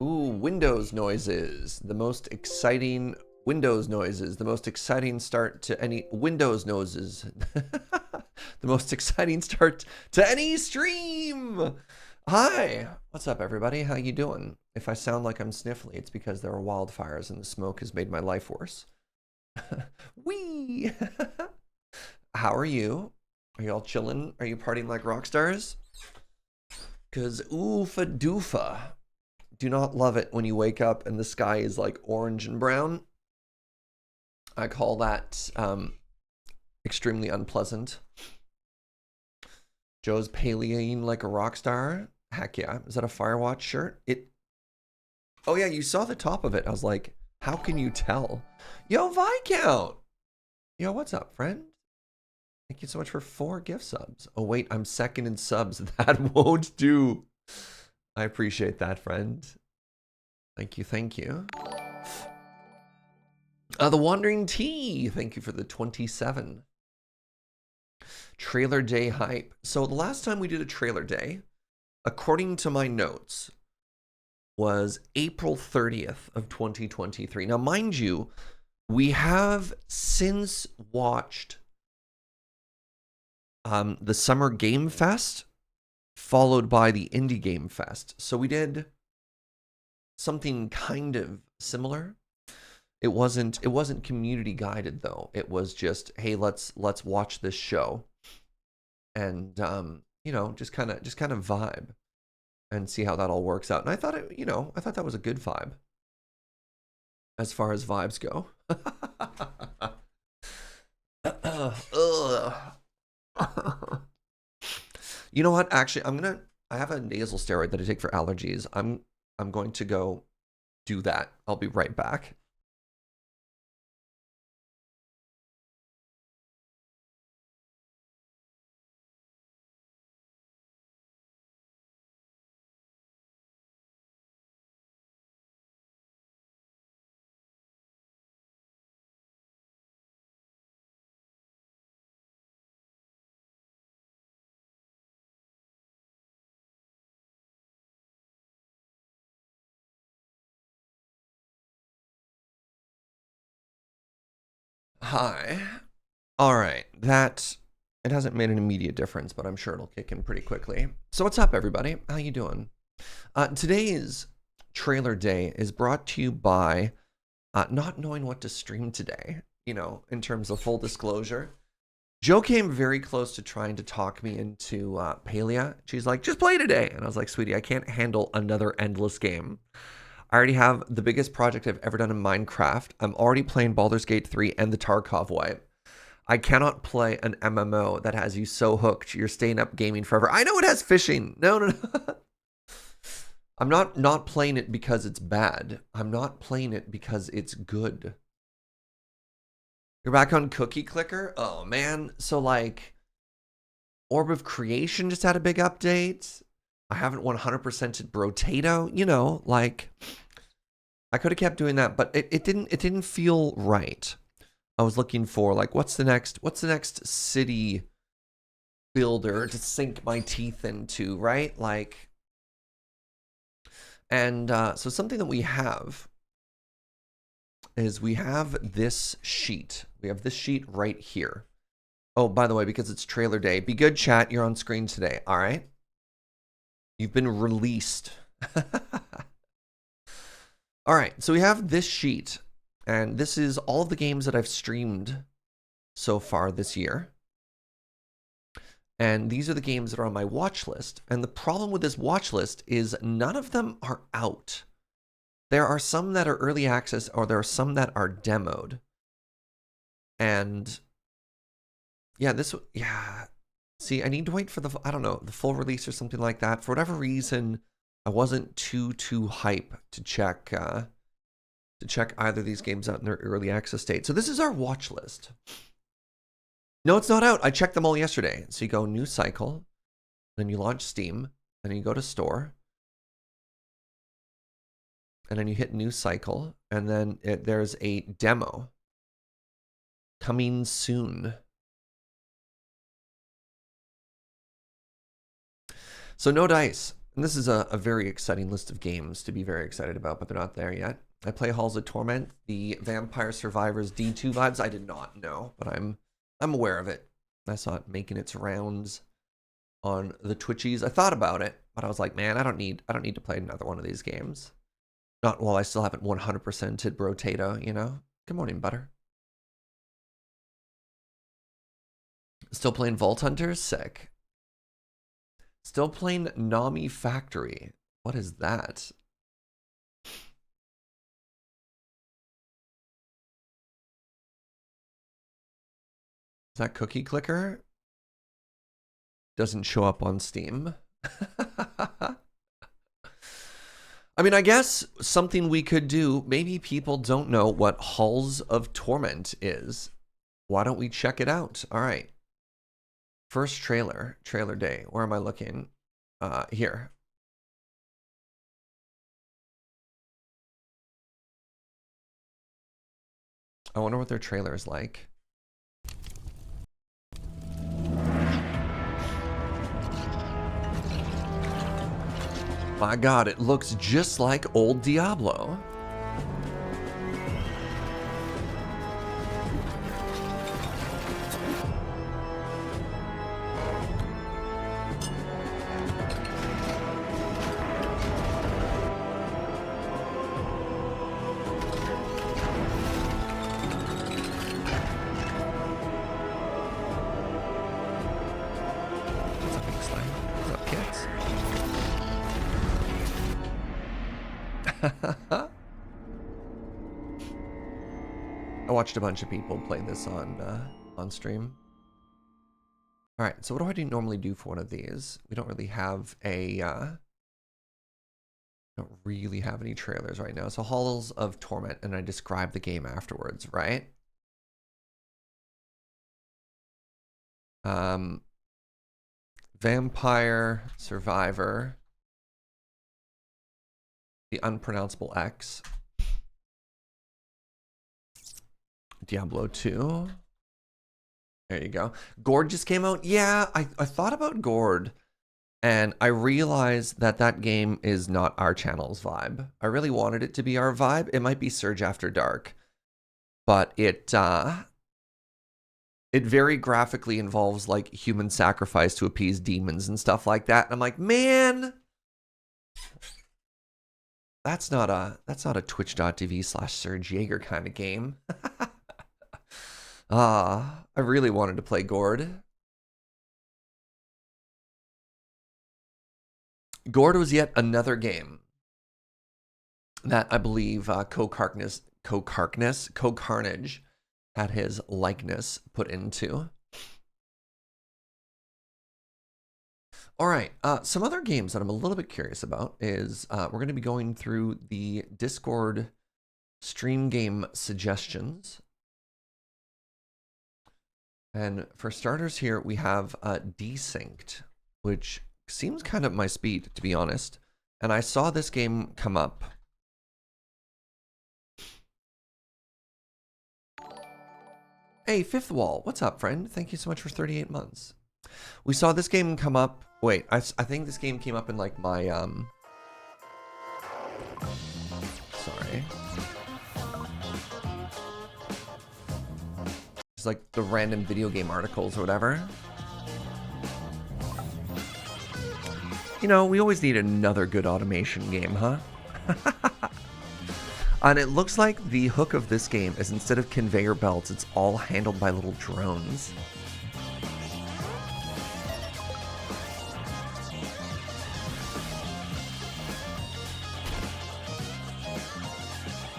Ooh, Windows noises. The most exciting Windows noises. The most exciting start to any Windows noses. The most exciting start to any stream. Hi, what's up, everybody? How you doing? If I sound like I'm sniffly, it's because there are wildfires and the smoke has made my life worse. Wee. How are you? Are you all chilling? Are you partying like rock stars? Cause oofa doofa. Do not love it when you wake up and the sky is like orange and brown. I call that extremely unpleasant. Joe's paleoing like a rock star. Heck yeah. Is that a Firewatch shirt? Oh yeah, you saw the top of it. I was like, how can you tell? Yo, Viscount! Yo, what's up, friend? Thank you so much for 4 gift subs. Oh wait, I'm second in subs. That won't do. I appreciate that, friend. Thank you, thank you. The Wandering Tea, thank you for the 27. Trailer day hype. So the last time we did a trailer day, according to my notes, was April 30th of 2023. Now, mind you, we have since watched the Summer Game Fest, followed by the Indie Game Fest. So we did something kind of similar. It wasn't community guided though. It was just, hey, let's watch this show, and you know, just kind of vibe and see how that all works out. And I thought I thought that was a good vibe as far as vibes go. You know what? Actually, I have a nasal steroid that I take for allergies. I'm going to go do that. I'll be right back. Hi. All right. It hasn't made an immediate difference, but I'm sure it'll kick in pretty quickly. So what's up, everybody? How you doing? Today's trailer day is brought to you by not knowing what to stream today, you know, in terms of full disclosure. Joe came very close to trying to talk me into Palea. She's like, just play today. And I was like, sweetie, I can't handle another endless game. I already have the biggest project I've ever done in Minecraft. I'm already playing Baldur's Gate 3 and the Tarkov wipe. I cannot play an MMO that has you so hooked you're staying up gaming forever. I know it has fishing. No. I'm not playing it because it's bad. I'm not playing it because it's good. You're back on Cookie Clicker? Oh, man. So, like, Orb of Creation just had a big update. I haven't 100%ed Brotato. You know, like, I could have kept doing that, but it didn't feel right. I was looking for, like, what's the next city builder to sink my teeth into, right? Like, and so something that we have is we have this sheet. We have this sheet right here. Oh, by the way, because it's trailer day, be good, chat. You're on screen today. All right. You've been released. All right. So we have this sheet, and this is all of the games that I've streamed so far this year. And these are the games that are on my watch list. And the problem with this watch list is none of them are out. There are some that are early access, or there are some that are demoed. And yeah, see, I need to wait for the, I don't know, the full release or something like that. For whatever reason, I wasn't too hype to check either of these games out in their early access state. So this is our watch list. No, it's not out. I checked them all yesterday. So you go new cycle, then you launch Steam, then you go to store, and then you hit new cycle, and then there's a demo coming soon. So no dice. And this is a very exciting list of games to be very excited about, but they're not there yet. I play Halls of Torment, the Vampire Survivors D2 vibes. I did not know, but I'm aware of it. I saw it making its rounds on the Twitchies. I thought about it, but I was like, man, I don't need to play another one of these games. Not while I still haven't 100%ed Brotato, you know? Good morning, Butter. Still playing Vault Hunters? Sick. Still playing Nami Factory. What is that? Is that Cookie Clicker? Doesn't show up on Steam. I mean, I guess something we could do, maybe people don't know what Halls of Torment is. Why don't we check it out? All right. First trailer day. Where am I looking? Here. I wonder what their trailer is like. My God, it looks just like old Diablo. I watched a bunch of people play this on stream. All right, so what do I normally do for one of these? We don't really have don't really have any trailers right now. So Halls of Torment, and I describe the game afterwards, right? Vampire Survivor, the Unpronounceable X, Diablo 2. There you go. Garde just came out. Yeah, I thought about Garde, and I realized that that game is not our channel's vibe. I really wanted it to be our vibe. It might be Surge After Dark, but it very graphically involves like human sacrifice to appease demons and stuff like that. And I'm like, man, that's not a twitch.tv/Serge Jaeger kind of game. I really wanted to play Garde. Garde was yet another game that I believe Co-Carnage had his likeness put into. All right, some other games that I'm a little bit curious about is we're going to be going through the Discord stream game suggestions. And for starters here, we have Desynced, which seems kind of my speed, to be honest. And I saw this game come up. Hey, Fifth Wall, what's up, friend? Thank you so much for 38 months. We saw this game come up. Wait, I think this game came up in like my, sorry. It's like the random video game articles or whatever. You know, we always need another good automation game, huh? And it looks like the hook of this game is instead of conveyor belts, it's all handled by little drones.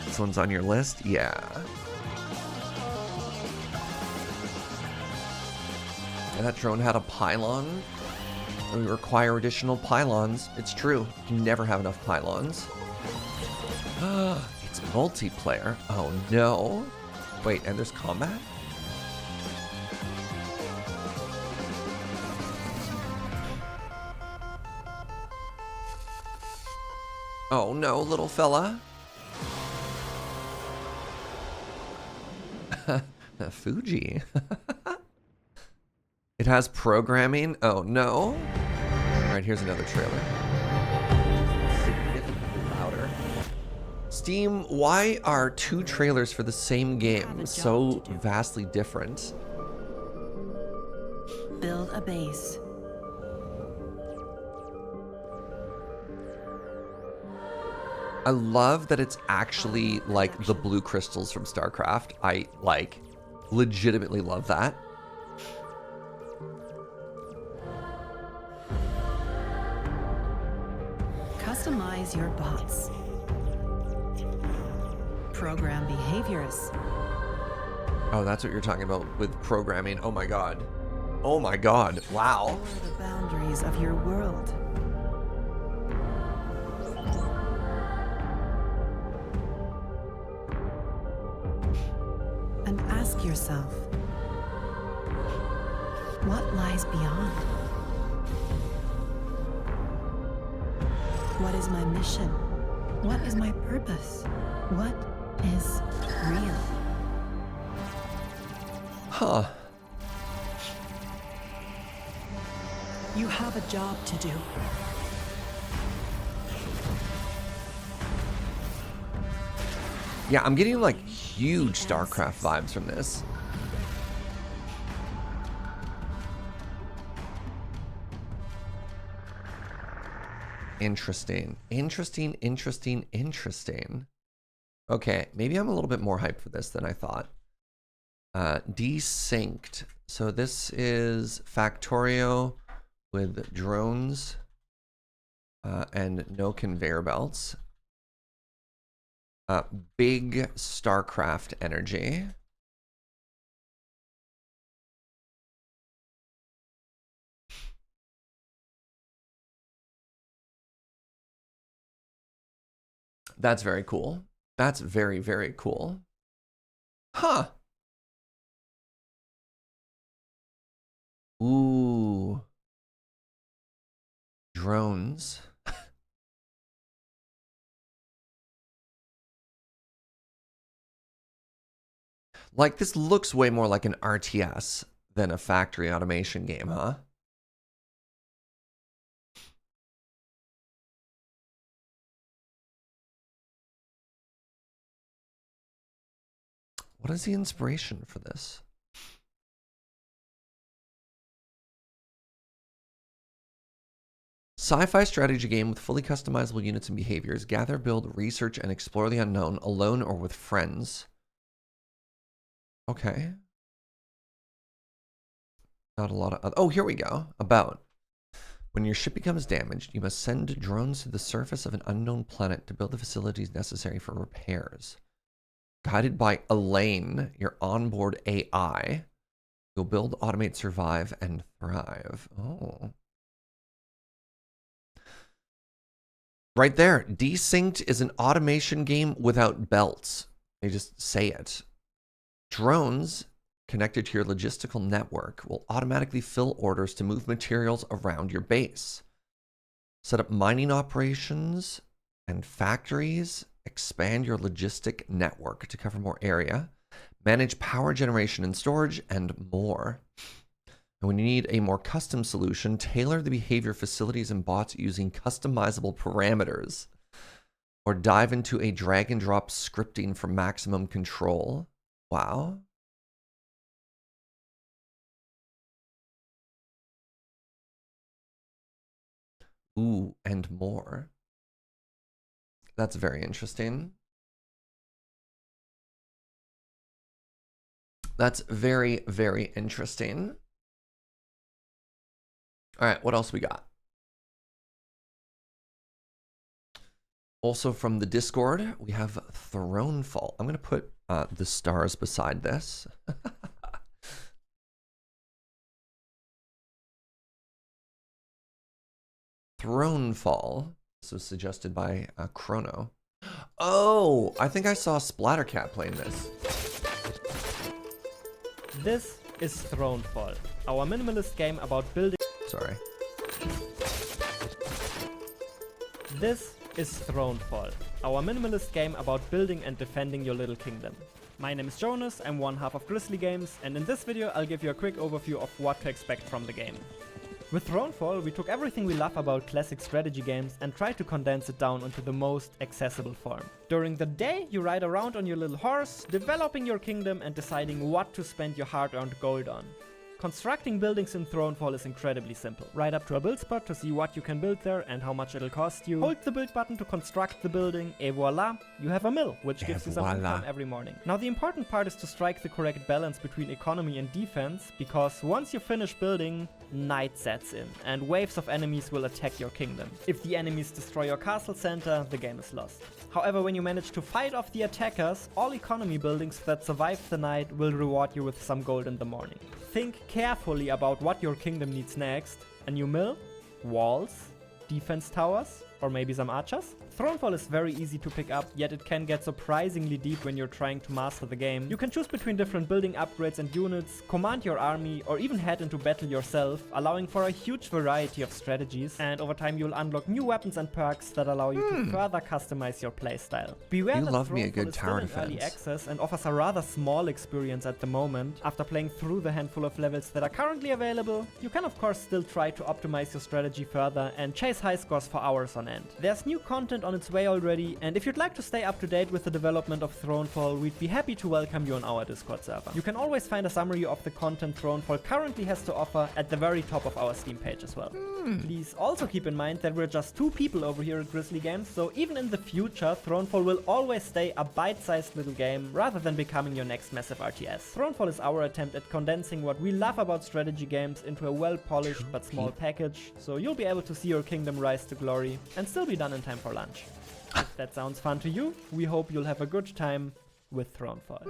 This one's on your list? Yeah. And that drone had a pylon. We require additional pylons. It's true. You can never have enough pylons. It's multiplayer. Oh no. Wait, and there's combat? Oh no, little fella. Fuji. It has programming. Oh no. All right, here's another trailer. Steam, why are 2 trailers for the same game so vastly different? Build a base. I love that it's actually like the blue crystals from StarCraft. I like legitimately love that. Customize your bots. Program behaviors. Oh, that's what you're talking about with programming. Oh my god. Oh my god. Wow. Explore the boundaries of your world. And ask yourself, what lies beyond? What is my mission? What is my purpose? What is real? Huh. You have a job to do. Yeah, I'm getting like huge StarCraft vibes from this. Interesting. Interesting, interesting, interesting. Okay, maybe I'm a little bit more hyped for this than I thought. Desynced. So this is Factorio with drones and no conveyor belts. Big StarCraft energy. That's very cool. That's very, very cool. Huh. Ooh. Drones. Like, this looks way more like an RTS than a factory automation game, huh? What is the inspiration for this? Sci-fi strategy game with fully customizable units and behaviors. Gather, build, research, and explore the unknown, alone or with friends. Okay. Not a lot of... Oh, here we go. About. When your ship becomes damaged, you must send drones to the surface of an unknown planet to build the facilities necessary for repairs. Guided by Elaine, your onboard AI, you'll build, automate, survive, and thrive. Oh. Right there. Desynced is an automation game without belts. They just say it. Drones connected to your logistical network will automatically fill orders to move materials around your base. Set up mining operations and factories. Expand your logistic network to cover more area. Manage power generation and storage, and more. And when you need a more custom solution, tailor the behavior facilities and bots using customizable parameters. Or dive into a drag and drop scripting for maximum control. Wow. Ooh, and more. That's very interesting. That's very, very interesting. All right, what else we got? Also from the Discord, we have Thronefall. I'm going to put the stars beside this. Thronefall. This was suggested by Chrono. Oh, I think I saw Splattercat playing this. This is Thronefall, our minimalist game about building... Sorry. This is Thronefall, our minimalist game about building and defending your little kingdom. My name is Jonas, I'm one half of Grizzly Games, and in this video I'll give you a quick overview of what to expect from the game. With Thronefall, we took everything we love about classic strategy games and tried to condense it down into the most accessible form. During the day, you ride around on your little horse, developing your kingdom and deciding what to spend your hard-earned gold on. Constructing buildings in Thronefall is incredibly simple. Ride up to a build spot to see what you can build there and how much it'll cost you. Hold the build button to construct the building, et voila, you have a mill, which gives you some income every morning. Now the important part is to strike the correct balance between economy and defense, because once you finish building, night sets in, and waves of enemies will attack your kingdom. If the enemies destroy your castle center, the game is lost. However, when you manage to fight off the attackers, all economy buildings that survive the night will reward you with some gold in the morning. Think carefully about what your kingdom needs next. A new mill? Walls? Defense towers? Or maybe some archers? Thronefall is very easy to pick up, yet it can get surprisingly deep when you're trying to master the game. You can choose between different building upgrades and units, command your army, or even head into battle yourself, allowing for a huge variety of strategies. And over time you'll unlock new weapons and perks that allow you to further customize your playstyle. Beware You that love me a Thronefall good is still tower in early defense. access and offers a rather small experience at the moment. After playing through the handful of levels that are currently available, you can of course still try to optimize your strategy further and chase high scores for hours on end. There's new content on its way already, and if you'd like to stay up to date with the development of Thronefall, we'd be happy to welcome you on our Discord server. You can always find a summary of the content Thronefall currently has to offer at the very top of our Steam page as well. Please also keep in mind that we're just 2 people over here at Grizzly Games, so even in the future, Thronefall will always stay a bite-sized little game rather than becoming your next massive RTS. Thronefall is our attempt at condensing what we love about strategy games into a well-polished but small package, so you'll be able to see your kingdom rise to glory and still be done in time for lunch. If that sounds fun to you, we hope you'll have a good time with Thronefall.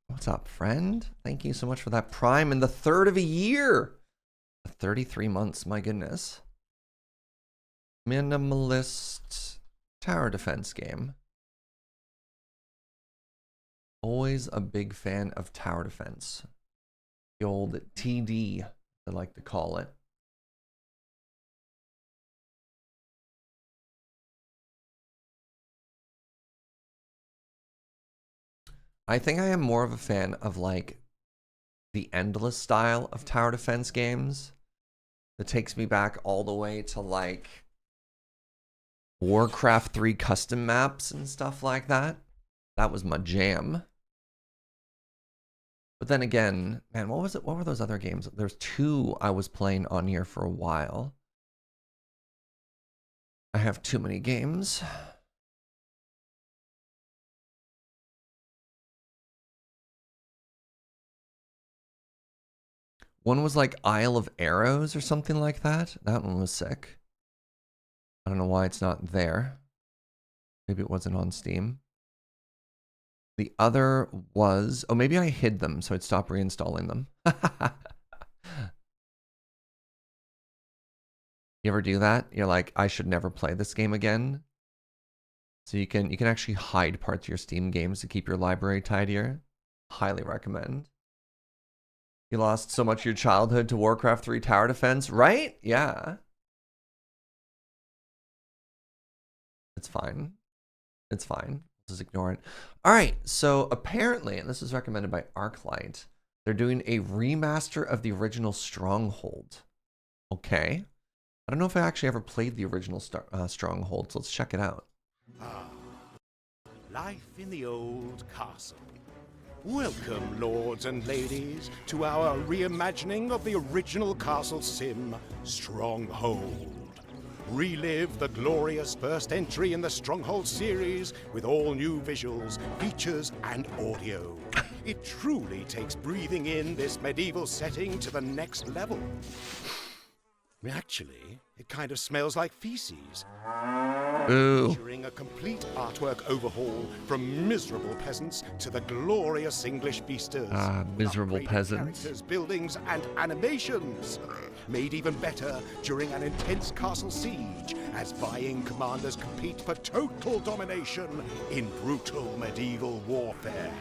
What's up, friend? Thank you so much for that Prime in the 3rd of a year. 33 months, my goodness. Minimalist tower defense game. Always a big fan of tower defense. The old TD, I like to call it. I think I am more of a fan of like the endless style of tower defense games that takes me back all the way to like Warcraft 3 custom maps and stuff like that. That was my jam. But then again, man, what was it? What were those other games? There's 2 I was playing on here for a while. I have too many games. One was like Isle of Arrows or something like that. That one was sick. I don't know why it's not there. Maybe it wasn't on Steam. The other was... Oh, maybe I hid them, so I'd stop reinstalling them. You ever do that? You're like, I should never play this game again. So you can actually hide parts of your Steam games to keep your library tidier. Highly recommend. You lost so much of your childhood to Warcraft 3 Tower Defense, right? Yeah. It's fine. It's fine. Just ignore it. All right, so apparently, and this is recommended by Arclight, they're doing a remaster of the original Stronghold. Okay. I don't know if I actually ever played the original Stronghold, so let's check it out. Life in the old castle. Welcome, lords and ladies, to our reimagining of the original castle sim, Stronghold. Relive the glorious first entry in the Stronghold series with all new visuals, features, and audio. It truly takes breathing in this medieval setting to the next level. Actually, it kind of smells like feces. Ooh. Featuring a complete artwork overhaul from miserable peasants to the glorious English feasters. Miserable Upgraded peasants. Characters, buildings, and animations. Made even better during an intense castle siege as vying commanders compete for total domination in brutal medieval warfare.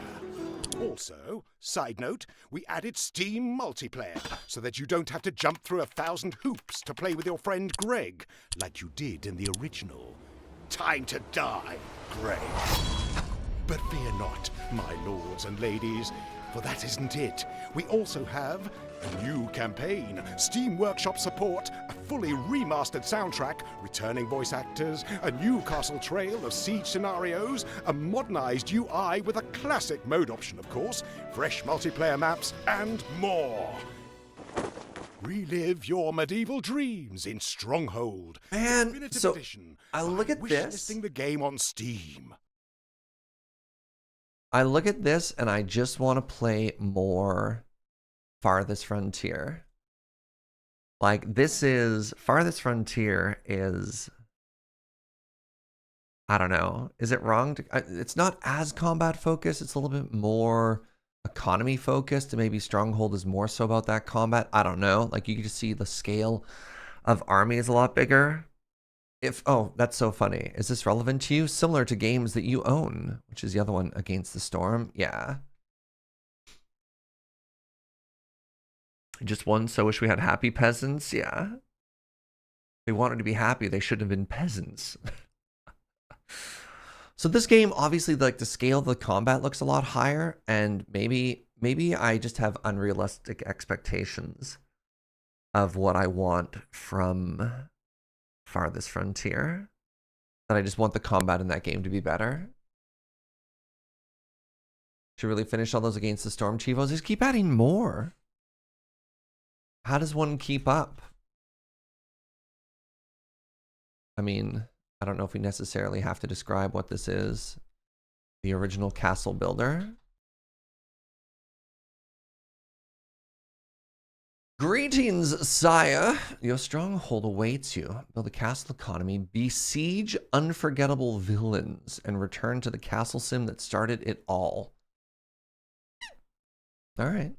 Also, side note, we added Steam multiplayer so that you don't have to jump through 1,000 hoops to play with your friend Greg, like you did in the original. Time to die, Greg. But fear not, my lords and ladies, for that isn't it. We also have a new campaign, Steam Workshop support, a fully remastered soundtrack, returning voice actors, a new castle trail of siege scenarios, a modernized UI with a classic mode option, of course, fresh multiplayer maps, and more. Relive your medieval dreams in Stronghold. Man, Definitive so edition. I look at this. Wishlisting the game on Steam. I look at this and I just want to play more Farthest Frontier. Like, this is Farthest Frontier is, I don't know, is it wrong to, it's not as combat focused, it's a little bit more economy focused, and maybe Stronghold is more so about that combat. I don't know. Like, you can just see the scale of army is a lot bigger. Oh, that's so funny. Is this relevant to you? Similar to games that you own, which is the other one, Against the Storm. Yeah. Just one, so wish we had happy peasants. Yeah. If they wanted to be happy, they shouldn't have been peasants. So this game, obviously, like, the scale of the combat looks a lot higher, and maybe I just have unrealistic expectations of what I want from Farthest Frontier. That I just want the combat in that game to be better. Should really finish all those Against the Storm Chivos. Just keep adding more. How does one keep up? I mean, I don't know if we necessarily have to describe what this is. The original castle builder. Greetings, sire. Your stronghold awaits you. Build a castle economy, besiege unforgettable villains, and return to the castle sim that started it all. All right.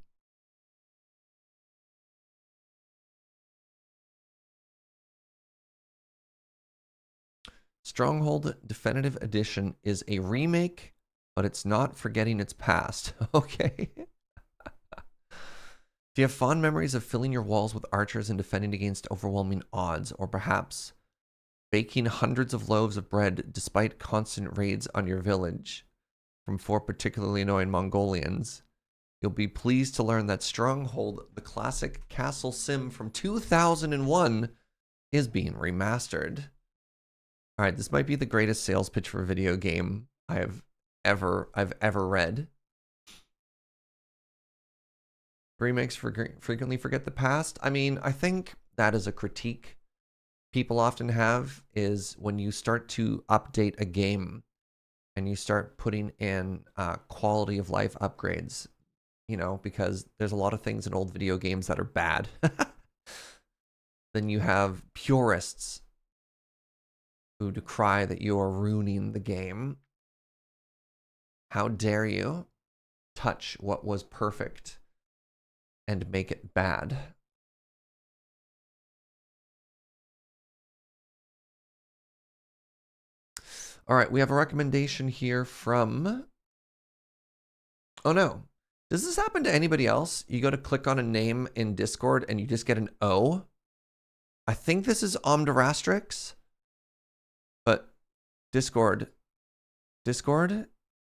Stronghold Definitive Edition is a remake, but it's not forgetting its past. Okay. Do you have fond memories of filling your walls with archers and defending against overwhelming odds, or perhaps baking hundreds of loaves of bread despite constant raids on your village from 4 particularly annoying Mongolians? You'll be pleased to learn that Stronghold, the classic castle sim from 2001, is being remastered. All right, this might be the greatest sales pitch for a video game I've ever read. Remakes frequently forget the past. I mean, I think that is a critique people often have, is when you start to update a game and you start putting in quality of life upgrades, you know, because there's a lot of things in old video games that are bad. Then you have purists who decry that you are ruining the game. How dare you touch what was perfect and make it bad? All right, we have a recommendation here from... Oh no. Does this happen to anybody else? You go to click on a name in Discord and you just get an O? I think this is Omdarastrix. But Discord,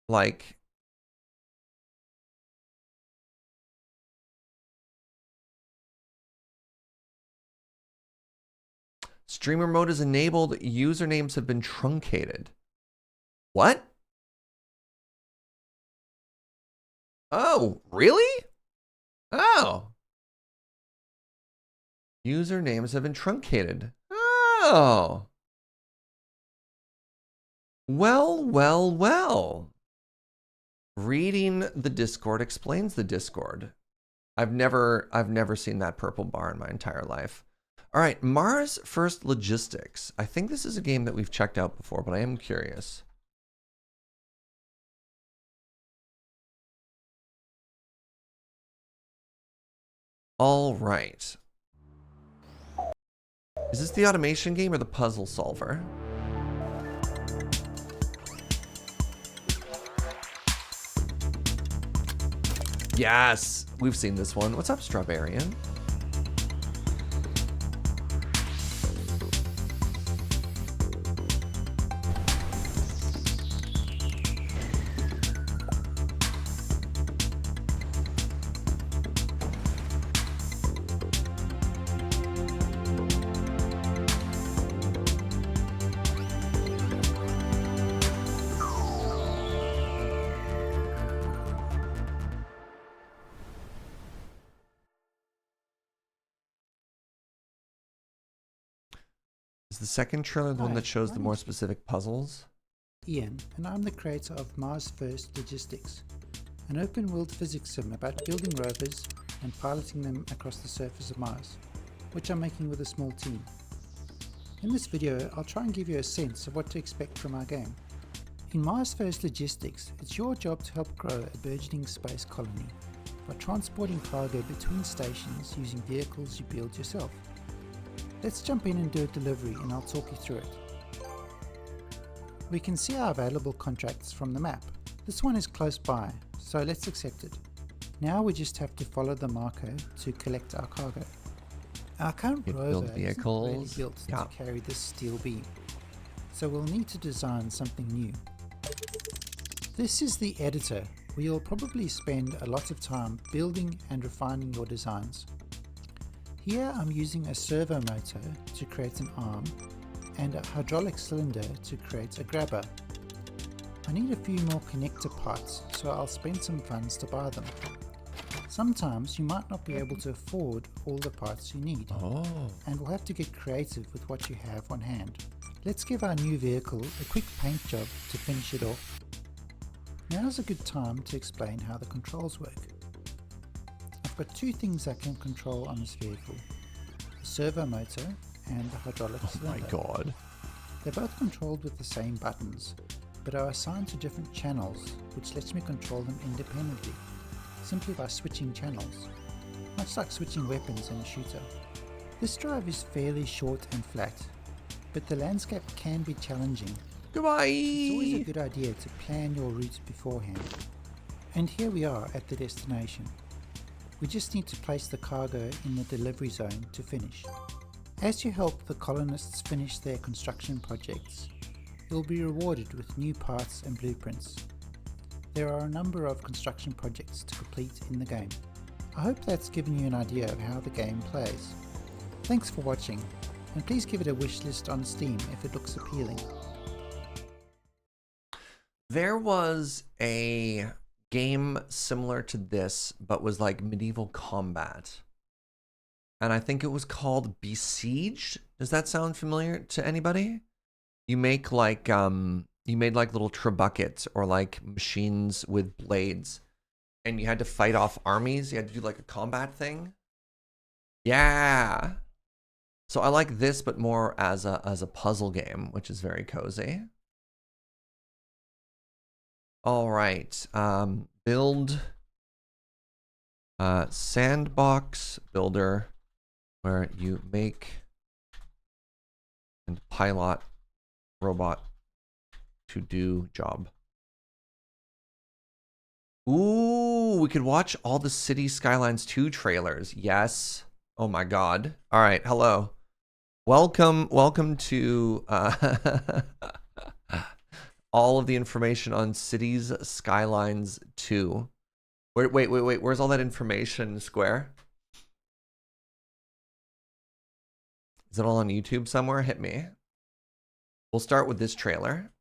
like... Streamer mode is enabled. Usernames have been truncated. What? Oh, really? Oh. Usernames have been truncated. Oh. Well. Reading the Discord explains the Discord. I've never seen that purple bar in my entire life. All right, Mars First Logistics. I think this is a game that we've checked out before, but I am curious. All right. Is this the automation game or the puzzle solver? Yes, we've seen this one. What's up, Strawberrian? Is the second trailer the one that shows the more specific puzzles? Ian, and I'm the creator of Mars First Logistics, an open-world physics sim about building rovers and piloting them across the surface of Mars, which I'm making with a small team. In this video, I'll try and give you a sense of what to expect from our game. In Mars First Logistics, it's your job to help grow a burgeoning space colony by transporting cargo between stations using vehicles you build yourself. Let's jump in and do a delivery and I'll talk you through it. We can see our available contracts from the map. This one is close by, so let's accept it. Now we just have to follow the marker to collect our cargo. Our current rover isn't really built to carry this steel beam, so we'll need to design something new. This is the editor, where you'll probably spend a lot of time building and refining your designs. Here I'm using a servo motor to create an arm and a hydraulic cylinder to create a grabber. I need a few more connector parts, so I'll spend some funds to buy them. Sometimes you might not be able to afford all the parts you need, and we'll have to get creative with what you have on hand. Let's give our new vehicle a quick paint job to finish it off. Now's a good time to explain how the controls work. I've got two things I can control on this vehicle, the servo motor and the hydraulic cylinder. Oh my god. They're both controlled with the same buttons, but are assigned to different channels, which lets me control them independently, simply by switching channels, much like switching weapons in a shooter. This drive is fairly short and flat, but the landscape can be challenging. Goodbye! It's always a good idea to plan your route beforehand. And here we are at the destination. We just need to place the cargo in the delivery zone to finish. As you help the colonists finish their construction projects, you'll be rewarded with new parts and blueprints. There are a number of construction projects to complete in the game. I hope that's given you an idea of how the game plays. Thanks for watching, and please give it a wishlist on Steam if it looks appealing. There was a game similar to this, but was like medieval combat. And I think it was called Besieged. Does that sound familiar to anybody? You make like, you made like little trebuchets or like machines with blades. And you had to fight off armies. You had to do like a combat thing. Yeah. So I like this, but more as a puzzle game, which is very cozy. All right, build sandbox builder where you make and pilot robot to do job. Ooh, we could watch all the City Skylines 2 trailers. Yes. Oh my god. All right, hello. Welcome to all of the information on Cities Skylines 2. Wait, where's all that information, Square? Is it all on YouTube somewhere? Hit me. We'll start with this trailer.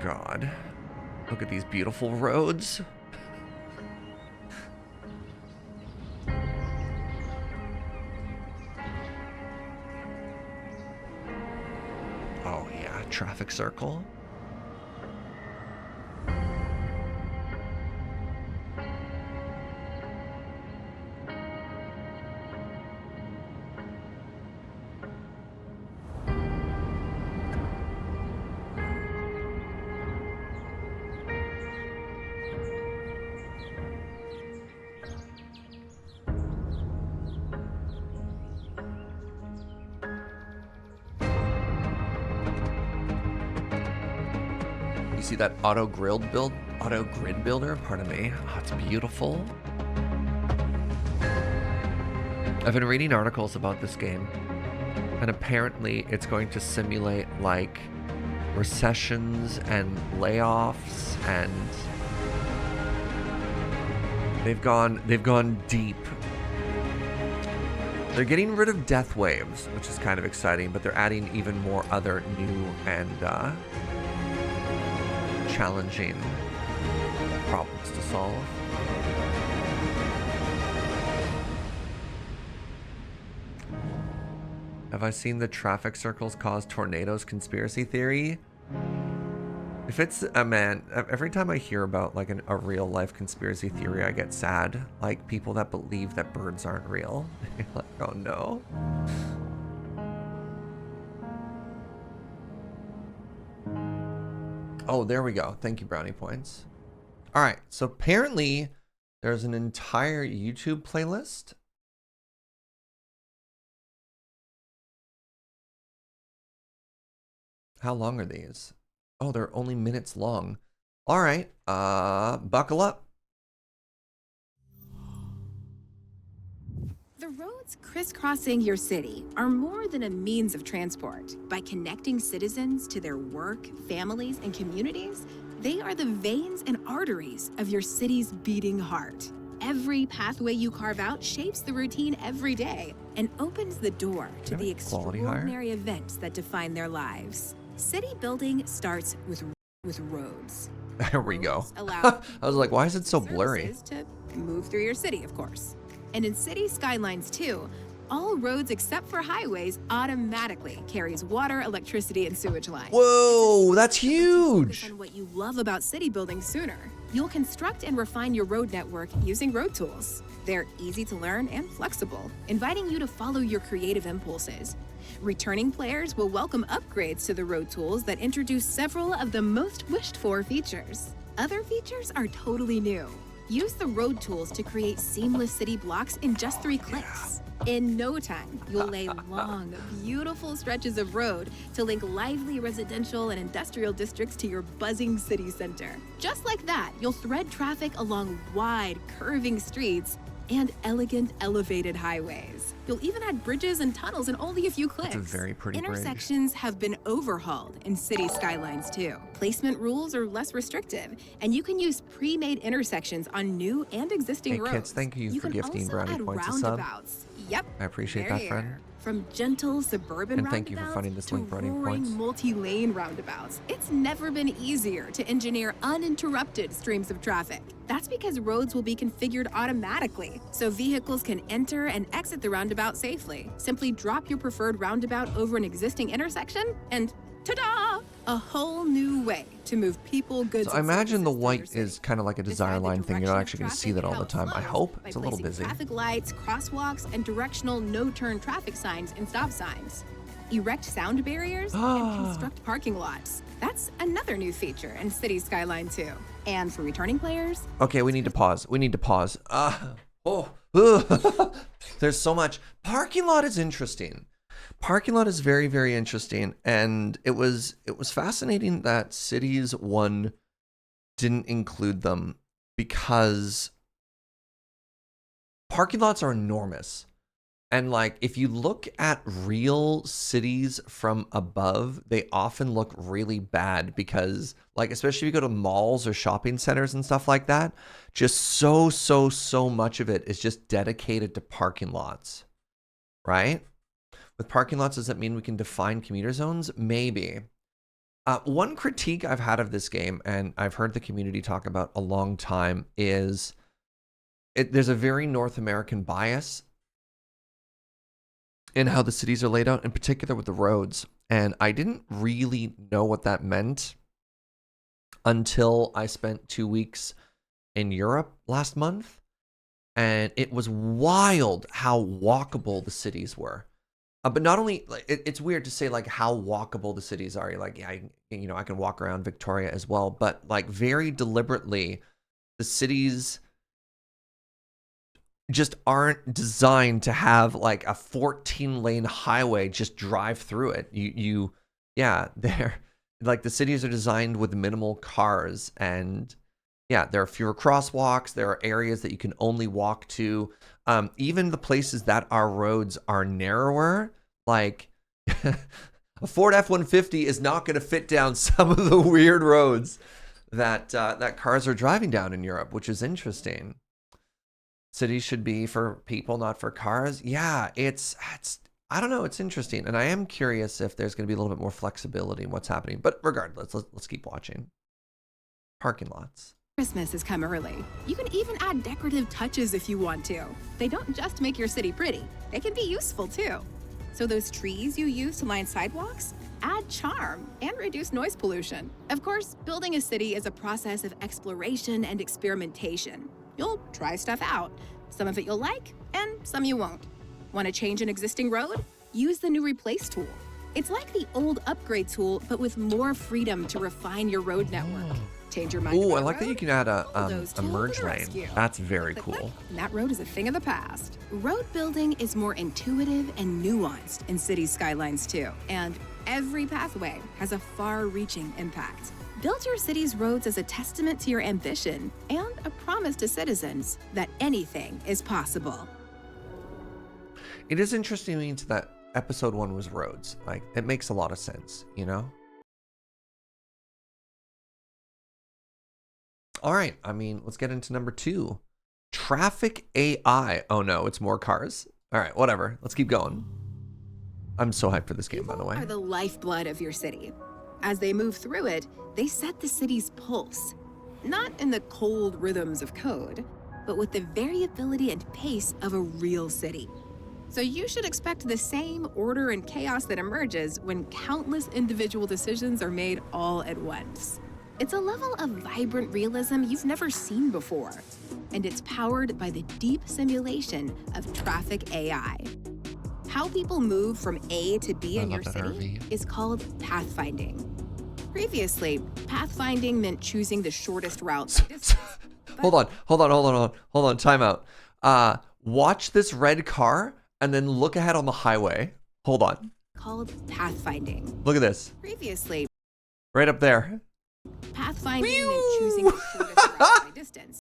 God. Look at these beautiful roads. Oh yeah, traffic circle. see that auto grid builder, pardon me. Oh, it's beautiful. I've been reading articles about this game, and apparently it's going to simulate like recessions and layoffs, and they've gone deep. They're getting rid of death waves, which is kind of exciting, but they're adding even more other new and challenging problems to solve. Have I seen the traffic circles cause tornadoes conspiracy theory? If it's man, every time I hear about like a real life conspiracy theory, I get sad. Like people that believe that birds aren't real. Like, oh no. Oh, there we go. Thank you, brownie points. All right, so apparently there's an entire YouTube playlist. How long are these? Oh, they're only minutes long. All right, buckle up. The roads crisscrossing your city are more than a means of transport. By connecting citizens to their work, families, and communities, they are the veins and arteries of your city's beating heart. Every pathway you carve out shapes the routine every day and opens the door to the extraordinary events that define their lives. City building starts with roads. There we go. I was like, why is it so blurry? To move through your city, of course. And in City Skylines 2, all roads except for highways automatically carries water, electricity, and sewage lines. Whoa, that's huge. On what you love about city building sooner, you'll construct and refine your road network using road tools. They're easy to learn and flexible, inviting you to follow your creative impulses. Returning players will welcome upgrades to the road tools that introduce several of the most wished-for features. Other features are totally new. Use the road tools to create seamless city blocks in just 3 clicks. In no time, you'll lay long, beautiful stretches of road to link lively residential and industrial districts to your buzzing city center. Just like that, you'll thread traffic along wide, curving streets and elegant, elevated highways. You'll even add bridges and tunnels in only a few clicks. It's a very pretty Intersections have been overhauled in City Skylines too. Placement rules are less restrictive, and you can use pre-made intersections on new and existing roads. Kids, thank you for gifting brownie points a sub. Yep. I appreciate that, friend. From gentle suburban and thank you for funding this link, brownie points. Multi-lane roundabouts. It's never been easier to engineer uninterrupted streams of traffic. That's because roads will be configured automatically, so vehicles can enter and exit the roundabout safely. Simply drop your preferred roundabout over an existing intersection, and ta-da! A whole new way to move people, goods, so I imagine the white is kind of like a desire line thing. You're not actually going to see that all the time. I hope. It's a little busy. Traffic lights, crosswalks, and directional no-turn traffic signs and stop signs. Erect sound barriers and construct parking lots. That's another new feature in City Skyline 2. And for returning players... Okay, we need to pause. We need to pause. There's so much. Parking lot is interesting. Parking lot is very, very interesting, and it was fascinating that Cities 1 didn't include them because parking lots are enormous. And like, if you look at real cities from above, they often look really bad because, like, especially if you go to malls or shopping centers and stuff like that, just so much of it is just dedicated to parking lots, right? With parking lots, does that mean we can define commuter zones? Maybe. One critique I've had of this game, and I've heard the community talk about a long time, is there's a very North American bias in how the cities are laid out, in particular with the roads. And I didn't really know what that meant until I spent 2 weeks in Europe last month. And it was wild how walkable the cities were. But not only, it's weird to say like how walkable the cities are. You're like, yeah, I can walk around Victoria as well. But like very deliberately, the cities just aren't designed to have like a 14-lane highway just drive through it. Yeah, like the cities are designed with minimal cars, and yeah, there are fewer crosswalks. There are areas that you can only walk to. Even the places that our roads are narrower, like a Ford F-150 is not going to fit down some of the weird roads that that cars are driving down in Europe, which is interesting. Cities should be for people, not for cars. Yeah, it's I don't know. It's interesting, and I am curious if there's going to be a little bit more flexibility in what's happening. But regardless, let's keep watching. Parking lots. Christmas has come early. You can even add decorative touches if you want to. They don't just make your city pretty, they can be useful too. So those trees you use to line sidewalks, add charm and reduce noise pollution. Of course, building a city is a process of exploration and experimentation. You'll try stuff out. Some of it you'll like, and some you won't. Want to change an existing road? Use the new Replace tool. It's like the old Upgrade tool, but with more freedom to refine your road network. Change your mind. Oh, I like that you can add a merge lane. That's very cool. And that road is a thing of the past. Road building is more intuitive and nuanced in Cities Skylines too. And every pathway has a far-reaching impact. Build your city's roads as a testament to your ambition and a promise to citizens that anything is possible. It is interesting to me that episode 1 was roads. Like, it makes a lot of sense, you know? All right, I mean, let's get into number 2. Traffic AI. Oh no, it's more cars. All right, whatever. Let's keep going. I'm so hyped for this game, by the way. People are the lifeblood of your city. As they move through it, they set the city's pulse. Not in the cold rhythms of code, but with the variability and pace of a real city. So you should expect the same order and chaos that emerges when countless individual decisions are made all at once. It's a level of vibrant realism you've never seen before, and it's powered by the deep simulation of traffic AI. How people move from A to B in your city is called pathfinding. Previously, pathfinding meant choosing the shortest route by distance. Hold on, time out. Watch this red car and then look ahead on the highway. Hold on. Called pathfinding. Look at this. Previously, right up there. Pathfinding meant choosing the shortest route by distance.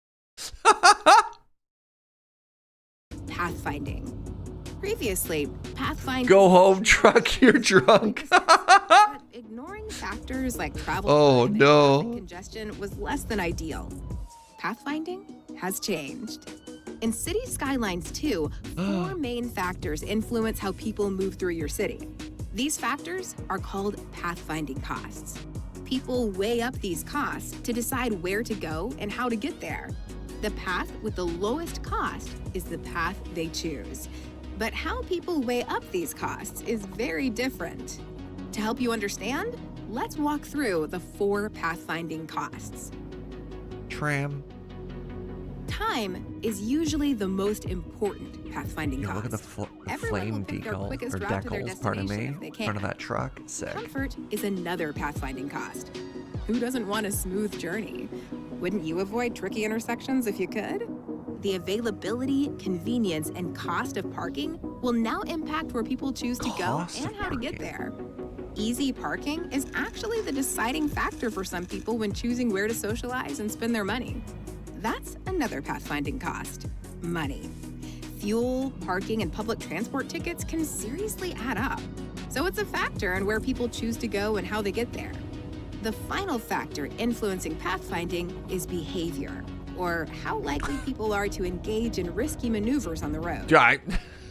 Pathfinding. Previously, pathfinding. Go home, truck. You're drunk. But ignoring factors like travel time and traffic congestion was less than ideal. Pathfinding has changed. In Cities Skylines 2, 4 main factors influence how people move through your city. These factors are called pathfinding costs. People weigh up these costs to decide where to go and how to get there. The path with the lowest cost is the path they choose. But how people weigh up these costs is very different. To help you understand, let's walk through the 4 pathfinding costs. Tram. Time is usually the most important pathfinding cost. Look at the flame decal, or decals, pardon me, in front of that truck. Sick. Comfort is another pathfinding cost. Who doesn't want a smooth journey? Wouldn't you avoid tricky intersections if you could? The availability, convenience, and cost of parking will now impact where people choose to go and how to get there. Easy parking is actually the deciding factor for some people when choosing where to socialize and spend their money. That's another pathfinding cost: money. Fuel, parking, and public transport tickets can seriously add up. So it's a factor in where people choose to go and how they get there. The final factor influencing pathfinding is behavior, or how likely people are to engage in risky maneuvers on the road.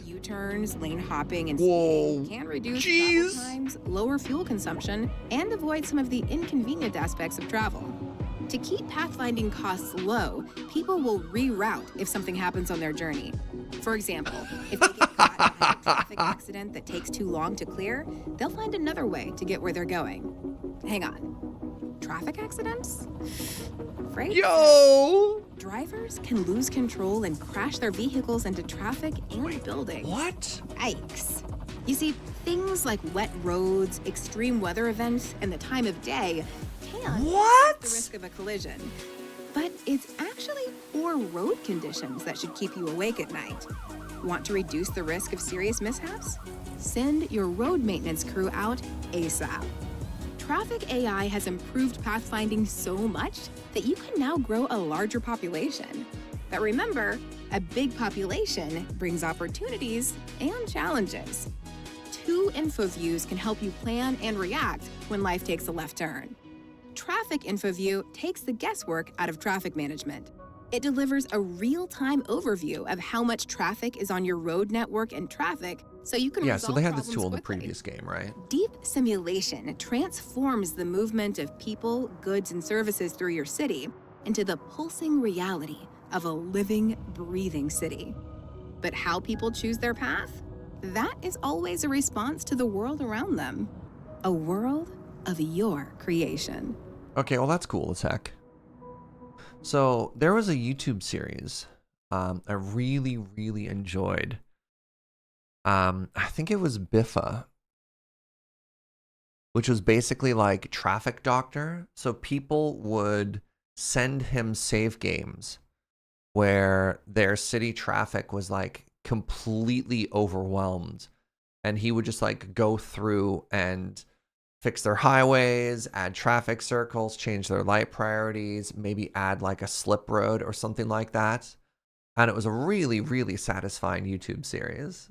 U-turns, lane hopping, and speeding can reduce travel times, lower fuel consumption, and avoid some of the inconvenient aspects of travel. To keep pathfinding costs low, people will reroute if something happens on their journey. For example, if they get caught in a traffic accident that takes too long to clear, they'll find another way to get where they're going. Hang on. Traffic accidents? Right? Drivers can lose control and crash their vehicles into traffic and buildings. What? Yikes. You see, things like wet roads, extreme weather events, and the time of day can increase the risk of a collision. But it's actually poor road conditions that should keep you awake at night. Want to reduce the risk of serious mishaps? Send your road maintenance crew out ASAP. Traffic AI has improved pathfinding so much that you can now grow a larger population. But remember, a big population brings opportunities and challenges. 2 info views can help you plan and react when life takes a left turn. Traffic Info View takes the guesswork out of traffic management. It delivers a real-time overview of how much traffic is on your road network and traffic, so you can Yeah, so they had this resolve tool in the problems previous game, right? Deep simulation transforms the movement of people, goods, and services through your city into the pulsing reality of a living, breathing city. But how people choose their path? That is always a response to the world around them. A world of your creation. Okay, well that's cool as heck. So there was a YouTube series I really, really enjoyed. I think it was Biffa, which was basically like Traffic Doctor. So people would send him save games where their city traffic was like completely overwhelmed, and he would just like go through and fix their highways, add traffic circles, change their light priorities, maybe add like a slip road or something like that. And it was a really, really satisfying YouTube series.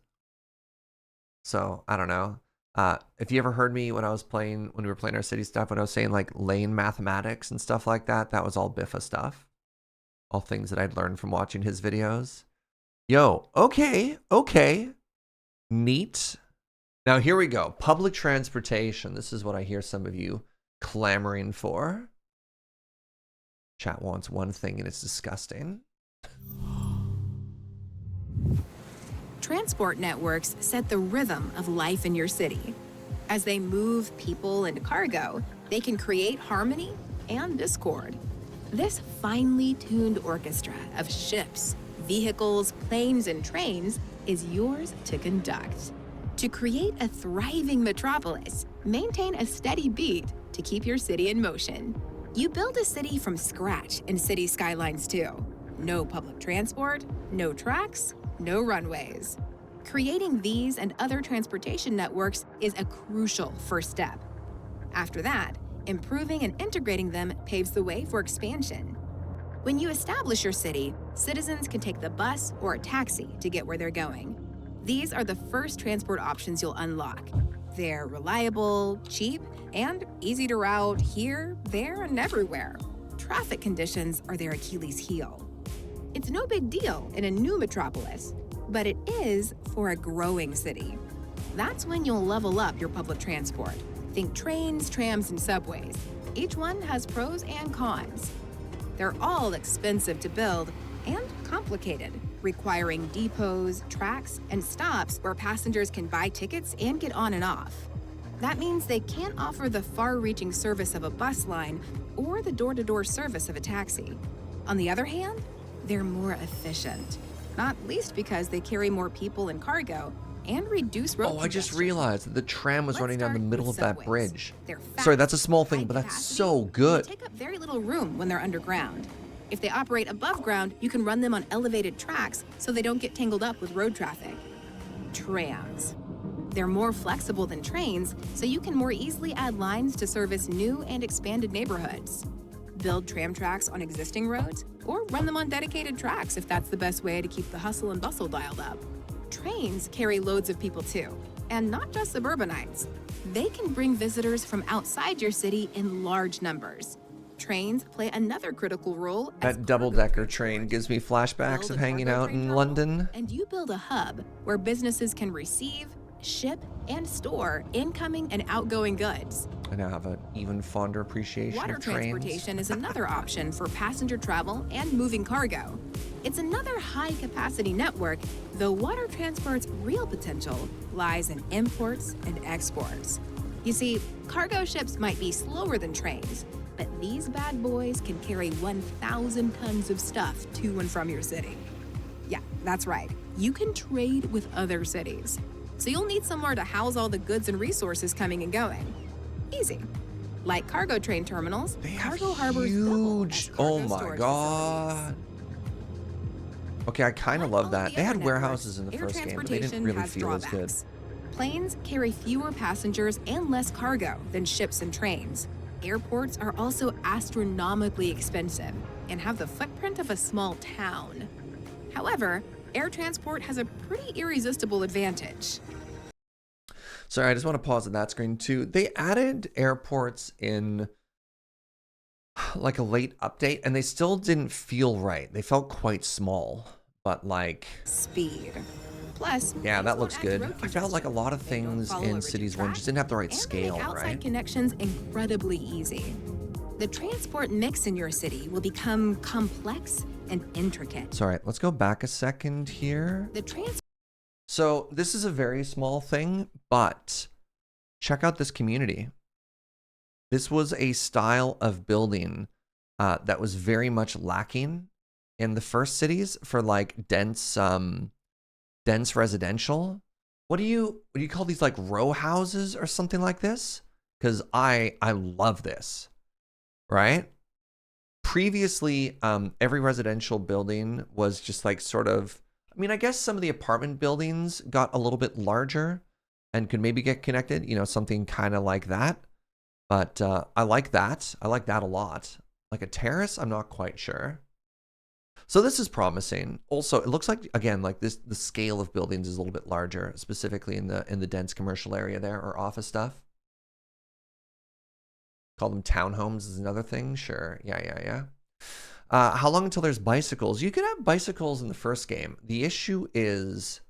So I don't know. If you ever heard me when we were playing our city stuff, when I was saying like lane mathematics and stuff like that, that was all Biffa stuff. All things that I'd learned from watching his videos. Yo, okay. Neat. Now here we go. Public transportation. This is what I hear some of you clamoring for. Chat wants one thing and it's disgusting. Transport networks set the rhythm of life in your city. As they move people and cargo, they can create harmony and discord. This finely tuned orchestra of ships, vehicles, planes, and trains is yours to conduct. To create a thriving metropolis, maintain a steady beat to keep your city in motion. You build a city from scratch in City Skylines 2. No public transport, no tracks, no runways. Creating these and other transportation networks is a crucial first step. After that, improving and integrating them paves the way for expansion. When you establish your city, citizens can take the bus or a taxi to get where they're going. These are the first transport options you'll unlock. They're reliable, cheap, and easy to route here, there, and everywhere. Traffic conditions are their Achilles heel. It's no big deal in a new metropolis, but it is for a growing city. That's when you'll level up your public transport. Think trains, trams, and subways. Each one has pros and cons. They're all expensive to build and complicated, requiring depots, tracks, and stops where passengers can buy tickets and get on and off. That means they can't offer the far-reaching service of a bus line or the door-to-door service of a taxi. On the other hand, they're more efficient, not least because they carry more people and cargo and reduce road I just congestion. realized that the tram was running down the middle of that subways. bridge. They're Sorry, fast, that's a small thing, high but that's capacity, so and good. they take up very little room when they're underground. If they operate above ground, you can run them on elevated tracks so they don't get tangled up with road traffic. Trams. They're more flexible than trains, so you can more easily add lines to service new and expanded neighborhoods. Build tram tracks on existing roads, or run them on dedicated tracks if that's the best way to keep the hustle and bustle dialed up. Trains carry loads of people too, and not just suburbanites. They can bring visitors from outside your city in large numbers. Trains play another critical role as That double-decker train gives me flashbacks Build of a hanging cargo out train in terminal, London. And you build a hub where businesses can receive, ship, and store incoming and outgoing goods. I now have an even fonder appreciation Water of trains. transportation is another option for passenger travel and moving cargo. It's another high-capacity network, though water transport's real potential lies in imports and exports. You see, cargo ships might be slower than trains, but these bad boys can carry 1,000 tons of stuff to and from your city. Yeah, that's right. You can trade with other cities. So you'll need somewhere to house all the goods and resources coming and going. Easy. Like cargo train terminals, They have cargo harbors double as huge. cargo Oh my storage god. facilities. Okay, I kind of Like love all that. the They other had networks, warehouses in the air first game, but they didn't transportation really has feel as good. drawbacks. Planes carry fewer passengers and less cargo than ships and trains. Airports are also astronomically expensive and have the footprint of a small town. However, air transport has a pretty irresistible advantage. Sorry, I just want to pause on that screen too. They added airports in like a late update and they still didn't feel right. They felt quite small, but like speed. Plus, yeah, that looks good. I felt like a lot of things in Cities 1 just didn't have the right scale, outside right? Connections incredibly easy. The transport mix in your city will become complex and intricate. Sorry, let's go back a second here. So this is a very small thing, but check out this community. This was a style of building that was very much lacking in the first cities for like dense residential. What do you call these, like row houses or something like this? Because I love this, right? Previously, every residential building was just like sort of, I mean, I guess some of the apartment buildings got a little bit larger and could maybe get connected, you know, something kind of like that. But I like that. I like that a lot. Like a terrace, I'm not quite sure. So this is promising. Also, it looks like, again, like this, the scale of buildings is a little bit larger, specifically in the dense commercial area there, or office stuff. Call them townhomes is another thing. Sure. Yeah. How long until there's bicycles? You could have bicycles in the first game. The issue is,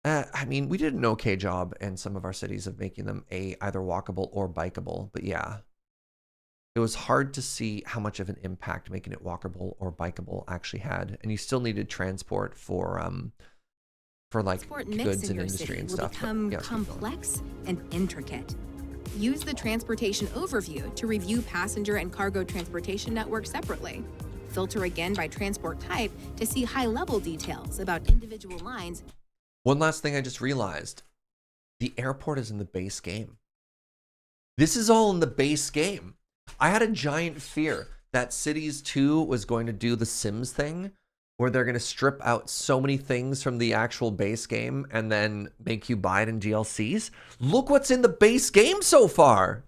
I mean, we did an okay job in some of our cities of making them either walkable or bikeable. But yeah, it was hard to see how much of an impact making it walkable or bikeable actually had. And you still needed transport for like goods and industry and stuff. Become complex and intricate. Use the transportation overview to review passenger and cargo transportation networks separately. Filter again by transport type to see high-level details about individual lines. One last thing I just realized. The airport is in the base game. This is all in the base game. I had a giant fear that Cities 2 was going to do the Sims thing, where they're going to strip out so many things from the actual base game and then make you buy it in DLCs. Look what's in the base game so far.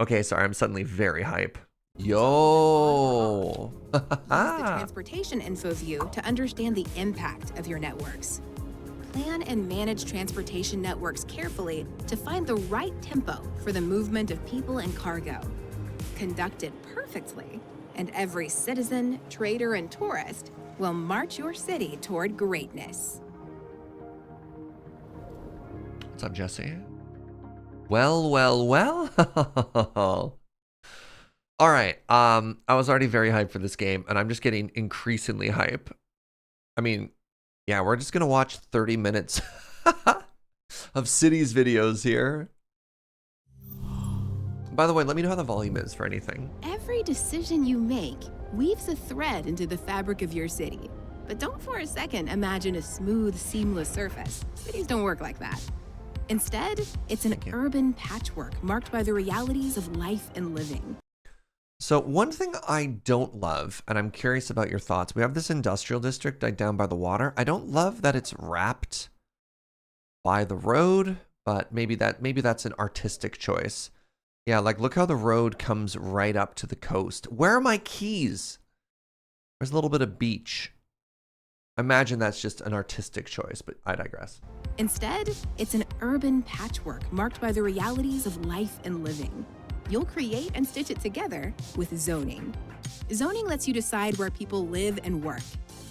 Okay, sorry, I'm suddenly very hype. Yo. Use the transportation info view to understand the impact of your networks. Plan and manage transportation networks carefully to find the right tempo for the movement of people and cargo. Conduct it perfectly, and every citizen, trader, and tourist will march your city toward greatness. What's up, Jesse? Well. All right. I was already very hyped for this game, and I'm just getting increasingly hype. I mean, yeah, we're just gonna watch 30 minutes of Cities videos here. By the way, let me know how the volume is for anything. Every decision you make weaves a thread into the fabric of your city. But don't for a second imagine a smooth, seamless surface. Cities don't work like that. Instead, it's an urban patchwork marked by the realities of life and living. So one thing I don't love, and I'm curious about your thoughts, we have this industrial district down by the water. I don't love that it's wrapped by the road, but maybe that's an artistic choice. Yeah, like look how the road comes right up to the coast. Where are my keys? There's a little bit of beach. Imagine that's just an artistic choice, but I digress. Instead, it's an urban patchwork marked by the realities of life and living. You'll create and stitch it together with zoning. Zoning lets you decide where people live and work.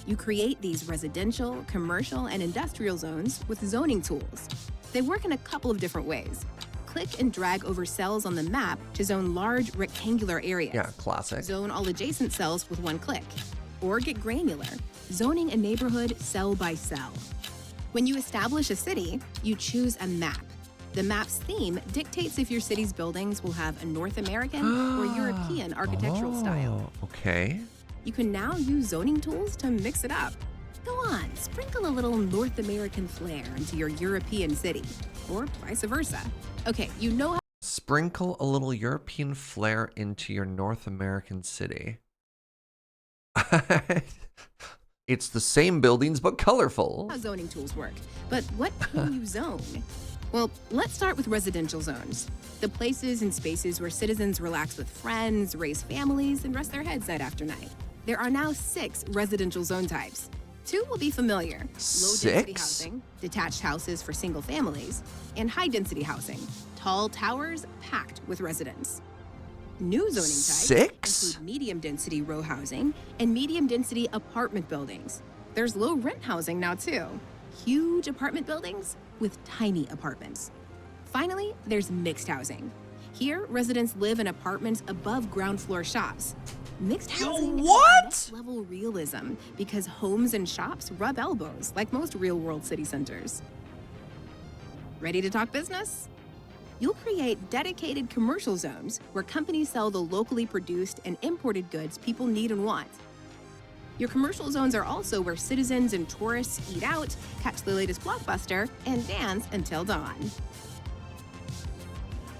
You create these residential, commercial, and industrial zones with zoning tools. They work in a couple of different ways. Click and drag over cells on the map to zone large rectangular areas. Yeah, classic. Zone all adjacent cells with one click. Or get granular, zoning a neighborhood cell by cell. When you establish a city, you choose a map. The map's theme dictates if your city's buildings will have a North American or European architectural style. Okay. You can now use zoning tools to mix it up. Go on, sprinkle a little North American flair into your European city, or vice versa. Okay, you know how. Sprinkle a little European flair into your North American city. It's the same buildings, but colorful. How zoning tools work, but what can you zone? Well, let's start with residential zones. The places and spaces where citizens relax with friends, raise families, and rest their heads night after night. There are now 6 residential zone types. 2 will be familiar. Low-density 6? housing, detached houses for single families, and high-density housing, tall towers packed with residents. New zoning types 6? include medium-density row housing and medium-density apartment buildings. There's low-rent housing now, too. Huge apartment buildings with tiny apartments. Finally, there's mixed housing. Here, residents live in apartments above ground floor shops. Mixed housing what? is level realism because homes and shops rub elbows like most real-world city centers. Ready to talk business? You'll create dedicated commercial zones where companies sell the locally produced and imported goods people need and want. Your commercial zones are also where citizens and tourists eat out, catch the latest blockbuster, and dance until dawn.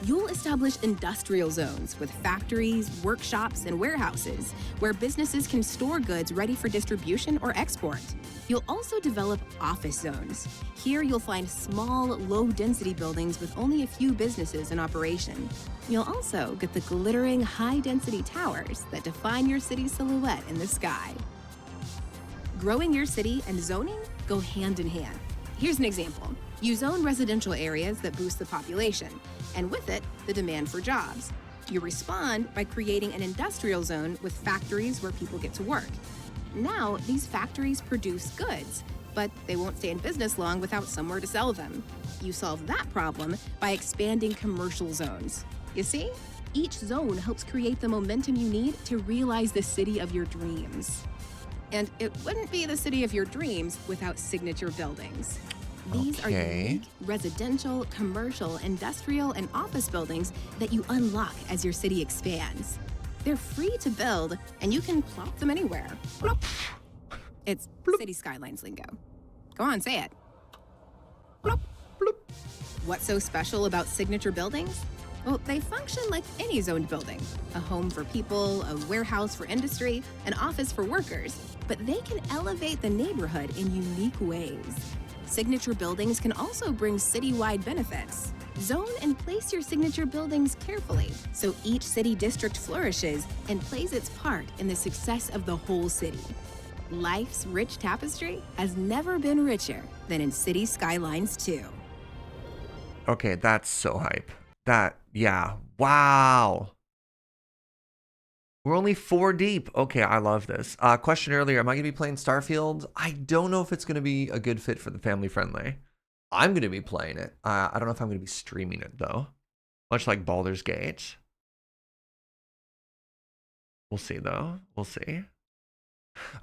You'll establish industrial zones with factories, workshops, and warehouses where businesses can store goods ready for distribution or export. You'll also develop office zones. Here you'll find small, low-density buildings with only a few businesses in operation. You'll also get the glittering, high-density towers that define your city's silhouette in the sky. Growing your city and zoning go hand in hand. Here's an example. You zone residential areas that boost the population, and with it, the demand for jobs. You respond by creating an industrial zone with factories where people get to work. Now, these factories produce goods, but they won't stay in business long without somewhere to sell them. You solve that problem by expanding commercial zones. You see? Each zone helps create the momentum you need to realize the city of your dreams. And it wouldn't be the city of your dreams without signature buildings. These are unique residential, commercial, industrial, and office buildings that you unlock as your city expands. They're free to build, and you can plop them anywhere. Plop. It's city Skylines lingo. Go on, say it. Plop. Plop. What's so special about signature buildings? Well, they function like any zoned building. A home for people, a warehouse for industry, an office for workers. But they can elevate the neighborhood in unique ways. Signature buildings can also bring citywide benefits. Zone and place your signature buildings carefully so each city district flourishes and plays its part in the success of the whole city. Life's rich tapestry has never been richer than in City Skylines 2. Okay, that's so hype. Yeah. Wow. We're only 4 deep. Okay, I love this. Question earlier, am I going to be playing Starfield? I don't know if it's going to be a good fit for the family friendly. I'm going to be playing it. I don't know if I'm going to be streaming it, though. Much like Baldur's Gate. We'll see, though. We'll see.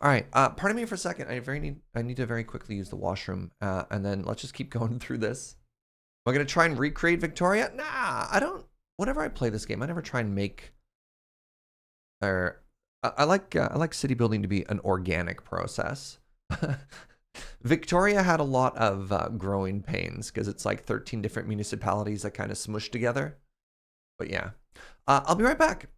All right. Pardon me for a second. I need to very quickly use the washroom. And then let's just keep going through this. Am I going to try and recreate Victoria? Nah, I don't. Whenever I play this game, I never try and make... I like city building to be an organic process. Victoria had a lot of growing pains because it's like 13 different municipalities that kind of smush together. But yeah, I'll be right back.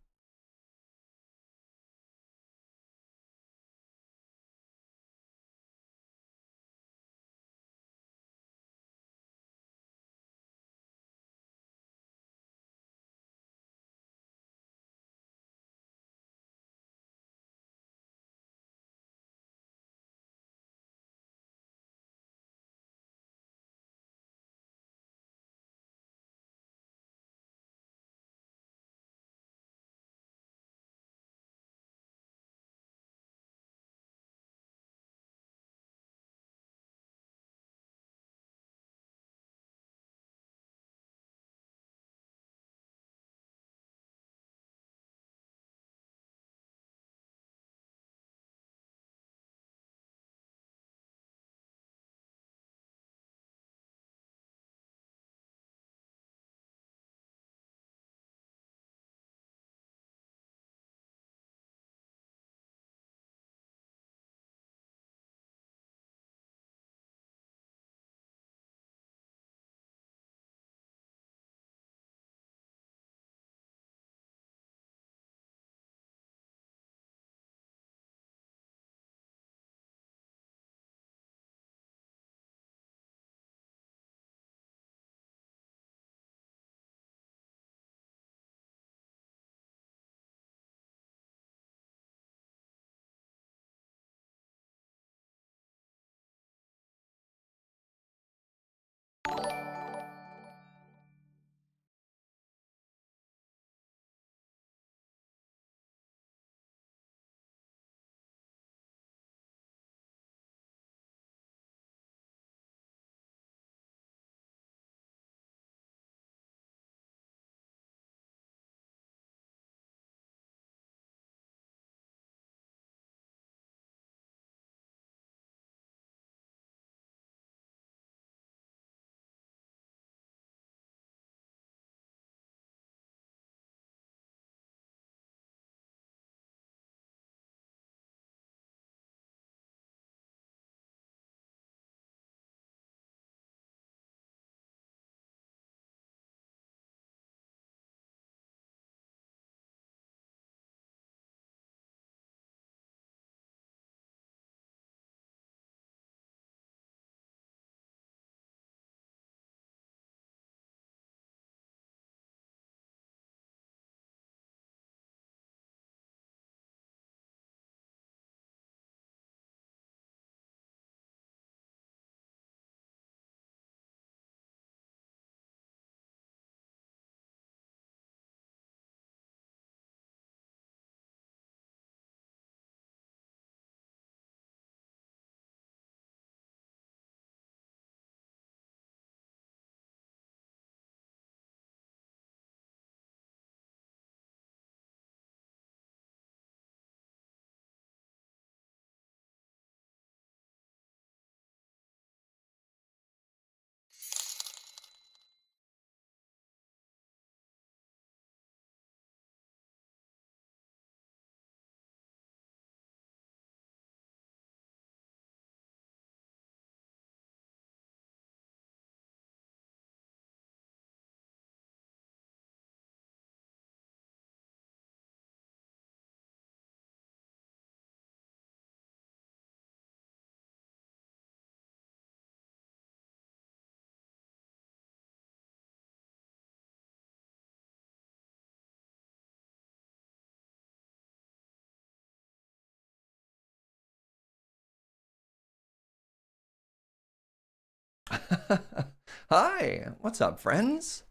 Hi, what's up, friends?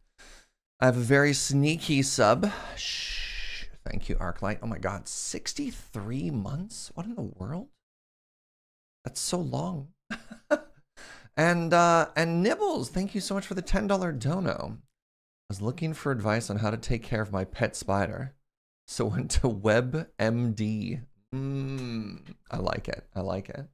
I have a very sneaky sub. Shh. Thank you, Arclight. Oh my god, 63 months? What in the world? That's so long. And Nibbles, thank you so much for the $10 dono. I was looking for advice on how to take care of my pet spider, so went to WebMD. I like it. I like it.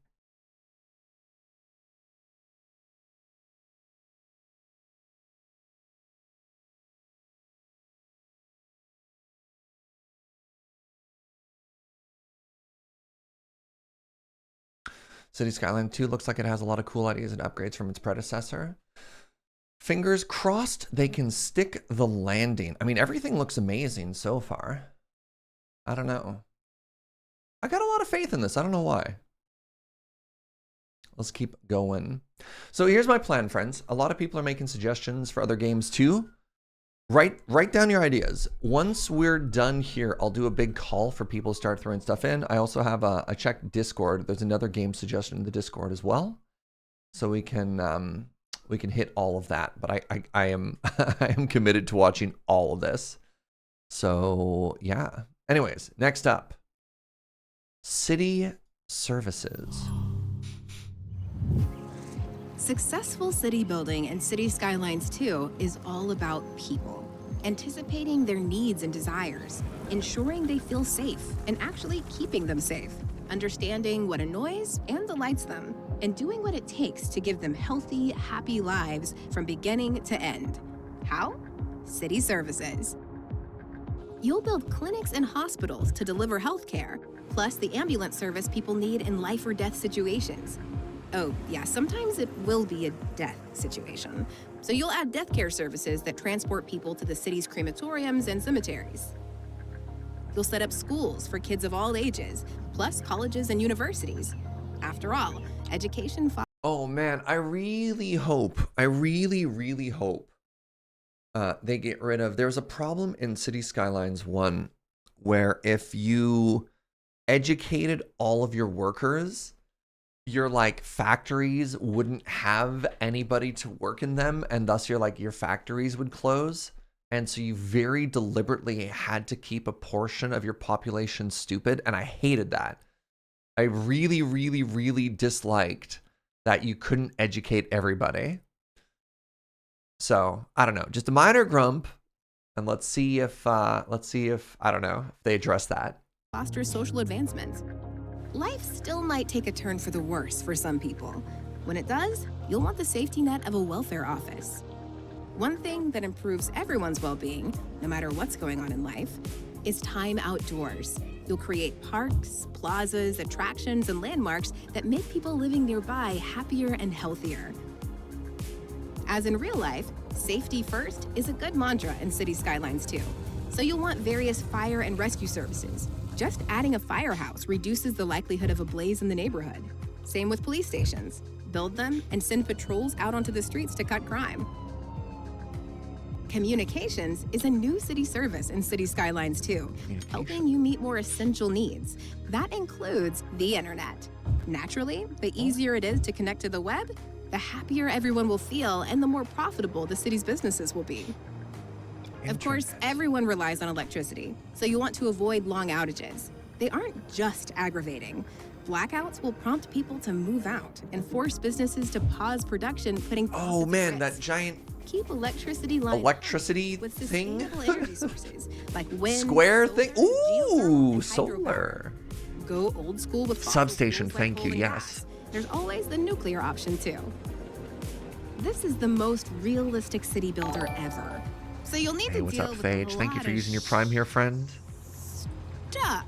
City Skyline 2 looks like it has a lot of cool ideas and upgrades from its predecessor. Fingers crossed they can stick the landing. I mean, everything looks amazing so far. I don't know. I got a lot of faith in this. I don't know why. Let's keep going. So here's my plan, friends. A lot of people are making suggestions for other games too. Write down your ideas. Once we're done here, I'll do a big call for people to start throwing stuff in. I also have a checked Discord. There's another game suggestion in the Discord as well, so we can hit all of that. But I am I am committed to watching all of this. So yeah. Anyways, next up, city services. Successful city building and City Skylines 2 is all about people, anticipating their needs and desires, ensuring they feel safe and actually keeping them safe, understanding what annoys and delights them, and doing what it takes to give them healthy, happy lives from beginning to end. How? City services. You'll build clinics and hospitals to deliver healthcare, plus the ambulance service people need in life or death situations. Oh, yeah, sometimes it will be a death situation. So you'll add death care services that transport people to the city's crematoriums and cemeteries. You'll set up schools for kids of all ages, plus colleges and universities. After all, education... Oh man, I really hope, I really hope they get rid of... There's a problem in City Skylines 1 where if you educated all of your workers, your like factories wouldn't have anybody to work in them, and thus your factories would close. And so you very deliberately had to keep a portion of your population stupid, and I hated that. I really disliked that you couldn't educate everybody. So I don't know, just a minor grump, and let's see if I don't know if they address that. Foster social advancement. Life still might take a turn for the worse for some people. When it does, you'll want the safety net of a welfare office. One thing that improves everyone's well-being, no matter what's going on in life, is time outdoors. You'll create parks, plazas, attractions, and landmarks that make people living nearby happier and healthier. As in real life, safety first is a good mantra in City Skylines 2. So you'll want various fire and rescue services. Just adding a firehouse reduces the likelihood of a blaze in the neighborhood. Same with police stations. Build them and send patrols out onto the streets to cut crime. Communications is a new city service in City Skylines 2, helping you meet more essential needs. That includes the internet. Naturally, the easier it is to connect to the web, the happier everyone will feel and the more profitable the city's businesses will be. Of course, everyone relies on electricity, so you want to avoid long outages. They aren't just aggravating. Blackouts will prompt people to move out and force businesses to pause production, putting oh man, risk. that giant Keep electricity lines with thing energy sources like wind, square solar, thing. Ooh, solar. Go old school with Substation, thank you. Like Yes. gas. There's always the nuclear option too. This is the most realistic city builder ever. So you'll need to What's deal up, with Phage? Thank you for using your Prime here, friend. Stuff.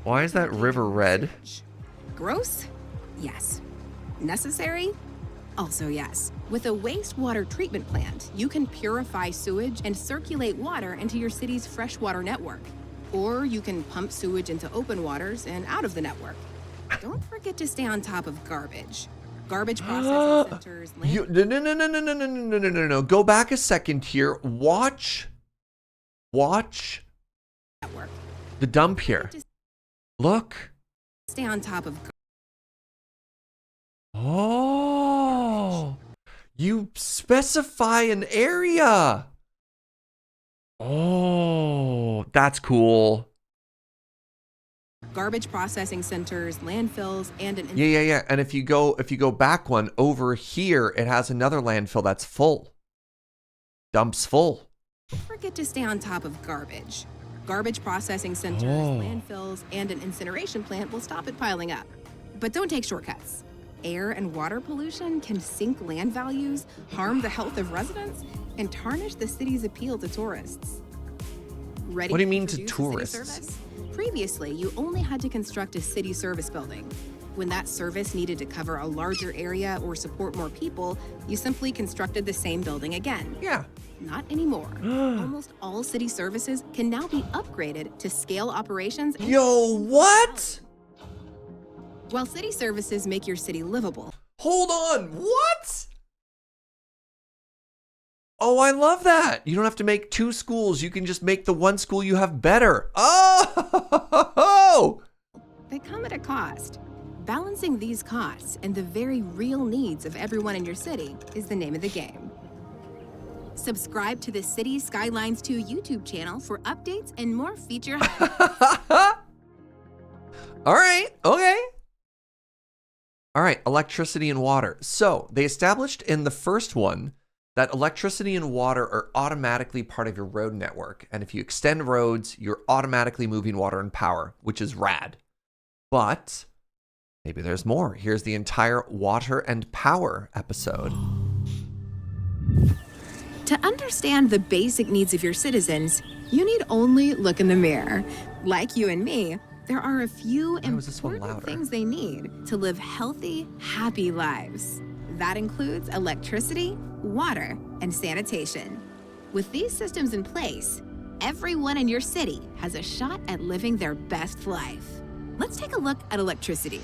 Why is that river red? Gross? Yes. Necessary? Also yes. With a wastewater treatment plant, you can purify sewage and circulate water into your city's freshwater network. Or you can pump sewage into open waters and out of the network. Don't forget to stay on top of garbage. Garbage processing centers. No. Go back a second here. Watch Network. the dump here. Look. Stay on top of. Oh. You specify an area. Oh, that's cool. Garbage processing centers, landfills, and an Yeah. And if you go back one over here, it has another landfill that's full. Dumps full. Don't forget to stay on top of garbage. Garbage processing centers, landfills, and an incineration plant will stop it piling up. But don't take shortcuts. Air and water pollution can sink land values, harm the health of residents, and tarnish the city's appeal to tourists. Ready What do you mean to introduce a tourists? city service? Previously, you only had to construct a city service building. When that service needed to cover a larger area or support more people, you simply constructed the same building again. Yeah. Not anymore. Almost all city services can now be upgraded to scale operations. Yo, what? While city services make your city livable. Hold on, what? Oh, I love that. You don't have to make 2 schools. You can just make the one school you have better. Oh! They come at a cost. Balancing these costs and the very real needs of everyone in your city is the name of the game. Subscribe to the City Skylines 2 YouTube channel for updates and more feature highlights. All right, okay. All right, electricity and water. So they established in the first one that electricity and water are automatically part of your road network. And if you extend roads, you're automatically moving water and power, which is rad. But maybe there's more. Here's the entire water and power episode. To understand the basic needs of your citizens, you need only look in the mirror. Like you and me, there are a few important things they need to live healthy, happy lives. That includes electricity, water, and sanitation. With these systems in place, everyone in your city has a shot at living their best life. Let's take a look at electricity.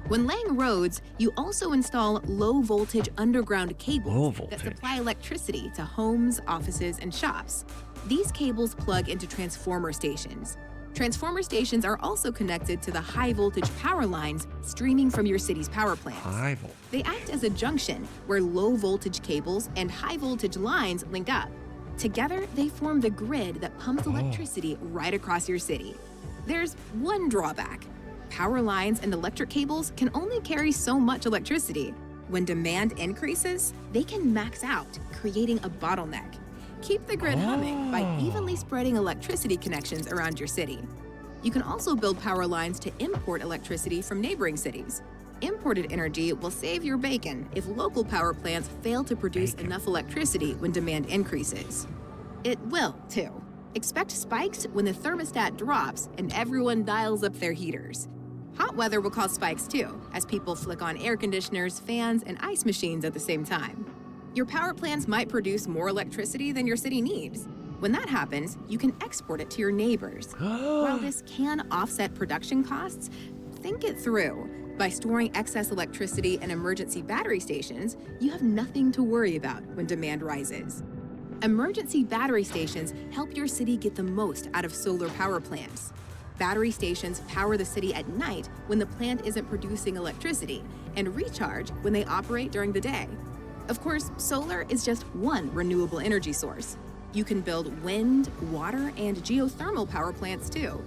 When laying roads, you also install low-voltage underground cables that supply electricity to homes, offices, and shops. These cables plug into transformer stations. Transformer stations are also connected to the high-voltage power lines streaming from your city's power plants. High voltage. They act as a junction where low-voltage cables and high-voltage lines link up. Together, they form the grid that pumps electricity right across your city. There's one drawback. Power lines and electric cables can only carry so much electricity. When demand increases, they can max out, creating a bottleneck. Keep the grid humming by evenly spreading electricity connections around your city. You can also build power lines to import electricity from neighboring cities. Imported energy will save your bacon if local power plants fail to produce enough electricity when demand increases. It will, too. Expect spikes when the thermostat drops and everyone dials up their heaters. Hot weather will cause spikes too, as people flick on air conditioners, fans, and ice machines at the same time. Your power plants might produce more electricity than your city needs. When that happens, you can export it to your neighbors. While this can offset production costs, think it through. By storing excess electricity in emergency battery stations, you have nothing to worry about when demand rises. Emergency battery stations help your city get the most out of solar power plants. Battery stations power the city at night when the plant isn't producing electricity and recharge when they operate during the day. Of course, solar is just one renewable energy source. You can build wind, water, and geothermal power plants too.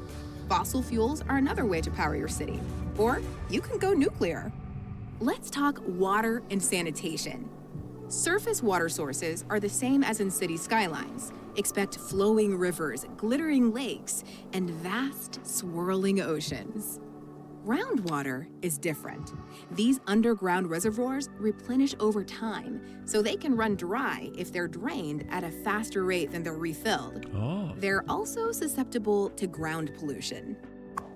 Fossil fuels are another way to power your city. Or you can go nuclear. Let's talk water and sanitation. Surface water sources are the same as in city skylines. Expect flowing rivers, glittering lakes, and vast, swirling oceans. Groundwater is different. These underground reservoirs replenish over time, so they can run dry if they're drained at a faster rate than they're refilled. They're also susceptible to ground pollution.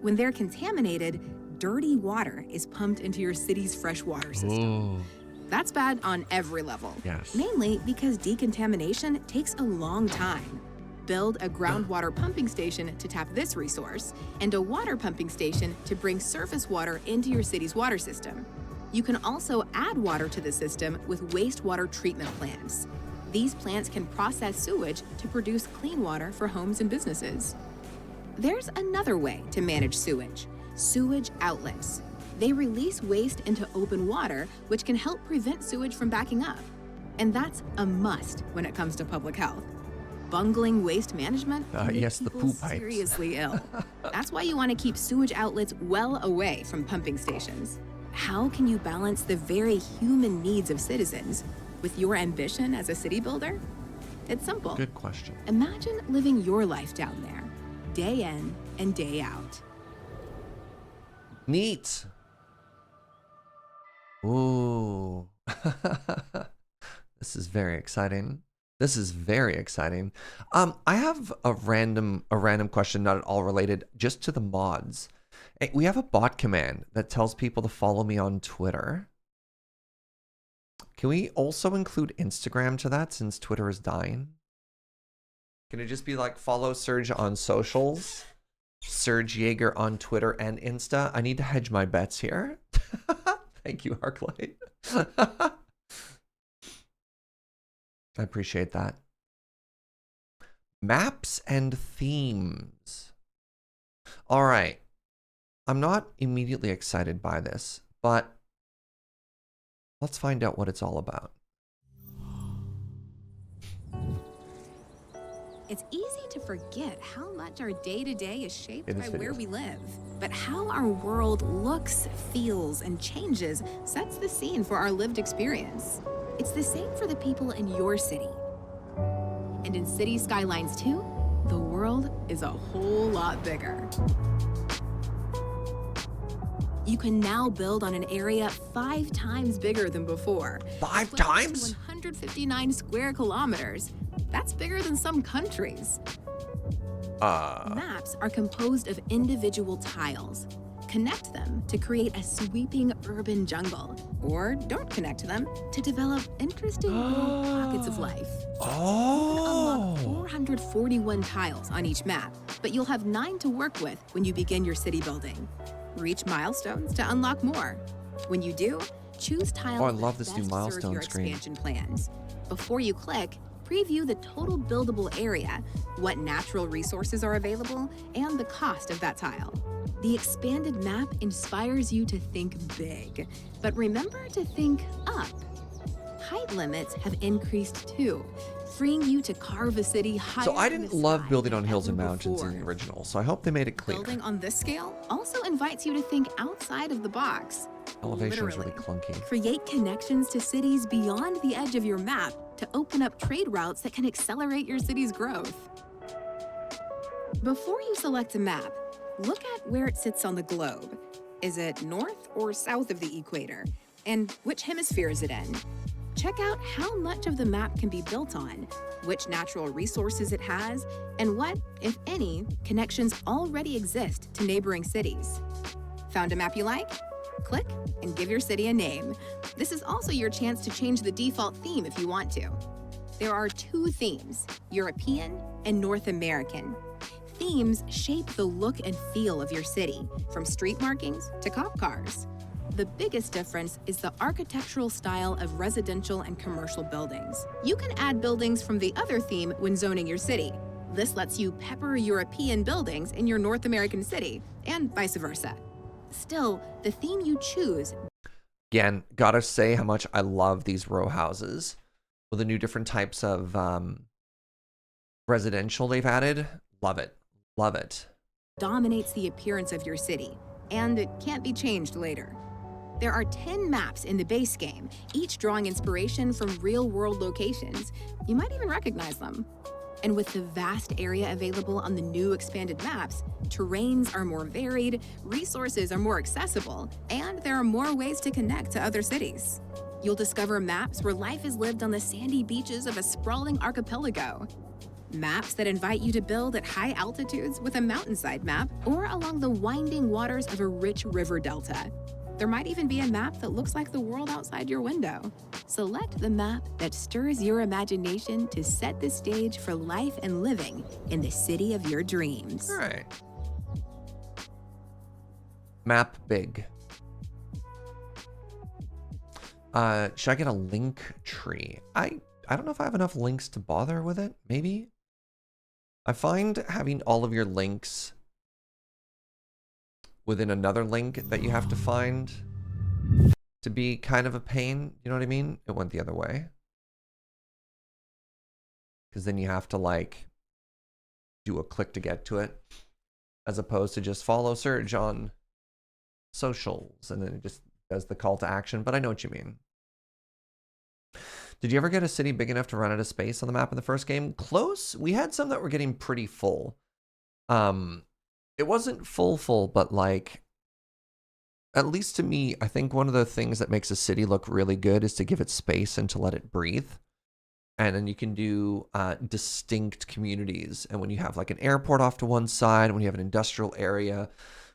When they're contaminated, dirty water is pumped into your city's freshwater system. That's bad on every level. Yes. Mainly because decontamination takes a long time. Build a groundwater pumping station to tap this resource, and a water pumping station to bring surface water into your city's water system. You can also add water to the system with wastewater treatment plants. These plants can process sewage to produce clean water for homes and businesses. There's another way to manage sewage: sewage outlets. They release waste into open water, which can help prevent sewage from backing up. And that's a must when it comes to public health. Bungling waste management makes yes, the people poo pipes. seriously ill. That's why you want to keep sewage outlets well away from pumping stations. How can you balance the very human needs of citizens with your ambition as a city builder? It's simple. Good question. Imagine living your life down there, day in and day out. Neat. Ooh. This is very exciting. This is very exciting. I have a random question, not at all related, just to the mods. We have a bot command that tells people to follow me on Twitter. Can we also include Instagram to that since Twitter is dying? Can it just be like follow Serge on socials? Serge Jaeger on Twitter and Insta? I need to hedge my bets here. Thank you, Arclight. I appreciate that. Maps and themes. All right. I'm not immediately excited by this, but let's find out what it's all about. It's easy to forget how much our day-to-day is shaped by where videos. we live. But how our world looks, feels, and changes sets the scene for our lived experience. It's the same for the people in your city. And in City Skylines 2, the world is a whole lot bigger. You can now build on an area 5 times bigger than before. 5 Close to times? 159 square kilometers. That's bigger than some countries. Maps are composed of individual tiles. Connect them to create a sweeping urban jungle, or don't connect them to develop interesting rural pockets of life. Oh. Unlock 441 tiles on each map, but you'll have 9 to work with when you begin your city building. Reach milestones to unlock more. When you do, choose tiles Oh, I love that this new best serve milestone your screen. expansion plans. Before you click, preview the total buildable area, what natural resources are available, and the cost of that tile. The expanded map inspires you to think big, but remember to think up. Height limits have increased too, freeing you to carve a city higher. So I in didn't the love sky building than on hills and ever mountains in the before. original, so I hope they made it clear. Building on this scale also invites you to think outside of the box. Elevation is really Literally. clunky. Create connections to cities beyond the edge of your map to open up trade routes that can accelerate your city's growth. Before you select a map, look at where it sits on the globe. Is it north or south of the equator? And which hemisphere is it in? Check out how much of the map can be built on, which natural resources it has, and what, if any, connections already exist to neighboring cities. Found a map you like? Click and give your city a name. This is also your chance to change the default theme if you want to. There are 2 themes, European and North American. Themes shape the look and feel of your city, from street markings to cop cars. The biggest difference is the architectural style of residential and commercial buildings. You can add buildings from the other theme when zoning your city. This lets you pepper European buildings in your North American city, and vice versa. Still, the theme you choose. Again, gotta say how much I love these row houses with the new different types of residential they've added. Love it. Love it. Dominates the appearance of your city, and it can't be changed later. There are 10 maps in the base game, each drawing inspiration from real-world locations. You might even recognize them. And with the vast area available on the new expanded maps, terrains are more varied, resources are more accessible, and there are more ways to connect to other cities. You'll discover maps where life is lived on the sandy beaches of a sprawling archipelago. Maps that invite you to build at high altitudes with a mountainside map, or along the winding waters of a rich river delta. There might even be a map that looks like the world outside your window. Select the map that stirs your imagination to set the stage for life and living in the city of your dreams. All right. Map big. Should I get a link tree? I don't know if I have enough links to bother with it. Maybe. I find having all of your links within another link that you have to find to be kind of a pain. You know what I mean? It went the other way. because then you have to like do a click to get to it, as opposed to just follow Surge on socials and then it just does the call to action. But I know what you mean. Did you ever get a city big enough to run out of space on the map in the first game? Close. We had some that were getting pretty full. It wasn't full, but like, at least to me, I think one of the things that makes a city look really good is to give it space and to let it breathe. And then you can do distinct communities. And when you have like an airport off to one side, when you have an industrial area,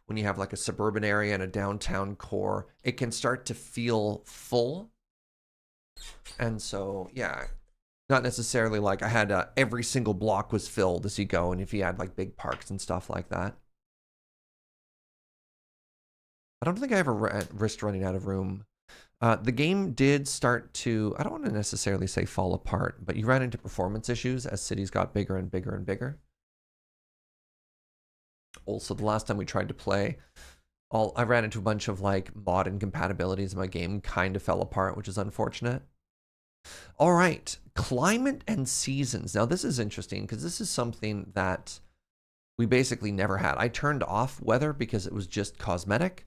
when you have like a suburban area and a downtown core, it can start to feel full. And so, yeah, not necessarily like I had every single block was filled as you go. And if you had like big parks and stuff like that. I don't think I ever risked running out of room. The game did start to, I don't want to necessarily say fall apart, but you ran into performance issues as cities got bigger and bigger and bigger. Also, the last time we tried to play, I ran into a bunch of like mod incompatibilities and my game kind of fell apart, which is unfortunate. All right, climate and seasons. Now this is interesting because this is something that we basically never had. I turned off weather because it was just cosmetic.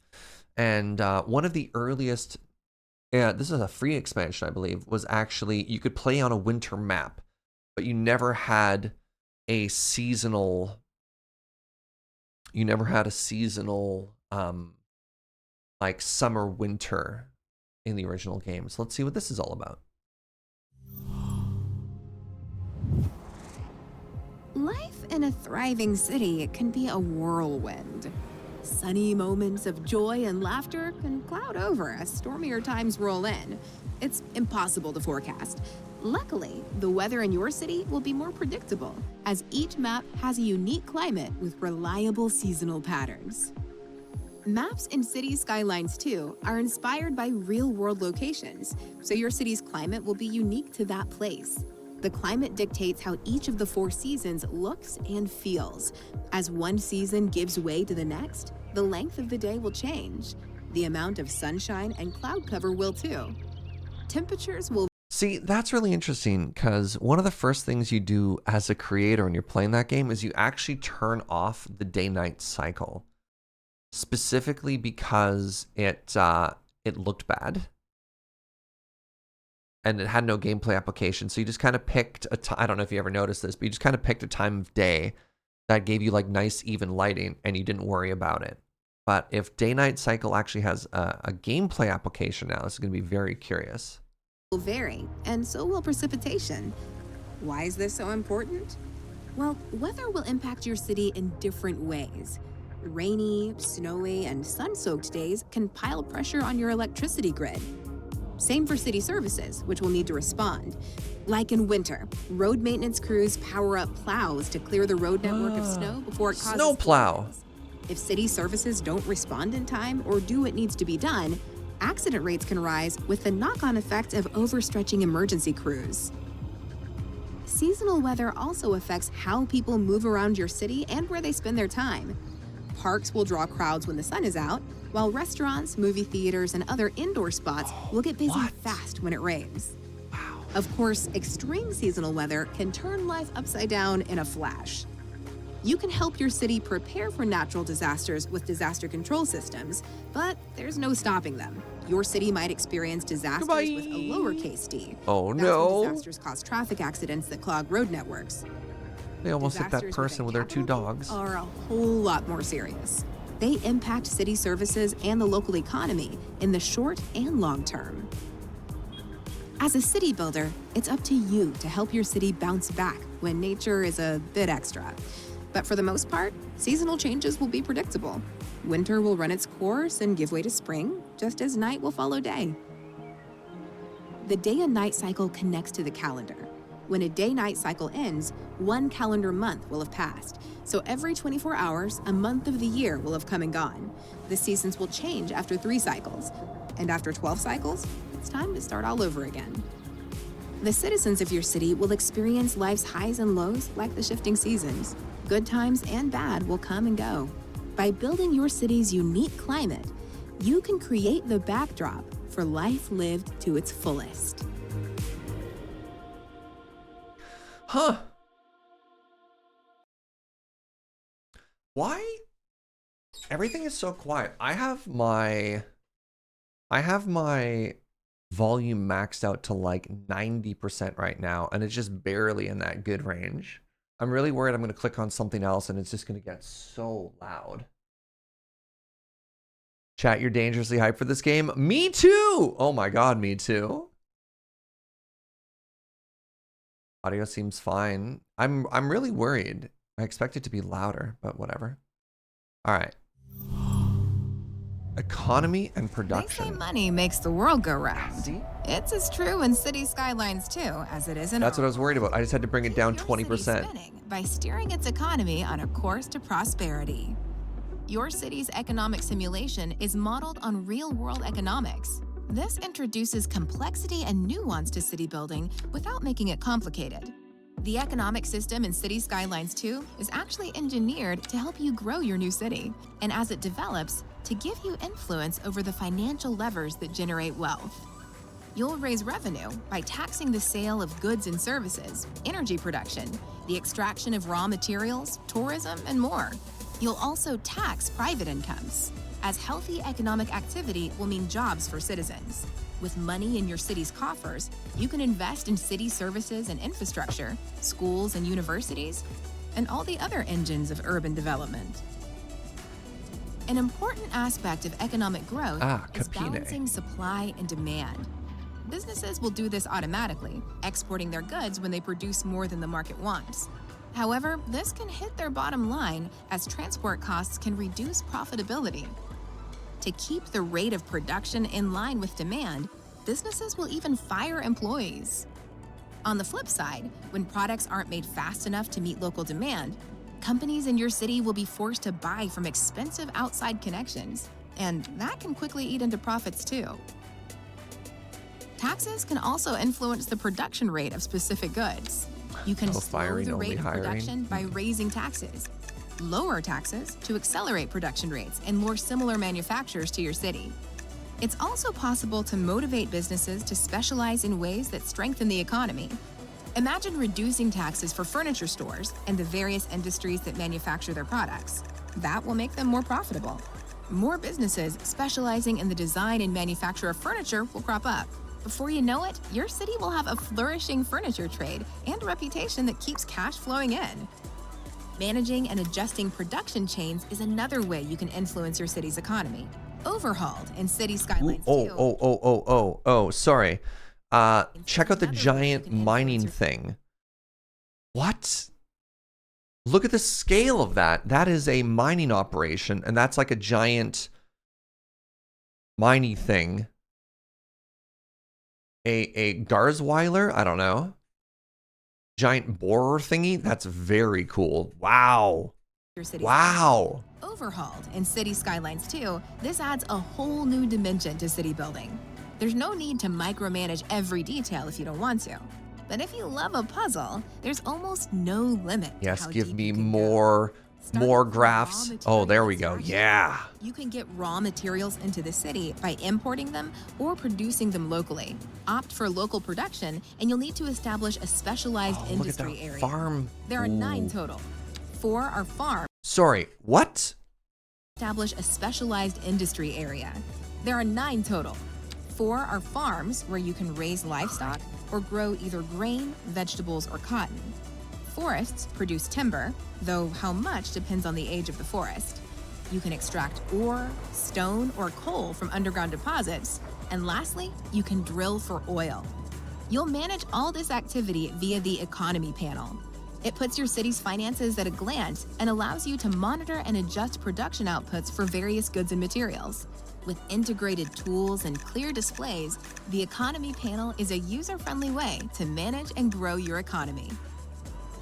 And one of the earliest, this is a free expansion, I believe, was actually you could play on a winter map, but you never had a seasonal, like summer, winter in the original game. So let's see what this is all about. Life in a thriving city can be a whirlwind. Sunny moments of joy and laughter can cloud over as stormier times roll in. It's impossible to forecast. Luckily, the weather in your city will be more predictable, as each map has a unique climate with reliable seasonal patterns. Maps in City Skylines 2 are inspired by real-world locations, so your city's climate will be unique to that place. The climate dictates how each of the 4 seasons looks and feels. As one season gives way to the next, the length of the day will change. The amount of sunshine and cloud cover will too. Temperatures will... See, that's really interesting because one of the first things you do as a creator when you're playing that game is you actually turn off the day-night cycle. Specifically because it looked bad. And it had no gameplay application. So you just kind of picked a time. I don't know if you ever noticed this, but you just kind of picked a time of day that gave you like nice even lighting and you didn't worry about it. But if day-night cycle actually has a gameplay application now, this is going to be very curious. Will vary, and so will precipitation. Why is this so important? Well, weather will impact your city in different ways. Rainy, snowy, and sun-soaked days can pile pressure on your electricity grid. Same for city services, which will need to respond. Like in winter, road maintenance crews power up plows to clear the road network of snow before it causes snow plow. If city services don't respond in time or do what needs to be done, accident rates can rise with the knock-on effect of overstretching emergency crews. Seasonal weather also affects how people move around your city and where they spend their time. Parks will draw crowds when the sun is out, while restaurants, movie theaters, and other indoor spots will get busy fast when it rains. Wow. Of course, extreme seasonal weather can turn life upside down in a flash. You can help your city prepare for natural disasters with disaster control systems, but there's no stopping them. Your city might experience disasters with a lowercase d. Oh That's no. when disasters cause traffic accidents that clog road networks. They almost hit that Disasters person with their 2 dogs. Are a whole lot more serious. They impact city services and the local economy in the short and long term. As a city builder, it's up to you to help your city bounce back when nature is a bit extra. But for the most part, seasonal changes will be predictable. Winter will run its course and give way to spring, just as night will follow day. The day and night cycle connects to the calendar. When a day-night cycle ends, 1 calendar month will have passed. So every 24 hours, a month of the year will have come and gone. The seasons will change after 3 cycles. And after 12 cycles, it's time to start all over again. The citizens of your city will experience life's highs and lows like the shifting seasons. Good times and bad will come and go. By building your city's unique climate, you can create the backdrop for life lived to its fullest. Huh. Why? Everything is so quiet. I have my volume maxed out to like 90% right now, and it's just barely in that good range. I'm really worried I'm going to click on something else and it's just going to get so loud. Chat, you're dangerously hyped for this game. Me too. Oh my God, me too. Audio seems fine. I'm really worried. I expect it to be louder, but whatever. All right. Economy and production. They say money makes the world go round. See? It's as true in City Skylines too, as it is in That's what I was worried about. I just had to bring it down Your 20%. city's spinning by steering its economy on a course to prosperity. Your city's economic simulation is modeled on real-world economics. This introduces complexity and nuance to city building without making it complicated. The economic system in City Skylines 2 is actually engineered to help you grow your new city, and as it develops, to give you influence over the financial levers that generate wealth. You'll raise revenue by taxing the sale of goods and services, energy production, the extraction of raw materials, tourism, and more. You'll also tax private incomes, as healthy economic activity will mean jobs for citizens. With money in your city's coffers, you can invest in city services and infrastructure, schools and universities, and all the other engines of urban development. An important aspect of economic growth is balancing supply and demand. Businesses will do this automatically, exporting their goods when they produce more than the market wants. However, this can hit their bottom line as transport costs can reduce profitability. To keep the rate of production in line with demand, businesses will even fire employees. On the flip side, when products aren't made fast enough to meet local demand, companies in your city will be forced to buy from expensive outside connections, and that can quickly eat into profits too. Taxes can also influence the production rate of specific goods. You can slow the rate of production by raising taxes, lower taxes to accelerate production rates and more similar manufacturers to your city. It's also possible to motivate businesses to specialize in ways that strengthen the economy. Imagine reducing taxes for furniture stores and the various industries that manufacture their products. That will make them more profitable. More businesses specializing in the design and manufacture of furniture will crop up. Before you know it, your city will have a flourishing furniture trade and a reputation that keeps cash flowing in. Managing and adjusting production chains is another way you can influence your city's economy. Overhauled in City Skylines 2. Sorry. Check out the giant mining thing. What? Look at the scale of that. That is a mining operation, and that's like a giant mining thing. A Garzweiler? I don't know. Giant borer thingy? That's very cool. Wow. Wow. Overhauled in City Skylines 2, this adds a whole new dimension to city building. There's no need to micromanage every detail if you don't want to. But if you love a puzzle, there's almost no limit. Yes, give me more graphs. Oh, there we go. Yeah. You can get raw materials into the city by importing them or producing them locally. Opt for local production, and you'll need to establish a specialized industry area. Farm. There are 9 total. 4 are farms. Sorry, what? Establish a specialized industry area. There are 9 total. 4 are farms where you can raise livestock or grow either grain, vegetables, or cotton. Forests produce timber, though how much depends on the age of the forest. You can extract ore, stone, or coal from underground deposits. And lastly, you can drill for oil. You'll manage all this activity via the economy panel. It puts your city's finances at a glance and allows you to monitor and adjust production outputs for various goods and materials. With integrated tools and clear displays, the economy panel is a user-friendly way to manage and grow your economy.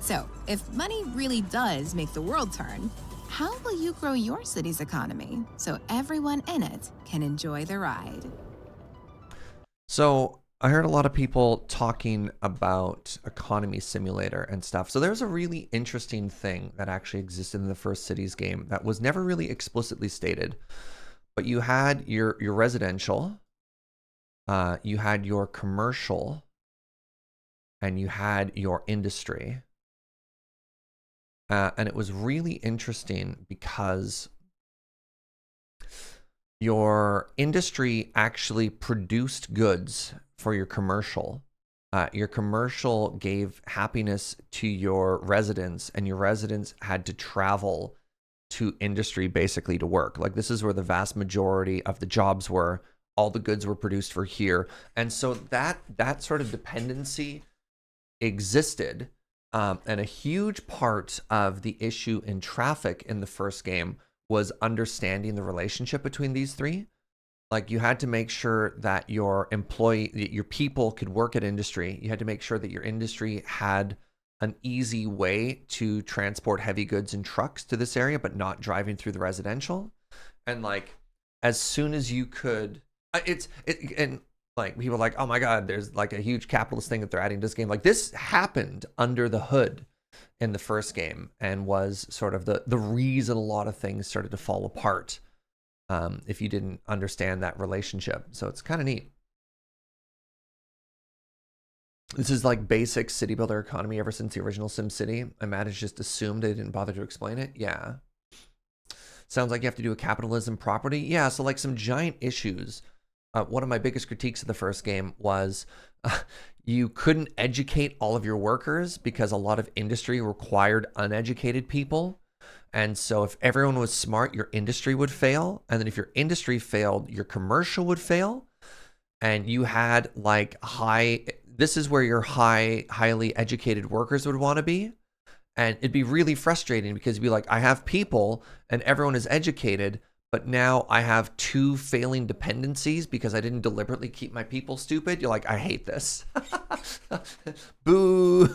So, if money really does make the world turn, how will you grow your city's economy so everyone in it can enjoy the ride? So, I heard a lot of people talking about economy simulator and stuff. So there's a really interesting thing that actually existed in the first Cities game that was never really explicitly stated. But you had your residential, you had your commercial, and you had your industry. And it was really interesting because your industry actually produced goods for your commercial. Your commercial gave happiness to your residents, and your residents had to travel to industry basically to work. Like, this is where the vast majority of the jobs were. All the goods were produced for here. And so that sort of dependency existed. And a huge part of the issue in traffic in the first game was understanding the relationship between these three. Like, you had to make sure that your people could work at industry. You had to make sure that your industry had an easy way to transport heavy goods in trucks to this area, but not driving through the residential. And like, as soon as you could, and like, people are like, oh my God, there's like a huge capitalist thing that they're adding to this game. Like, this happened under the hood in the first game and was sort of the reason a lot of things started to fall apart. If you didn't understand that relationship. So it's kind of neat. This is like basic city builder economy ever since the original SimCity. I might have just assumed they didn't bother to explain it. Yeah. Sounds like you have to do a capitalism property. Yeah, so like some giant issues. One of my biggest critiques of the first game was you couldn't educate all of your workers because a lot of industry required uneducated people. And so if everyone was smart, your industry would fail. And then if your industry failed, your commercial would fail. And you had like this is where your highly educated workers would want to be. And it'd be really frustrating because you'd be like, I have people and everyone is educated, but now I have 2 failing dependencies because I didn't deliberately keep my people stupid. You're like, I hate this. Boo.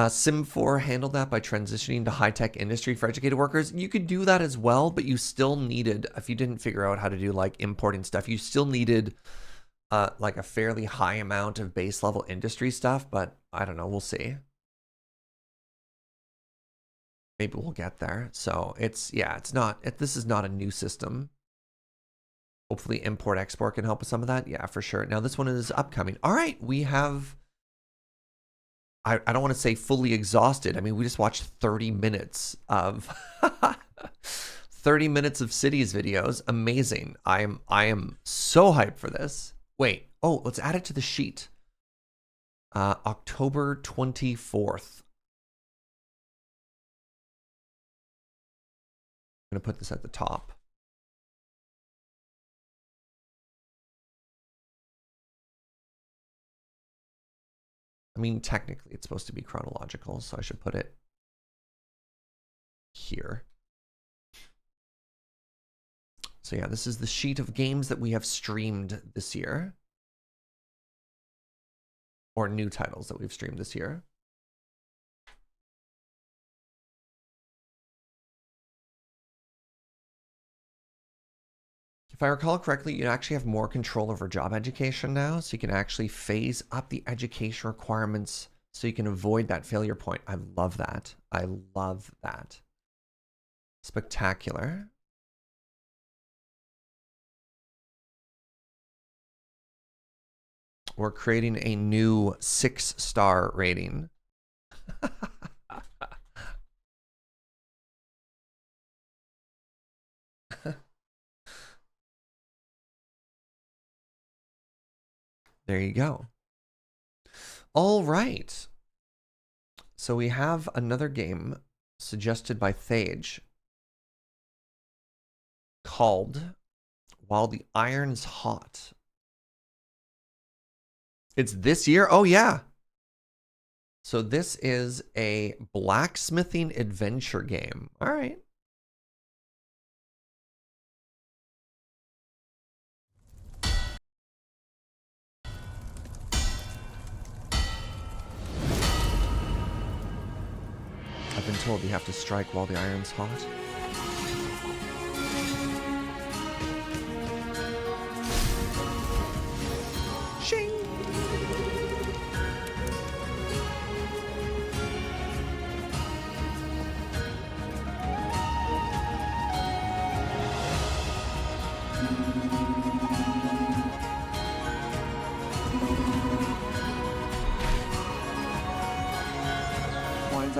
Sim 4 handled that by transitioning to high-tech industry for educated workers. You could do that as well, but you still needed, if you didn't figure out how to do like importing stuff, you still needed like a fairly high amount of base level industry stuff, but I don't know, we'll see. Maybe we'll get there. So this is not a new system. Hopefully import export can help with some of that. Yeah, for sure. Now this one is upcoming. All right, we have, I don't want to say fully exhausted. I mean, we just watched 30 minutes of 30 minutes of cities videos. Amazing. I am so hyped for this. Wait. Oh, let's add it to the sheet. October 24th. I'm going to put this at the top. I mean, technically it's supposed to be chronological, so I should put it here. So yeah, this is the sheet of games that we have streamed this year. Or new titles that we've streamed this year. If I recall correctly, you actually have more control over job education now, so you can actually phase up the education requirements so you can avoid that failure point. I love that. I love that. Spectacular. We're creating a new 6-star rating. There you go. All right. So we have another game suggested by Thage called While the Iron's Hot. It's this year? Oh, yeah. So this is a blacksmithing adventure game. All right. I've been told you have to strike while the iron's hot. Shing!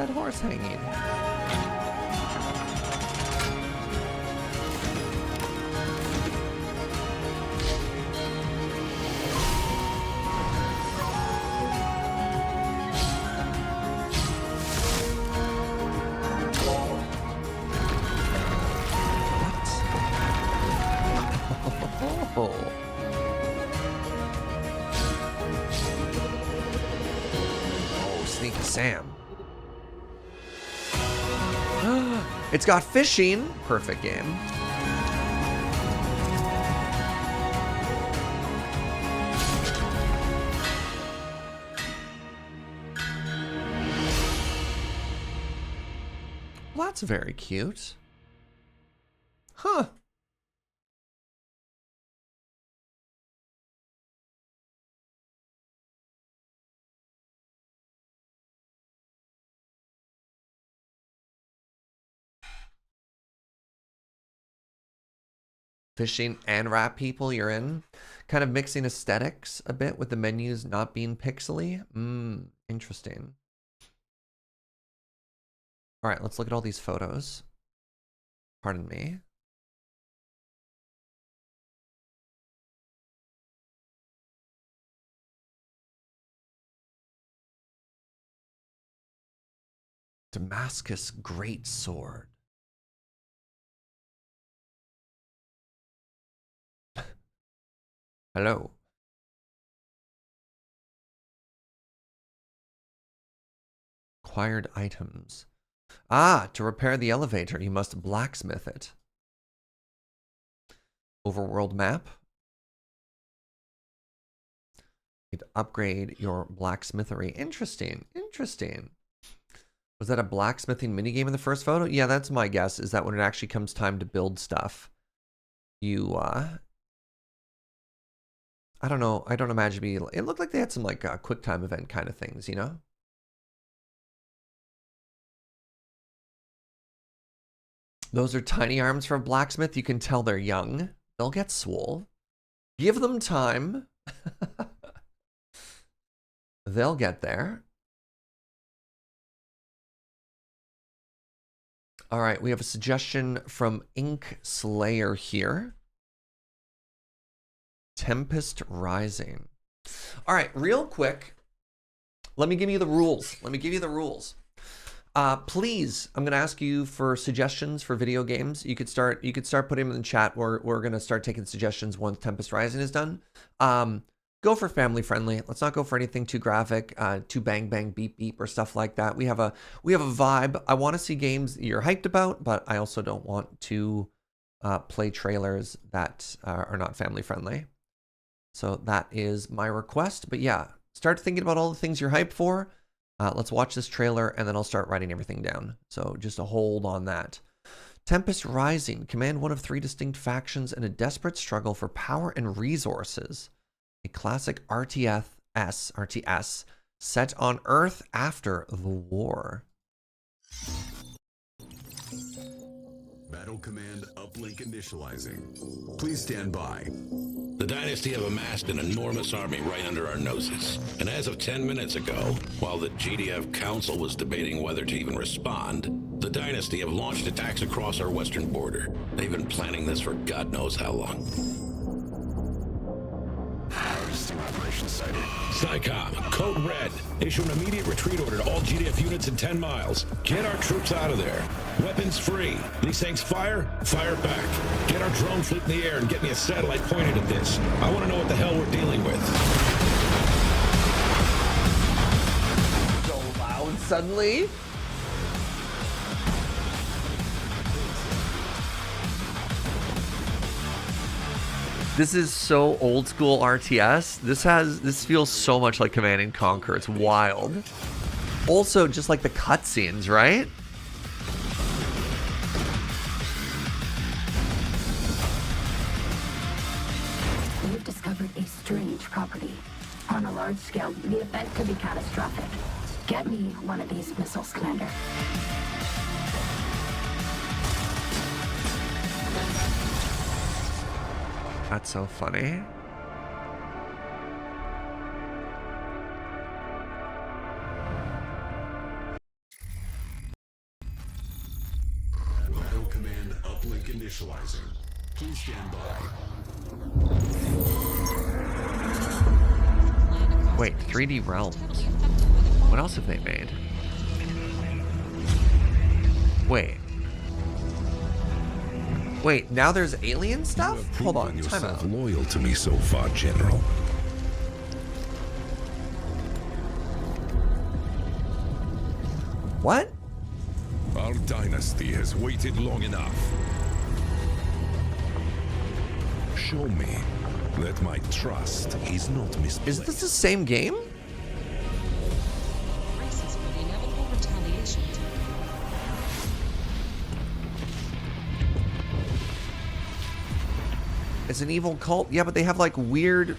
dead horse hanging? Oh. Oh, Sneaky Sam. It's got fishing. Perfect game. Well, that's very cute. Huh. Fishing and rat people, you're in. Kind of mixing aesthetics a bit with the menus not being pixely. Interesting. All right, let's look at all these photos. Pardon me. Damascus Great Sword. Hello. Acquired items. Ah, to repair the elevator, you must blacksmith it. Overworld map. You'd upgrade your blacksmithery. Interesting. Interesting. Was that a blacksmithing minigame in the first photo? Yeah, that's my guess, is that when it actually comes time to build stuff, you, I don't know. I don't imagine it looked like they had some like quick time event kind of things, you know? Those are tiny arms for a blacksmith. You can tell they're young. They'll get swole. Give them time. They'll get there. All right, we have a suggestion from Ink Slayer here. Tempest Rising. All right, real quick, let me give you the rules. Please, I'm going to ask you for suggestions for video games. You could start putting them in the chat. We're going to start taking suggestions once Tempest Rising is done. Go for family friendly. Let's not go for anything too graphic, too bang bang beep beep or stuff like that. We have a vibe. I want to see games you're hyped about, but I also don't want to play trailers that are not family friendly. So that is my request. But yeah, start thinking about all the things you're hyped for. Let's watch this trailer and then I'll start writing everything down. So just a hold on that. Tempest Rising. Command one of 3 distinct factions in a desperate struggle for power and resources. A classic RTS set on Earth after the war. Battle command uplink initializing. Please stand by. The Dynasty have amassed an enormous army right under our noses. And as of 10 minutes ago, while the GDF Council was debating whether to even respond, the Dynasty have launched attacks across our western border. They've been planning this for God knows how long. Harvesting operation sighted. SciComm, code red. Issue an immediate retreat order to all GDF units in 10 miles. Get our troops out of there. Weapons free. These things fire back. Get our drone fleet in the air and get me a satellite pointed at this. I want to know what the hell we're dealing with. So loud suddenly. This is so old school RTS. This feels so much like Command & Conquer. It's wild. Also, just like the cutscenes, right? We've discovered a strange property. On a large scale, the event could be catastrophic. Get me one of these missiles, Commander. That's so funny. initializing. Please stand by. Wait, 3D Realms. What else have they made? Wait, now there's alien stuff? You have Hold on, proven time yourself out. loyal to me so far, General. What? Our dynasty has waited long enough. Show me that my trust is not misplaced. Is this the same game? Braces for the inevitable retaliation. It's an evil cult? Yeah, but they have like weird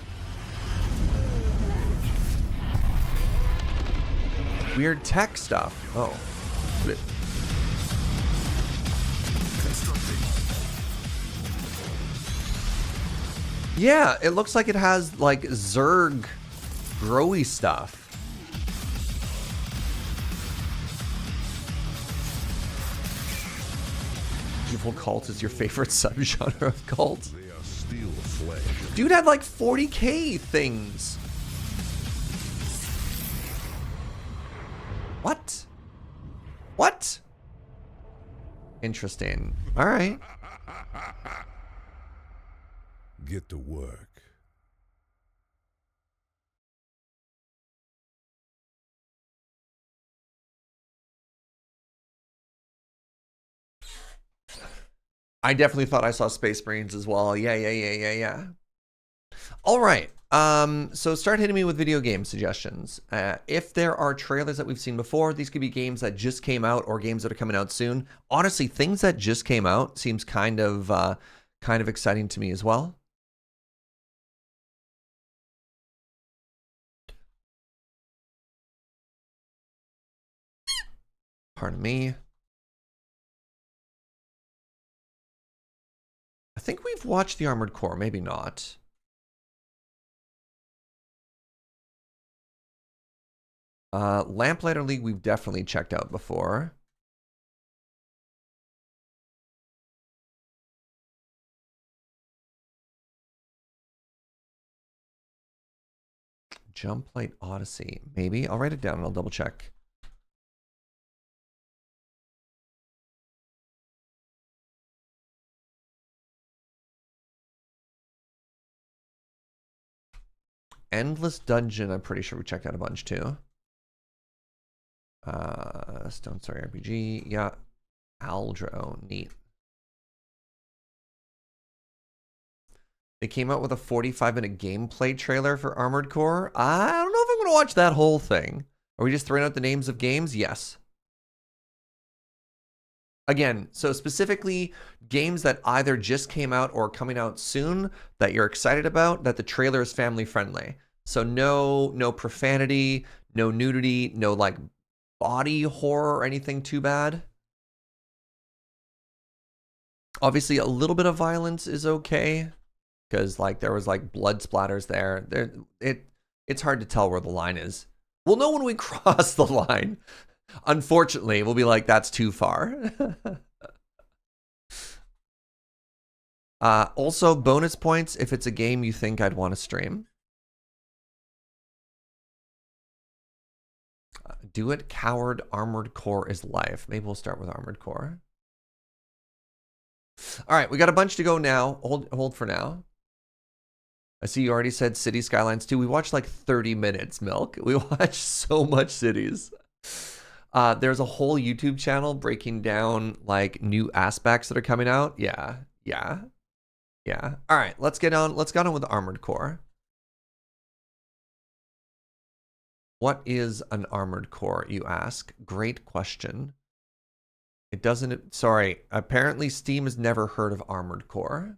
tech stuff. Oh. But yeah, it looks like it has like Zerg growy stuff. Evil cult is your favorite subgenre of cult? They are still flesh. Dude had like 40k things. What? What? Interesting. All right. Get to work. I definitely thought I saw Space Marines as well. Yeah. All right. So start hitting me with video game suggestions. If there are trailers that we've seen before, these could be games that just came out or games that are coming out soon. Honestly, things that just came out seems kind of exciting to me as well. Pardon me. I think we've watched the Armored Core, maybe not. Lamplighter League we've definitely checked out before. Jumplight Odyssey, maybe. I'll write it down and I'll double check. Endless Dungeon, I'm pretty sure we checked out a bunch too. Stone Story RPG, yeah. Aldro, neat. They came out with a 45-minute gameplay trailer for Armored Core. I don't know if I'm going to watch that whole thing. Are we just throwing out the names of games? Yes. Again, so specifically games that either just came out or coming out soon that you're excited about, that the trailer is family friendly. So no profanity, no nudity, no like body horror or anything too bad. Obviously a little bit of violence is okay because like there was like blood splatters there. It's hard to tell where the line is. We'll know when we cross the line. Unfortunately, we'll be like, that's too far. Also, bonus points if it's a game you think I'd want to stream. Do it, Coward. Armored Core is life. Maybe we'll start with Armored Core. All right, we got a bunch to go now. Hold for now. I see you already said City Skylines 2. We watched like 30 minutes, Milk. We watched so much cities. There's a whole YouTube channel breaking down like new aspects that are coming out. Yeah. All right, let's get on with Armored Core. What is an Armored Core, you ask? Great question. It doesn't, sorry, apparently Steam has never heard of Armored Core.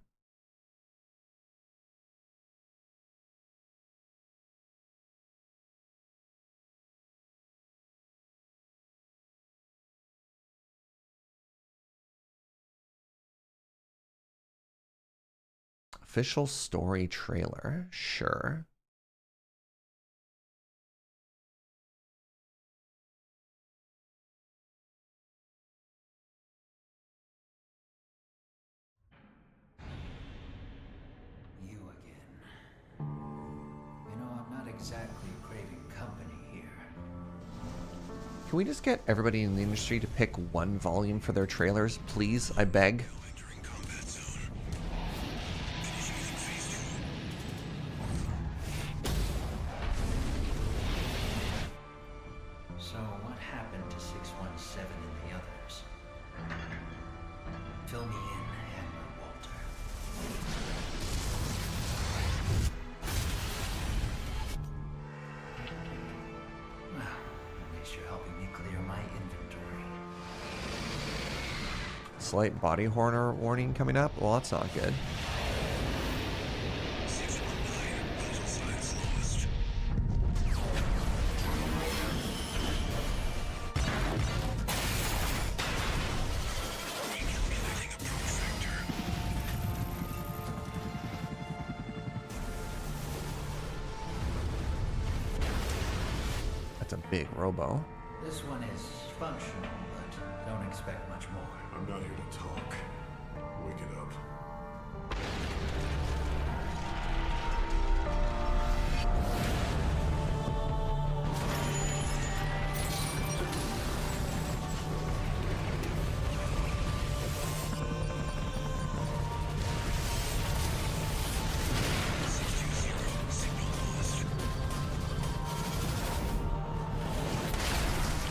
Official story trailer, sure. exactly craving company here. Can we just get everybody in the industry to pick one volume for their trailers, please? I beg. So what happened to 617 and the others? Fill me in, Admiral Walter. Well, at least you're helping me clear my inventory. Slight body horror warning coming up? Well, that's not good. That's a big robo. This one is functional, but don't expect much more. I'm not here to talk. Wake it up.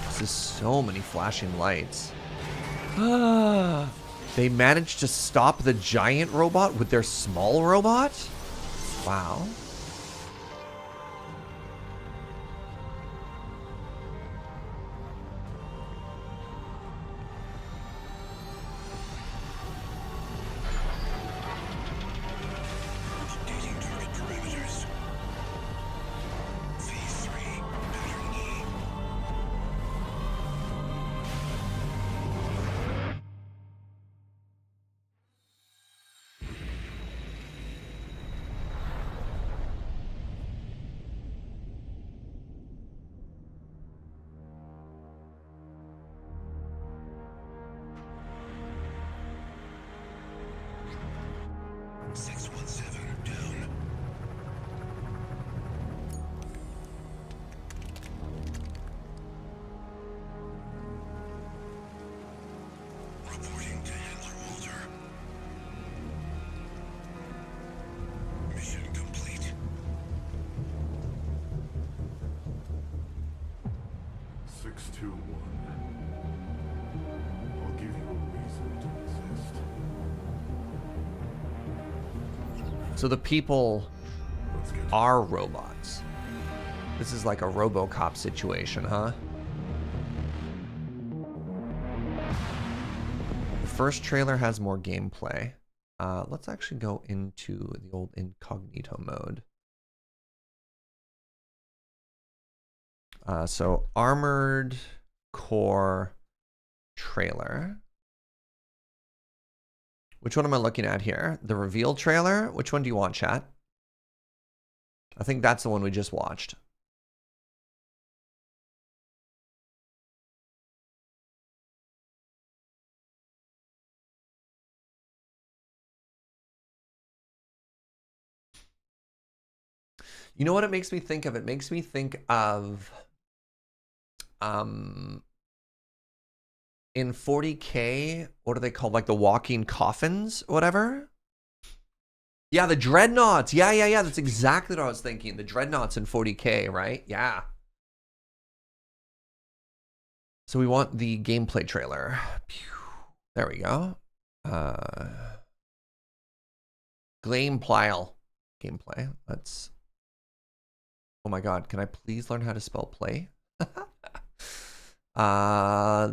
This is so many flashing lights. Ah, they managed to stop the giant robot with their small robot? Wow. So the people are robots. This is like a RoboCop situation, huh? The first trailer has more gameplay. Let's actually go into the old incognito mode. So Armored Core trailer. Which one am I looking at here? The reveal trailer? Which one do you want, chat? I think that's the one we just watched. You know what it makes me think of? It makes me think of in 40K, what are they called? Like the walking coffins, whatever? Yeah, the dreadnoughts. Yeah. That's exactly what I was thinking. The dreadnoughts in 40K, right? Yeah. So we want the gameplay trailer. There we go. Gameplay. Let's... Oh my god, can I please learn how to spell play?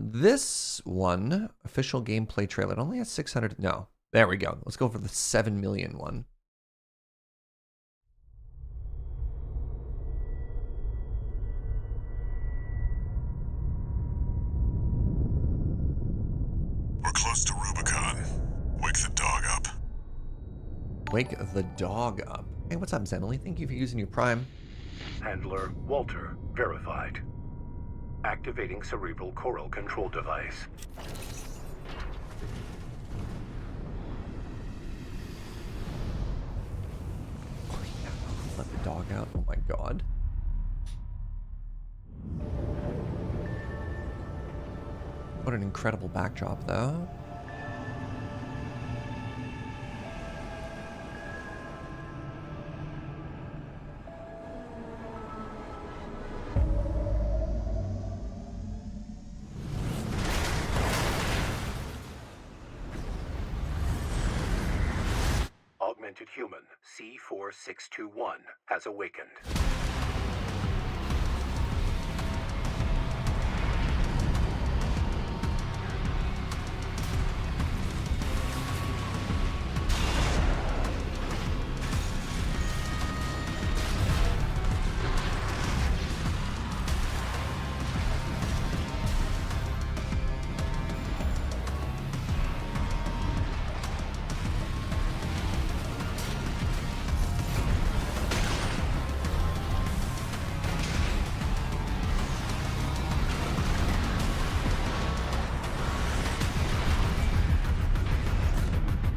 This one, official gameplay trailer, it only has 600. No, there we go. Let's go for the 7 million one. We're close to Rubicon. Wake the dog up. Wake the dog up. Hey, what's up, Zenily? Thank you for using your Prime. Handler Walter verified. Activating cerebral coral control device. Oh, yeah. Let the dog out. Oh my god. What an incredible backdrop, though. Augmented human C4621 has awakened.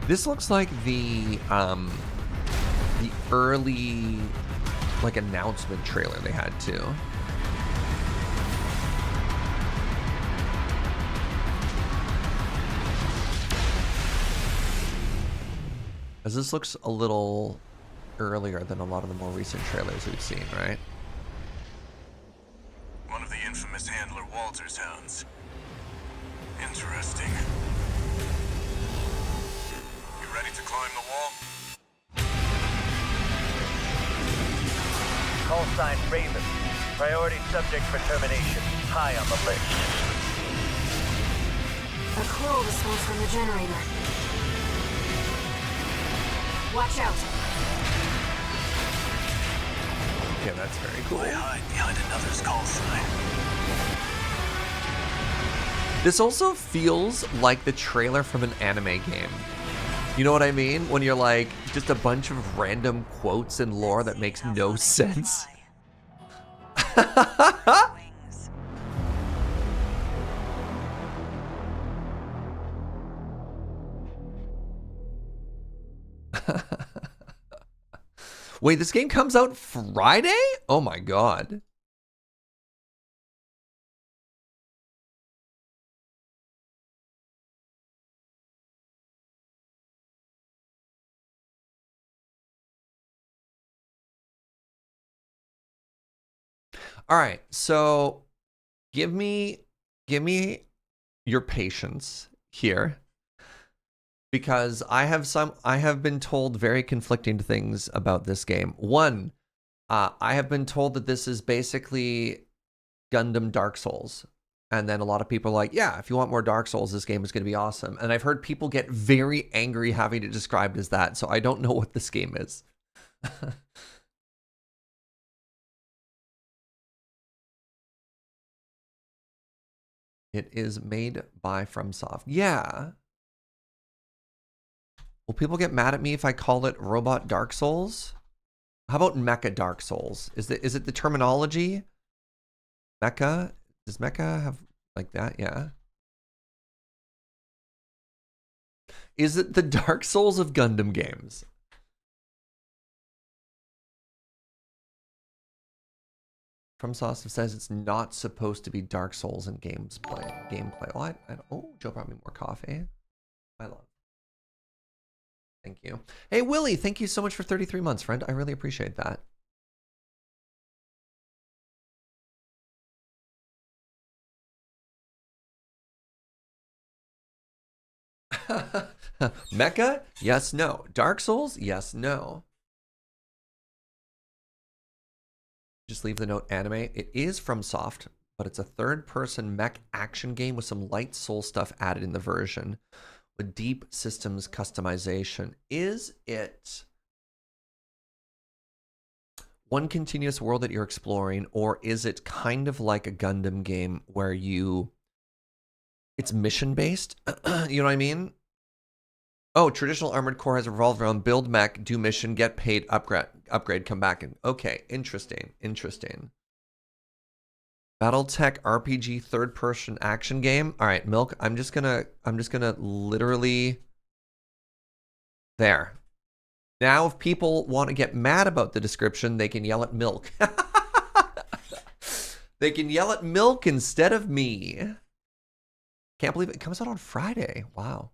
This looks like the early like announcement trailer they had too. As this looks a little earlier than a lot of the more recent trailers we've seen, right? One of the infamous handler Walter's hounds. Interesting. Ready to climb the wall? Call sign Raven. Priority subject for termination. High on the list. A cruel response from the generator. Watch out. Yeah, that's very cool. Why hide behind another's call sign? This also feels like the trailer from an anime game. You know what I mean? When you're like, just a bunch of random quotes and lore that makes no sense. Wait, this game comes out Friday? Oh my god. All right, so give me your patience here, because I have been told very conflicting things about this game. One, I have been told that this is basically Gundam Dark Souls, and then a lot of people are like, yeah, if you want more Dark Souls, this game is going to be awesome. And I've heard people get very angry having it described as that, so I don't know what this game is. It is made by FromSoft. Yeah. Will people get mad at me if I call it Robot Dark Souls? How about Mecha Dark Souls? Is it the terminology? Mecha? Does Mecha have like that? Yeah. Is it the Dark Souls of Gundam games? FromSoft says it's not supposed to be Dark Souls in gameplay. Well, oh, Joe brought me more coffee. I love. Thank you. Hey, Willie, thank you so much for 33 months, friend. I really appreciate that. Mecha? Yes, no. Dark Souls? Yes, no. Just leave the note anime. It is FromSoft, but it's a third-person mech action game with some light soul stuff added in the version with deep systems customization. Is it one continuous world that you're exploring, or is it kind of like a Gundam game where it's mission-based? You know what I mean? Oh, traditional Armored Core has revolved around build mech, do mission, get paid, upgrade, come back. And okay, interesting. Battletech RPG third-person action game. All right, Milk. I'm just gonna literally there. Now, if people want to get mad about the description, they can yell at Milk. They can yell at Milk instead of me. Can't believe it comes out on Friday. Wow.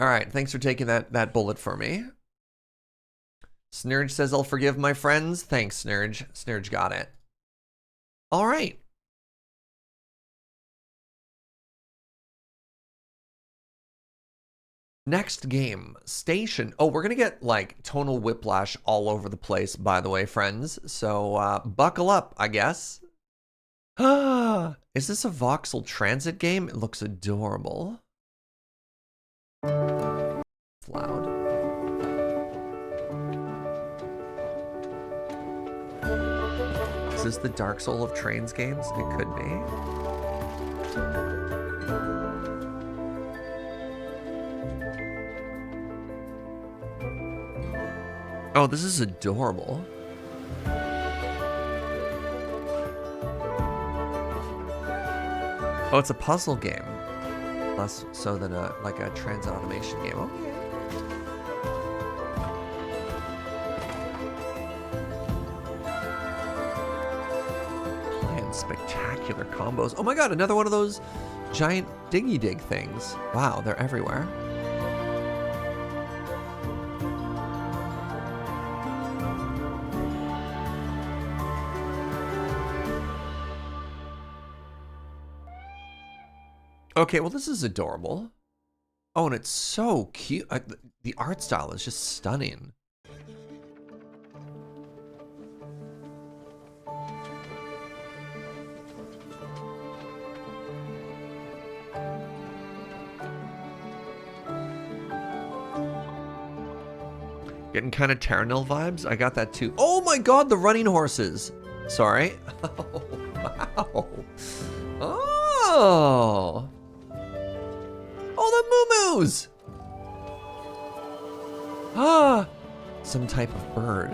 All right, thanks for taking that bullet for me. Snurge says, I'll forgive my friends. Thanks, Snurge. Snurge got it. All right. Next game, Station. Oh, we're going to get like tonal whiplash all over the place, by the way, friends. So buckle up, I guess. Is this a voxel transit game? It looks adorable. It's loud. Is this the Dark Soul of Trains games? It could be. Oh, this is adorable. Oh, it's a puzzle game. Less so than like a transit automation game. Okay. Playing spectacular combos. Oh my god, another one of those giant diggy dig things. Wow, they're everywhere. Okay, well, this is adorable. Oh, and it's so cute. The art style is just stunning. Getting kind of Terranil vibes. I got that too. Oh my god, the running horses. Sorry. Oh, wow. Oh. Oh, the moo-moos! Ah, some type of bird.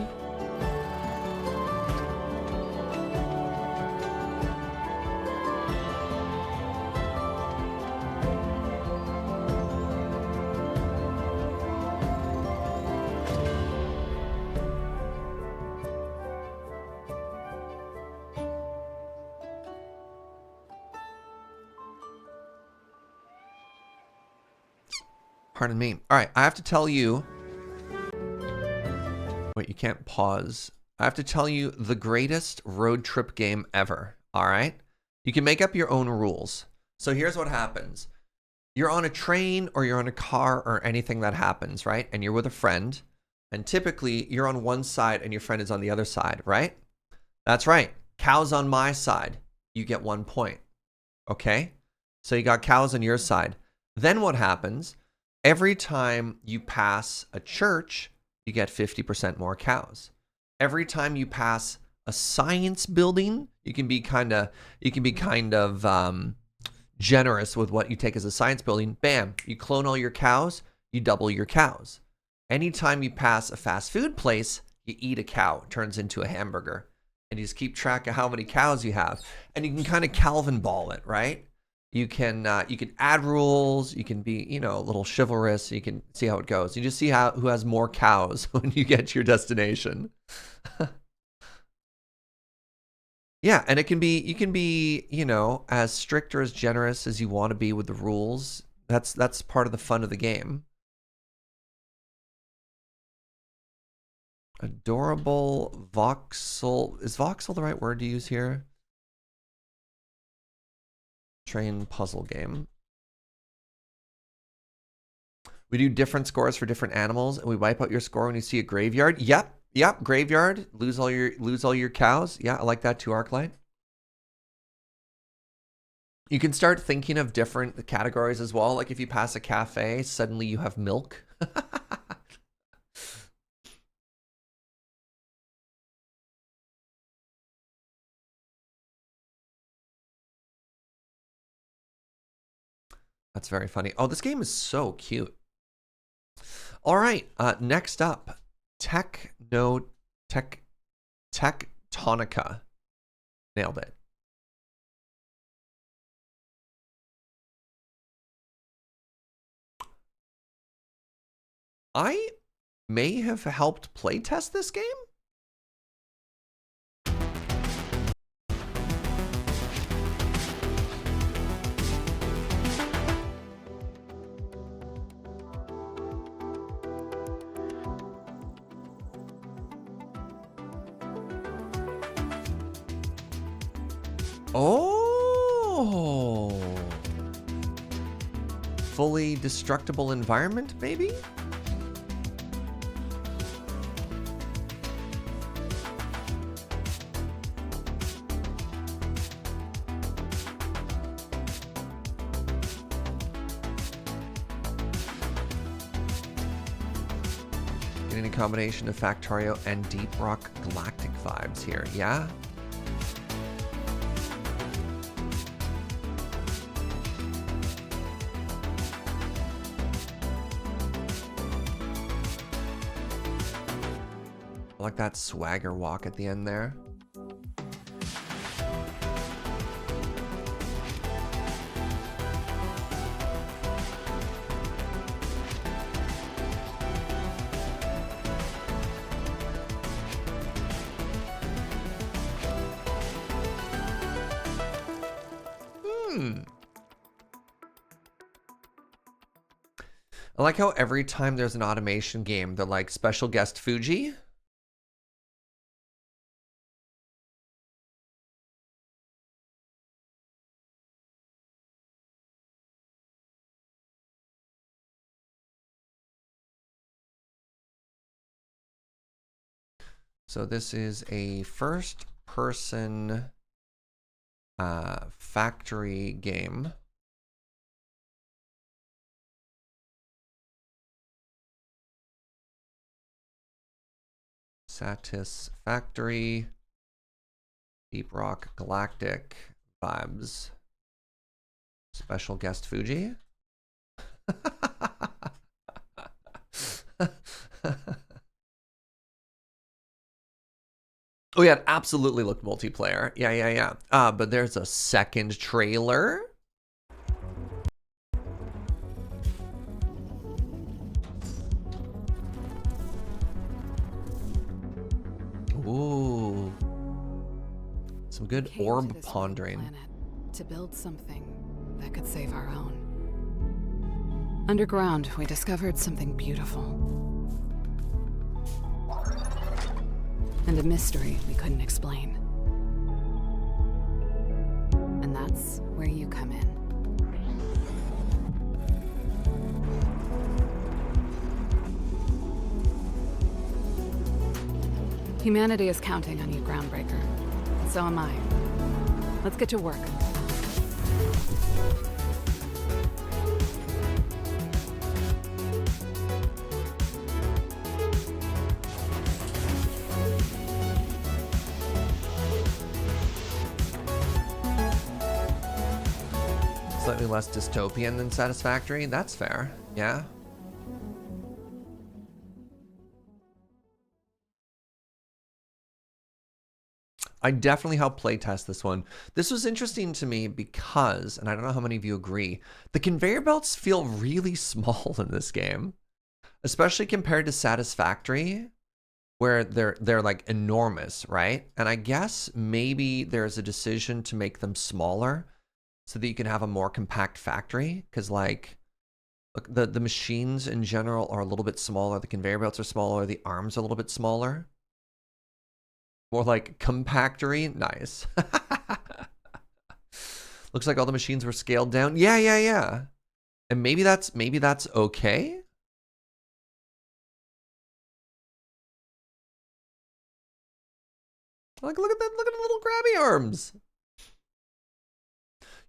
Pardon me. All right, I have to tell you. Wait, you can't pause. I have to tell you the greatest road trip game ever. All right? You can make up your own rules. So here's what happens. You're on a train or you're on a car or anything that happens, right? And you're with a friend. And typically you're on one side and your friend is on the other side, right? That's right. Cows on my side. You get 1 point. Okay? So you got cows on your side. Then what happens? Every time you pass a church, you get 50% more cows. Every time you pass a science building, you can be kind of generous with what you take as a science building. Bam, you clone all your cows, you double your cows. Anytime you pass a fast food place, you eat a cow, it turns into a hamburger. And you just keep track of how many cows you have. And you can kind of Calvin ball it, right? You can add rules. You can be, a little chivalrous. You can see how it goes. You just see who has more cows when you get to your destination. Yeah, and you can be, as strict or as generous as you want to be with the rules. That's part of the fun of the game. Adorable voxel. Is voxel the right word to use here? Train puzzle game. We do different scores for different animals, and we wipe out your score when you see a graveyard. Yep, graveyard. Lose all your cows. Yeah, I like that too, Arclight. You can start thinking of different categories as well. Like if you pass a cafe, suddenly you have milk. That's very funny. Oh, this game is so cute. All right, next up, Techtonica. Nailed it. I may have helped playtest this game. Oh. Fully destructible environment, maybe? Getting a combination of Factorio and Deep Rock Galactic vibes here, yeah? I like that swagger walk at the end there. I like how every time there's an automation game, they're like, special guest Fuji. So this is a first-person factory game. Satisfactory, Deep Rock Galactic vibes. Special guest Fuji. Oh yeah, it absolutely looked multiplayer. Yeah. But there's a second trailer. Ooh. Some good orb pondering. To build something that could save our own. Underground, we discovered something beautiful. And a mystery we couldn't explain. And that's where you come in. Humanity is counting on you, Groundbreaker. So am I. Let's get to work. Slightly less dystopian than Satisfactory. That's fair. Yeah. I definitely helped playtest this one. This was interesting to me because, and I don't know how many of you agree, the conveyor belts feel really small in this game, especially compared to Satisfactory, where they're like enormous, right? And I guess maybe there's a decision to make them smaller so that you can have a more compact factory, because like, look, the machines in general are a little bit smaller, the conveyor belts are smaller, the arms are a little bit smaller. More like compactory. Nice. Looks like all the machines were scaled down. Yeah. And maybe that's okay. Like, look at that, look at the little grabby arms.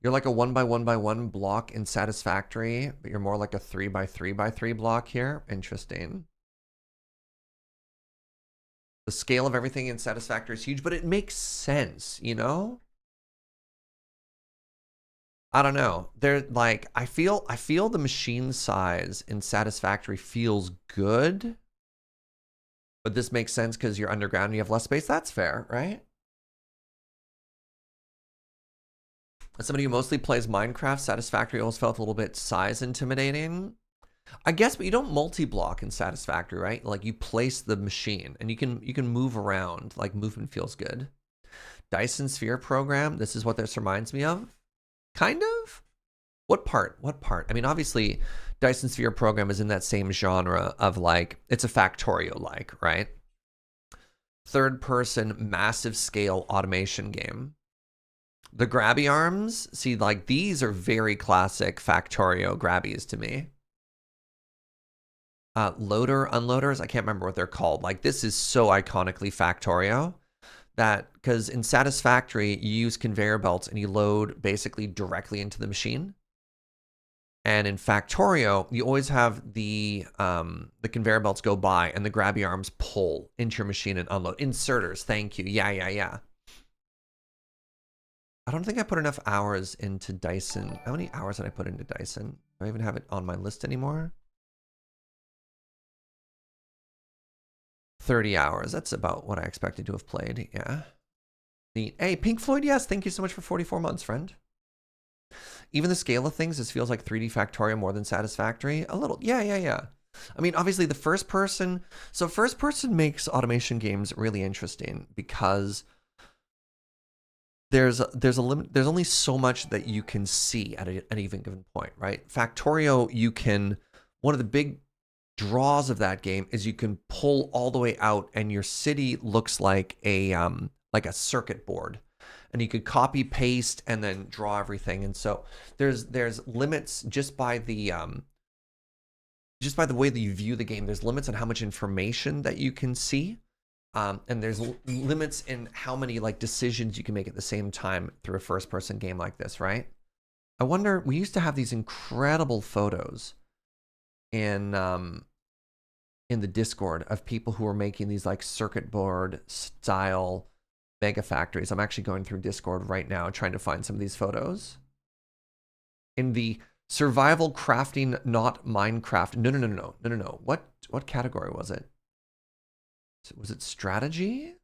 You're like a 1x1x1 block in Satisfactory, but you're more like a 3x3x3 block here. Interesting. The scale of everything in Satisfactory is huge, but it makes sense, you know? I don't know. They're like, I feel the machine size in Satisfactory feels good, but this makes sense because you're underground and you have less space. That's fair, right? As somebody who mostly plays Minecraft, Satisfactory always felt a little bit size intimidating. I guess, but you don't multi-block in Satisfactory, right? Like you place the machine and you can move around. Like movement feels good. Dyson Sphere program. This is what this reminds me of. Kind of. What part? I mean, obviously, Dyson Sphere program is in that same genre of like, it's a Factorio like, right? Third person, massive scale automation game. The grabby arms, see, like these are very classic Factorio grabbies to me. Loader, unloaders, I can't remember what they're called. Like this is so iconically Factorio that, because in Satisfactory, you use conveyor belts and you load basically directly into the machine. And in Factorio, you always have the conveyor belts go by and the grabby arms pull into your machine and unload. Inserters, thank you. Yeah. I don't think I put enough hours into Dyson. How many hours did I put into Dyson? Do I even have it on my list anymore? 30 hours. That's about what I expected to have played. Yeah. Neat. Hey, Pink Floyd, yes. Thank you so much for 44 months, friend. Even the scale of things, this feels like 3D Factorio more than Satisfactory. A little. Yeah. I mean, obviously the first person. So first person makes automation games really interesting because there's a limit. There's only so much that you can see at any given point, right? Factorio, you can, one of the big draws of that game is you can pull all the way out and your city looks like a circuit board. And you could copy paste and then draw everything. And so there's limits just by the way that you view the game. There's limits on how much information that you can see. And there's limits in how many like decisions you can make at the same time through a first person game like this, right? I wonder, we used to have these incredible photos in the Discord of people who were making these like circuit board style mega factories. I'm actually going through Discord right now trying to find some of these photos. In the survival crafting, not Minecraft. No. What category was it? Was it strategy?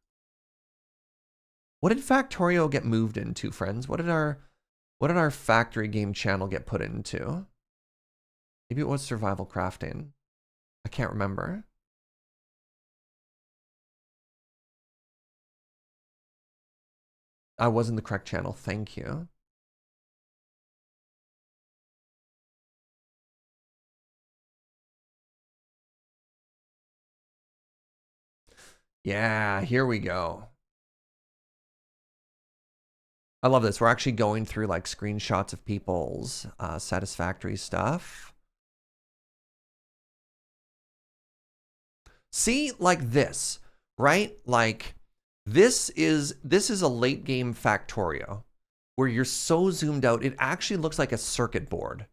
What did Factorio get moved into, friends? What did our factory game channel get put into? Maybe it was survival crafting. I can't remember. I was in the correct channel. Thank you. Yeah, here we go. I love this. We're actually going through like screenshots of people's satisfactory stuff. See, like this, right? Like this is a late game Factorio where you're so zoomed out, it actually looks like a circuit board,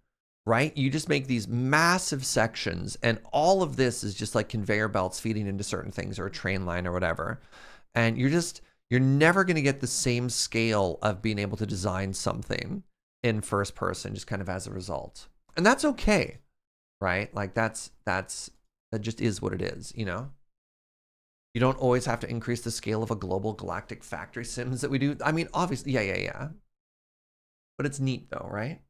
right? You just make these massive sections and all of this is just like conveyor belts feeding into certain things or a train line or whatever. And you're never going to get the same scale of being able to design something in first person just kind of as a result. And that's okay, right? Like that just is what it is, you know? You don't always have to increase the scale of a global galactic factory sims that we do. I mean, obviously, yeah. But it's neat though, right?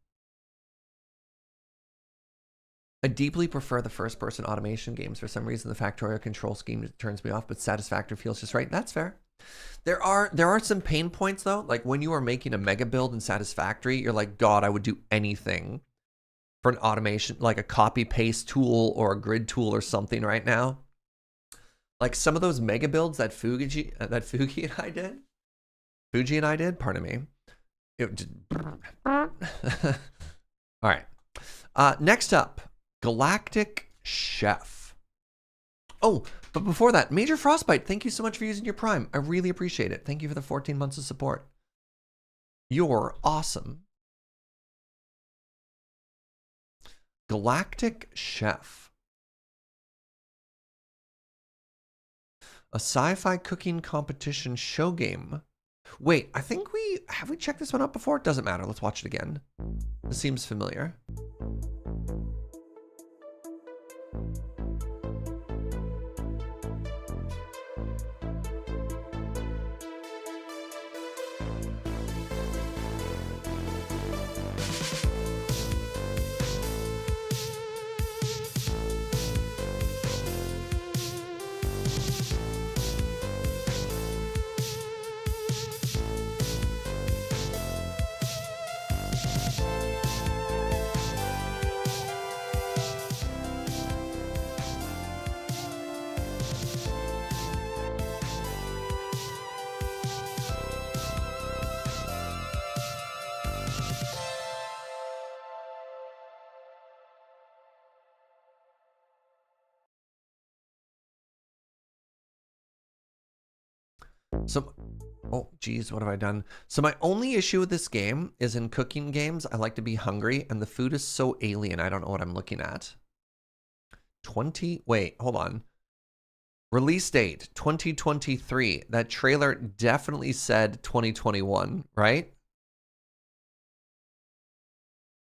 I deeply prefer the first-person automation games. For some reason, the Factorio control scheme turns me off, but Satisfactory feels just right. That's fair. There are some pain points though. Like when you are making a mega build in Satisfactory, you're like, God, I would do anything for an automation, like a copy-paste tool or a grid tool or something right now. Like some of those mega builds that Fuji and I did, pardon me. All right. Next up, Galactic Chef. Oh, but before that, Major Frostbite, thank you so much for using your Prime. I really appreciate it. Thank you for the 14 months of support. You're awesome. Galactic Chef. A sci-fi cooking competition show game. Wait, I think have we checked this one out before? It doesn't matter. Let's watch it again. This seems familiar. So, oh geez, what have I done? So my only issue with this game is in cooking games, I like to be hungry, and the food is so alien, I don't know what I'm looking at. Wait, hold on. Release date, 2023. That trailer definitely said 2021, right?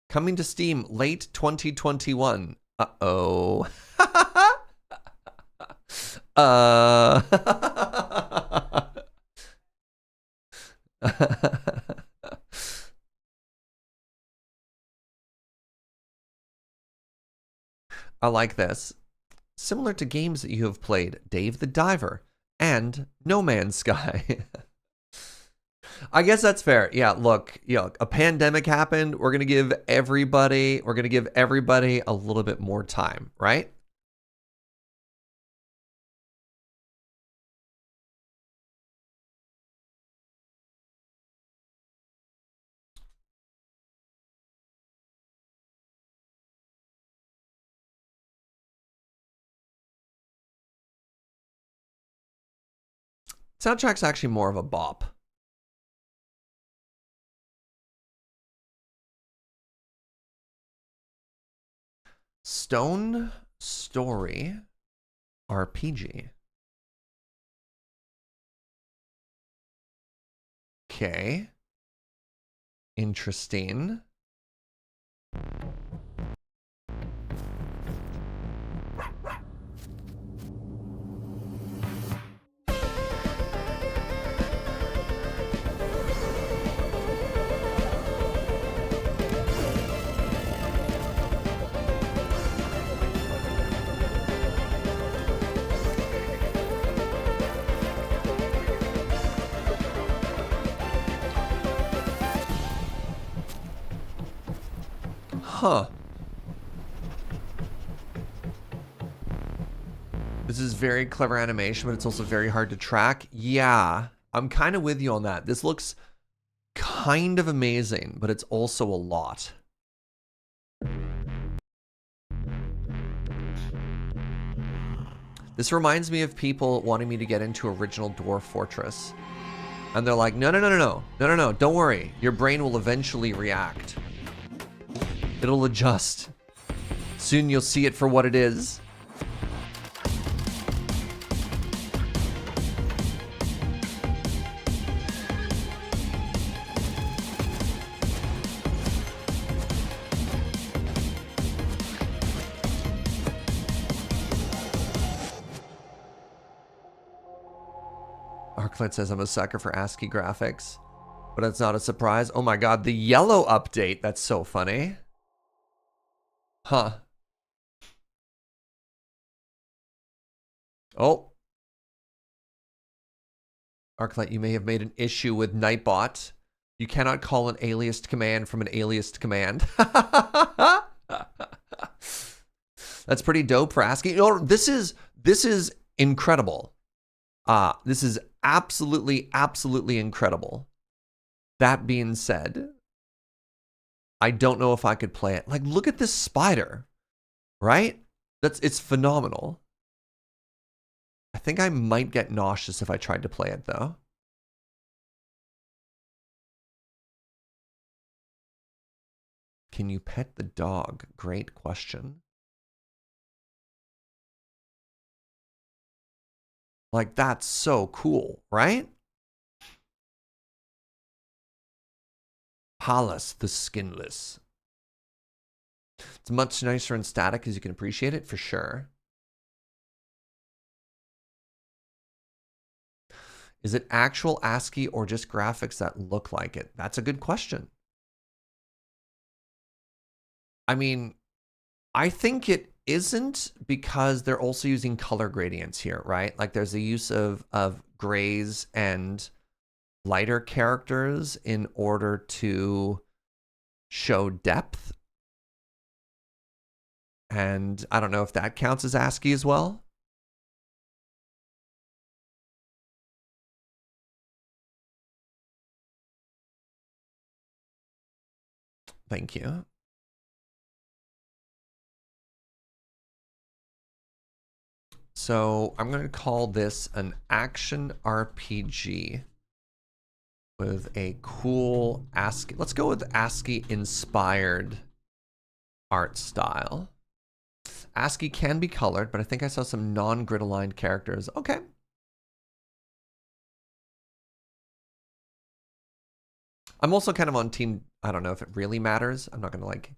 Coming to Steam late 2021. Uh-oh. I like this. Similar to games that you have played, Dave the Diver and No Man's Sky. I guess that's fair. Yeah, look, a pandemic happened. We're gonna give everybody a little bit more time, right? Soundtrack's actually more of a bop. Stone Story RPG. Okay. Interesting. Huh. This is very clever animation, but it's also very hard to track. Yeah, I'm kind of with you on that. This looks kind of amazing, but it's also a lot. This reminds me of people wanting me to get into Original Dwarf Fortress. And they're like, no, don't worry. Your brain will eventually react. It'll adjust. Soon you'll see it for what it is. Arclight says I'm a sucker for ASCII graphics, but it's not a surprise. Oh my god, the yellow update. That's so funny. Huh. Oh. Arclight, you may have made an issue with Nightbot. You cannot call an aliased command from an aliased command. That's pretty dope for ASCII. No, this is incredible. This is absolutely incredible. That being said, I don't know if I could play it. Like, look at this spider, right? It's phenomenal. I think I might get nauseous if I tried to play it, though. Can you pet the dog? Great question. Like, that's so cool, right? Pallas the Skinless. It's much nicer in static as you can appreciate it, for sure. Is it actual ASCII or just graphics that look like it? That's a good question. I mean, I think it isn't because they're also using color gradients here, right? Like there's the use of grays and lighter characters in order to show depth. And I don't know if that counts as ASCII as well. Thank you. So I'm going to call this an action RPG with a cool ASCII. Let's go with ASCII inspired art style. ASCII can be colored, but I think I saw some non-grid aligned characters. Okay. I'm also kind of on team, I don't know if it really matters. I'm not going to like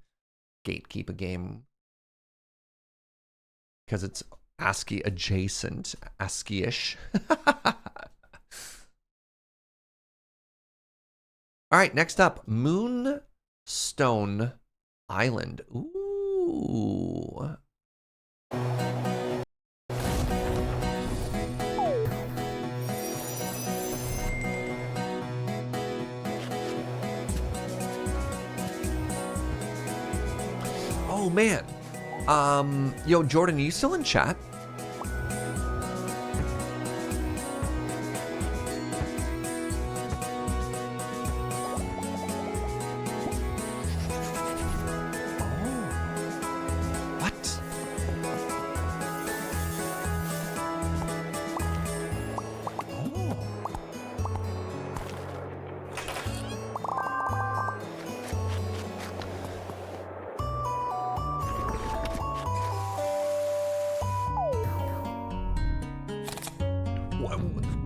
gatekeep a game because it's ASCII adjacent, ASCII-ish. All right, next up, Moonstone Island. Ooh. Oh man. Yo, Jordan, are you still in chat?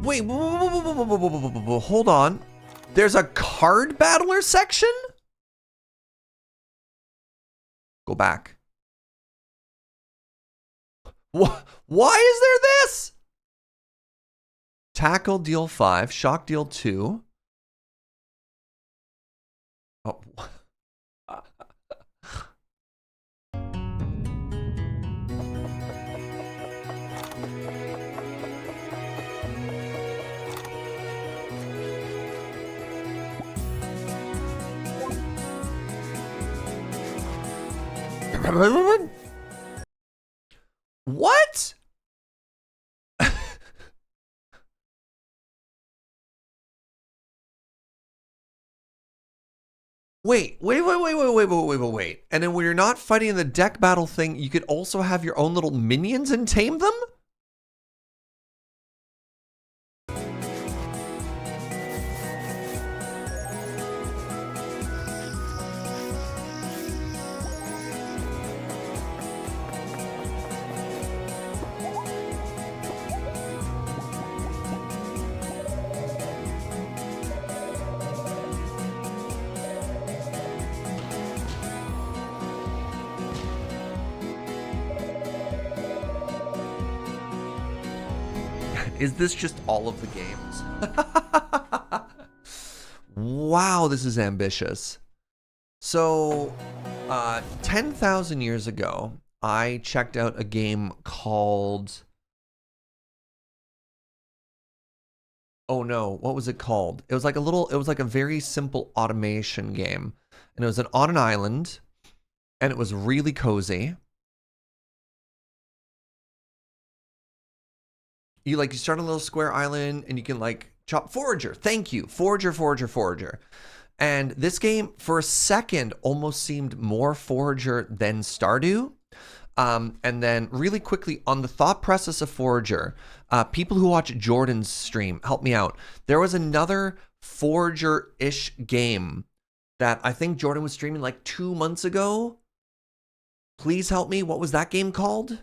Wait, hold on. There's a card battler section? Go back. Why is there this? Tackle, deal 5. Shock, deal 2. Oh. What? Wait. And then when you're not fighting in the deck battle thing, you could also have your own little minions and tame them? Is this just all of the games? Wow, this is ambitious. So, 10,000 years ago, I checked out a game called... Oh no, what was it called? It was like a very simple automation game. And it was on an island, and it was really cozy. You start on a little square island and you can chop Forager. Thank you. Forager. And this game for a second almost seemed more Forager than Stardew. And then really quickly on the thought process of Forager, people who watch Jordan's stream, help me out. There was another Forager-ish game that I think Jordan was streaming 2 months ago. Please help me. What was that game called?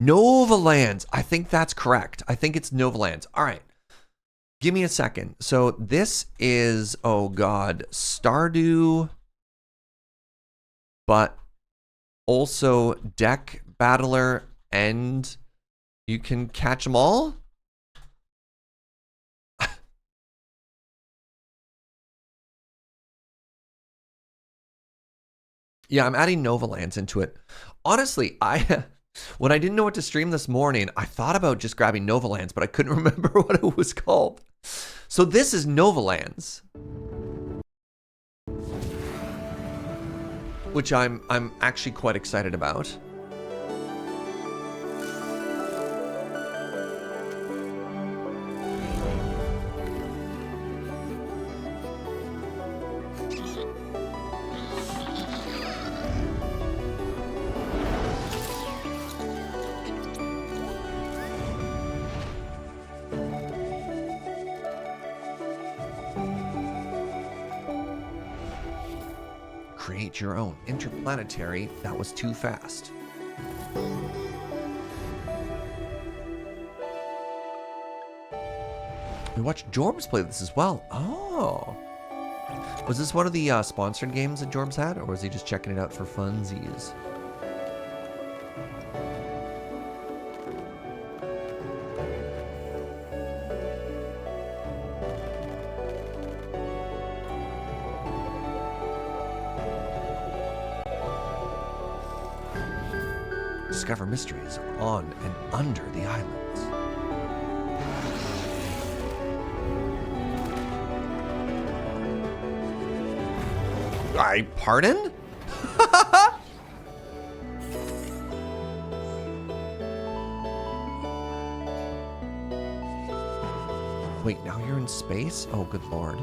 Novalands. I think that's correct. I think it's Novalands. All right. Give me a second. So this is, oh God, Stardew, but also deck battler, and you can catch them all? Yeah, I'm adding Novalands into it. Honestly, when I didn't know what to stream this morning, I thought about just grabbing Novalands, but I couldn't remember what it was called. So this is Novalands, which I'm actually quite excited about. create your own interplanetary. That was too fast. We watched Jorbs play this as well. Oh. Was this one of the sponsored games that Jorbs had, or was he just checking it out for funsies? Discover mysteries on and under the islands. Pardon? Wait, now you're in space? Oh, good lord.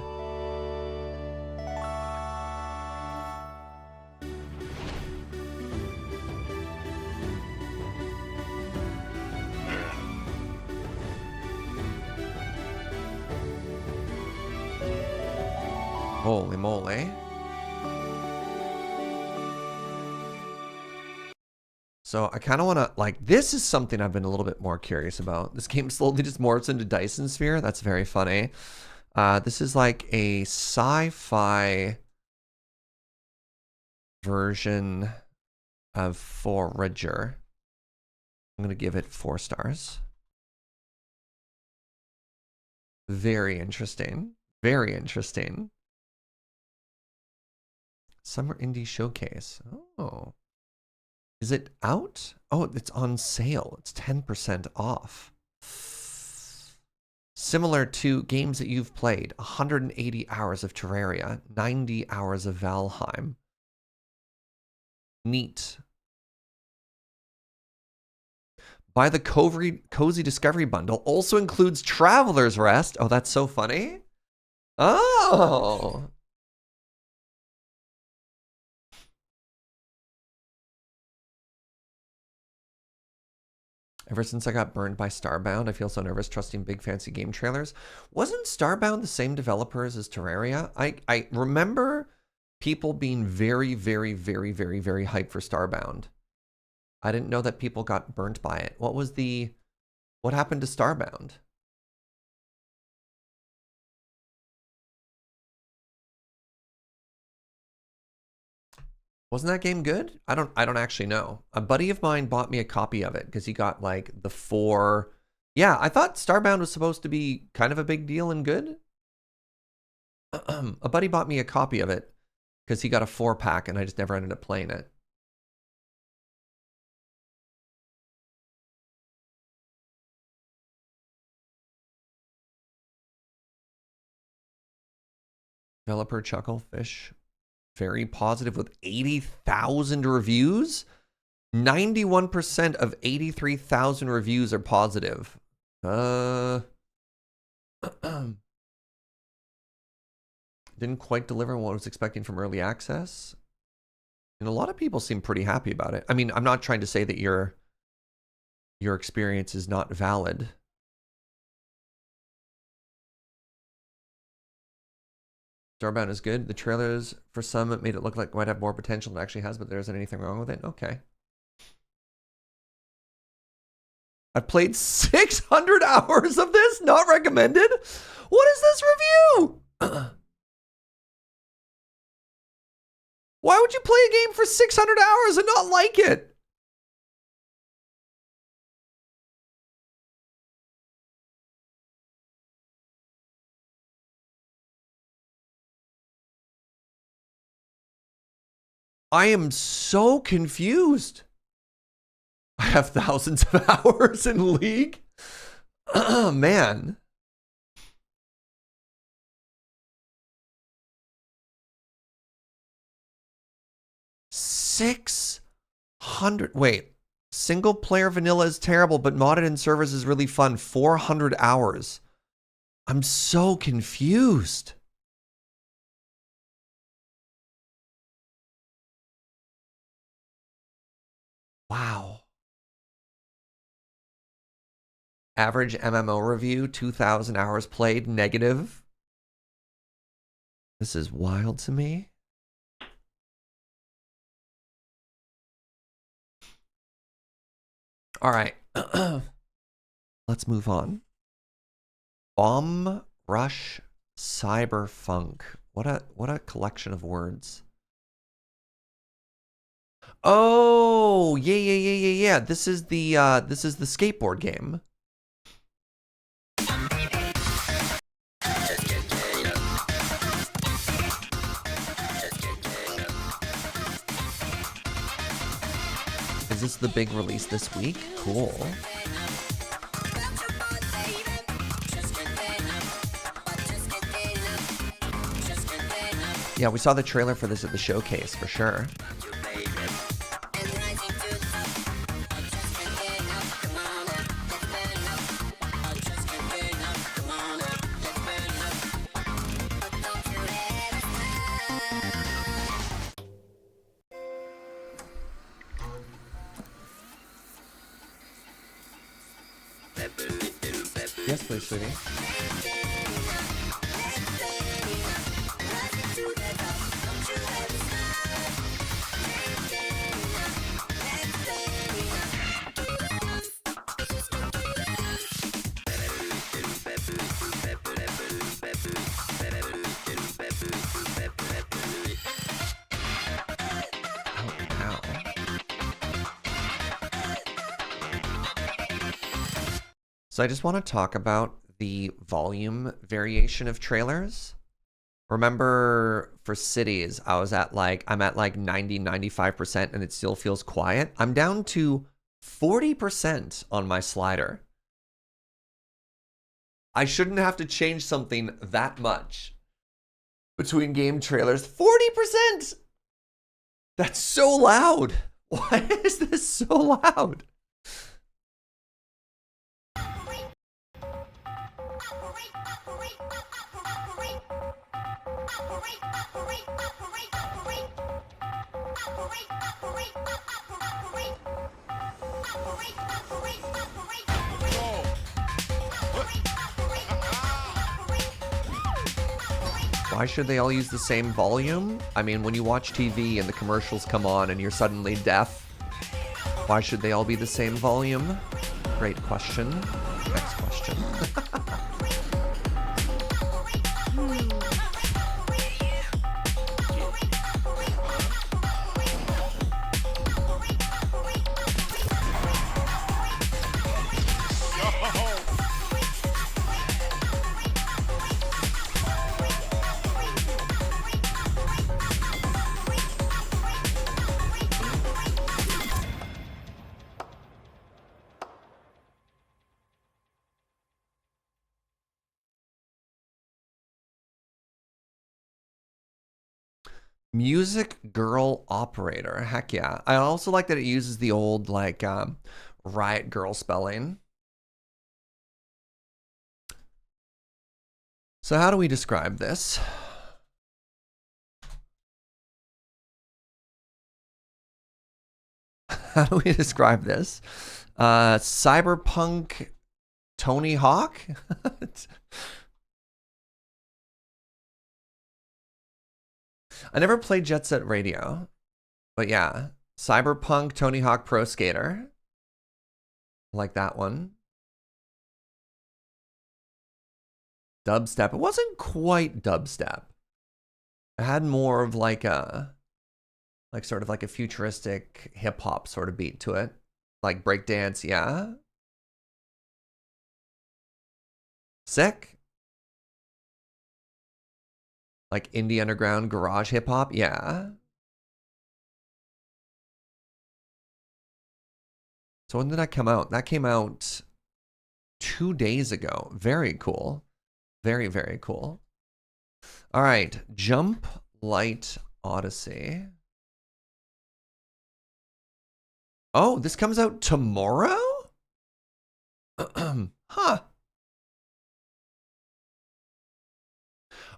Holy moly. So I kind of want to, like, this is something I've been a little bit more curious about. This game slowly just morphs into Dyson Sphere. That's very funny. This is like a sci-fi version of Forager. I'm going to give it 4 stars. Very interesting. Very interesting. Summer Indie Showcase. Oh. Is it out? Oh, it's on sale. It's 10% off. Similar to games that you've played. 180 hours of Terraria. 90 hours of Valheim. Neat. Buy the Cozy Discovery Bundle. Also includes Traveler's Rest. Oh, that's so funny. Oh. Ever since I got burned by Starbound, I feel so nervous trusting big fancy game trailers. Wasn't Starbound the same developers as Terraria? I remember people being very, very, very, very, very hyped for Starbound. I didn't know that people got burnt by it. What happened to Starbound? Wasn't that game good? I don't actually know. A buddy of mine bought me a copy of it because he got like the 4. Yeah, I thought Starbound was supposed to be kind of a big deal and good. A buddy bought me a copy of it because he got a 4-pack and I just never ended up playing it. Developer Chucklefish. Very positive with 80,000 reviews. 91% of 83,000 reviews are positive. Didn't quite deliver what I was expecting from early access. And a lot of people seem pretty happy about it. I mean, I'm not trying to say that your experience is not valid. Starbound is good. The trailers for some made it look like it might have more potential than it actually has, but there isn't anything wrong with it. Okay. I've played 600 hours of this. Not recommended. What is this review? Why would you play a game for 600 hours and not like it? I am so confused. I have thousands of hours in League. Oh, man. $600. Wait. Single player vanilla is terrible, but modded in servers is really fun. 400 hours. I'm so confused. Wow. Average MMO review, 2,000 hours played, negative. This is wild to me. All right. Let's move on. Bomb Rush Cyberfunk. What a collection of words. Oh, yeah. This is the skateboard game. Is this the big release this week? Cool. Yeah, we saw the trailer for this at the showcase for sure. Yes, please, sweetie. So I just want to talk about the volume variation of trailers. Remember for cities, I'm at like 90-95% and it still feels quiet. I'm down to 40% on my slider. I shouldn't have to change something that much between game trailers. 40%! That's so loud. Why is this so loud? Why should they all use the same volume? I mean, when you watch TV and the commercials come on and you're suddenly deaf, why should they all be the same volume? Great question. Next question. Music Girl Operator. Heck yeah. I also like that it uses the old like Riot Girl spelling. So how do we describe this? How do we describe this? Cyberpunk Tony Hawk? I never played Jet Set Radio, but yeah, Cyberpunk Tony Hawk Pro Skater. I like that one. Dubstep. It wasn't quite dubstep. It had more of like a, sort of like a futuristic hip hop sort of beat to it, like breakdance. Yeah. Sick. Like indie underground garage hip hop, yeah. So when did that come out? That came out 2 days ago. Very cool. Very, very cool. All right, Jumplight Odyssey. Oh, this comes out tomorrow? Huh.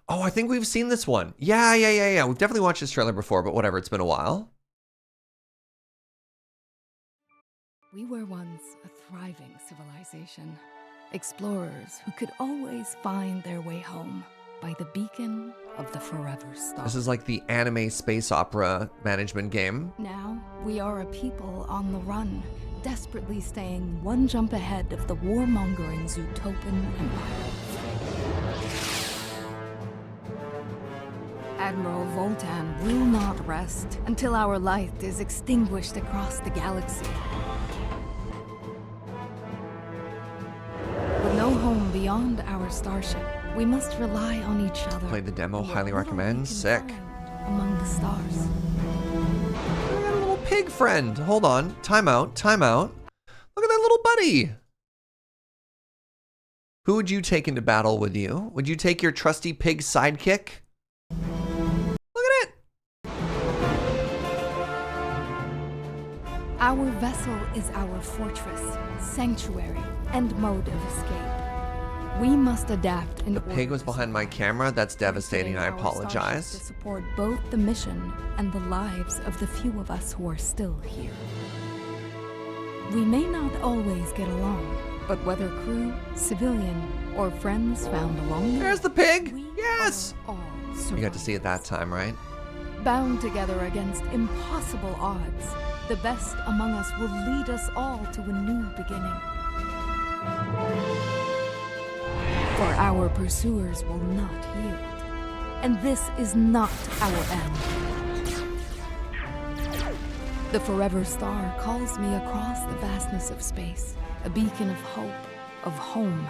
Oh, I think we've seen this one. Yeah. We've definitely watched this trailer before, but whatever, it's been a while. We were once a thriving civilization. Explorers who could always find their way home by the beacon of the Forever Star. This is like the anime space opera management game. Now, we are a people on the run, desperately staying one jump ahead of the warmongering Zootopan Empire. Admiral Voltan will not rest until our light is extinguished across the galaxy. With no home beyond our starship, we must rely on each other. Played the demo, highly recommend. Sick. Among the stars. I got a little pig friend. Hold on. Time out. Time out. Look at that little buddy. Who would you take into battle with you? Would you take your trusty pig sidekick? Look at it. Our vessel is our fortress, sanctuary, and mode of escape. We must adapt in The pig was behind my camera. That's devastating. I apologize. To support both the mission and the lives of the few of us who are still here. We may not always get along, but whether crew, civilian, or friends found along There's the pig. Yes. all You got to see it that time, right? bound together against impossible odds, the best among us will lead us all to a new beginning. For our pursuers will not yield, and this is not our end. The Forever Star calls me across the vastness of space, a beacon of hope, of home.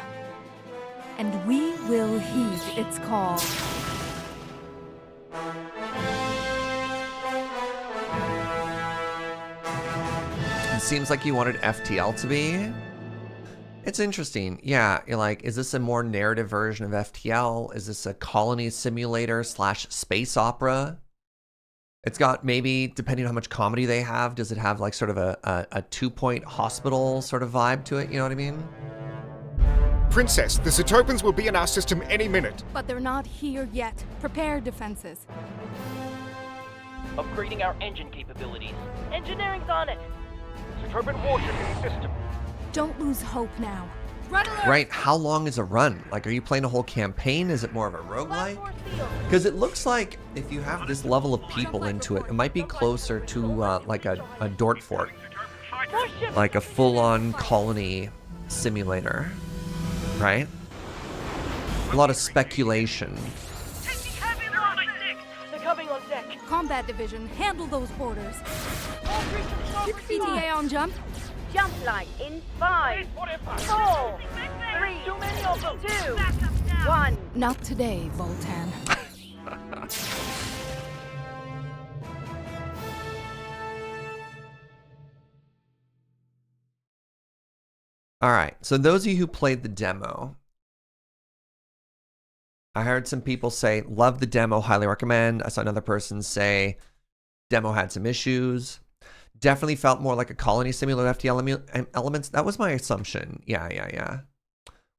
And we will heed its call. It seems like you wanted FTL to be. It's interesting. Yeah, you're like, is this a more narrative version of FTL? Is this a colony simulator / space opera? It's got maybe, depending on how much comedy they have, does it have like sort of a 2-point hospital sort of vibe to it? You know what I mean? Princess, the Zootopans will be in our system any minute. But they're not here yet. Prepare defenses. Upgrading our engine capabilities. Engineering's on it. Zootopan warship in system. Don't lose hope now. Run alert! Right, how long is a run? Like, are you playing a whole campaign? Is it more of a roguelike? Because it looks like if you have this level of people into it, it might be closer to like a Dort Fort. Like a full-on colony simulator, right? A lot of speculation. They're coming on deck. Combat division, handle those boarders. ETA on jump. Jumplight in 5, 4, 3, 2, 1. Not today, Voltan. All right, so those of you who played the demo, I heard some people say, love the demo, highly recommend. I saw another person say, demo had some issues. Definitely felt more like a colony simulator FTL elements. That was my assumption. Yeah.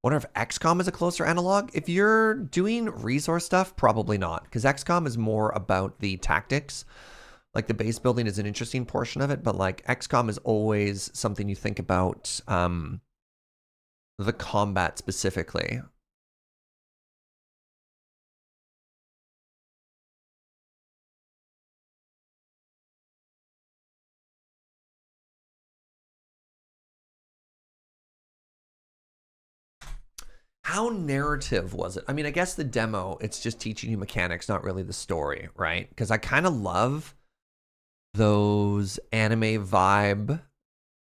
Wonder if XCOM is a closer analog. If you're doing resource stuff, probably not. Because XCOM is more about the tactics. Like the base building is an interesting portion of it. But like XCOM is always something you think about the combat specifically. How narrative was it? I mean, I guess the demo, it's just teaching you mechanics, not really the story, right? Because I kind of love those anime vibe,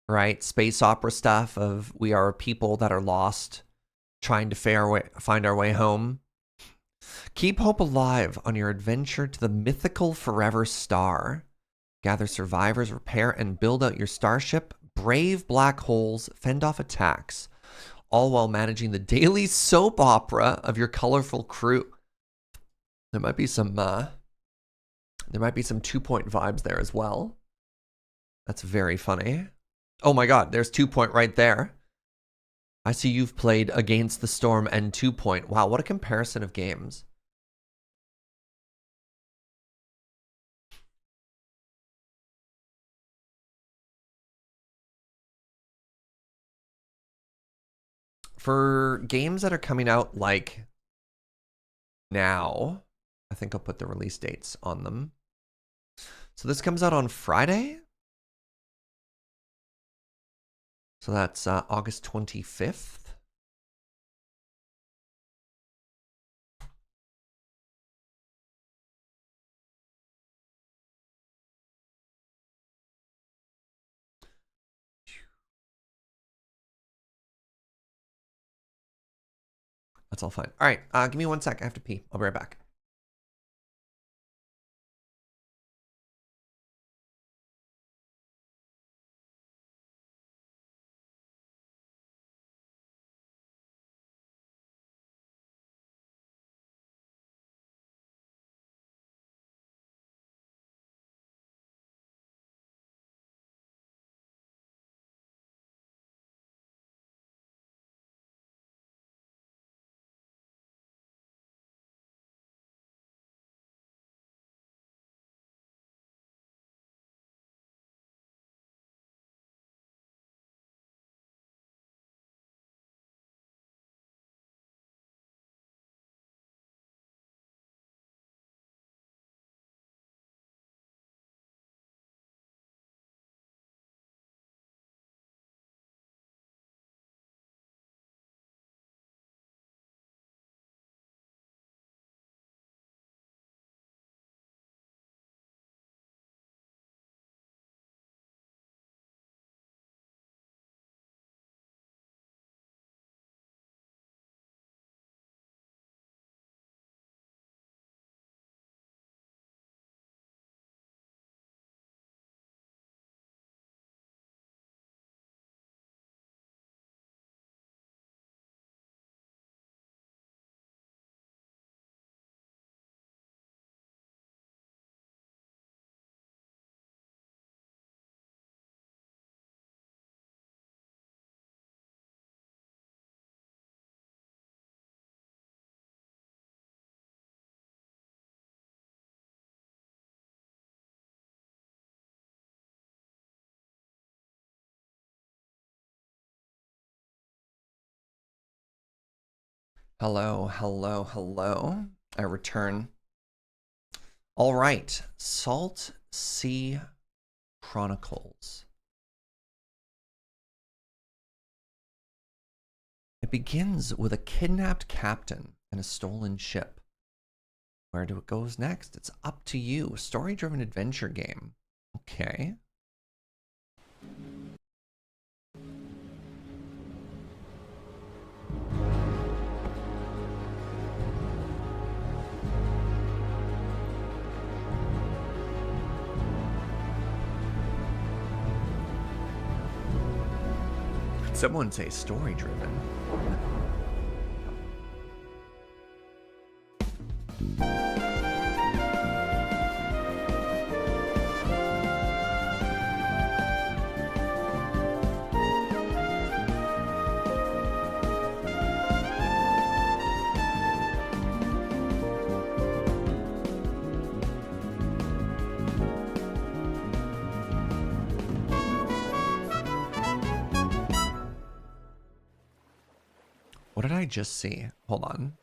right? Space opera stuff of we are a people that are lost, trying to find our way home. Keep hope alive on your adventure to the mythical Forever Star. Gather survivors, repair and build out your starship, brave black holes, fend off attacks, all while managing the daily soap opera of your colorful crew. There might be some 2-point vibes there as well. That's very funny. Oh my god, there's 2-point right there. I see you've played Against the Storm and 2-point. Wow, what a comparison of games. For games that are coming out like now, I think I'll put the release dates on them. So this comes out on Friday. So that's August 25th. That's all fine. All right, give me 1 sec. I have to pee. I'll be right back. Hello, hello, hello. I return. All right, Saltsea Chronicles. It begins with a kidnapped captain and a stolen ship. Where do it goes next? It's up to you. Story-driven adventure game. Okay. Someone say story-driven. What did I just see? Hold on.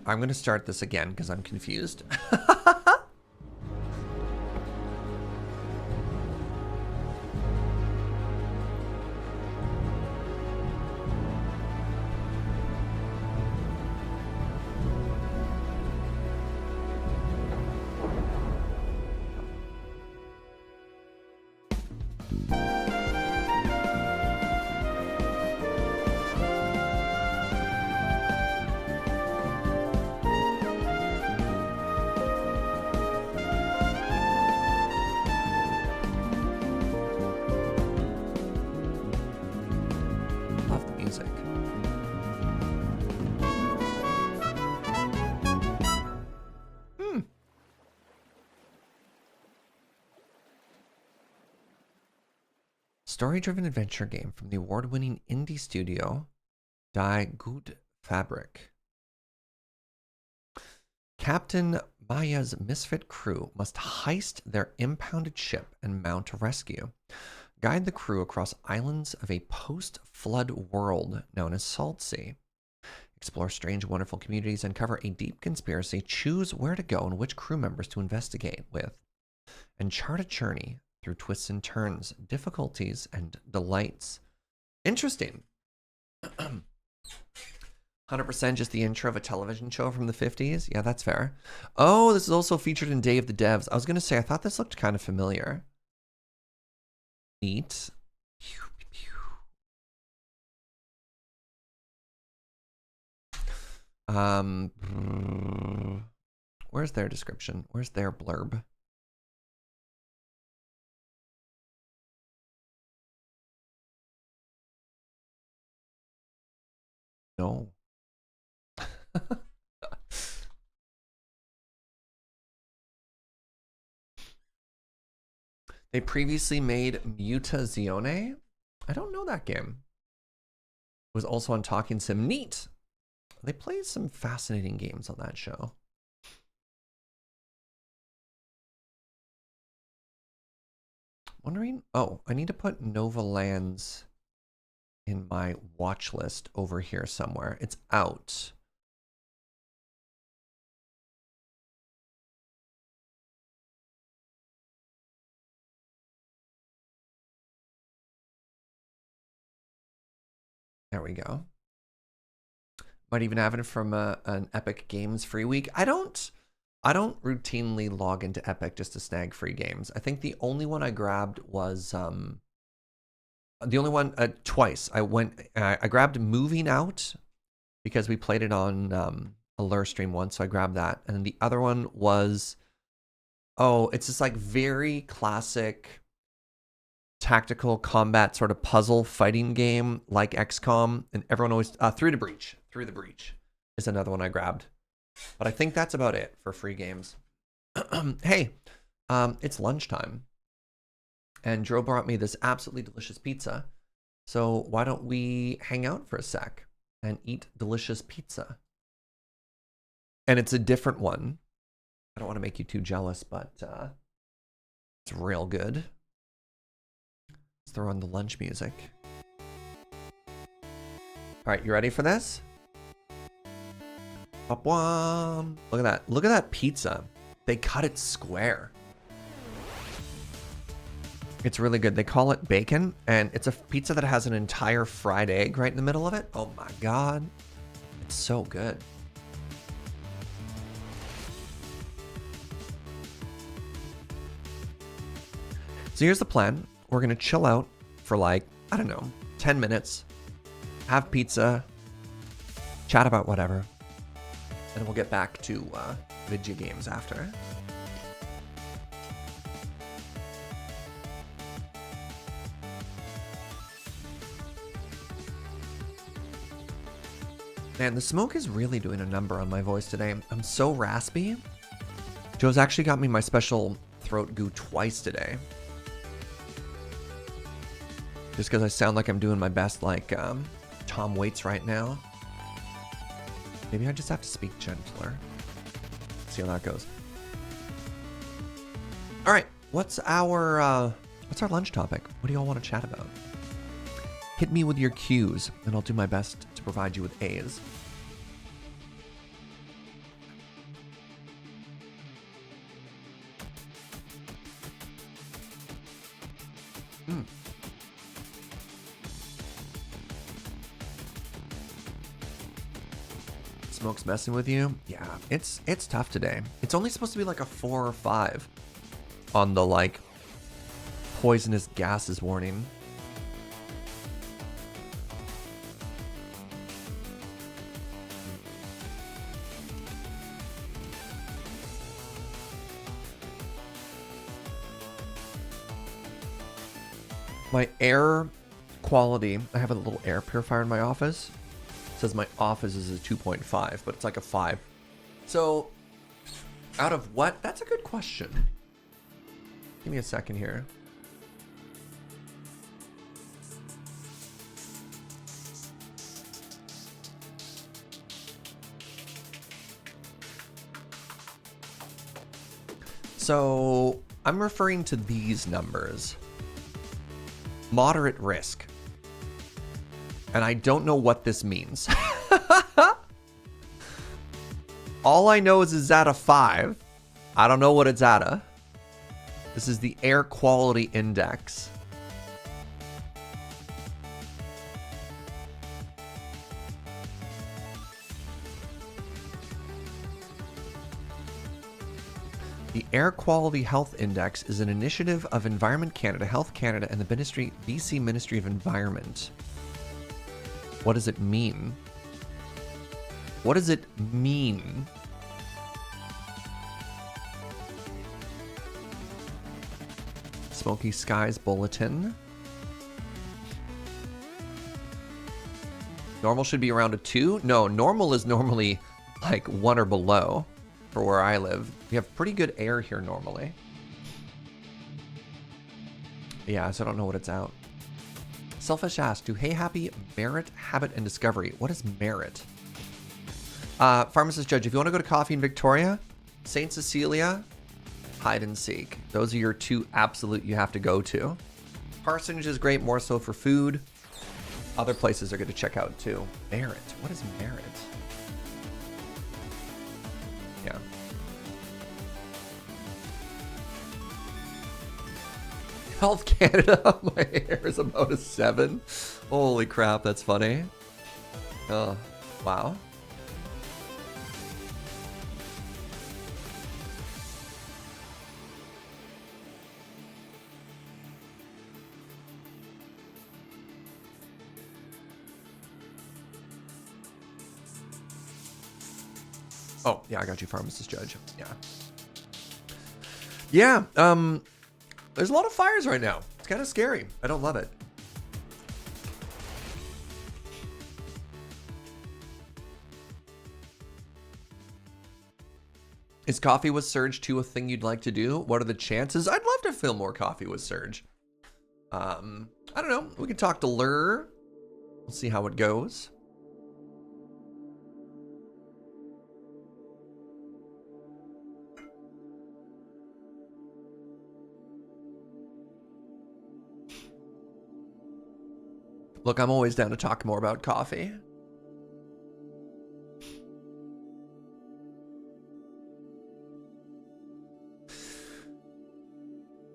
I'm going to start this again because I'm confused. Story-driven adventure game from the award-winning indie studio Die Gute Fabrik. Captain Maya's misfit crew must heist their impounded ship and mount a rescue. Guide the crew across islands of a post-flood world known as Saltsea. Explore strange, wonderful communities, uncover a deep conspiracy, choose where to go and which crew members to investigate with, and chart a journey through twists and turns, difficulties, and delights Interesting. 100% just the intro of a television show from the 50s. Yeah, that's fair. Oh, this is also featured in Day of the Devs. I was going to say, I thought this looked kind of familiar. Neat. Where's their description? Where's their blurb? No. They previously made Mutazione. I don't know that game. It was also on Talking Sim. Neat. They played some fascinating games on that show. Wondering, oh, I need to put Nova Lands in my watch list over here somewhere. It's out. There we go. Might even have it from an Epic Games free week. I don't routinely log into Epic just to snag free games. I think the only one I grabbed was the only one twice. I grabbed Moving Out because we played it on Allure stream once, so I grabbed that. And then the other one was, oh, it's this like very classic tactical combat sort of puzzle fighting game like XCOM, and everyone always Through the Breach is another one I grabbed, but I think that's about it for free games. Hey, it's lunchtime and Dro brought me this absolutely delicious pizza, so why don't we hang out for a sec and eat delicious pizza? And it's a different one. I don't want to make you too jealous, but it's real good. Let's throw on the lunch music. All right, you ready for this? Look at that. Look at that pizza. They cut it square. It's really good. They call it bacon, and it's a pizza that has an entire fried egg right in the middle of it. Oh my God. It's so good. So here's the plan. We're going to chill out for like, I don't know, 10 minutes, have pizza, chat about whatever, and we'll get back to video games after. Man, the smoke is really doing a number on my voice today. I'm so raspy. Joe's actually got me my special throat goo twice today. Just because I sound like I'm doing my best like Tom Waits right now. Maybe I just have to speak gentler. See how that goes. All right, what's our lunch topic? What do y'all want to chat about? Hit me with your Q's, and I'll do my best to provide you with A's. Smoke's messing with you? Yeah, it's tough today. It's only supposed to be like a 4 or 5 on the like poisonous gases warning. My air quality, I have a little air purifier in my office. It says my office is a 2.5, but it's like a 5. So, out of what? That's a good question. Give me a second here. So, I'm referring to these numbers. Moderate risk. And I don't know what this means. All I know is it's at a 5. I don't know what it's at a. This is the air quality index. The Air Quality Health Index is an initiative of Environment Canada, Health Canada, and the BC Ministry of Environment. What does it mean? What does it mean? Smoky Skies Bulletin. Normal should be around a 2? No, normal is normally like 1 or below for where I live. We have pretty good air here normally. Yeah, so I don't know what it's out. Selfish asked, do Hey Happy merit, habit, and discovery? What is merit? Pharmacist Judge, if you want to go to Coffee in Victoria, St. Cecilia, Hide and Seek. Those are your 2 absolute you have to go to. Parsonage is great, more so for food. Other places are good to check out too. Merit. What is merit? Yeah. Health Canada, my hair is about a 7. Holy crap, that's funny. Oh, wow. Oh, yeah, I got you, Pharmacist Judge. Yeah. Yeah, there's a lot of fires right now. It's kind of scary. I don't love it. Is Coffee with Surge 2 a thing you'd like to do? What are the chances? I'd love to film more Coffee with Surge. I don't know. We can talk to Lur. We'll see how it goes. Look, I'm always down to talk more about coffee.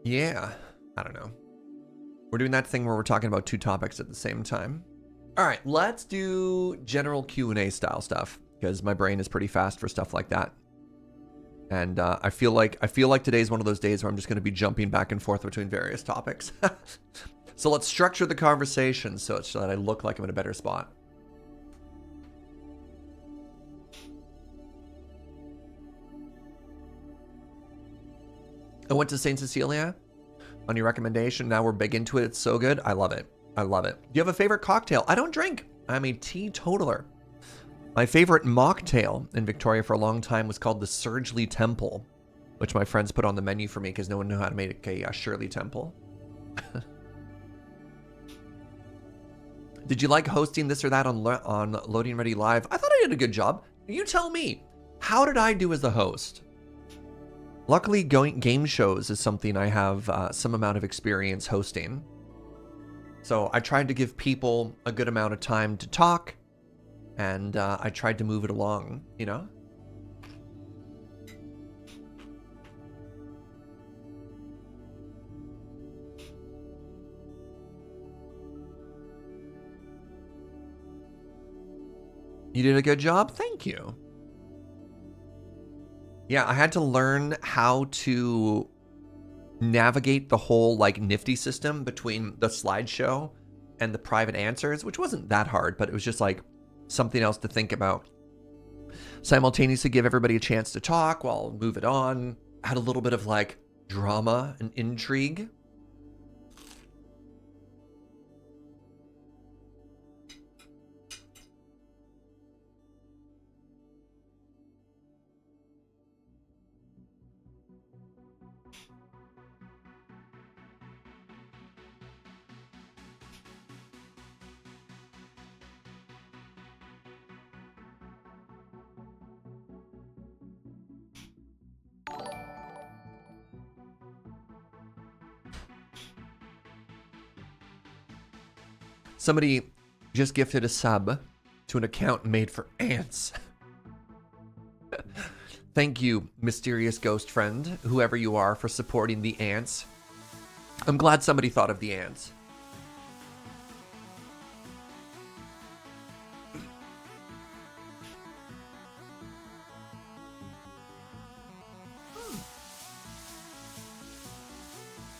Yeah, I don't know. We're doing that thing where we're talking about 2 topics at the same time. All right, let's do general Q&A style stuff because my brain is pretty fast for stuff like that. And I feel like today's one of those days where I'm just going to be jumping back and forth between various topics. So let's structure the conversation so that I look like I'm in a better spot. I went to St. Cecilia on your recommendation. Now we're big into it. It's so good. I love it. I love it. Do you have a favorite cocktail? I don't drink. I'm a teetotaler. My favorite mocktail in Victoria for a long time was called the Surgeley Temple, which my friends put on the menu for me because no one knew how to make a Shirley Temple. Did you like hosting this or that on Loading Ready Live? I thought I did a good job. You tell me. How did I do as a host? Luckily, game shows is something I have some amount of experience hosting. So I tried to give people a good amount of time to talk, and I tried to move it along, you know? You did a good job. Thank you. Yeah, I had to learn how to navigate the whole like nifty system between the slideshow and the private answers, which wasn't that hard, but it was just like something else to think about. Simultaneously give everybody a chance to talk while move it on. Had a little bit of like drama and intrigue. Somebody just gifted a sub to an account made for ants. Thank you, mysterious ghost friend, whoever you are, for supporting the ants. I'm glad somebody thought of the ants.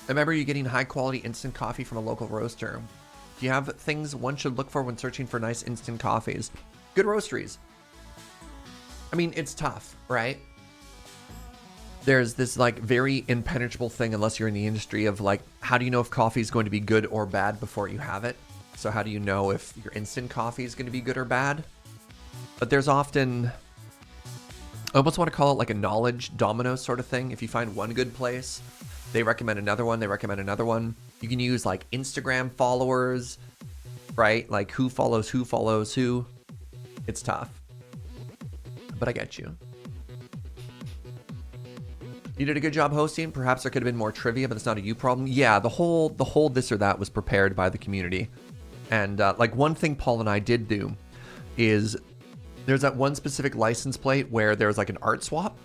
Remember you getting high quality instant coffee from a local roaster. Do you have things one should look for when searching for nice instant coffees? Good roasteries. I mean, it's tough, right? There's this like very impenetrable thing unless you're in the industry of like, how do you know if coffee is going to be good or bad before you have it? So how do you know if your instant coffee is going to be good or bad? But there's often, I almost want to call it like a knowledge domino sort of thing. If you find one good place, they recommend another one, they recommend another one. You can use like Instagram followers, right? Like who follows who. It's tough. But I get you. You did a good job hosting. Perhaps there could have been more trivia, but it's not a you problem. Yeah, the whole this or that was prepared by the community. And like one thing Paul and I did do is there's that one specific license plate where there's like an art swap.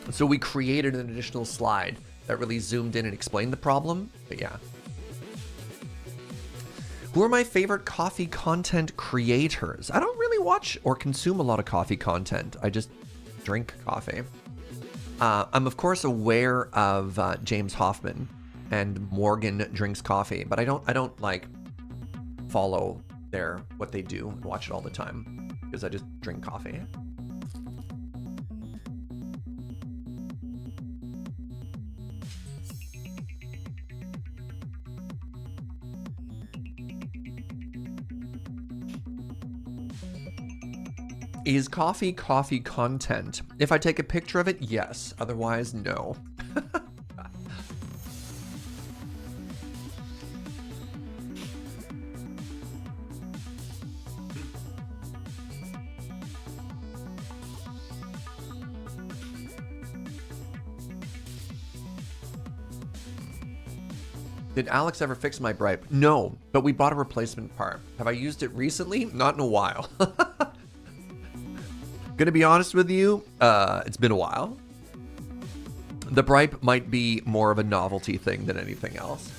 So we created an additional slide that really zoomed in and explained the problem. But yeah. Who are my favorite coffee content creators? I don't really watch or consume a lot of coffee content. I just drink coffee. I'm of course aware of James Hoffman and Morgan Drinks Coffee, but I don't like follow what they do and watch it all the time because I just drink coffee. Is coffee content? If I take a picture of it, yes. Otherwise, no. Did Alex ever fix my bribe? No, but we bought a replacement part. Have I used it recently? Not in a while. Gonna be honest with you, it's been a while. The bribe might be more of a novelty thing than anything else.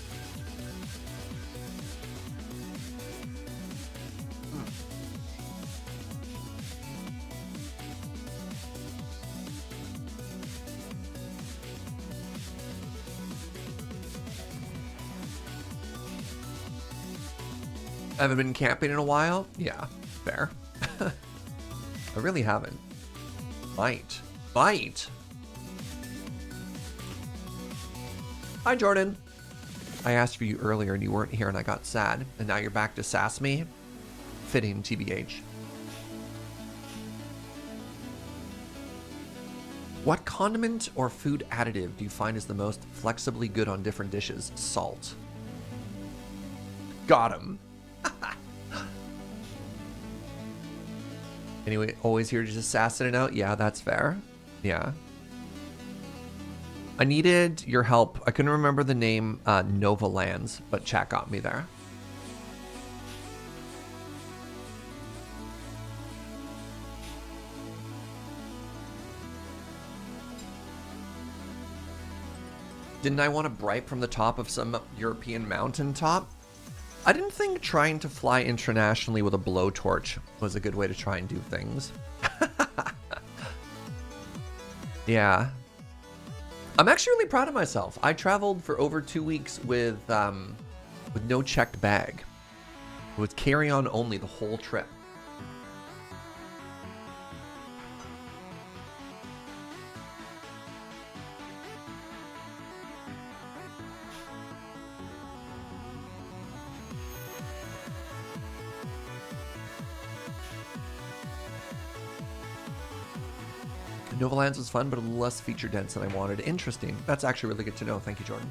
I haven't been camping in a while? Yeah, fair. I really haven't. Might. Hi, Jordan. I asked for you earlier and you weren't here and I got sad. And now you're back to sass me? Fitting, TBH. What condiment or food additive do you find is the most flexibly good on different dishes? Salt. Got him. Anyway, always here to just sass it out. Yeah, that's fair. Yeah. I needed your help. I couldn't remember the name Nova Lands, but chat got me there. Didn't I want to bribe from the top of some European mountaintop? I didn't think trying to fly internationally with a blowtorch was a good way to try and do things. Yeah. I'm actually really proud of myself. I traveled for over 2 weeks with no checked bag. It was carry-on only the whole trip. Nova Lands was fun, but a little less feature dense than I wanted. Interesting. That's actually really good to know. Thank you, Jordan.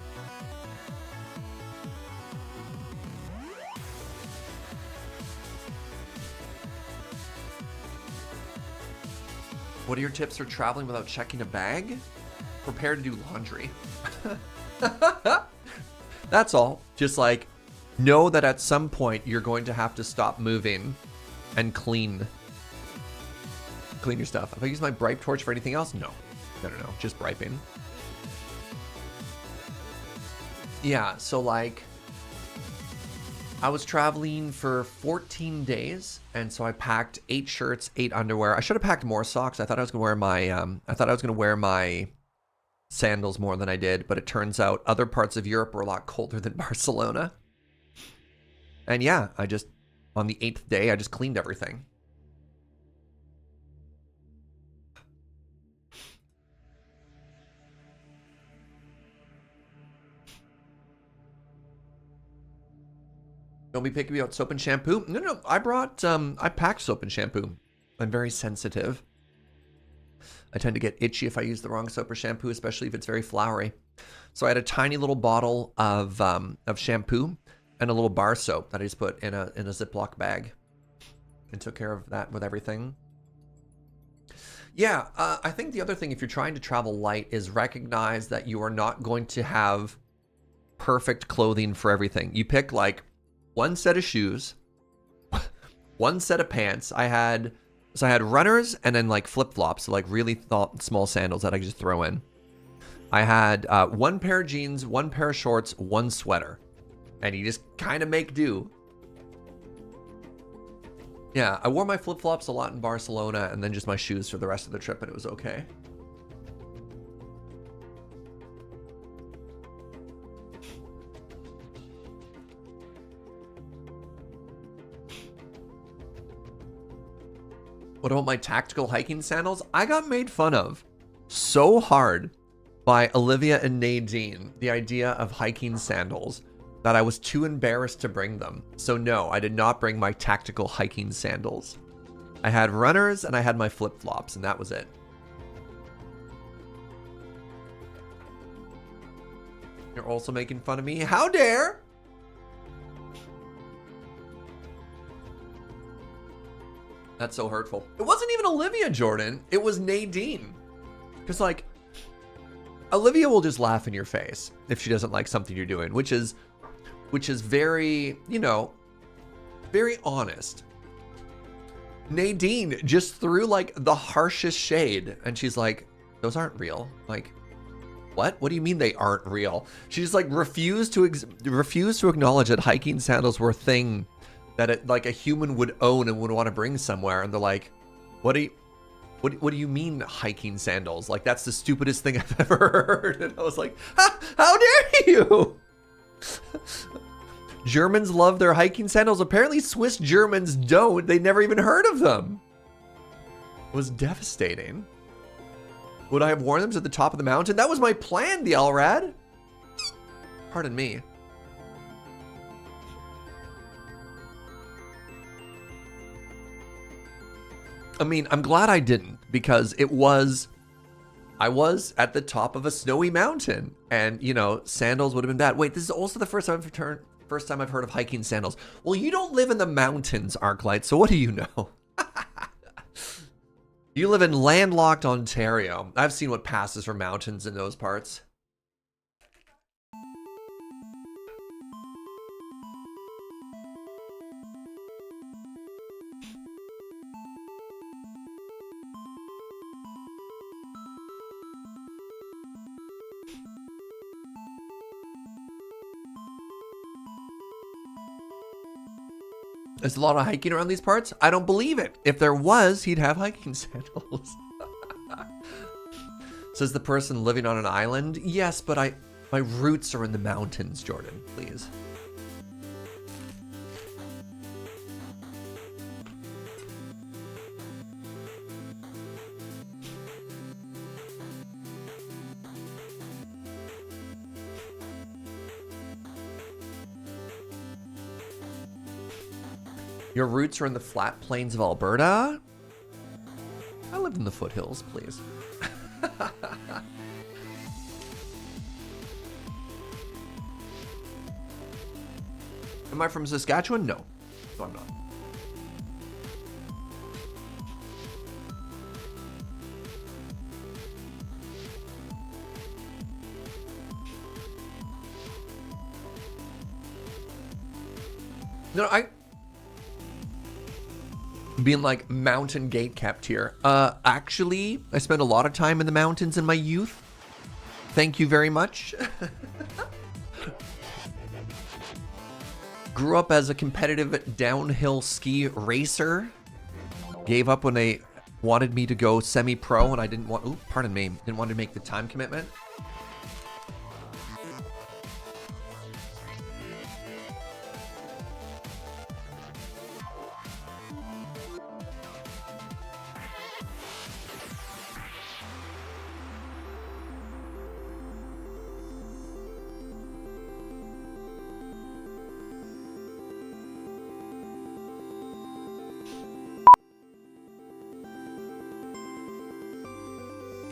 What are your tips for traveling without checking a bag? Prepare to do laundry. That's all. Just like, know that at some point you're going to have to stop moving and clean your stuff. If I use my bribe torch for anything else, no, just bribing. Yeah, so like I was traveling for 14 days, and so I packed 8 shirts, 8 underwear. I should have packed more socks. I thought I was gonna wear my sandals more than I did, but it turns out other parts of Europe were a lot colder than Barcelona. And yeah, on the 8th day, I just cleaned everything. Don't be picky about soap and shampoo. No, I packed soap and shampoo. I'm very sensitive. I tend to get itchy if I use the wrong soap or shampoo, especially if it's very flowery. So I had a tiny little bottle of shampoo and a little bar soap that I just put in a Ziploc bag and took care of that with everything. Yeah, I think the other thing, if you're trying to travel light, is recognize that you are not going to have perfect clothing for everything. You pick like one set of shoes, one set of pants. I had runners and then like flip-flops, so like really small sandals that I could just throw in. I had one pair of jeans, one pair of shorts, one sweater. And you just kind of make do. Yeah, I wore my flip-flops a lot in Barcelona and then just my shoes for the rest of the trip, and it was okay. What about my tactical hiking sandals? I got made fun of so hard by Olivia and Nadine, the idea of hiking sandals, that I was too embarrassed to bring them. So no, I did not bring my tactical hiking sandals. I had runners and I had my flip-flops, and that was it. You're also making fun of me? How dare! That's so hurtful. It wasn't even Olivia, Jordan. It was Nadine. Because, like, Olivia will just laugh in your face if she doesn't like something you're doing, which is very, very honest. Nadine just threw, like, the harshest shade, and she's like, those aren't real. Like, what? What do you mean they aren't real? She just, like, refused to acknowledge that hiking sandals were a thing that like a human would own and would want to bring somewhere. And they're like, what do you mean hiking sandals? Like, that's the stupidest thing I've ever heard. And I was like, how dare you? Germans love their hiking sandals. Apparently Swiss Germans don't. They never even heard of them. It was devastating. Would I have worn them to the top of the mountain? That was my plan, the Alrad. Pardon me. I mean, I'm glad I didn't, because I was at the top of a snowy mountain, and, sandals would have been bad. Wait, this is also the first time I've heard of hiking sandals. Well, you don't live in the mountains, Arclight, so what do you know? You live in landlocked Ontario. I've seen what passes for mountains in those parts. There's a lot of hiking around these parts. I don't believe it. If there was, he'd have hiking sandals. Says the person living on an island. Yes, but my roots are in the mountains, Jordan. Please. Your roots are in the flat plains of Alberta? I lived in the foothills, please. Am I from Saskatchewan? No. No, I'm not. No, being like mountain gate kept here. Actually, I spent a lot of time in the mountains in my youth. Thank you very much. Grew up as a competitive downhill ski racer. Gave up when they wanted me to go semi-pro and I didn't want, didn't want to make the time commitment.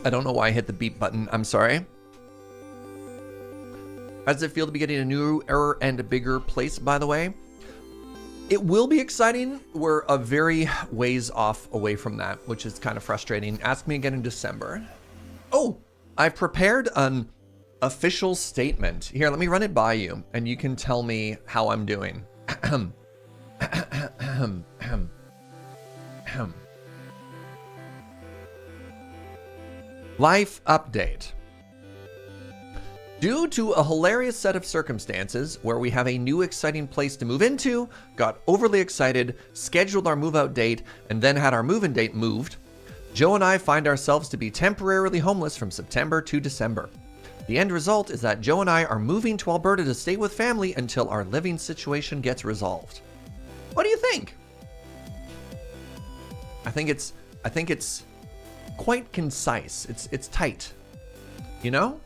I don't know why I hit the beep button. I'm sorry. How does it feel to be getting a newer and a bigger place, by the way? It will be exciting. We're a very ways off away from that, which is kind of frustrating. Ask me again in December. Oh, I've prepared an official statement. Here, let me run it by you, and you can tell me how I'm doing. Life update. Due to a hilarious set of circumstances where we have a new exciting place to move into, got overly excited, scheduled our move-out date, and then had our move-in date moved, Joe and I find ourselves to be temporarily homeless from September to December. The end result is that Joe and I are moving to Alberta to stay with family until our living situation gets resolved. What do you think? I think it's quite concise. It's tight. You know?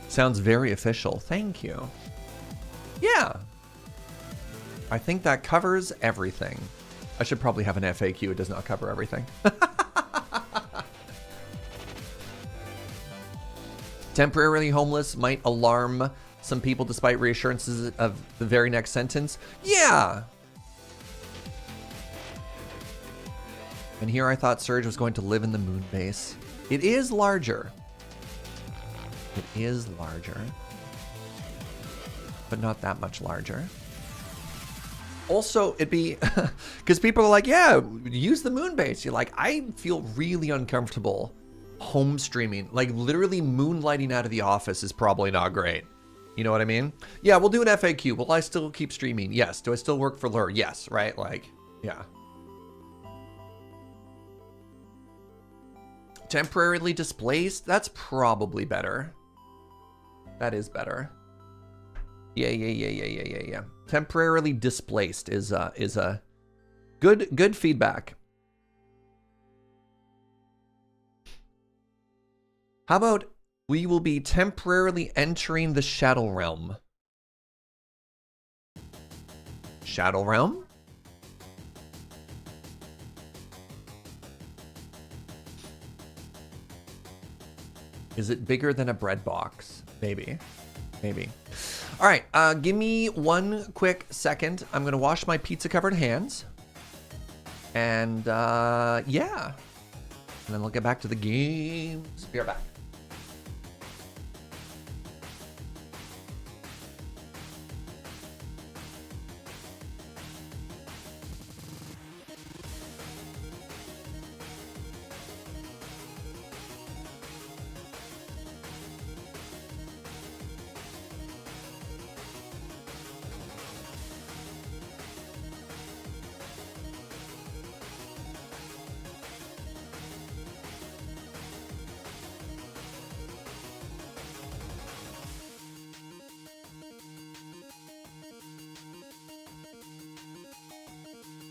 Sounds very official. Thank you. Yeah. I think that covers everything. I should probably have an FAQ. It does not cover everything. Temporarily homeless might alarm some people despite reassurances of the very next sentence. Yeah. And here I thought Surge was going to live in the moon base. It is larger. It is larger, but not that much larger. Also, it'd be, because people are like, yeah, use the moon base. You're like, I feel really uncomfortable home streaming. Like literally moonlighting out of the office is probably not great. You know what I mean? Yeah, we'll do an FAQ. Will I still keep streaming? Yes. Do I still work for Lure? Yes, right? Like, yeah. Temporarily displaced? That's probably better. That is better. Yeah. Temporarily displaced is a good feedback. How about we will be temporarily entering the Shadow Realm? Shadow Realm? Is it bigger than a bread box? Maybe. All right, give me one quick second. I'm gonna wash my pizza-covered hands. And yeah. And then we'll get back to the games. Be right back.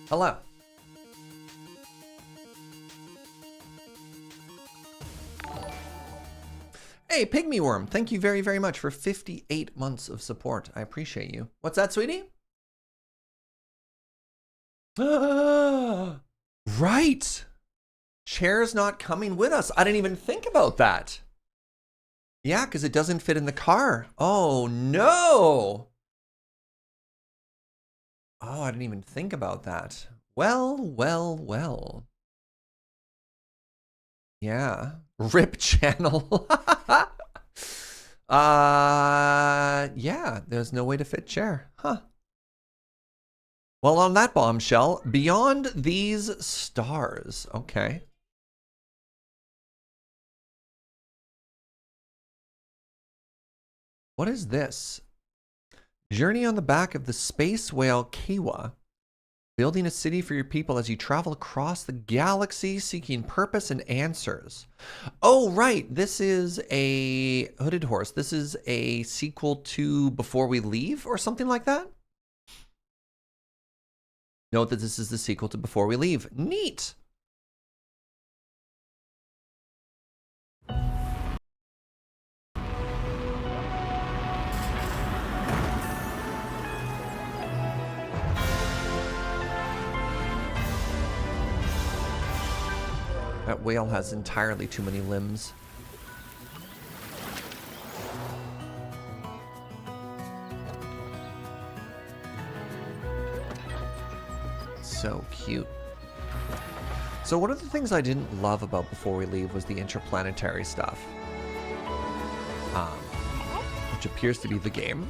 Hello. Hey, Pygmy Worm, thank you very, very much for 58 months of support. I appreciate you. What's that, sweetie? Right. Chair's not coming with us. I didn't even think about that. Yeah, because it doesn't fit in the car. Oh, no. Oh, I didn't even think about that. Well. Yeah. RIP channel. Yeah, there's no way to fit chair. Huh. Well, on that bombshell, beyond these stars. Okay. What is this? Journey on the back of the space whale Kiwa, building a city for your people as you travel across the galaxy seeking purpose and answers. Oh, right. This is a Hooded Horse. This is a sequel to Before We Leave or something like that. Note that this is the sequel to Before We Leave. Neat. That whale has entirely too many limbs. So cute. So one of the things I didn't love about Before We Leave was the interplanetary stuff. Which appears to be the game.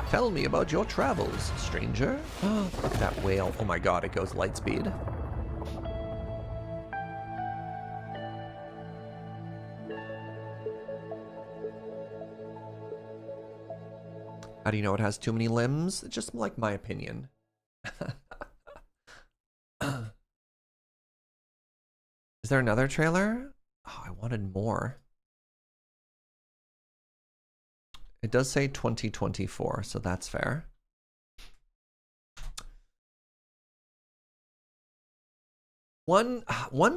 Tell me about your travels, stranger. Oh, look at that whale. Oh my god, it goes light speed. How do you know it has too many limbs? It's just like my opinion. Is there another trailer? Oh, I wanted more. It does say 2024, so that's fair. One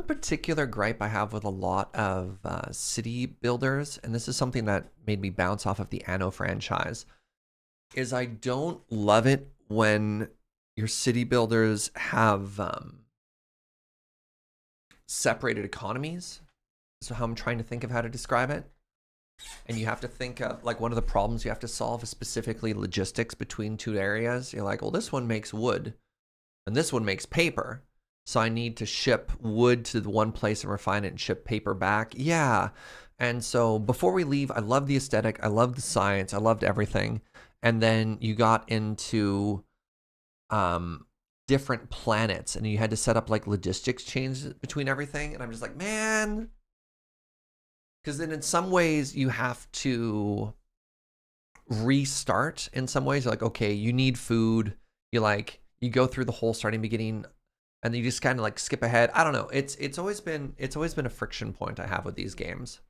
particular gripe I have with a lot of city builders, and this is something that made me bounce off of the Anno franchise, is I don't love it when your city builders have separated economies. So how I'm trying to think of how to describe it. And you have to think of, like, one of the problems you have to solve is specifically logistics between two areas. You're like, well, this one makes wood and this one makes paper. So I need to ship wood to the one place and refine it and ship paper back. Yeah. And so Before We Leave, I love the aesthetic. I love the science. I loved everything. And then you got into different planets and you had to set up like logistics chains between everything. And I'm just like, man. Because then in some ways you have to restart. In some ways you're like, okay, you need food. You go through the whole starting beginning and then you just kind of like skip ahead. I don't know. It's always been a friction point I have with these games.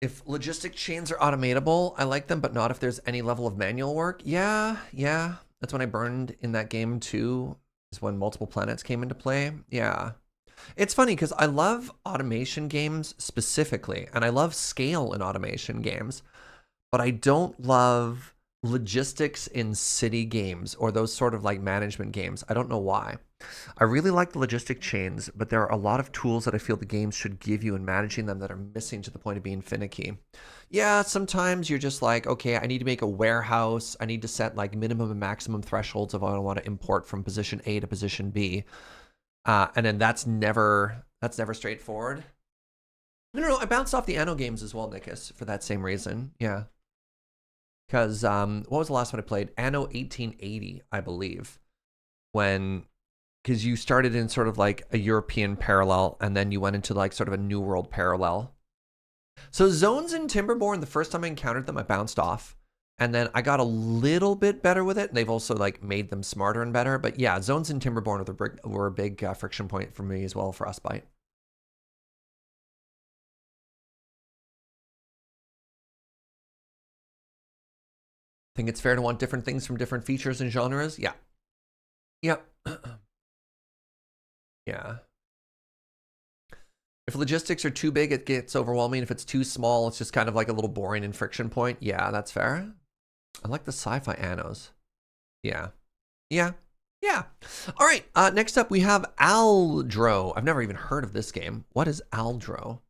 If logistic chains are automatable, I like them, but not if there's any level of manual work. Yeah. That's when I burned in that game too, is when multiple planets came into play. Yeah. It's funny because I love automation games specifically, and I love scale in automation games, but I don't love logistics in city games or those sort of like management games. I don't know why. I really like the logistic chains, but there are a lot of tools that I feel the games should give you in managing them that are missing to the point of being finicky. Yeah, sometimes you're just like, okay, I need to make a warehouse. I need to set like minimum and maximum thresholds of what I want to import from position A to position B. And then that's never straightforward. No, I bounced off the Anno games as well, Nikus, for that same reason. Yeah. Because what was the last one I played? Anno 1880, I believe. Because you started in sort of like a European parallel, and then you went into like sort of a New World parallel. So zones in Timberborn, the first time I encountered them, I bounced off. And then I got a little bit better with it. They've also like made them smarter and better. But yeah, zones in Timberborn were a big friction point for me as well for Frostbite. Think it's fair to want different things from different features and genres? Yeah. Yep. Yeah. If logistics are too big, it gets overwhelming. If it's too small, it's just kind of like a little boring and friction point. Yeah, that's fair. I like the sci-fi annos. Yeah. All right, next up we have Aldro. I've never even heard of this game. What is Aldro?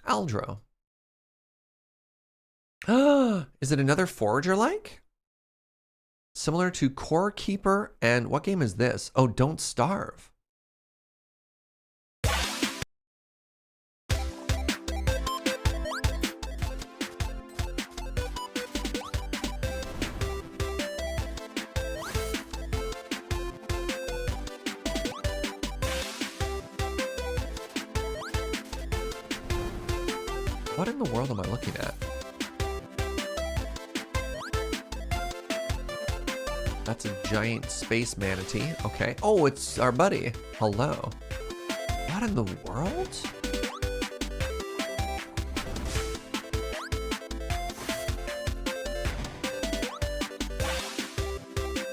Aldro. Is it another Forager-like? Similar to Core Keeper, and what game is this? Oh, Don't Starve. What in the world am I looking at? That's a giant space manatee. Okay. Oh, it's our buddy. Hello. What in the world?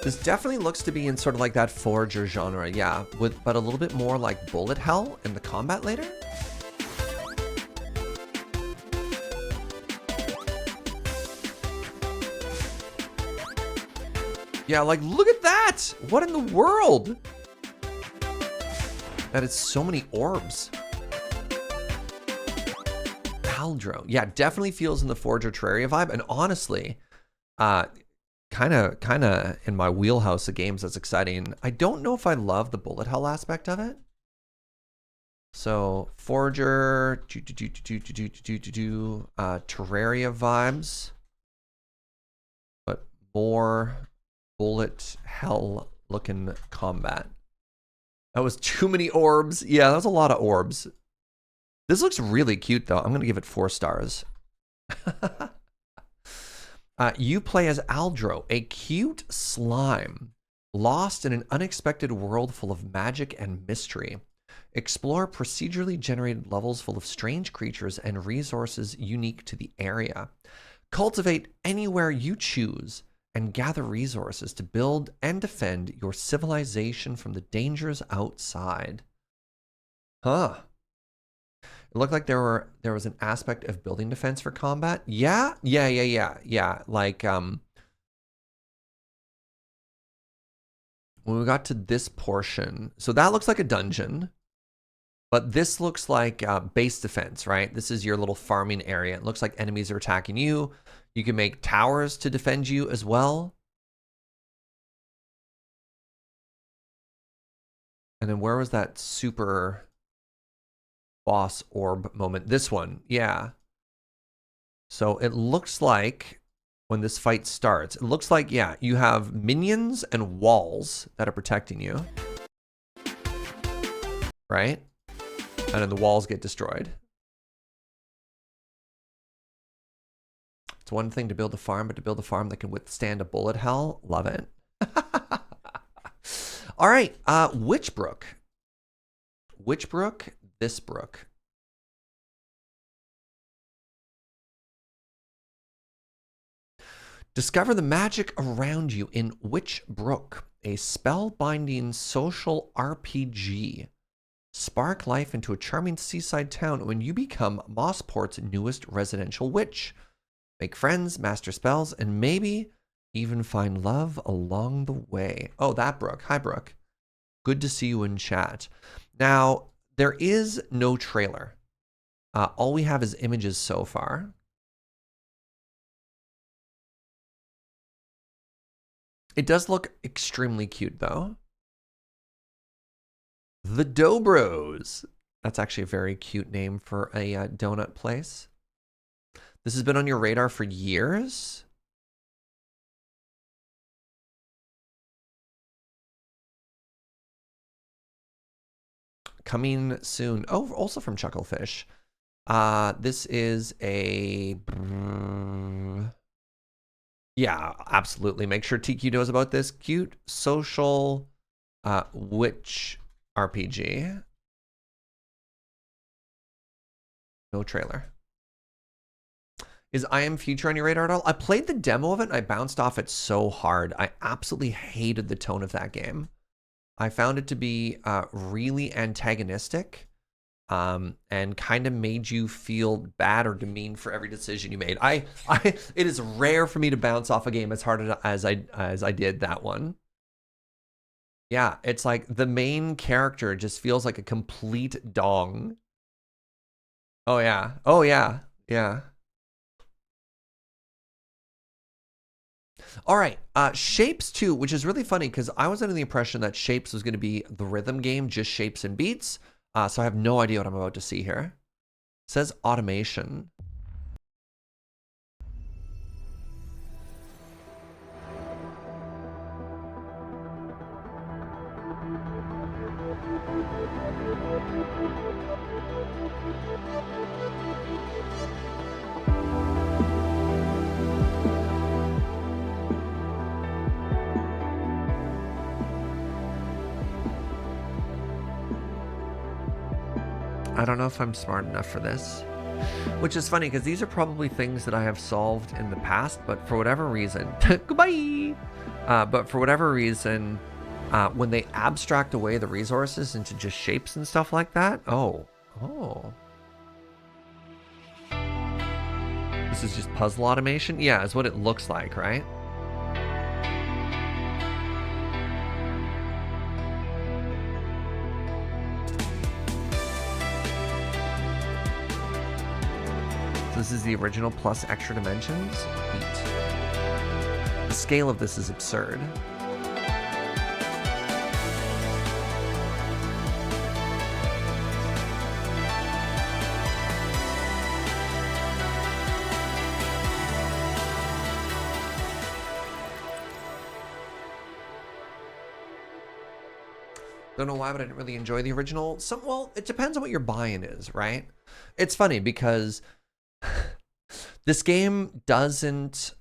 This definitely looks to be in sort of like that forager genre, yeah, but a little bit more like bullet hell in the combat later. Yeah, like look at that! What in the world? That is so many orbs. Aldro, yeah, definitely feels in the Forager Terraria vibe, and honestly, kind of in my wheelhouse of games that's exciting. I don't know if I love the bullet hell aspect of it. So Forager, Terraria vibes, but more bullet hell looking combat. That was too many orbs. Yeah, that was a lot of orbs. This looks really cute though. I'm gonna give it 4 stars. You play as Aldro, a cute slime, lost in an unexpected world full of magic and mystery. Explore procedurally generated levels full of strange creatures and resources unique to the area. Cultivate anywhere you choose and gather resources to build and defend your civilization from the dangers outside. Huh. It looked like there was an aspect of building defense for combat. Yeah. Like when we got to this portion, so that looks like a dungeon, but this looks like base defense, right? This is your little farming area. It looks like enemies are attacking you. You can make towers to defend you as well. And then where was that super boss orb moment? This one, yeah. So it looks like when this fight starts, it looks like, yeah, you have minions and walls that are protecting you, right? And then the walls get destroyed. It's one thing to build a farm, but to build a farm that can withstand a bullet hell, love it. All right, Witchbrook. Witchbrook, this brook. Discover the magic around you in Witchbrook, a spellbinding social RPG. Spark life into a charming seaside town when you become Mossport's newest residential witch. Make friends, master spells, and maybe even find love along the way. Oh, that Brooke. Hi, Brooke. Good to see you in chat. Now, there is no trailer. All we have is images so far. It does look extremely cute, though. The Dobros. That's actually a very cute name for a donut place. This has been on your radar for years. Coming soon. Oh, also from Chucklefish. This is a... Yeah, absolutely. Make sure TQ knows about this cute social witch RPG. No trailer. Is I Am Future on your radar at all? I played the demo of it and I bounced off it so hard. I absolutely hated the tone of that game. I found it to be really antagonistic and kind of made you feel bad or demeaned for every decision you made. It is rare for me to bounce off a game as hard as I did that one. Yeah, it's like the main character just feels like a complete dong. Oh yeah. Oh yeah. Yeah. All right, Shapez 2, which is really funny because I was under the impression that Shapez was going to be the rhythm game, just shapes and beats. So I have no idea what I'm about to see here. It says automation. I don't know if I'm smart enough for this, which is funny because these are probably things that I have solved in the past, but for whatever reason, goodbye. But for whatever reason, when they abstract away the resources into just shapes and stuff like that, oh. This is just puzzle automation? Yeah, is what it looks like, right? So this is the original plus extra dimensions? Neat. The scale of this is absurd. Don't know why, but I didn't really enjoy the original. Well, it depends on what your buy-in is, right? It's funny because this game doesn't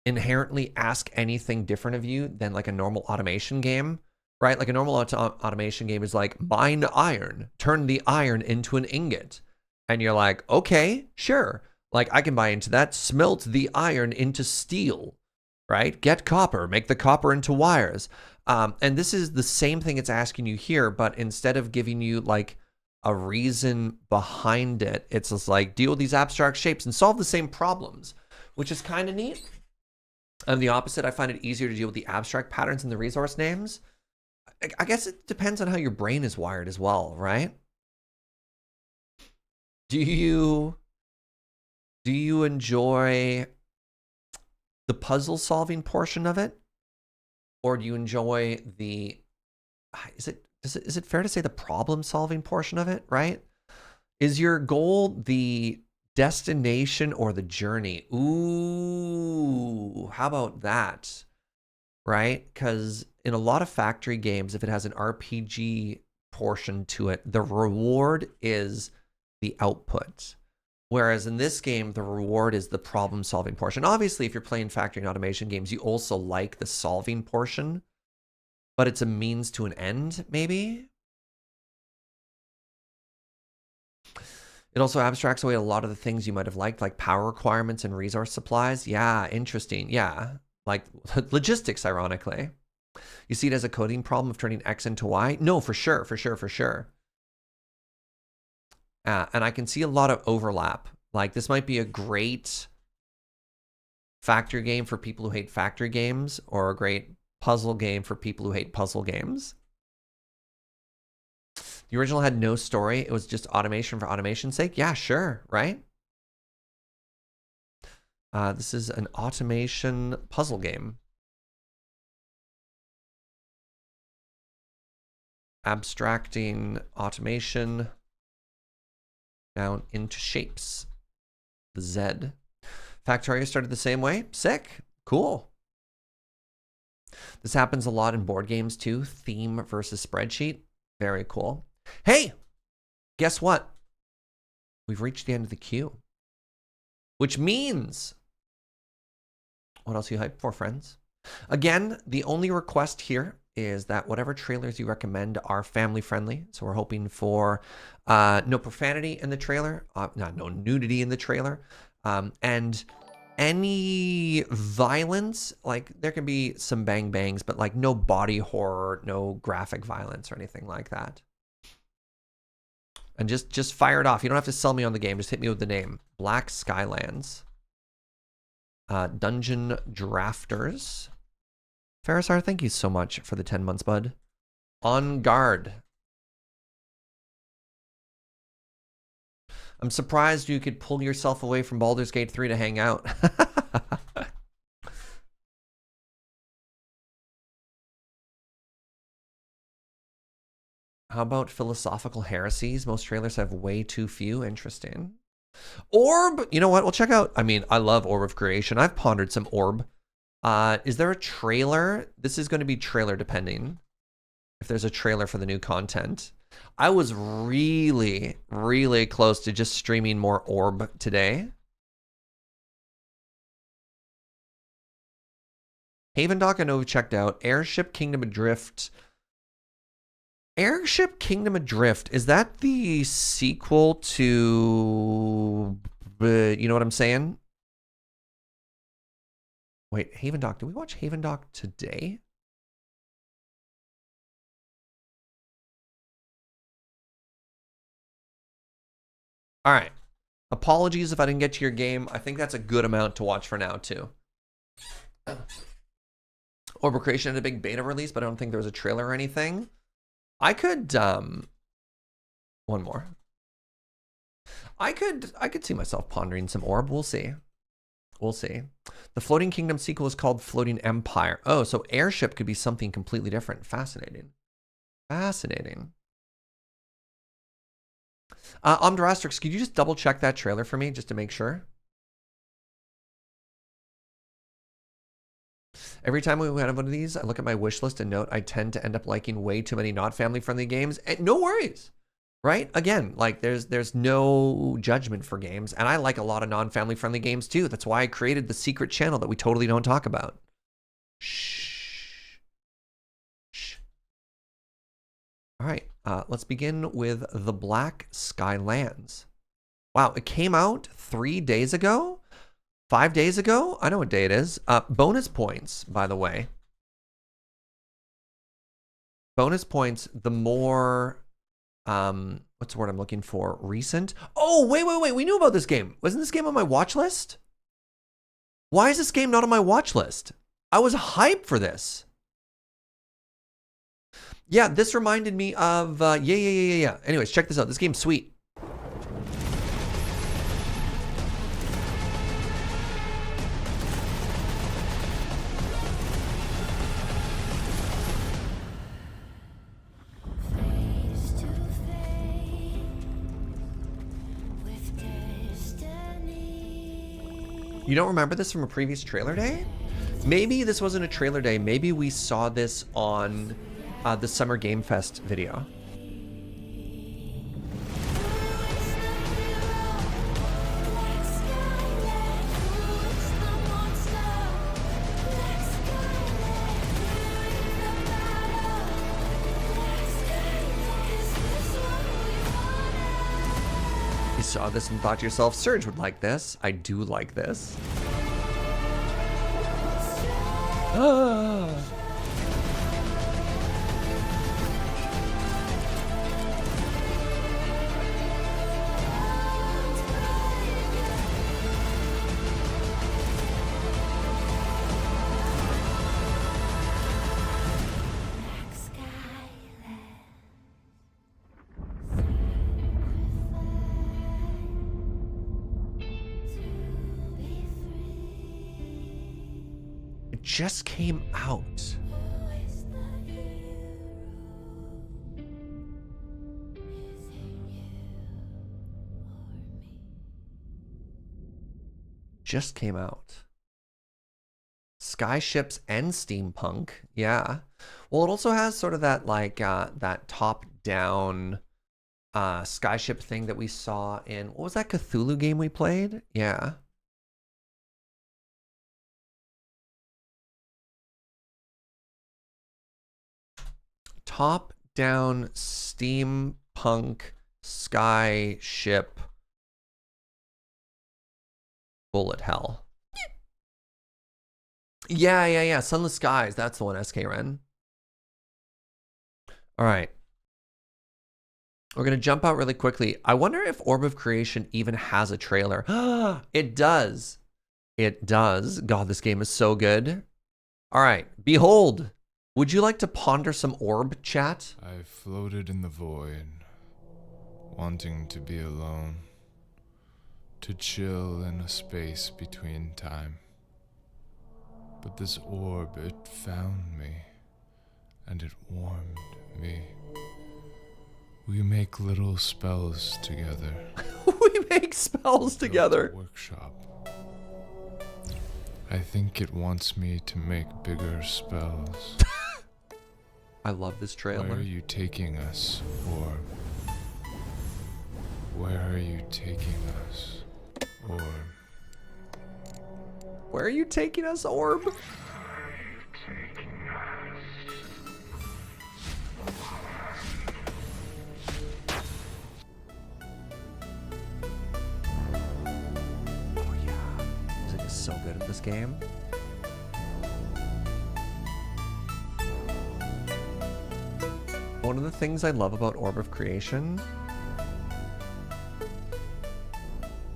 inherently ask anything different of you than like a normal automation game, right? Like a normal automation game is like, mine iron, turn the iron into an ingot. And you're like, okay, sure. Like I can buy into that. Smelt the iron into steel, right? Get copper, make the copper into wires. And this is the same thing it's asking you here, but instead of giving you like a reason behind it, it's just like deal with these abstract shapes and solve the same problems, which is kind of neat. And the opposite, I find it easier to deal with the abstract patterns and the resource names. I guess it depends on how your brain is wired as well, right? Do you enjoy the puzzle solving portion of it? Or do you enjoy the, is it fair to say the problem solving portion of it, right? Is your goal the destination or the journey? Ooh, how about that? Right? Because in a lot of factory games, if it has an RPG portion to it, the reward is the output. Whereas in this game, the reward is the problem-solving portion. Obviously, if you're playing factory and automation games, you also like the solving portion, but it's a means to an end, maybe? It also abstracts away a lot of the things you might have liked, like power requirements and resource supplies. Yeah, interesting. Yeah, like logistics, ironically. You see it as a coding problem of turning X into Y? No, for sure, for sure, for sure. And I can see a lot of overlap. Like this might be a great factory game for people who hate factory games, or a great puzzle game for people who hate puzzle games. The original had no story. It was just automation for automation's sake. Yeah, sure, right? This is an automation puzzle game. Abstracting automation down into shapes. The Z. Factorio started the same way. Sick. Cool. This happens a lot in board games too. Theme versus spreadsheet. Very cool. Hey, guess what? We've reached the end of the queue. Which means, what else are you hyped for, friends? Again, the only request here is that whatever trailers you recommend are family friendly. So we're hoping for no profanity in the trailer, no nudity in the trailer, and any violence. Like there can be some bang bangs, but like no body horror, no graphic violence or anything like that. And just fire it off. You don't have to sell me on the game. Just hit me with the name. Black Skylands. Dungeon Drafters. Farisar, thank you so much for the 10 months, bud. On Garde. I'm surprised you could pull yourself away from Baldur's Gate 3 to hang out. How about philosophical heresies? Most trailers have way too few. Interesting. Orb! You know what? We'll check out. I mean, I love Orb of Creation. I've pondered some Orb. Is there a trailer? This is going to be trailer depending. If there's a trailer for the new content. I was really, really close to just streaming more Orb today. Havendock, I know we've checked out. Airship Kingdom Adrift. Airship Kingdom Adrift, is that the sequel to, you know what I'm saying? Wait, Havendock. Did we watch Havendock today? All right. Apologies if I didn't get to your game. I think that's a good amount to watch for now, too. Orb of Creation had a big beta release, but I don't think there was a trailer or anything. I could, one more. I could see myself pondering some Orb. We'll see. We'll see. The Floating Kingdom sequel is called Floating Empire. Oh, so Airship could be something completely different. Fascinating. Fascinating. Omdrastrix, could you just double check that trailer for me just to make sure? Every time we went on one of these, I look at my wish list and note I tend to end up liking way too many not family friendly games. And no worries, right? Again, like there's no judgment for games, and I like a lot of non-family friendly games too. That's why I created the secret channel that we totally don't talk about. Shh. Shh. All right, let's begin with The Black Skylands. Wow, it came out 3 days ago? 5 days ago? I know what day it is. Bonus points, by the way. Bonus points, the more, what's the word I'm looking for? Recent? Oh, wait. We knew about this game. Wasn't this game on my watch list? Why is this game not on my watch list? I was hyped for this. Yeah, this reminded me of, yeah. Anyways, check this out. This game's sweet. You don't remember this from a previous trailer day? Maybe this wasn't a trailer day. Maybe we saw this on the Summer Game Fest video. You saw this and thought to yourself, Surge would like this. I do like this. Ah. Just came out. Just came out. Skyships and steampunk. Yeah. Well, it also has sort of that like that top-down skyship thing that we saw in, what was that Cthulhu game we played? Yeah. Top-down steampunk skyship bullet hell. Yeah. Sunless Skies. That's the one, SK Ren. All right. We're going to jump out really quickly. I wonder if Orb of Creation even has a trailer. It does. It does. God, this game is so good. All right. Behold. Would you like to ponder some Orb, chat? I floated in the void, wanting to be alone, to chill in a space between time. But this orb, it found me, and it warmed me. We make little spells together. We make spells together. Workshop. I think it wants me to make bigger spells. I love this trailer. Where are you taking us, Orb? Where are you taking us, Orb? Where are you taking us, Orb? Oh yeah, music is so good at this game. one of the things I love about Orb of Creation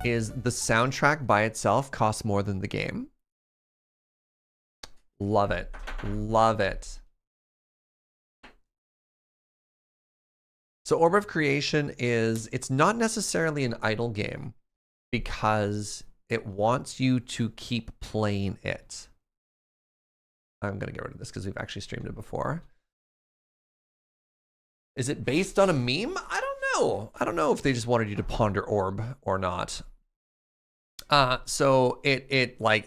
is the soundtrack by itself costs more than the game. Love it. Love it. So Orb of Creation it's not necessarily an idle game because it wants you to keep playing it. I'm going to get rid of this because we've actually streamed it before. Is it based on a meme? I don't know. I don't know if they just wanted you to ponder Orb or not. So it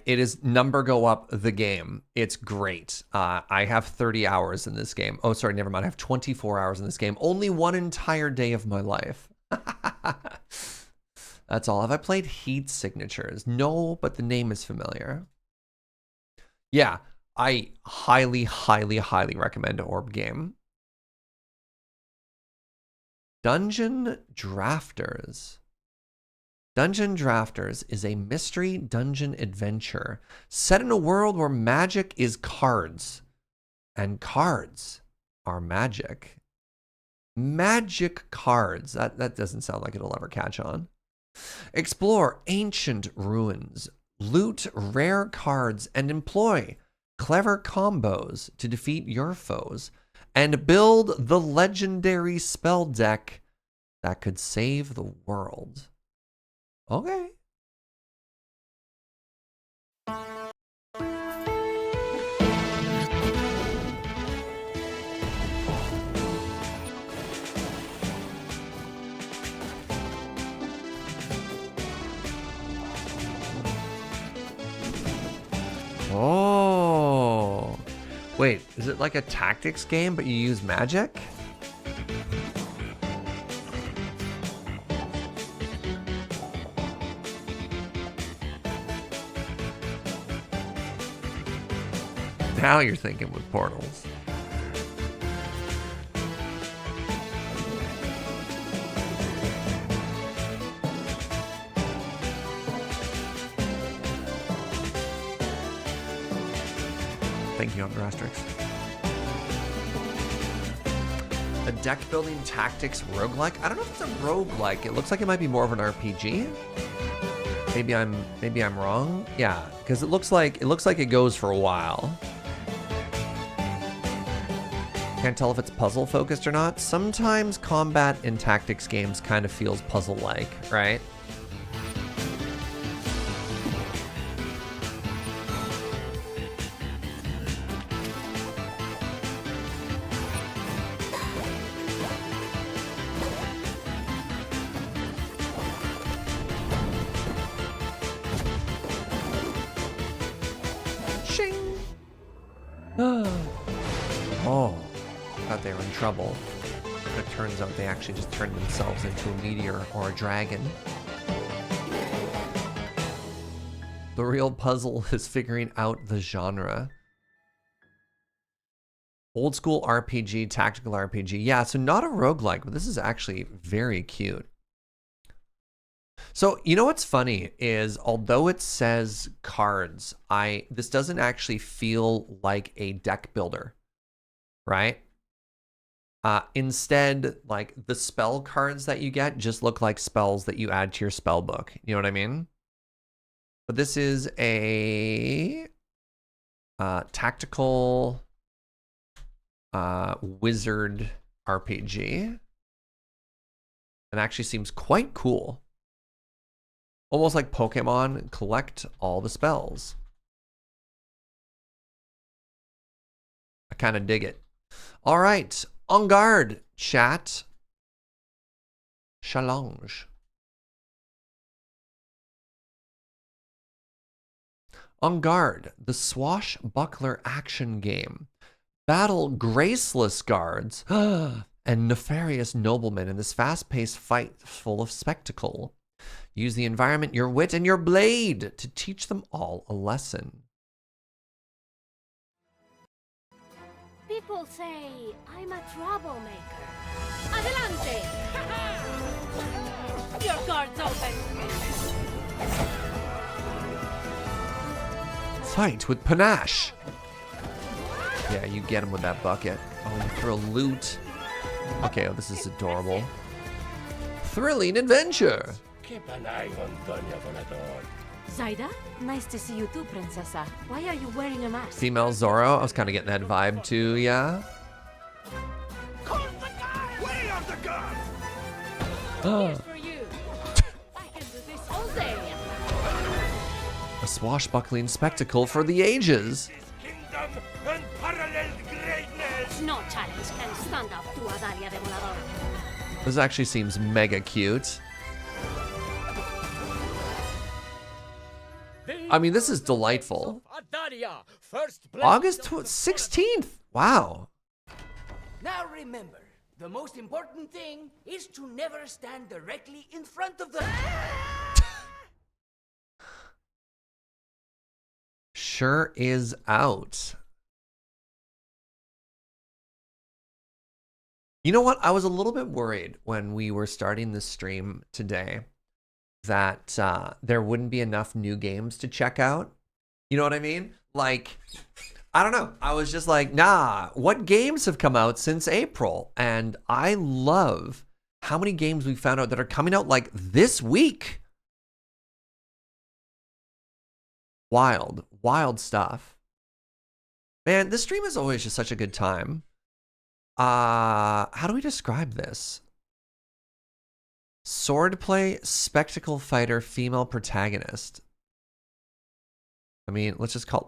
is number go up the game. It's great. I have 30 hours in this game. Oh, sorry, never mind. I have 24 hours in this game. Only one entire day of my life. That's all. Have I played Heat Signatures? No, but the name is familiar. Yeah, I highly, highly, highly recommend Orb game. Dungeon Drafters. Dungeon Drafters is a mystery dungeon adventure set in a world where magic is cards, and cards are magic. Magic cards. That doesn't sound like it'll ever catch on. Explore ancient ruins, loot rare cards, and employ clever combos to defeat your foes, and build the legendary spell deck that could save the world. Okay. Oh. Wait, is it like a tactics game, but you use magic? Now you're thinking with portals. Thank you, Under Asterix. A deck building tactics roguelike? I don't know if it's a roguelike. It looks like it might be more of an RPG. Maybe I'm wrong. Yeah, because it looks like it goes for a while. Can't tell if it's puzzle focused or not. Sometimes combat in tactics games kind of feels puzzle like, right? Shing. Oh. Thought they were in trouble. But it turns out they actually just turned themselves into a meteor or a dragon. The real puzzle is figuring out the genre. Old school RPG, tactical RPG. Yeah, so not a roguelike, but this is actually very cute. So, you know what's funny is, although it says cards, this doesn't actually feel like a deck builder, right? Instead, like the spell cards that you get just look like spells that you add to your spell book. You know what I mean? But this is a tactical wizard RPG. And actually seems quite cool. Almost like Pokemon, collect all the spells. I kind of dig it. All right. En garde, chat. Challenge. En garde, the swashbuckler action game. Battle graceless guards and nefarious noblemen in this fast-paced fight full of spectacle. Use the environment, your wit, and your blade to teach them all a lesson. People say I'm a troublemaker. Adelante! Your guard's open. Fight with panache. Yeah, you get him with that bucket. Oh, you throw loot. Okay, oh, this is adorable. Thrilling adventure. Keep an eye on Doña Volador. Zaida? Nice to see you too, Princessa. Why are you wearing a mask? Female Zorro. I was kind of getting that vibe too, yeah. Call the guard! Way on the guard! Here's for you. I can do this all day. A swashbuckling spectacle for the ages. Kingdom unparalleled greatness! No challenge can stand up to Adalia de Volador. This actually seems mega cute. I mean, this is delightful. August 16th. Wow. Now remember, the most important thing is to never stand directly in front of the... Sure is out. You know what? I was a little bit worried when we were starting this stream today that there wouldn't be enough new games to check out. You know what I mean? Like, I don't know. I was just like, nah, what games have come out since April? And I love how many games we found out that are coming out like this week. Wild, wild stuff. Man, this stream is always just such a good time. How do we describe this? Swordplay, spectacle fighter, female protagonist. I mean, let's just call it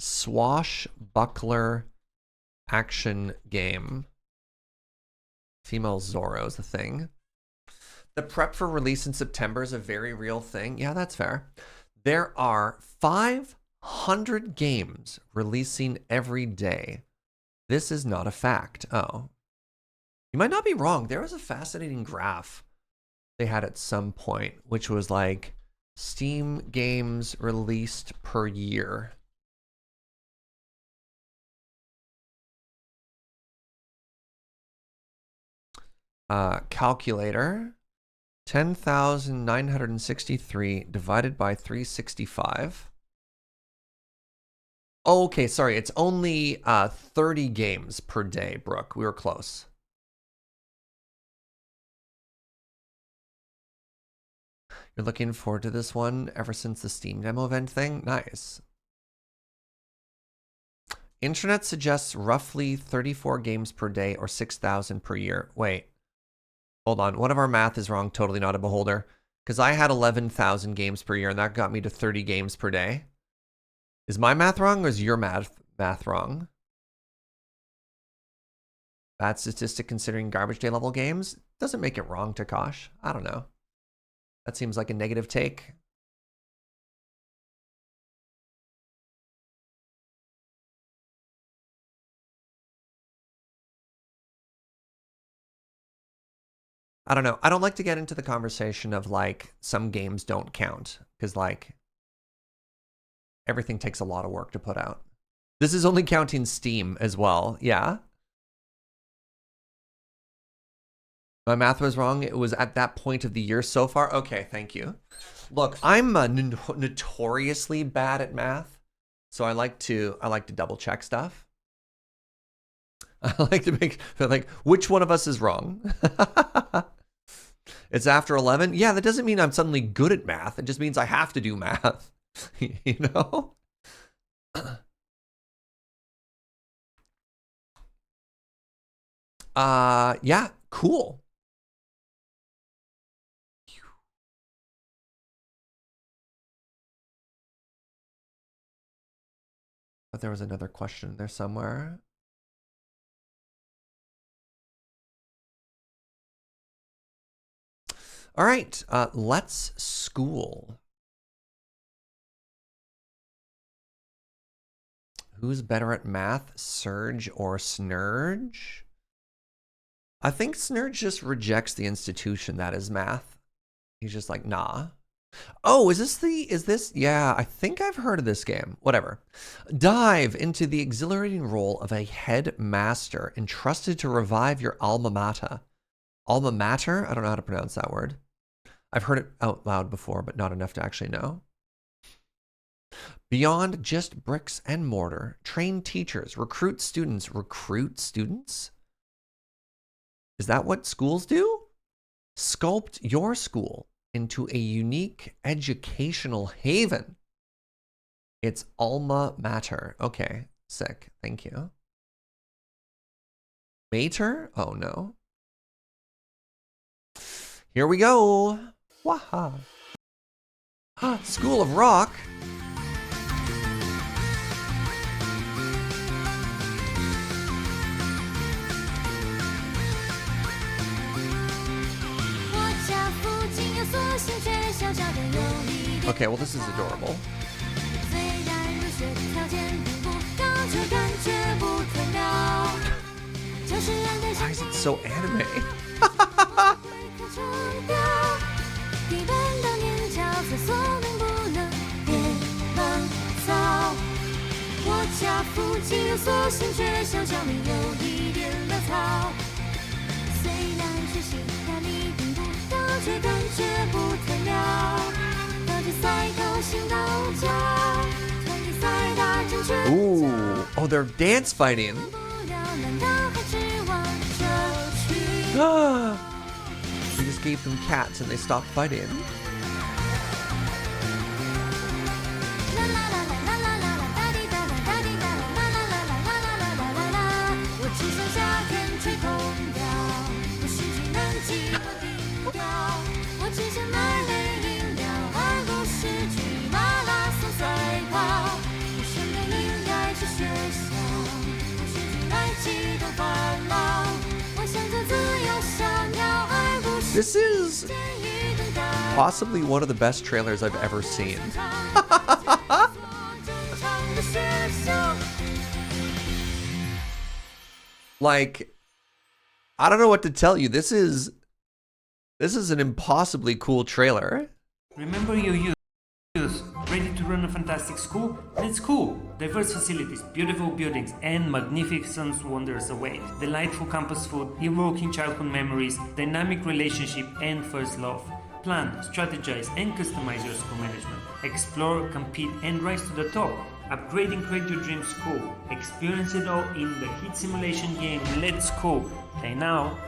swashbuckler action game. Female Zorro is the thing. The prep for release in September is a very real thing. Yeah, that's fair. There are 500 games releasing every day. This is not a fact. Oh. You might not be wrong. There was a fascinating graph they had at some point, which was like Steam games released per year. Calculator. 10,963 divided by 365. Oh, okay, sorry. It's only 30 games per day, Brooke. We were close. You're looking forward to this one ever since the Steam demo event thing? Nice. Internet suggests roughly 34 games per day or 6,000 per year. Wait. Hold on. One of our math is wrong. Totally not a beholder. Because I had 11,000 games per year and that got me to 30 games per day. Is my math wrong or is your math wrong? Bad statistic considering garbage day level games? Doesn't make it wrong, Takash. I don't know. That seems like a negative take. I don't know. I don't like to get into the conversation of like some games don't count because like everything takes a lot of work to put out. This is only counting Steam as well. Yeah. My math was wrong. It was at that point of the year so far. Okay, thank you. Look, I'm notoriously bad at math, so I like to double check stuff. I like to make like which one of us is wrong. It's after 11. Yeah, that doesn't mean I'm suddenly good at math. It just means I have to do math. You know? Yeah, cool. But there was another question there somewhere. All right, let's school. Who's better at math, Surge or Snurge? I think Snurge just rejects the institution that is math. He's just like, nah. Oh, is this? Yeah, I think I've heard of this game. Whatever. Dive into the exhilarating role of a headmaster entrusted to revive your alma mater. Alma mater? I don't know how to pronounce that word. I've heard it out loud before, but not enough to actually know. Beyond just bricks and mortar, train teachers, recruit students. Recruit students? Is that what schools do? Sculpt your school into a unique educational haven. It's alma mater. Okay, sick. Thank you. Mater? Oh no. Here we go. Waha. School of Rock. Okay, well this is adorable. Why is it so anime? Ooh, oh, they're dance fighting. We just gave them cats and they stopped fighting. This is possibly one of the best trailers I've ever seen. Like, I don't know what to tell you. This is an impossibly cool trailer. Remember your youth. Ready to run a fantastic school? It's cool. Diverse facilities, beautiful buildings, and magnificent wonders await. Delightful campus food, evoking childhood memories, dynamic relationship, and first love. Plan, strategize, and customize your school management. Explore, compete, and rise to the top. Upgrade and create your dream school. Experience it all in the hit simulation game Let's Go. Play now.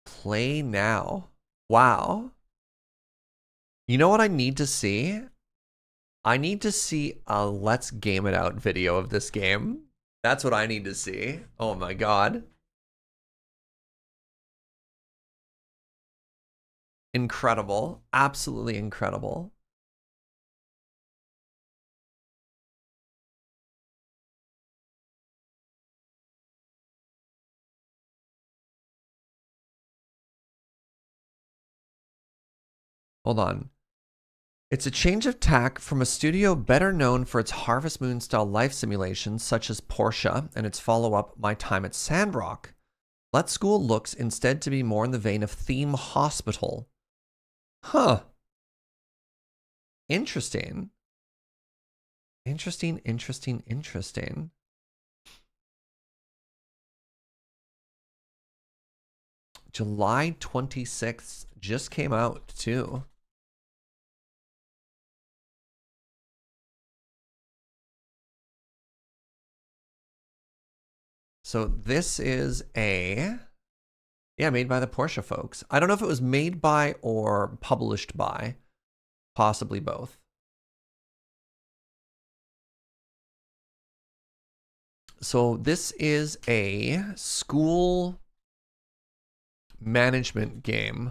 Play now. Wow. You know what I need to see? I need to see a Let's Game It Out video of this game. That's what I need to see. Oh my god. Incredible. Absolutely incredible. Hold on. It's a change of tack from a studio better known for its Harvest Moon style life simulations such as Portia and its follow-up My Time at Sandrock. Let's School looks instead to be more in the vein of Theme Hospital. Huh. Interesting. Interesting. July 26th just came out too. So this is made by the Portia folks. I don't know if it was made by or published by, possibly both. So this is a school management game.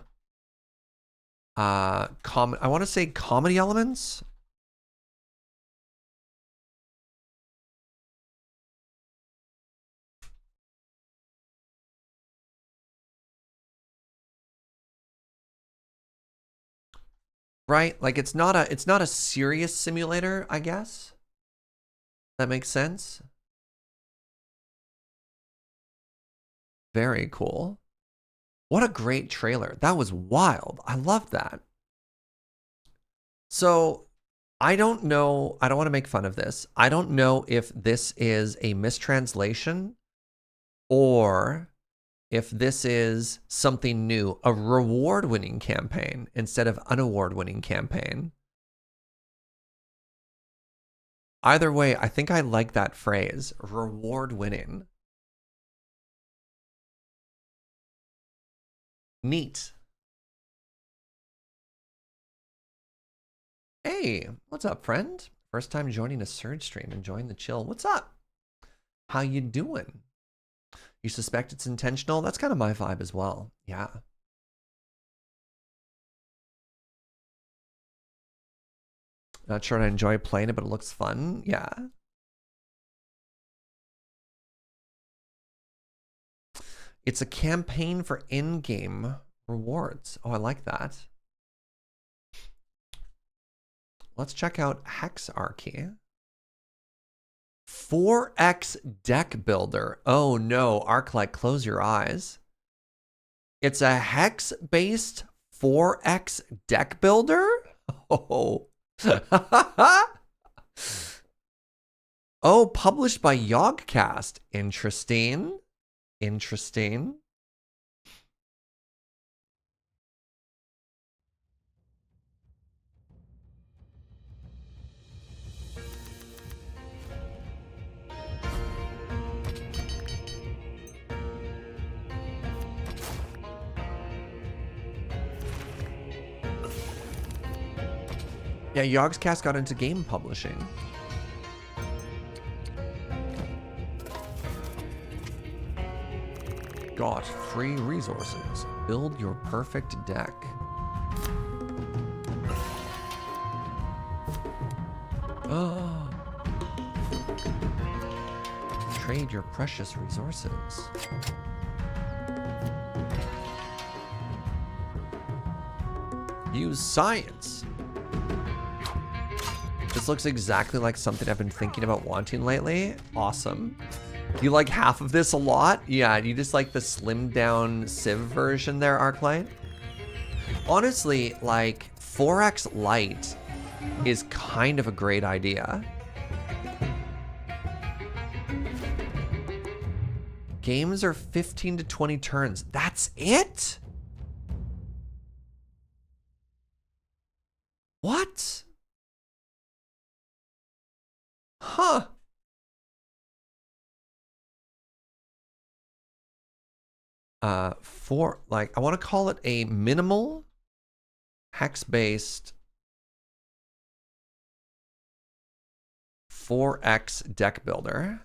I want to say comedy elements. Right? Like it's not a serious simulator, I guess. That makes sense. Very cool. What a great trailer. That was wild. I love that. So, I don't know. I don't want to make fun of this. I don't know if this is a mistranslation or if this is something new, a reward-winning campaign instead of an award-winning campaign. Either way, I think I like that phrase, reward-winning. Neat. Hey, what's up, friend? First time joining a Surge stream, enjoying the chill. What's up? How you doing? You suspect it's intentional? That's kind of my vibe as well. Yeah. Not sure I enjoy playing it, but it looks fun. Yeah. It's a campaign for in-game rewards. Oh, I like that. Let's check out Hexarchy. 4X deck builder. Oh no, Arclight, close your eyes. It's a hex-based 4X deck builder? Oh. Oh, published by Yogcast. Interesting. Interesting. Yeah, Yogscast got into game publishing. Got free resources. Build your perfect deck. Oh. Trade your precious resources. Use science. This looks exactly like something I've been thinking about wanting lately. Awesome. You like half of this a lot? Yeah, you just like the slimmed down Civ version there, Arclight? Honestly, like 4X Lite is kind of a great idea. Games are 15 to 20 turns. That's it? What? Huh. I want to call it a minimal hex-based 4X deck builder.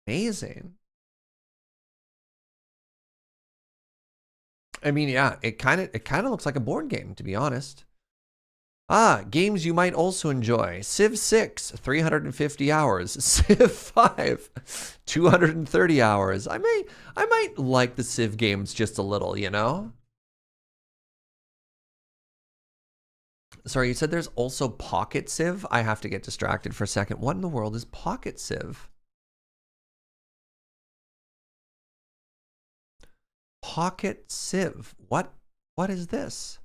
Amazing. I mean, yeah, it kind of looks like a board game, to be honest. Ah, games you might also enjoy. Civ 6, 350 hours. Civ 5, 230 hours. I might like the Civ games just a little, you know? Sorry, you said there's also PocketCiv? I have to get distracted for a second. What in the world is PocketCiv? PocketCiv. What is this?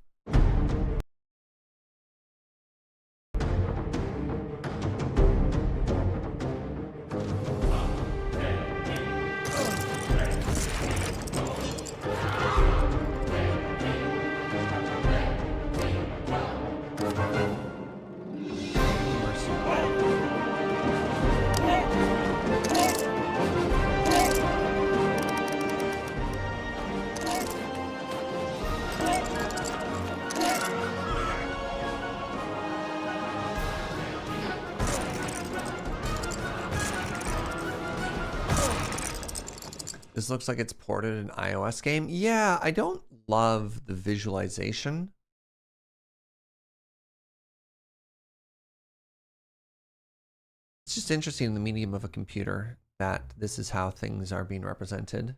This looks like it's ported an iOS game. Yeah, I don't love the visualization. It's just interesting in the medium of a computer that this is how things are being represented.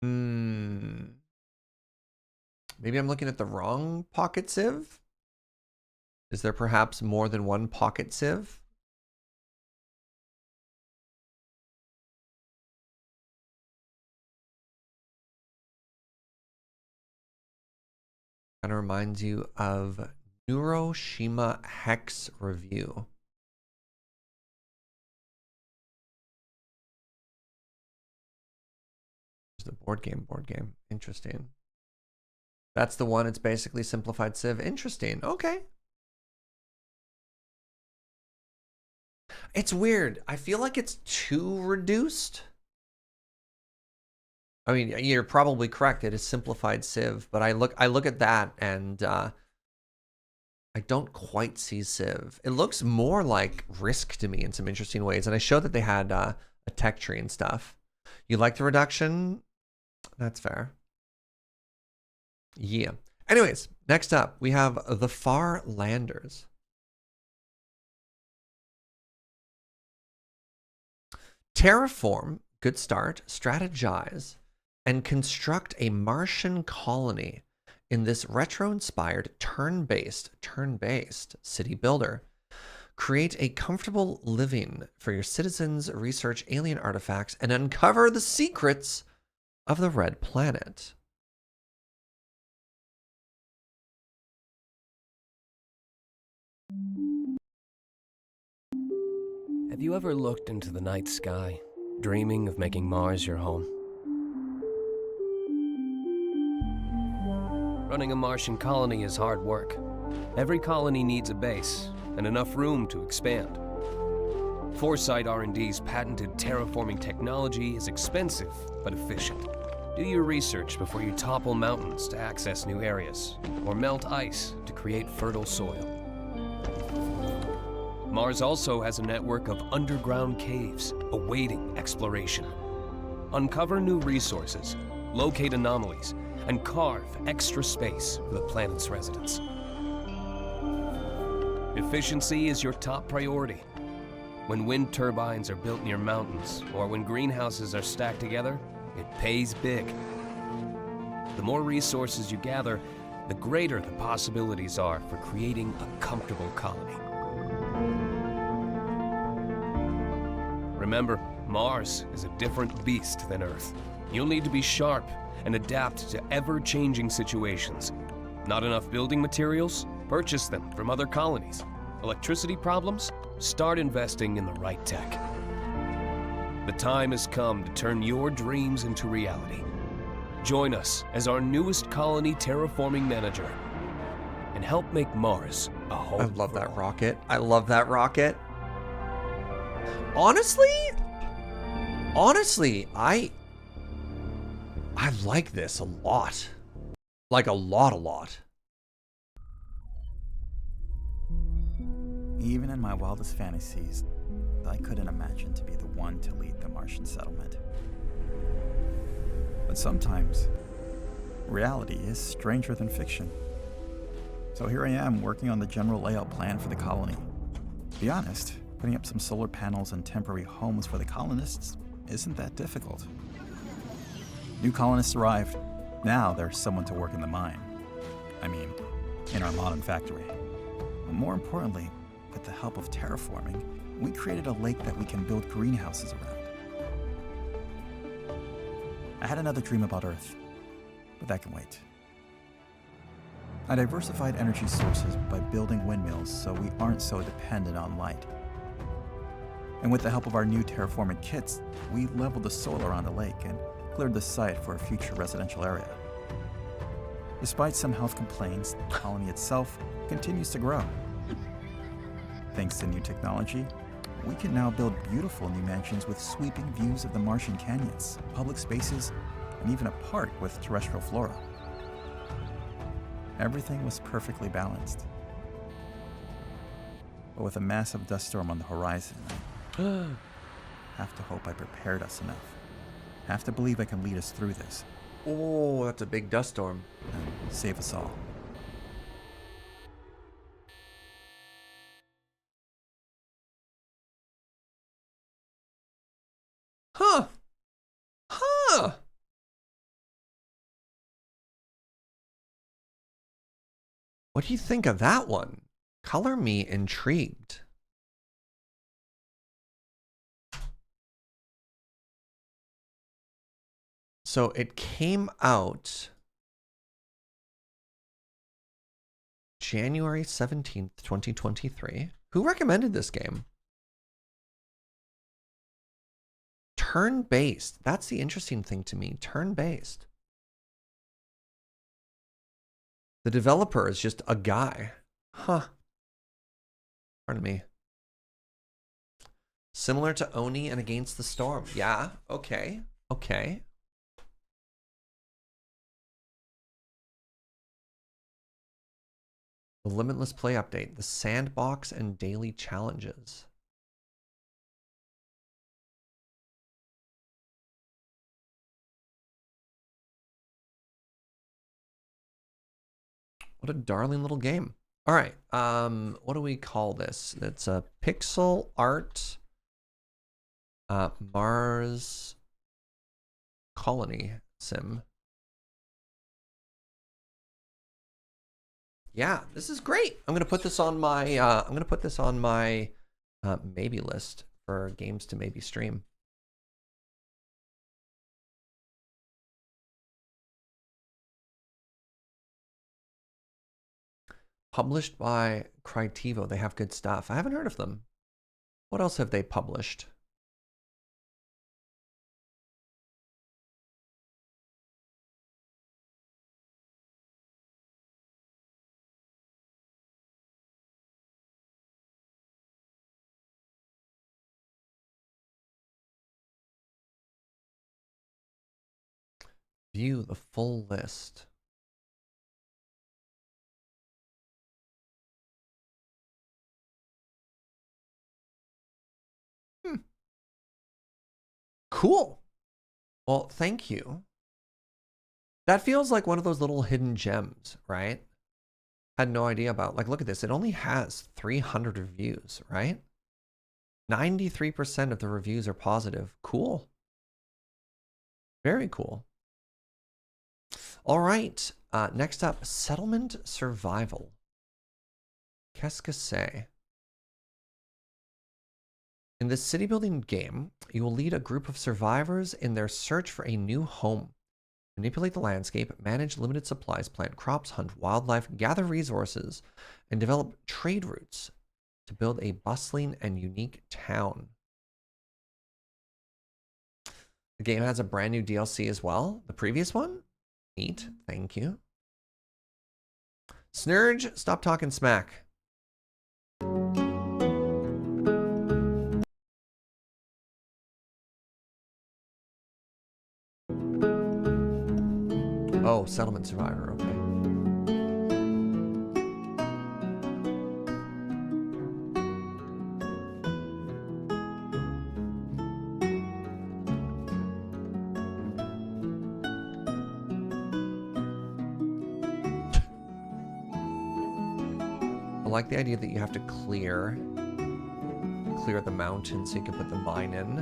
Maybe I'm looking at the wrong PocketCiv? Is there perhaps more than one PocketCiv? Kind of reminds you of Neuroshima Hex Review. the board game. Interesting. That's the one. It's basically simplified Civ. Interesting. Okay. It's weird. I feel like it's too reduced. I mean, you're probably correct. It is simplified Civ, but I look at that and I don't quite see Civ. It looks more like Risk to me in some interesting ways. And I showed that they had a tech tree and stuff. You like the reduction? That's fair. Yeah. Anyways, next up, we have the Farlanders. Terraform, good start, strategize, and construct a Martian colony in this retro-inspired turn-based city builder. Create a comfortable living for your citizens, research alien artifacts, and uncover the secrets of the Red Planet. Have you ever looked into the night sky, dreaming of making Mars your home? Running a Martian colony is hard work. Every colony needs a base and enough room to expand. Foresight R&D's patented terraforming technology is expensive but efficient. Do your research before you topple mountains to access new areas, or melt ice to create fertile soil. Mars also has a network of underground caves awaiting exploration. Uncover new resources, locate anomalies, and carve extra space for the planet's residents. Efficiency is your top priority. When wind turbines are built near mountains, or when greenhouses are stacked together, it pays big. The more resources you gather, the greater the possibilities are for creating a comfortable colony. Remember, Mars is a different beast than Earth. You'll need to be sharp and adapt to ever-changing situations. Not enough building materials? Purchase them from other colonies. Electricity problems? Start investing in the right tech. The time has come to turn your dreams into reality. Join us as our newest colony terraforming manager and help make Mars a home. I love that rocket. I love that rocket. Honestly, I like this a lot. Like a lot. Even in my wildest fantasies, I couldn't imagine to be the one to lead the Martian settlement. But sometimes, reality is stranger than fiction. So here I am working on the general layout plan for the colony. To be honest, putting up some solar panels and temporary homes for the colonists isn't that difficult. New colonists arrived. Now there's someone to work in the mine. I mean, in our modern factory. But more importantly, with the help of terraforming, we created a lake that we can build greenhouses around. I had another dream about Earth, but that can wait. I diversified energy sources by building windmills so we aren't so dependent on light. And with the help of our new terraforming kits, we leveled the soil around the lake and cleared the site for a future residential area. Despite some health complaints, the colony itself continues to grow. Thanks to new technology, we can now build beautiful new mansions with sweeping views of the Martian canyons, public spaces, and even a park with terrestrial flora. Everything was perfectly balanced. But with a massive dust storm on the horizon, I have to hope I prepared us enough. Have to believe I can lead us through this. Oh, that's a big dust storm. And save us all. Huh. What do you think of that one? Color me intrigued. So it came out January 17th, 2023. Who recommended this game? Turn-based. That's the interesting thing to me. Turn-based. The developer is just a guy. Huh. Pardon me. Similar to Oni and Against the Storm. Yeah, okay. Okay. The Limitless Play Update. The Sandbox and Daily Challenges. What a darling little game. All right. What do we call this? It's a pixel art Mars colony sim. Yeah, this is great. I'm gonna put this on my maybe list for games to maybe stream. Published by Crytivo. They have good stuff. I haven't heard of them. What else have they published? View the full list. Cool. Well, thank you. That feels like one of those little hidden gems, right? Had no idea about. Like, look at this. It only has 300 reviews, right? 93% of the reviews are positive. Cool. Very cool. All right. Next up, Settlement Survival. Qu'est-ce que c'est? In this city building game, you will lead a group of survivors in their search for a new home. Manipulate the landscape, manage limited supplies, plant crops, hunt wildlife, gather resources, and develop trade routes to build a bustling and unique town. The game has a brand new DLC as well. The previous one? Neat. Thank you. Snurge, stop talking smack. Oh, Settlement Survivor, okay. I like the idea that you have to clear the mountain so you can put the mine in.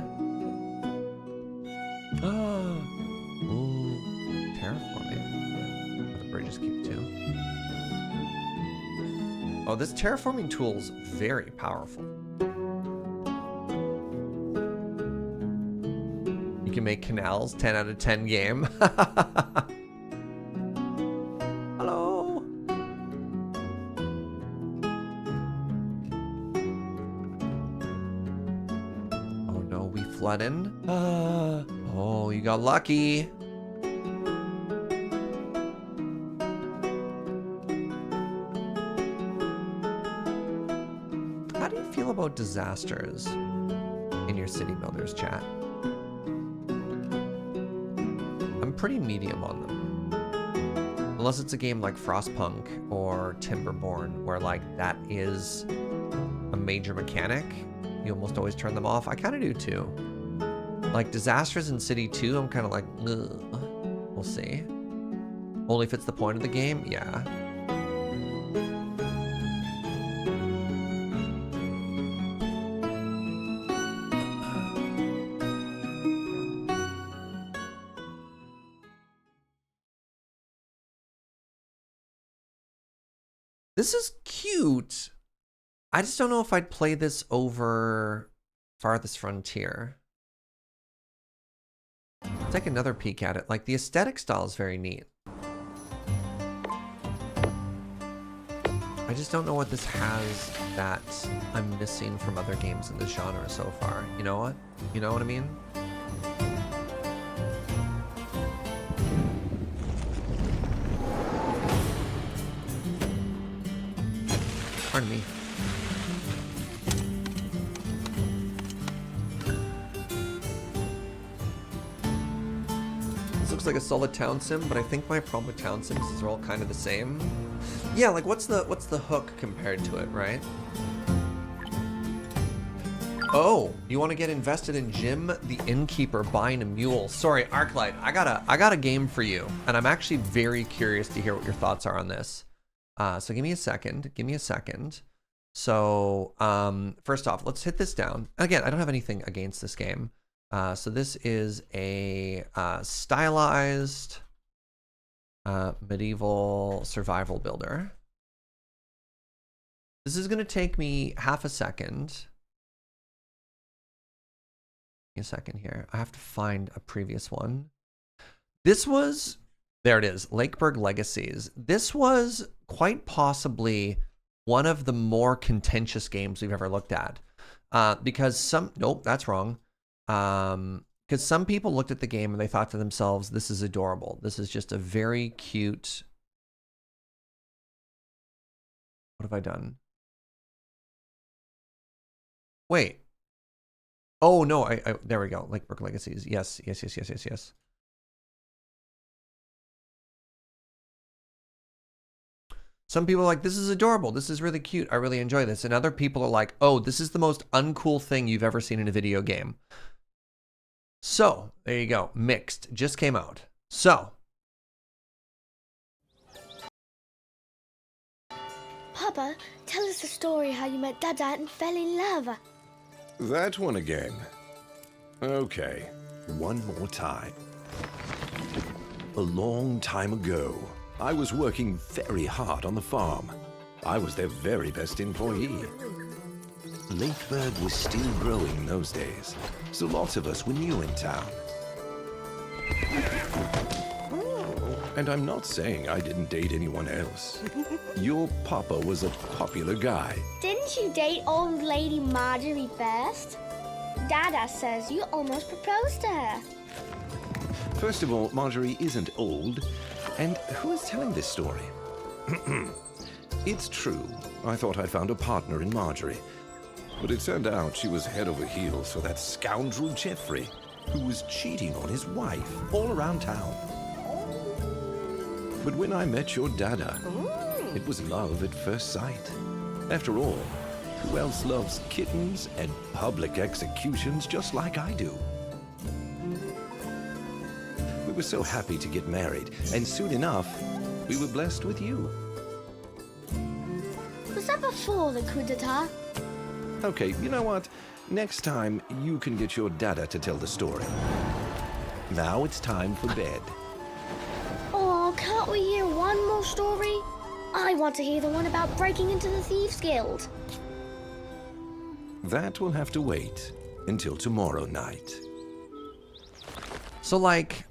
Oh, terraforming. Oh, the bridge is cute too. Oh, this terraforming tool's very powerful. You can make canals, 10 out of 10 game. Hello. Oh no, we flooding? Oh, you got lucky. How do you feel about disasters in your city builders chat? I'm pretty medium on them. Unless it's a game like Frostpunk or Timberborn, where like that is a major mechanic, you almost always turn them off. I kind of do too. Like disasters in City 2, I'm kind of like, ugh. We'll see. Only if it's the point of the game, yeah. This is cute. I just don't know if I'd play this over Farthest Frontier. Take another peek at it. Like, the aesthetic style is very neat. I just don't know what this has that I'm missing from other games in this genre so far. You know what? You know what I mean? Pardon me. This looks like a solid town sim, but I think my problem with town sims is they're all kind of the same. Yeah, like what's the hook compared to it, right? Oh, you want to get invested in Jim the Innkeeper buying a mule? Sorry, Arclight, I got a game for you, and I'm actually very curious to hear what your thoughts are on this. So give me a second. So first off, let's hit this down. Again, I don't have anything against this game. So this is a stylized medieval survival builder. This is going to take me half a second. A second here. I have to find a previous one. This was, there it is, Lakeburg Legacies. This was quite possibly one of the more contentious games we've ever looked at. Because nope, that's wrong. Because some people looked at the game and they thought to themselves, this is adorable. This is just a very cute. What have I done? Wait. Oh no, I there we go. Lakeburg Legacies. Yes. Some people are like, this is adorable. This is really cute. I really enjoy this. And other people are like, oh, this is the most uncool thing you've ever seen in a video game. So there you go. Mixed just came out. So. Papa, tell us the story how you met Dada and fell in love. That one again. Okay, one more time. A long time ago, I was working very hard on the farm. I was their very best employee. Lakeburg was still growing in those days, so lots of us were new in town. And I'm not saying I didn't date anyone else. Your papa was a popular guy. Didn't you date old lady Marjorie first? Dada says you almost proposed to her. First of all, Marjorie isn't old. And who is telling this story? It's true. I thought I'd found a partner in Marjorie. But it turned out she was head over heels for that scoundrel Jeffrey, who was cheating on his wife all around town. But when I met your Dada, it was love at first sight. After all, who else loves kittens and public executions just like I do? We were so happy to get married, and soon enough, we were blessed with you. Was that before the coup d'etat? Okay, you know what? Next time, you can get your Dada to tell the story. Now it's time for bed. Oh, can't we hear one more story? I want to hear the one about breaking into the Thieves Guild. That will have to wait until tomorrow night. So, like,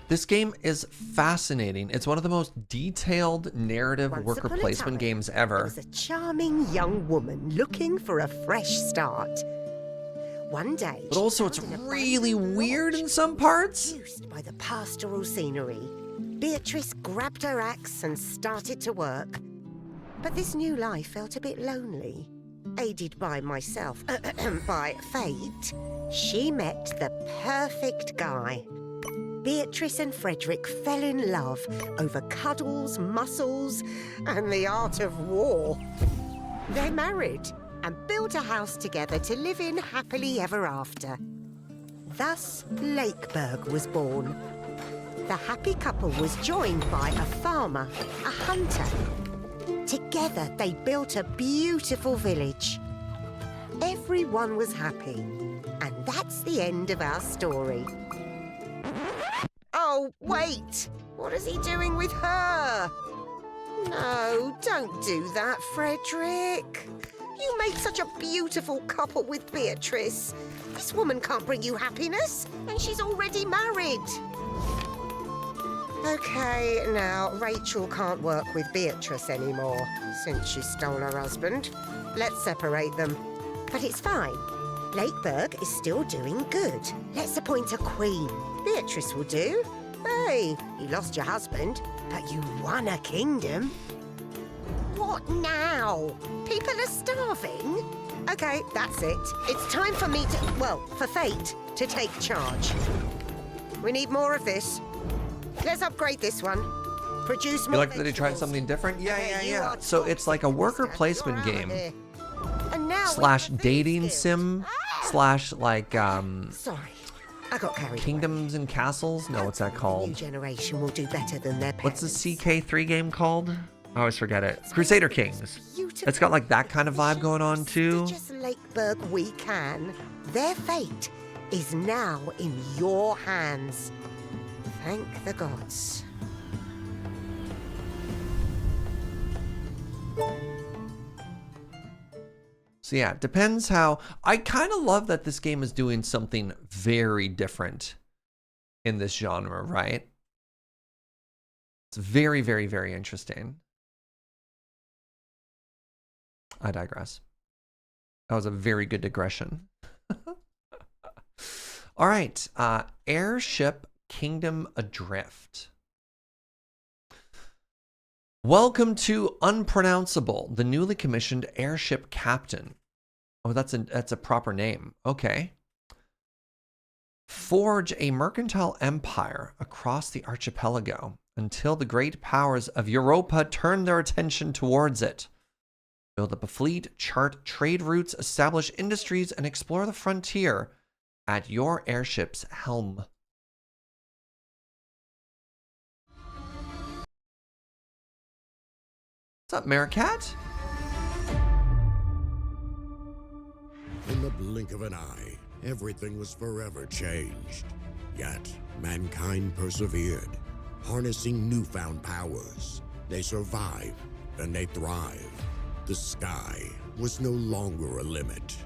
this game is fascinating. It's one of the most detailed narrative worker placement games ever. There was a charming young woman looking for a fresh start. One day, but also it's really weird in some parts. Used by the pastoral scenery, Beatrice grabbed her axe and started to work. But this new life felt a bit lonely. Aided by myself, by fate, she met the perfect guy. Beatrice and Frederick fell in love over cuddles, muscles, and the art of war. They're married and built a house together to live in happily ever after. Thus, Lakeburg was born. The happy couple was joined by a farmer, a hunter. Together, they built a beautiful village. Everyone was happy, and that's the end of our story. Oh, wait! What is he doing with her? No, don't do that, Frederick. You made such a beautiful couple with Beatrice. This woman can't bring you happiness, and she's already married. Okay, now, Rachel can't work with Beatrice anymore, since she stole her husband. Let's separate them. But it's fine. Lakeburg is still doing good. Let's appoint a queen. Beatrice will do. Hey, you lost your husband, but you won a kingdom. What now? People are starving? Okay, that's it. It's time for me to, well, for Fate to take charge. We need more of this. Let's upgrade this one. Produce more. You like that he tried something different? Yeah. So it's like a worker placement game slash dating sim slash like Sorry, I got carried Kingdoms and Castles. No, what's that New called? generation will do better than their What's parents. the CK3 game called? I always forget it. Crusader Kings. It's got like that kind of vibe going on too. Just Lakeburg we can. Their fate is now in your hands. Thank the gods. So yeah, it depends how. I kind of love that this game is doing something very different in this genre, right? It's very, very, very interesting. I digress. That was a very good digression. All right, Airship Kingdom Adrift. Welcome to Unpronounceable, the newly commissioned airship captain. Oh, that's a proper name. Okay. Forge a mercantile empire across the archipelago until the great powers of Europa turn their attention towards it. Build up a fleet, chart trade routes, establish industries, and explore the frontier at your airship's helm. What's up, Maricat? In the blink of an eye, everything was forever changed. Yet, mankind persevered, harnessing newfound powers. They survived, and they thrived. The sky was no longer a limit.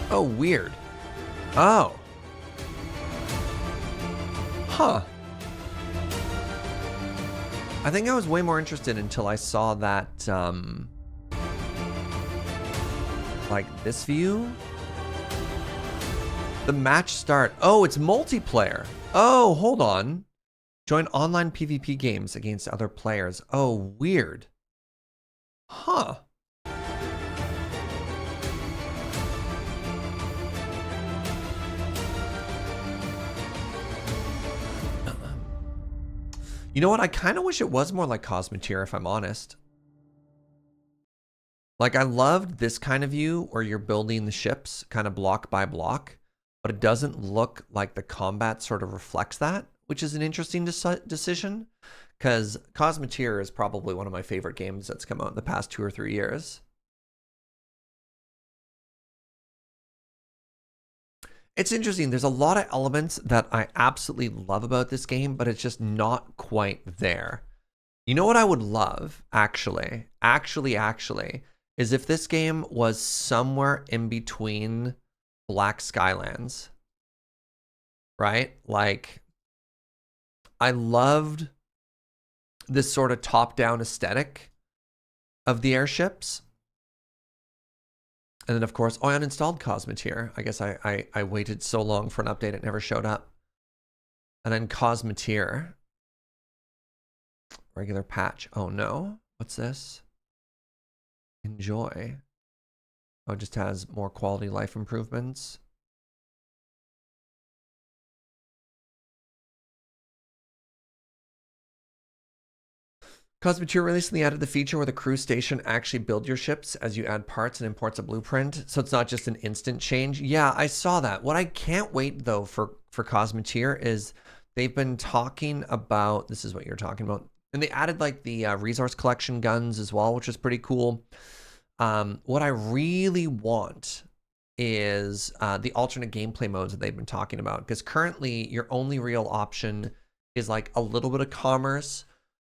Oh, weird. Oh. Huh. I think I was way more interested until I saw that, like this view. The match start. Oh, it's multiplayer. Oh, hold on. Join online PvP games against other players. Oh, weird. Huh. You know what? I kind of wish it was more like Cosmeteer, if I'm honest. Like, I loved this kind of view where you're building the ships kind of block by block, but it doesn't look like the combat sort of reflects that, which is an interesting decision, because Cosmeteer is probably one of my favorite games that's come out in the past 2 or 3 years. It's interesting. There's a lot of elements that I absolutely love about this game, but it's just not quite there. You know what I would love, actually, is if this game was somewhere in between Black Skylands, right? Like, I loved this sort of top-down aesthetic of the airships. And then, of course, I uninstalled Cosmeteer. I guess I waited so long for an update, it never showed up. And then Cosmeteer. Regular patch. Oh, no. What's this? Enjoy. Oh, it just has more quality life improvements. Cosmeteer recently added the feature where the crew station actually build your ships as you add parts and imports a blueprint, so it's not just an instant change. Yeah, I saw that. What I can't wait though for Cosmeteer is they've been talking about, this is what you're talking about, and they added like the resource collection guns as well, which is pretty cool. What I really want is the alternate gameplay modes that they've been talking about, because currently your only real option is like a little bit of commerce.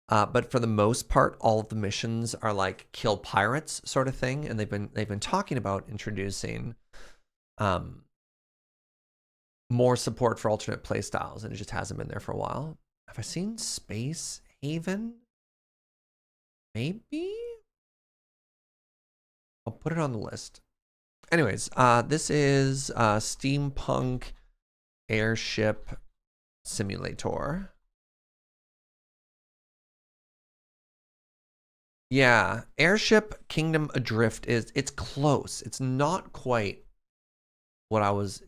But for the most part, all of the missions are like kill pirates sort of thing, and they've been talking about introducing more support for alternate play styles, and it just hasn't been there for a while. Have I seen Space Haven? Maybe? I'll put it on the list. Anyways, this is Steampunk Airship Simulator. Yeah, Airship Kingdom Adrift it's close. It's not quite what I was,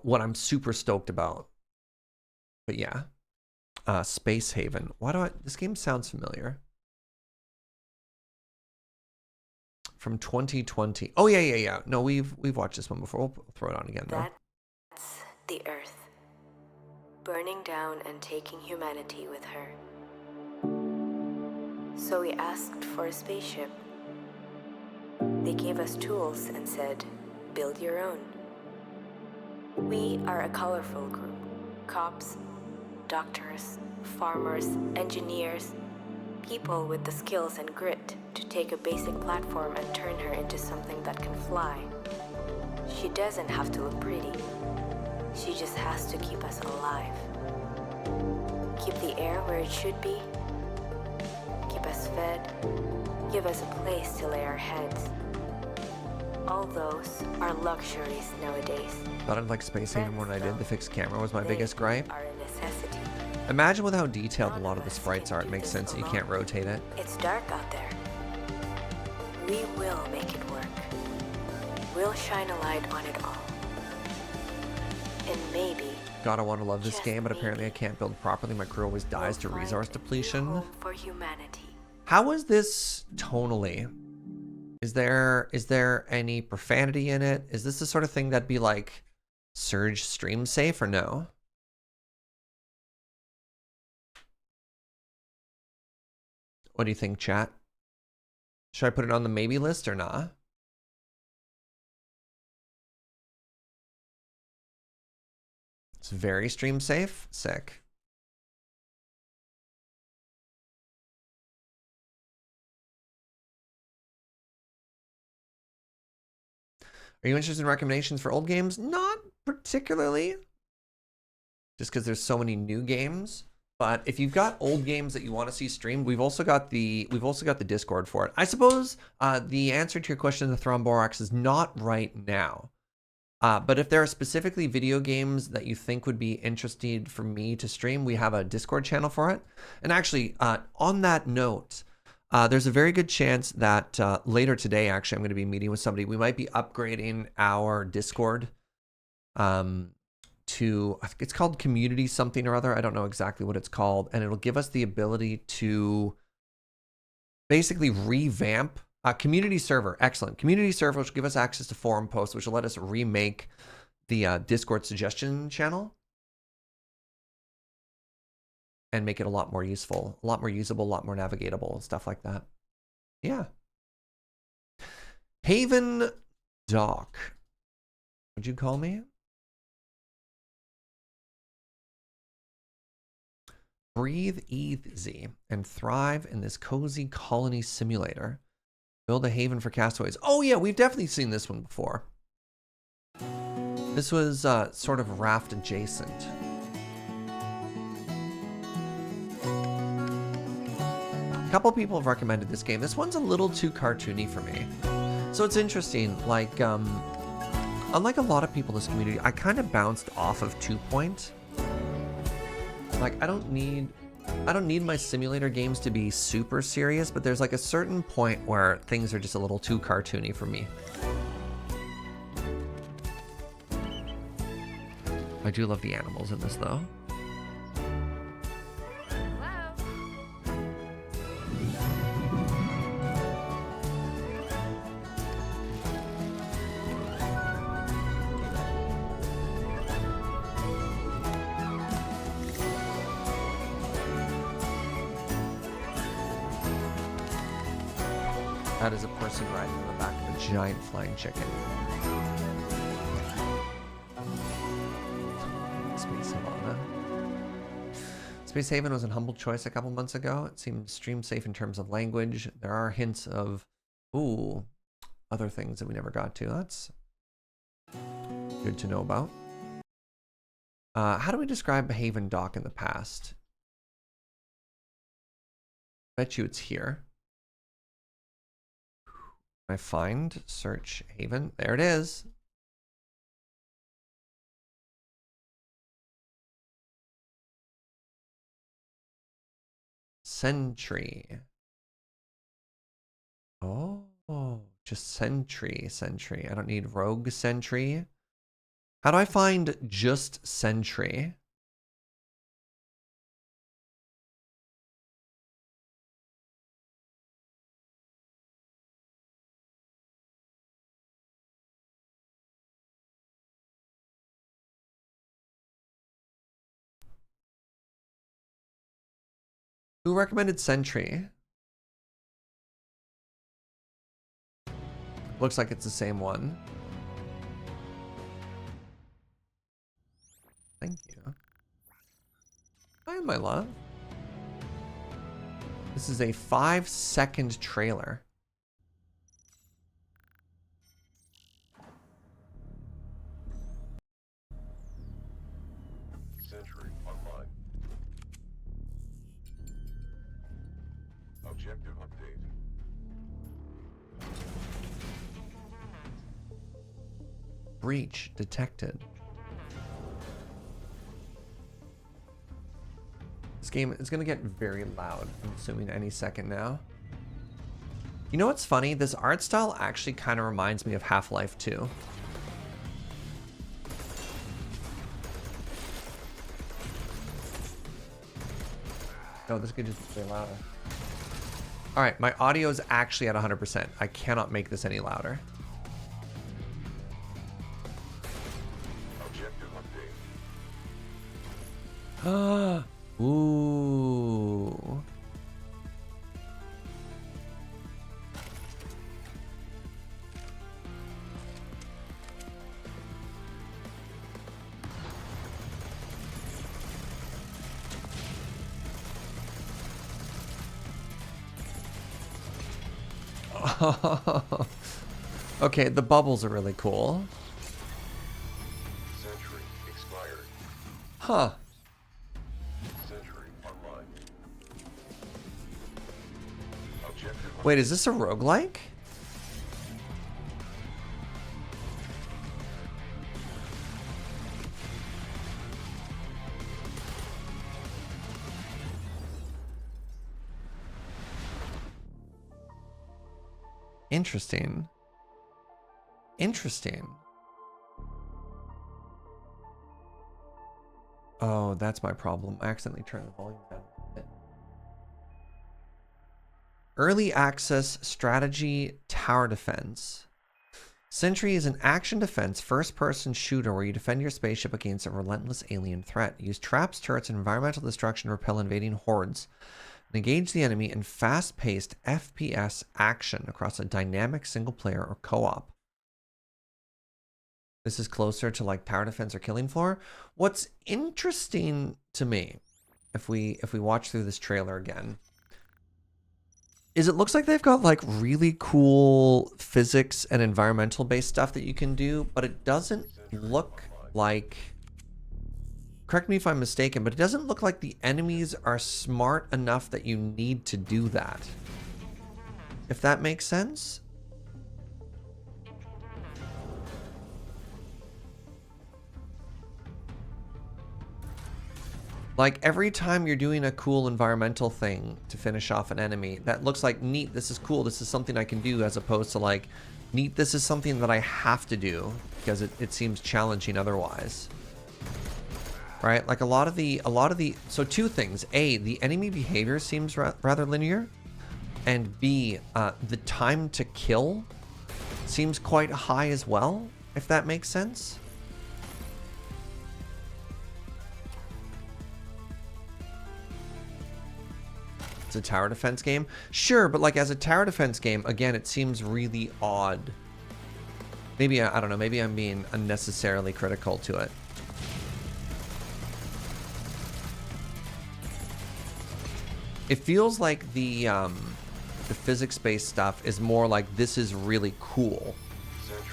what I'm super stoked about. But yeah, Space Haven. This game sounds familiar. From 2020. Oh yeah. No, we've watched this one before. We'll throw it on again though. That's the Earth, burning down and taking humanity with her. So we asked for a spaceship. They gave us tools and said, build your own. We are a colorful group. Cops, doctors, farmers, engineers, people with the skills and grit to take a basic platform and turn her into something that can fly. She doesn't have to look pretty. She just has to keep us alive. Keep the air where it should be. Keep us fed, give us a place to lay our heads. All those are luxuries nowadays. Thought I'd like Space Haven more than I did. The fixed camera was my biggest gripe. Are a necessity. Imagine with how detailed a lot of the sprites are, it makes sense that you can't rotate it. It's dark out there. We will make it work. We'll shine a light on it all. And maybe... God, I want to love this game, but apparently I can't build properly. My crew always dies to resource depletion. For humanity. How is this tonally? Is there any profanity in it? Is this the sort of thing that'd be like Surge stream safe or no? What do you think, chat? Should I put it on the maybe list or not? It's very stream safe. Sick. Are you interested in recommendations for old games? Not particularly. Just because there's so many new games. But if you've got old games that you want to see streamed, we've also got the Discord for it. I suppose the answer to your question in the Thromborax is not right now. But if there are specifically video games that you think would be interested for me to stream, we have a Discord channel for it. And actually, on that note, there's a very good chance that later today, actually, I'm going to be meeting with somebody. We might be upgrading our Discord to, I think it's called Community something or other. I don't know exactly what it's called. And it'll give us the ability to basically revamp a community server. Excellent. Community server, which will give us access to forum posts, which will let us remake the Discord suggestion channel and make it a lot more useful, a lot more usable, a lot more navigatable, stuff like that. Yeah. Havendock. Would you call me? Breathe easy and thrive in this cozy colony simulator. Build a haven for castaways. Oh yeah, we've definitely seen this one before. This was sort of raft adjacent. A couple people have recommended this game. This one's a little too cartoony for me. So it's interesting, like, unlike a lot of people in this community, I kind of bounced off of 2 Point. Like, I don't need my simulator games to be super serious, but there's like a certain point where things are just a little too cartoony for me. I do love the animals in this though. That is a person riding on the back of a giant flying chicken. Space Havana. Space Haven was a humble choice a couple months ago. It seemed stream safe in terms of language. There are hints of, ooh, other things that we never got to. That's good to know about. How do we describe Havendock in the past? Bet you it's here. I find, search Haven. There it is. Sentry. Oh, just Sentry. I don't need Rogue Sentry. How do I find just Sentry? Who recommended Sentry? Looks like it's the same one. Thank you. Hi, my love. This is a 5-second trailer. Sentry online. Objective update. Breach detected. This game is going to get very loud, I'm assuming any second now. You know what's funny? This art style actually kind of reminds me of Half-Life 2. No, this could just be louder. All right, my audio is actually at 100%. I cannot make this any louder. Objective update. Ooh. Okay, the bubbles are really cool. Sentry expired. Huh. Sentry online. Objective Wait, is this a roguelike? Interesting. Interesting. Oh, that's my problem. I accidentally turned the volume down a bit. Early access strategy tower defense. Sentry is an action defense first-person shooter where you defend your spaceship against a relentless alien threat. Use traps, turrets, and environmental destruction to repel invading hordes. Engage the enemy in fast-paced FPS action across a dynamic single-player or co-op. This is closer to like tower defense or killing floor. What's interesting to me, if we watch through this trailer again, is it looks like they've got like really cool physics and environmental-based stuff that you can do, but it doesn't look like... Correct me if I'm mistaken, but it doesn't look like the enemies are smart enough that you need to do that. If that makes sense? Like every time you're doing a cool environmental thing to finish off an enemy, that looks like neat, this is cool, this is something I can do, as opposed to like, neat, this is something that I have to do because it seems challenging otherwise. Right, like a lot of the, so two things. A, the enemy behavior seems rather linear. And B, the time to kill seems quite high as well, if that makes sense. It's a tower defense game. Sure, but like as a tower defense game, again, it seems really odd. Maybe, I don't know, maybe I'm being unnecessarily critical to it. It feels like the physics-based stuff is more like this is really cool,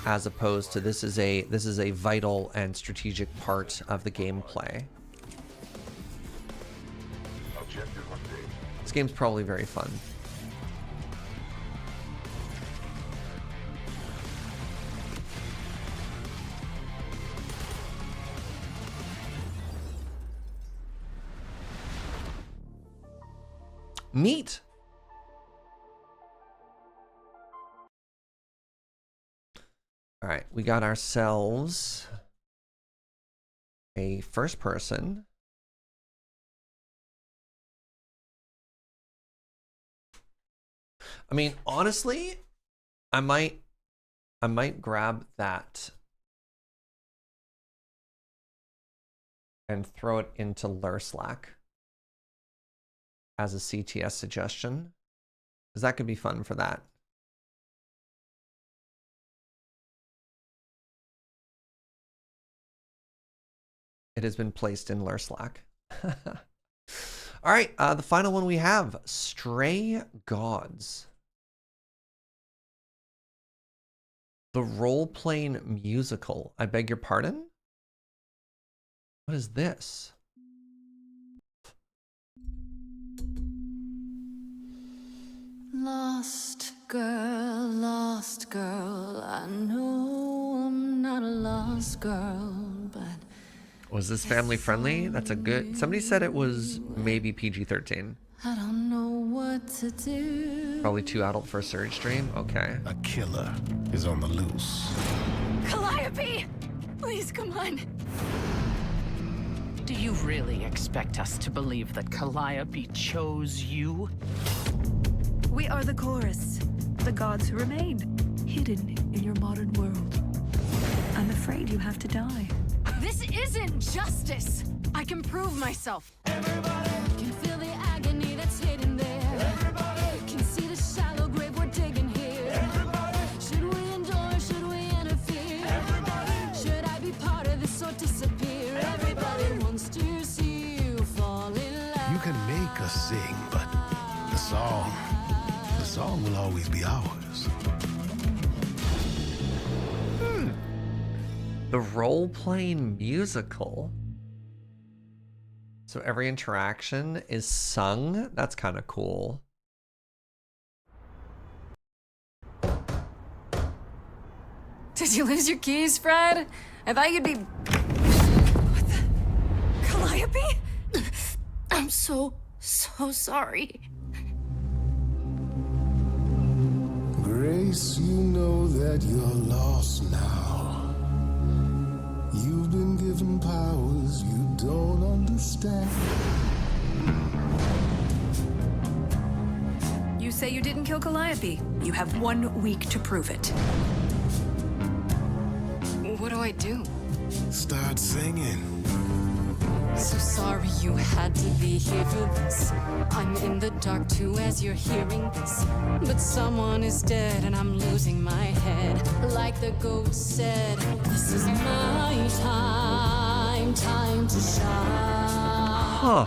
as opposed to this is a vital and strategic part of the gameplay. This game's probably very fun. Neat. All right, we got ourselves a first person. I mean, honestly, I might grab that and throw it into Lurslack as a CTS suggestion, because that could be fun for that. It has been placed in Lurslack. All right, the final one we have, Stray Gods. The role-playing musical. I beg your pardon? What is this? Lost girl, I know I'm not a lost girl, but... Was this family friendly? That's a good... Somebody said it was maybe PG-13. I don't know what to do. Probably too adult for a surge stream? Okay. A killer is on the loose. Calliope! Please, come on. Do you really expect us to believe that Calliope chose you? We are the chorus, the gods who remain, hidden in your modern world. I'm afraid you have to die. This isn't justice! I can prove myself. Everybody can feel the agony that's hidden there. Everybody can see the shallow grave we're digging here. Everybody, should we endure, should we interfere? Everybody, should I be part of this or disappear? Everybody wants to see you fall in love. You can make us sing, but the song will always be ours. The role-playing musical. So every interaction is sung? That's kind of cool. Did you lose your keys, Fred? I thought you'd be... What the... Calliope? I'm so sorry. Grace, you know that you're lost now. You've been given powers you don't understand. You say you didn't kill Calliope. You have 1 week to prove it. What do I do? Start singing. So sorry you had to be here for this. I'm in the dark too as you're hearing this. But someone is dead and I'm losing my head. Like the ghost said, this is my time to shine. Huh.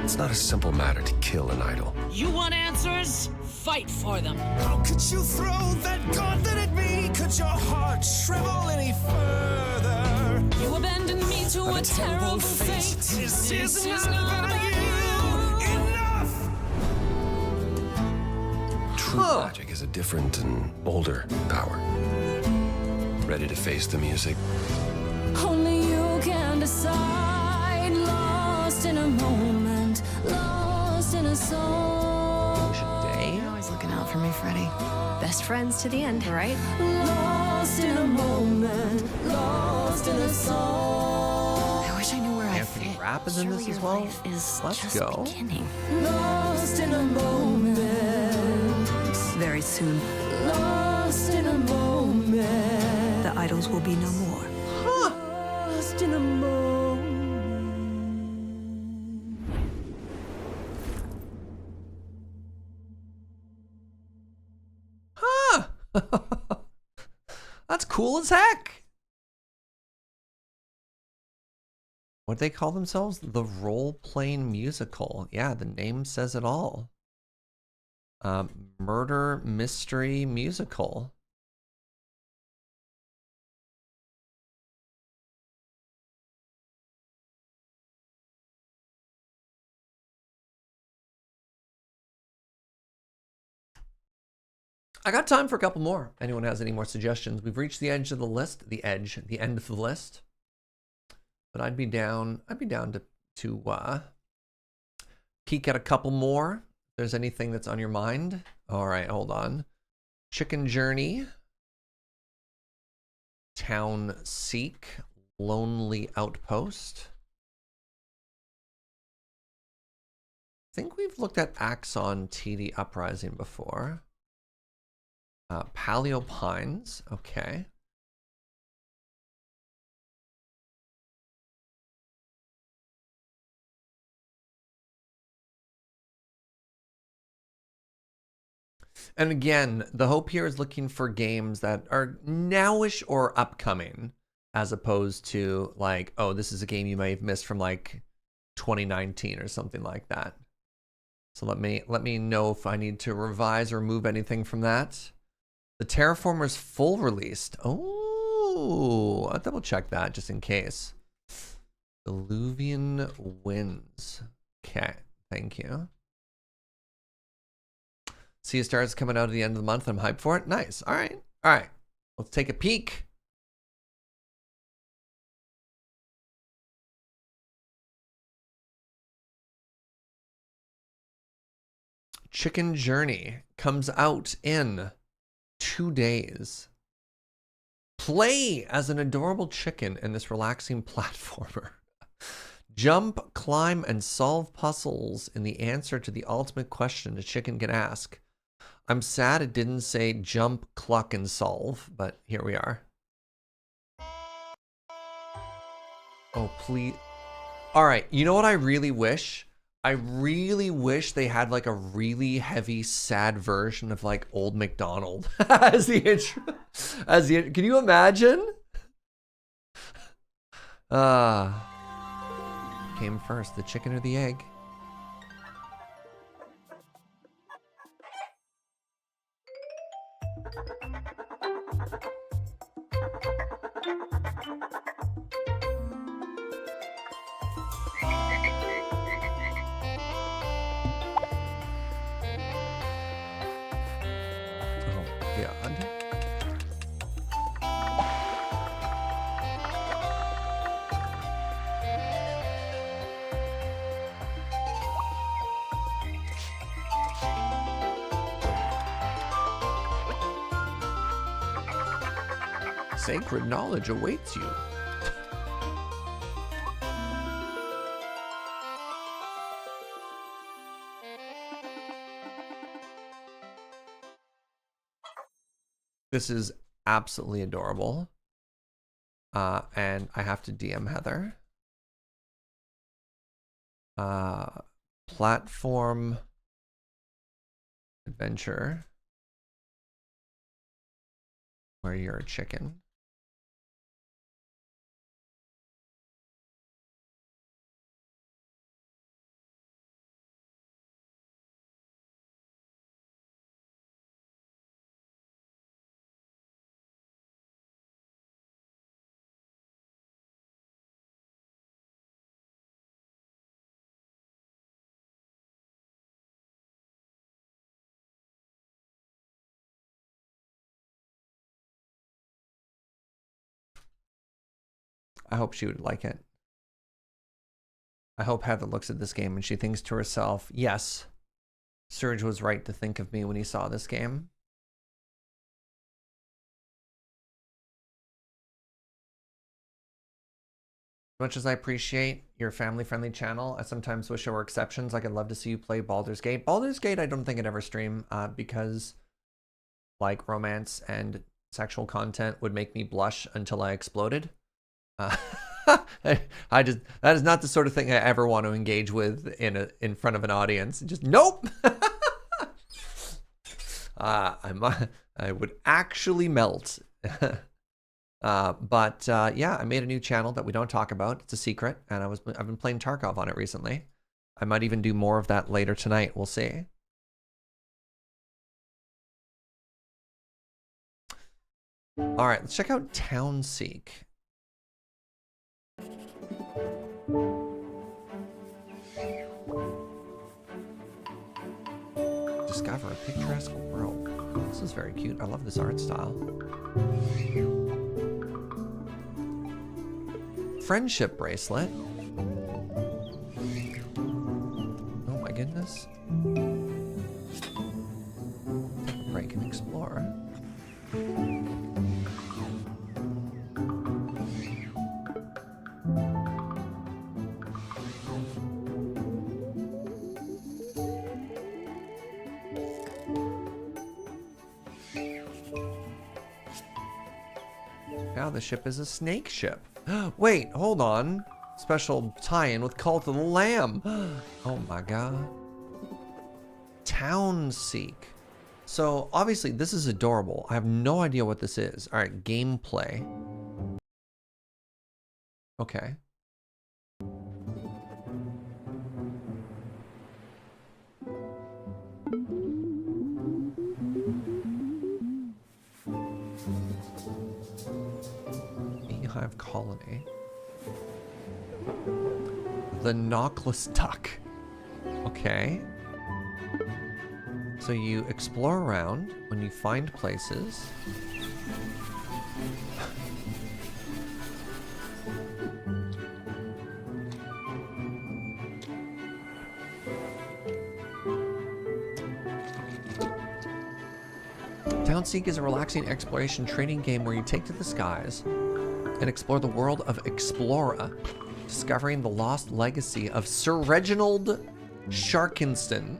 It's not a simple matter to kill an idol. You want answers? Fight for them. How could you throw that gauntlet at me? Could your heart shrivel any further? You abandoned me to a terrible fate. This is not about you. Enough! True magic is a different and older power. Ready to face the music? Only you can decide. Lost in a moment, lost in a song. Day? Always looking out for me, Freddy. Best friends to the end, right? Lost in a moment, lost in a song. I wish I knew where Anthony Rapp is in this as well? Let's go. Lost in a moment. Very soon, Lost in a moment. the idols will be no more. Lost in a moment. That's cool as heck. What they call themselves? The Roleplaying Musical. Yeah, the name says it all. Murder mystery musical. I got time for a couple more. Anyone has any more suggestions? We've reached the edge of the list. The end of the list. But I'd be down to peek at a couple more. If there's anything that's on your mind. All right, hold on. Chicken Journey. Townseek. Lonely Outpost. I think we've looked at Axon TD Uprising before. Paleo Pines, okay. And again, the hope here is looking for games that are nowish or upcoming, as opposed to like, oh, this is a game you may have missed from like 2019 or something like that. So let me know if I need to revise or remove anything from that. The Terraformers full released. Oh, I'll double check that just in case. Diluvian Winds. Okay, thank you. Sea of Stars coming out at the end of the month. I'm hyped for it. Nice. All right. All right. Let's take a peek. Chicken Journey comes out in 2 days. Play as an adorable chicken in this relaxing platformer. Jump, climb, and solve puzzles in the answer to the ultimate question a chicken can ask. I'm sad it didn't say jump, cluck, and solve, but here we are. Oh, please. All right, you know what I really wish? I really wish they had like a really heavy, sad version of like Old MacDonald as the intro. Can you imagine? Came first, the chicken or the egg? Sacred knowledge awaits you. This is absolutely adorable. And I have to DM Heather. Platform adventure where you're a chicken. I hope she would like it. I hope Heather looks at this game and she thinks to herself, yes, Serge was right to think of me when he saw this game. As much as I appreciate your family-friendly channel, I sometimes wish there were exceptions. Like, I'd love to see you play Baldur's Gate. Baldur's Gate, I don't think I'd ever stream because, like, romance and sexual content would make me blush until I exploded. That is not the sort of thing I ever want to engage with in front of an audience. Just nope. I would actually melt. But yeah, I made a new channel that we don't talk about. It's a secret, and I've been playing Tarkov on it recently. I might even do more of that later tonight. We'll see. All right, let's check out Townseek. Discover a picturesque world. Oh, this is very cute. I love this art style. Friendship bracelet. Oh my goodness. Break and explore. Now the ship is a snake ship. Wait, hold on. Special tie-in with Cult of the Lamb. Oh my god. Townseek. So obviously this is adorable. I have no idea what this is. All right, gameplay. Okay. Beehive colony. The knockless duck. Okay. So you explore around when you find places. Townseek is a relaxing exploration trading game where you take to the skies and explore the world of Explora, discovering the lost legacy of Sir Reginald Sharkinston.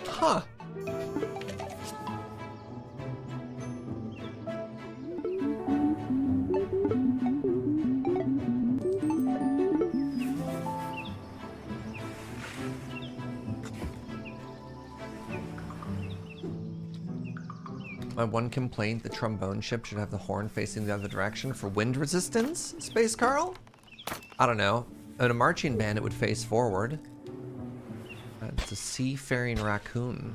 Huh. My one complaint, the trombone ship should have the horn facing the other direction for wind resistance, Space Carl? I don't know. In a marching band, it would face forward. It's a seafaring raccoon.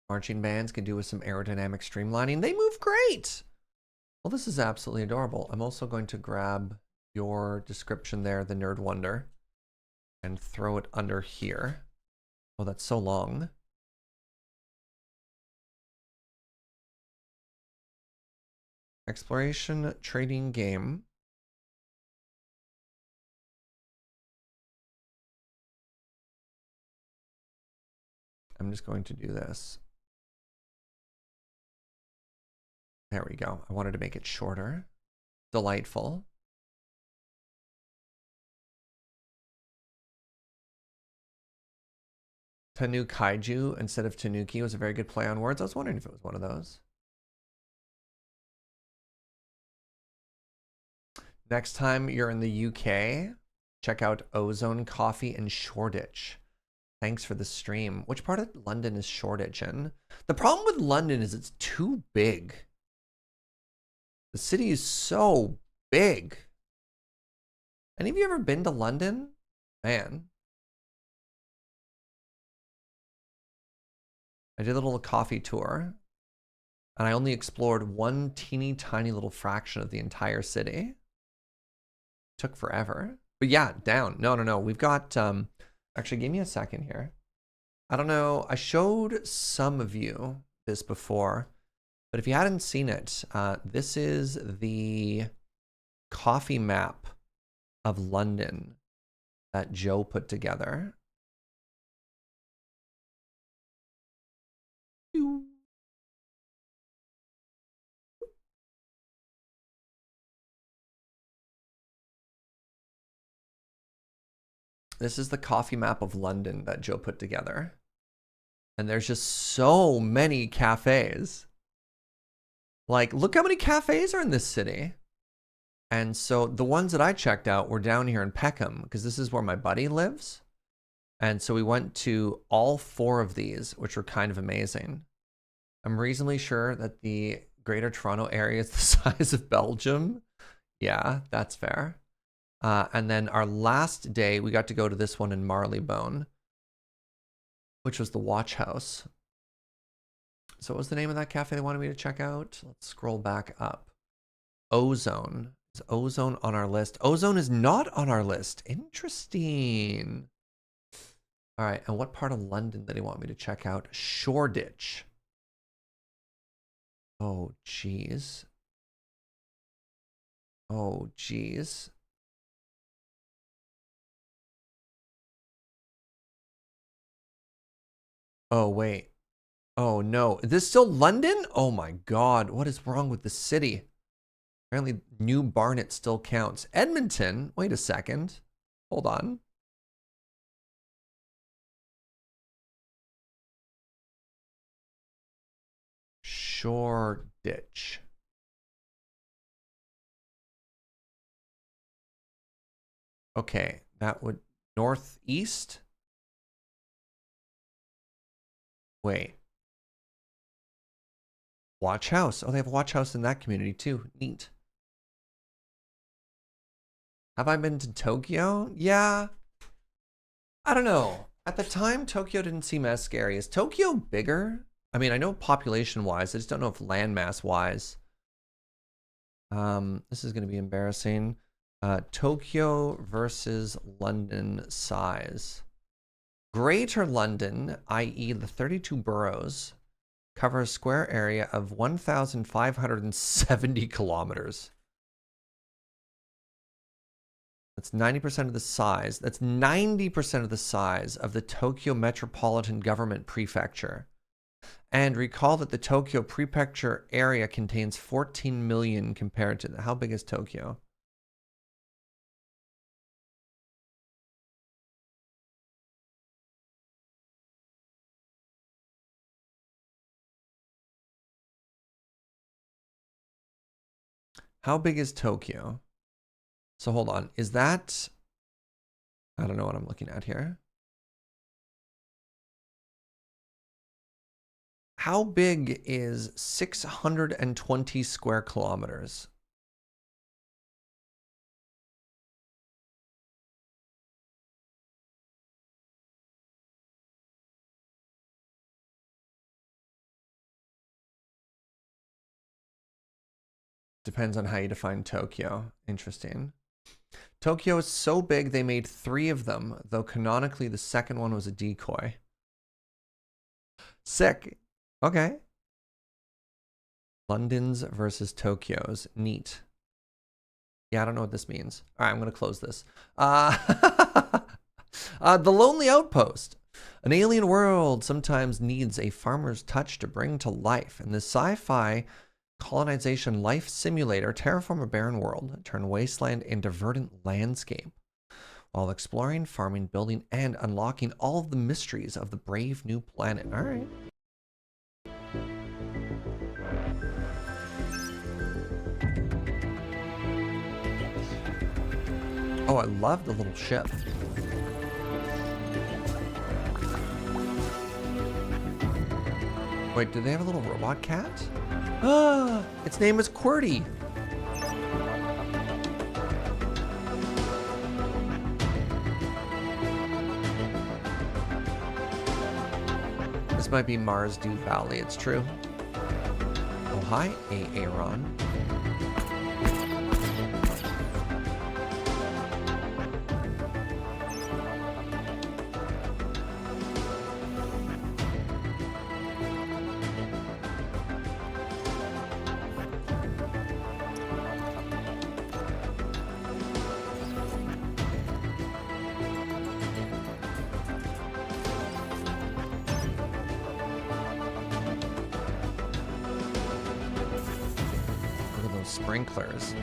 Marching bands can do with some aerodynamic streamlining. They move great! Well, this is absolutely adorable. I'm also going to grab your description there, the Nerd Wonder, and throw it under here. Oh, that's so long. Exploration trading game. I'm just going to do this. There we go. I wanted to make it shorter. Delightful. Tanu Kaiju instead of Tanuki was a very good play on words. I was wondering if it was one of those. Next time you're in the UK, check out Ozone Coffee in Shoreditch. Thanks for the stream. Which part of London is Shoreditch in? The problem with London is it's too big. The city is so big. Any of you ever been to London? Man. I did a little coffee tour, and I only explored one teeny tiny little fraction of the entire city. Took forever. But yeah, down. No. We've got, actually, give me a second here. I don't know. I showed some of you this before. But if you hadn't seen it, this is the coffee map of London that Joe put together. This is the coffee map of London that Joe put together. And there's just so many cafes. Like, look how many cafes are in this city. And so the ones that I checked out were down here in Peckham, because this is where my buddy lives. And so we went to all 4 of these, which were kind of amazing. I'm reasonably sure that the Greater Toronto area is the size of Belgium. Yeah, that's fair. And then our last day, we got to go to this one in Marleybone, which was the Watch House. So what was the name of that cafe they wanted me to check out? Let's scroll back up. Ozone. Is Ozone on our list? Ozone is not on our list. Interesting. All right, and what part of London did he want me to check out? Shoreditch. Oh, jeez. Oh, jeez. Oh, wait. Oh, no. Is this still London? Oh, my God. What is wrong with the city? Apparently, New Barnet still counts. Edmonton? Wait a second. Hold on. Shoreditch. Okay, that would... Northeast? Wait. Watch House. Oh, they have a Watch House in that community too. Neat. Have I been to Tokyo? Yeah. I don't know. At the time, Tokyo didn't seem as scary. Is Tokyo bigger? I mean, I know population-wise. I just don't know if landmass-wise. This is going to be embarrassing. Tokyo versus London size. Greater London, i.e. the 32 boroughs, cover a square area of 1,570 kilometers. That's 90% of the size. That's 90% of the size of the Tokyo Metropolitan Government Prefecture. And recall that the Tokyo Prefecture area contains 14 million compared to... How big is Tokyo? How big is Tokyo? So hold on. Is that... I don't know what I'm looking at here. How big is 620 square kilometers? Depends on how you define Tokyo. Interesting. Tokyo is so big they made 3 of them, though canonically the second one was a decoy. Sick. Okay. London's versus Tokyo's. Neat. Yeah, I don't know what this means. All right, I'm going to close this. The Lonely Outpost. An alien world sometimes needs a farmer's touch to bring to life. In this sci-fi colonization life simulator, terraform a barren world, turn wasteland into verdant landscape, while exploring, farming, building, and unlocking all of the mysteries of the brave new planet. All right. Oh, I love the little ship. Wait, do they have a little robot cat? Ah, its name is QWERTY. This might be Mars Dew Valley, it's true. Oh, hi, Aaron. Sprinklers.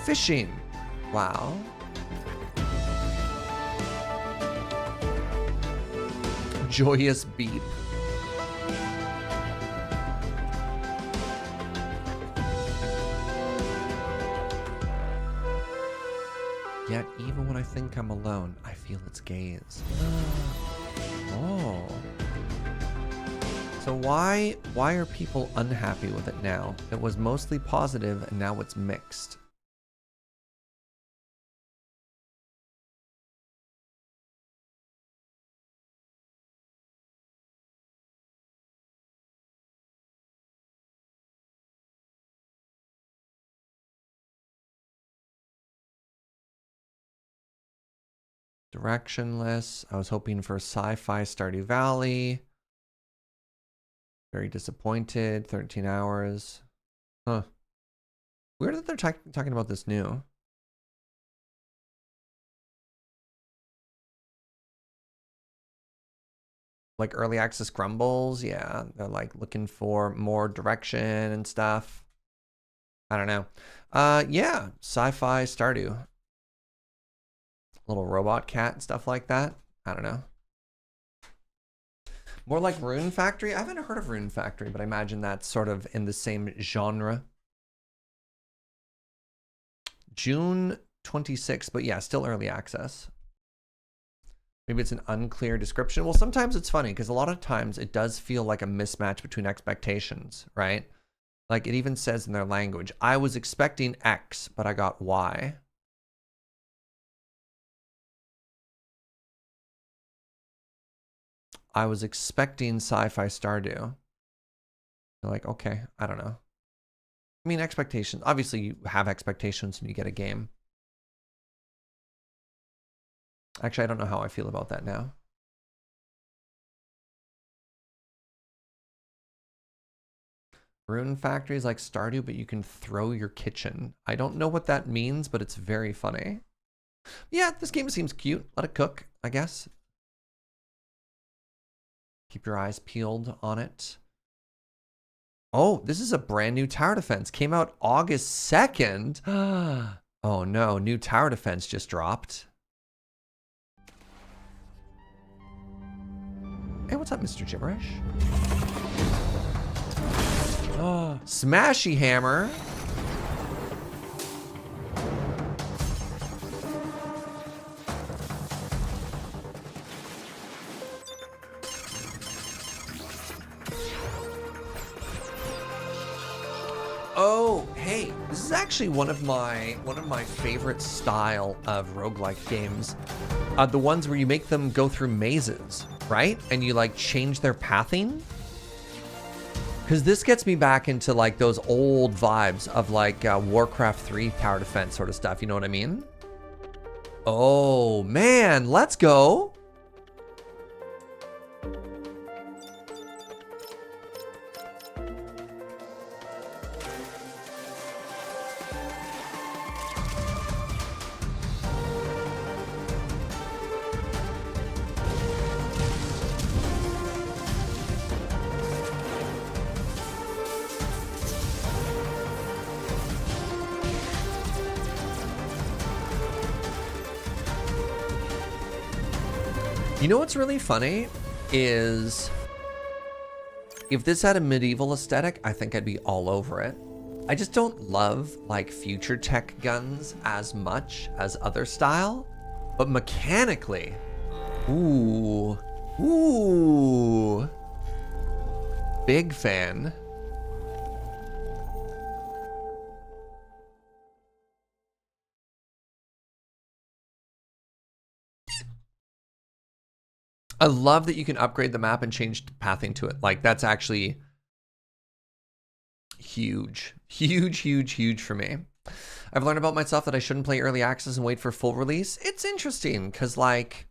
Fishing. Wow. joyous beep. Yet even when I think I'm alone, I feel its gaze. Oh. So why are people unhappy with it now? It was mostly positive and now it's mixed. Directionless. I was hoping for sci-fi Stardew Valley. Very disappointed. 13 hours. Huh. Weird that they're talking about this new. Like early access grumbles. Yeah, they're like looking for more direction and stuff. I don't know. Yeah, sci-fi Stardew. Little robot cat and stuff like that. I don't know. More like Rune Factory. I haven't heard of Rune Factory, but I imagine that's sort of in the same genre. June 26th, but yeah, still early access. Maybe it's an unclear description. Well, sometimes it's funny because a lot of times it does feel like a mismatch between expectations, right? Like it even says in their language, I was expecting X, but I got Y. I was expecting sci-fi Stardew. They're like, okay, I don't know. I mean, expectations. Obviously, you have expectations when you get a game. Actually, I don't know how I feel about that now. Rune Factory is like Stardew, but you can throw your kitchen. I don't know what that means, but it's very funny. Yeah, this game seems cute. Let it cook, I guess. Keep your eyes peeled on it. Oh, this is a brand new tower defense. Came out August 2nd. Oh no, new tower defense just dropped. Hey, what's up, Mr. Gibberish? Oh, Smashy Hammer. Oh, hey, this is actually one of my favorite style of roguelike games. The ones where you make them go through mazes, right? And you like change their pathing. Because this gets me back into like those old vibes of like Warcraft 3 tower defense sort of stuff. You know what I mean? Oh man, let's go. You know what's really funny is if this had a medieval aesthetic, I think I'd be all over it. I just don't love like future tech guns as much as other style, but mechanically, ooh, big fan. I love that you can upgrade the map and change pathing to it. Like that's actually huge, huge, huge, huge for me. I've learned about myself that I shouldn't play early access and wait for full release. It's interesting because like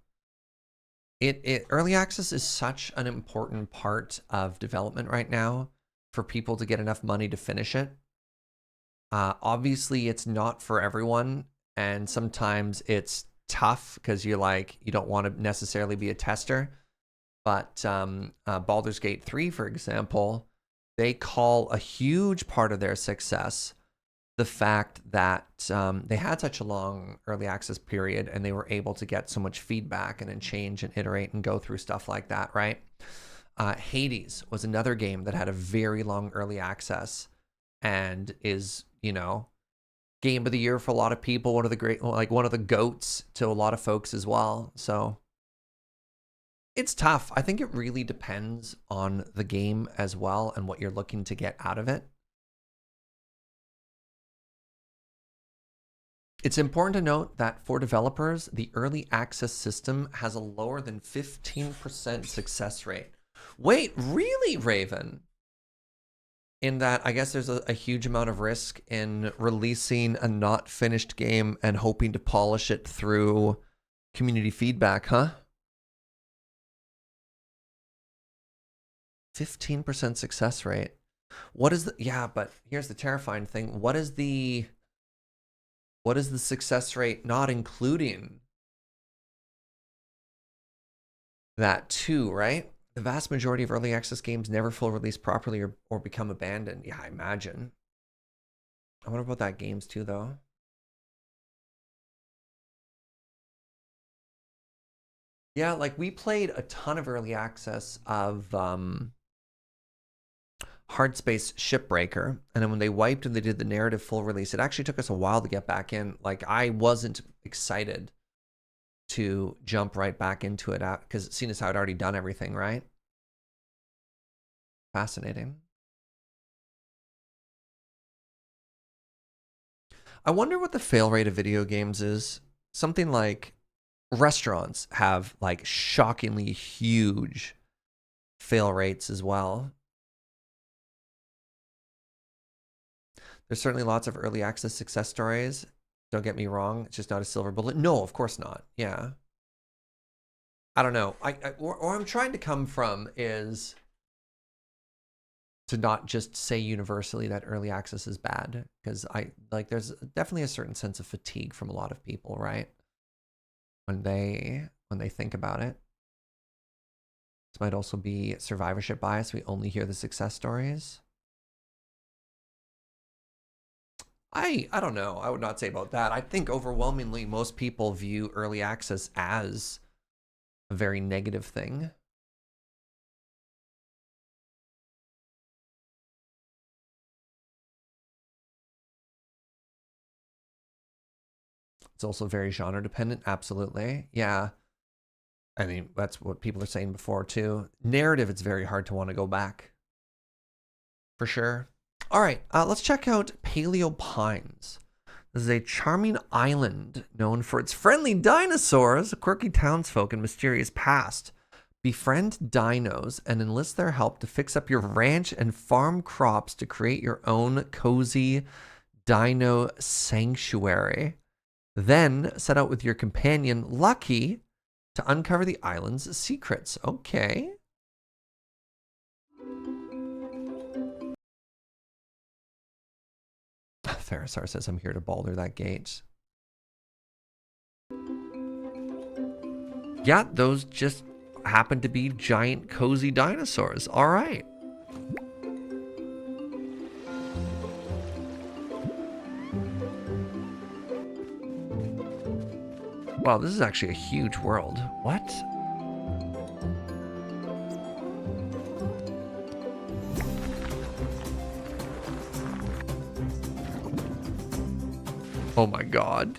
early access is such an important part of development right now for people to get enough money to finish it. Obviously it's not for everyone. And sometimes it's tough because you don't want to necessarily be a tester, but Baldur's Gate 3, for example, they call a huge part of their success the fact that they had such a long early access period and they were able to get so much feedback and then change and iterate and go through stuff like that, right? Hades was another game that had a very long early access and is, you know, game of the year for a lot of people. One of the GOATs to a lot of folks as well. So it's tough. I think it really depends on the game as well and what you're looking to get out of it. It's important to note that for developers, the early access system has a lower than 15% success rate. Wait, really, Raven? In that, I guess there's a huge amount of risk in releasing a not finished game and hoping to polish it through community feedback, huh? 15% success rate. What is the, yeah, but here's the terrifying thing. What is the success rate not including that too, right? The vast majority of early access games never full release properly or become abandoned. Yeah, I imagine. I wonder about that games too, though. Yeah, like we played a ton of early access of Hardspace Shipbreaker, and then when they wiped and they did the narrative full release, it actually took us a while to get back in. Like, I wasn't excited to jump right back into it because seeing as how I'd already done everything, right? Fascinating. I wonder what the fail rate of video games is. Something like restaurants have like shockingly huge fail rates as well. There's certainly lots of early access success stories. Don't get me wrong. It's just not a silver bullet. No, of course not. Yeah. I don't know. Where I'm trying to come from is to not just say universally that early access is bad, because there's definitely a certain sense of fatigue from a lot of people, right? When they think about it. This might also be survivorship bias. We only hear the success stories. I don't know. I would not say about that. I think overwhelmingly most people view early access as a very negative thing. It's also very genre dependent. Absolutely. Yeah. I mean, that's what people are saying before too. Narrative, it's very hard to want to go back. For sure. All right, let's check out Paleo Pines. This is a charming island known for its friendly dinosaurs, quirky townsfolk, and mysterious past. Befriend dinos and enlist their help to fix up your ranch and farm crops to create your own cozy dino sanctuary. Then set out with your companion, Lucky, to uncover the island's secrets. Okay. Therisar says, I'm here to boulder that gate. Yeah, those just happen to be giant cozy dinosaurs. All right. Wow, this is actually a huge world. What? Oh my god.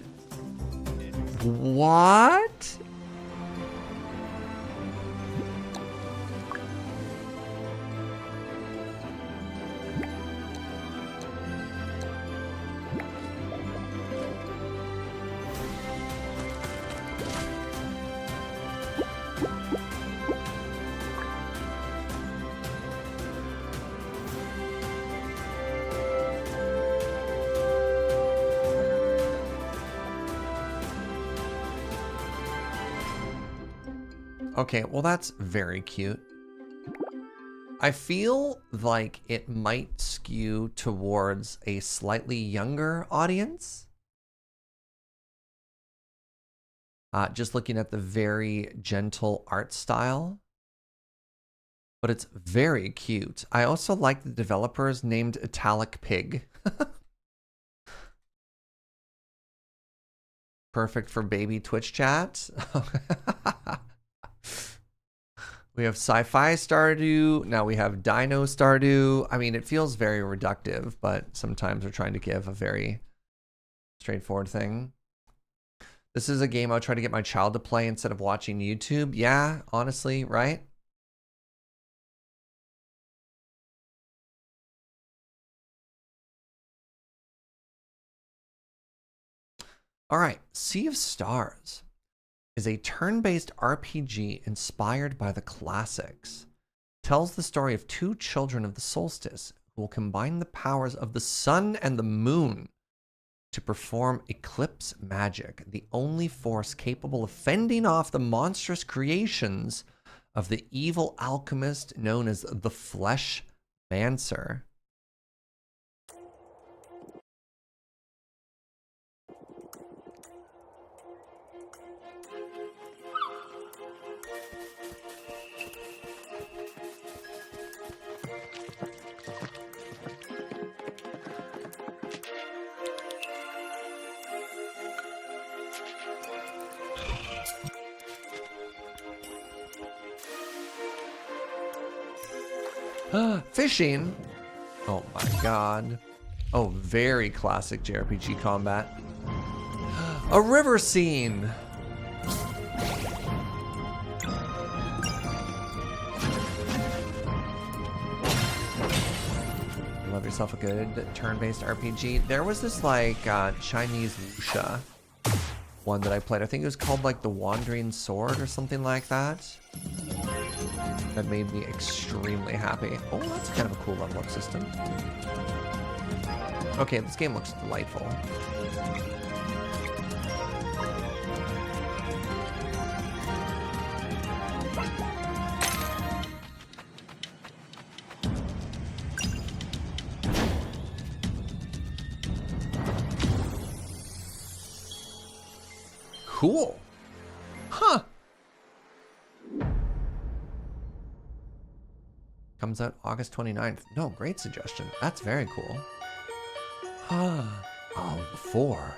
What? Okay, well that's very cute. I feel like it might skew towards a slightly younger audience. Just looking at the very gentle art style. But it's very cute. I also like the developers named Italic Pig. Perfect for baby Twitch chat. We have Sci-Fi Stardew. Now we have Dino Stardew. I mean, it feels very reductive, but sometimes we're trying to give a very straightforward thing. This is a game I'll try to get my child to play instead of watching YouTube. Yeah, honestly, right? All right, Sea of Stars is a turn-based RPG inspired by the classics. It tells the story of two children of the solstice who will combine the powers of the sun and the moon to perform eclipse magic, the only force capable of fending off the monstrous creations of the evil alchemist known as the Flesh Mancer. Fishing? Oh my god. Oh, very classic JRPG combat. A river scene! Love yourself a good turn-based RPG. There was this like Chinese wuxia one that I played. I think it was called like The Wandering Sword or something like that. That made me extremely happy. Oh, that's kind of a cool level up system. Okay, this game looks delightful. Cool. Huh. Comes out August 29th. No, great suggestion. That's very cool. Ah, oh, 4.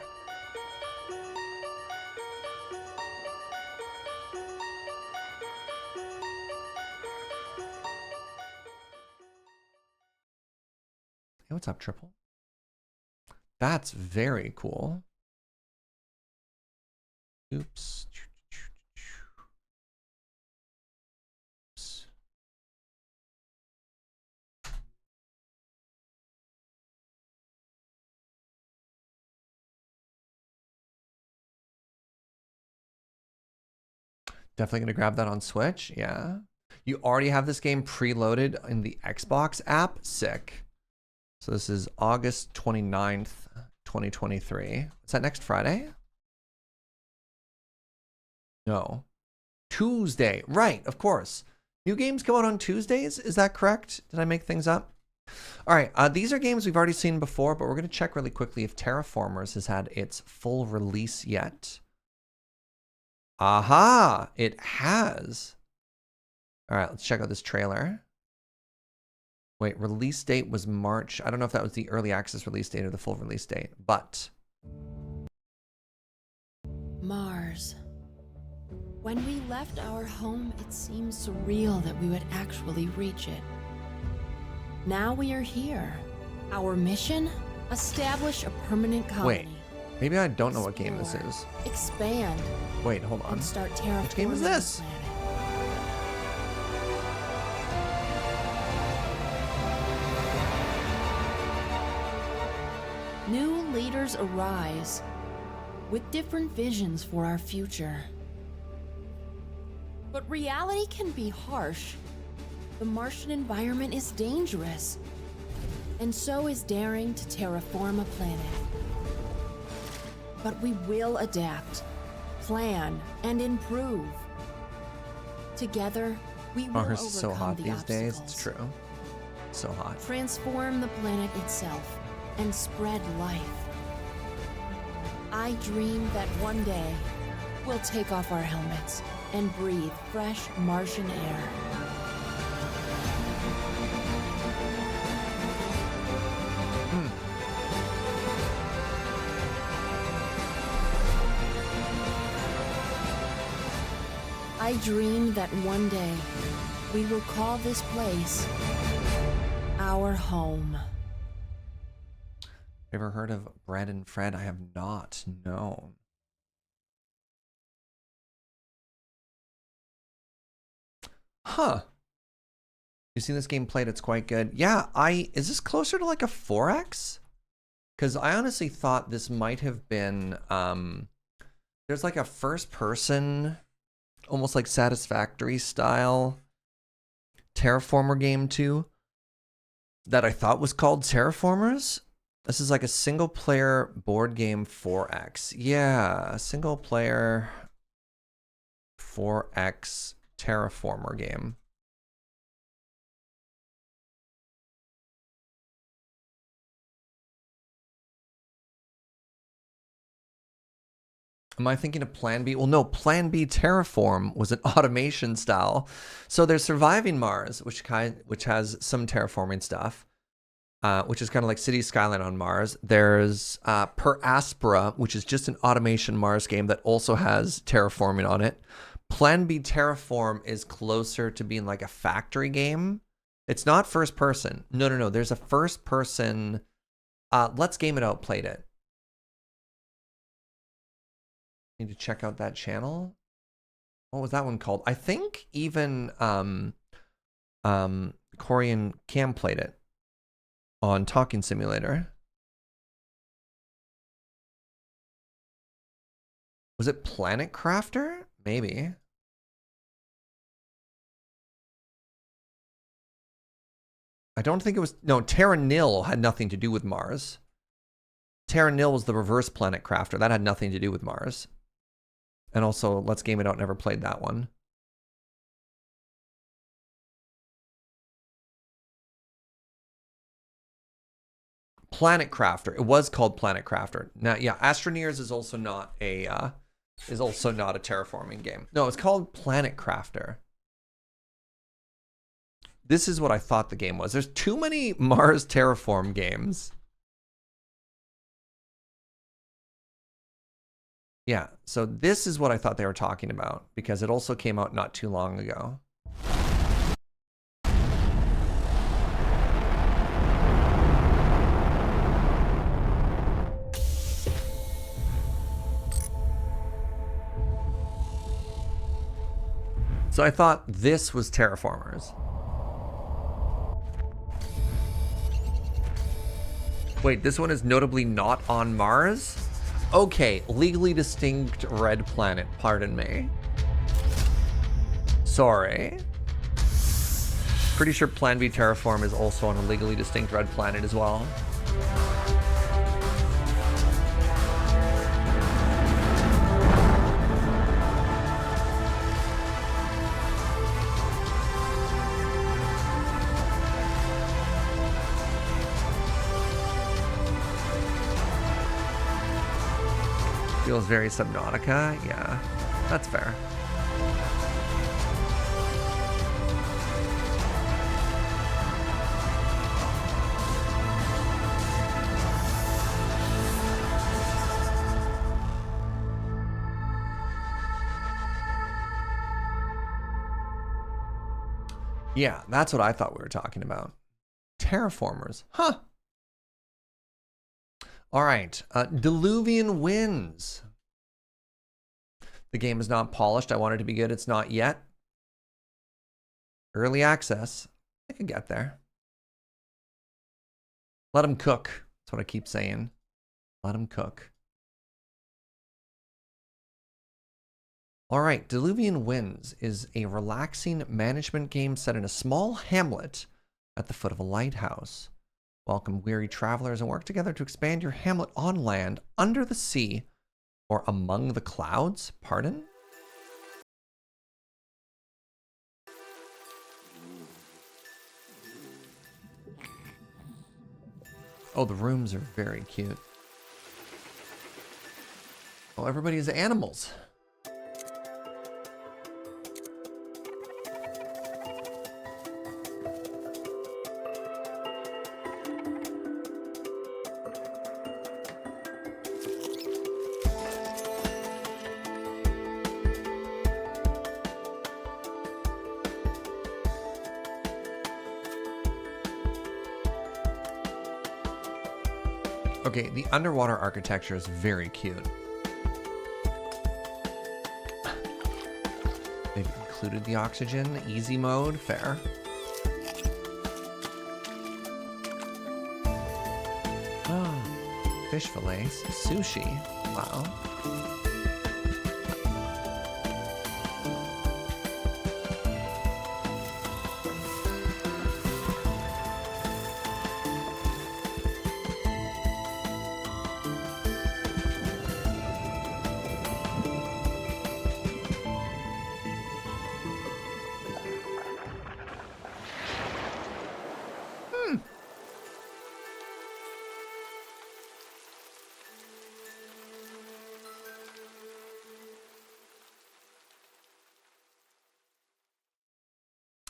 Hey, what's up, Triple? That's very cool. Oops. Definitely going to grab that on Switch. Yeah. You already have this game preloaded in the Xbox app? Sick. So this is August 29th, 2023. Is that next Friday? No. Tuesday. Right, of course. New games come out on Tuesdays? Is that correct? Did I make things up? All right. These are games we've already seen before, but we're going to check really quickly if Terraformers has had its full release yet. Aha! It has. All right, let's check out this trailer. Wait, release date was March. I don't know if that was the early access release date or the full release date, but... Mars. When we left our home, it seemed surreal that we would actually reach it. Now we are here. Our mission? Establish a permanent colony. Wait, maybe I don't know what game this is. Expand. Wait, hold on. And start terraforming. Which game is this? New leaders arise with different visions for our future. But reality can be harsh. The Martian environment is dangerous, and so is daring to terraform a planet. But we will adapt, plan, and improve. Together, we will Mars is so overcome hot the these days. obstacles. It's true. So hot. Transform the planet itself and spread life. I dream that one day we'll take off our helmets and breathe fresh Martian air. I dream that one day we will call this place our home. Ever heard of Bread and Fred? I have not. No. Huh. You see this game played? It's quite good. Yeah, is this closer to like a 4X? Because I honestly thought this might have been, there's like a first person, almost like Satisfactory style Terraformer game too, that I thought was called Terraformers. This is like a single player board game 4X. Yeah, a single player 4X Terraformer game. Am I thinking of Plan B? Well, no, Plan B Terraform was an automation style. So there's Surviving Mars, which has some terraforming stuff, which is kind of like City Skyline on Mars. There's Per Aspera, which is just an automation Mars game that also has terraforming on it. Plan B Terraform is closer to being like a factory game. It's not first person. No. There's a first person. Let's Game It Out played it. Need to check out that channel. What was that one called? I think even Corey and Cam played it on Talking Simulator. Was it Planet Crafter? Maybe. I don't think it was. No, Terra Nil had nothing to do with Mars. Terra Nil was the reverse Planet Crafter. That had nothing to do with Mars. And also, Let's Game It Out never played that one. Planet Crafter. It was called Planet Crafter. Now, yeah, Astroneers is also not a terraforming game. No, it's called Planet Crafter. This is what I thought the game was. There's too many Mars terraform games. Yeah, so this is what I thought they were talking about, because it also came out not too long ago. So I thought this was Terraformers. Wait, this one is notably not on Mars? Okay, legally distinct red planet, pardon me. Sorry. Pretty sure Plan B Terraform is also on a legally distinct red planet as well. Feels very Subnautica. Yeah, that's fair. Yeah, that's what I thought we were talking about. Terraformers. Huh. All right. Diluvian Winds. The game is not polished. I want it to be good. It's not yet. Early access. I could get there. Let them cook. That's what I keep saying. Let them cook. All right. Diluvian Winds is a relaxing management game set in a small hamlet at the foot of a lighthouse. Welcome weary travelers and work together to expand your hamlet on land, under the sea, or among the clouds. Pardon? Oh, the rooms are very cute. Oh, everybody is animals. Okay, the underwater architecture is very cute. They've included the oxygen, easy mode, fair. Oh, fish fillets, sushi, wow.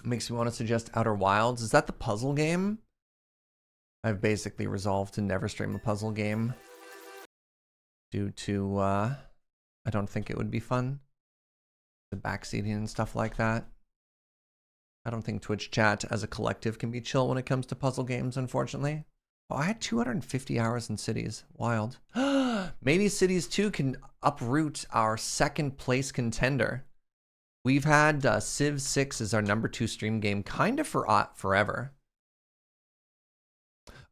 Makes me want to suggest Outer Wilds. Is that the puzzle game? I've basically resolved to never stream a puzzle game due to, I don't think it would be fun. The backseating and stuff like that. I don't think Twitch chat as a collective can be chill when it comes to puzzle games, unfortunately. Oh, I had 250 hours in Cities. Wild. Maybe Cities 2 can uproot our second place contender. We've had Civ 6 as our #2 stream game kind of for forever.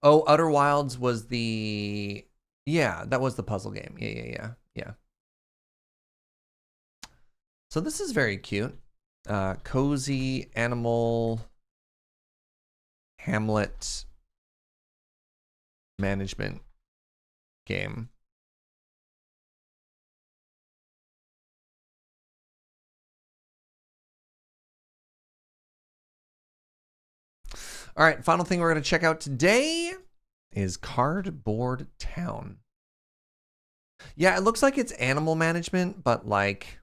Oh, Outer Wilds was the... Yeah, that was the puzzle game. Yeah. So this is very cute. Cozy animal hamlet management game. All right, final thing we're going to check out today is Cardboard Town. Yeah, it looks like it's animal management, but like,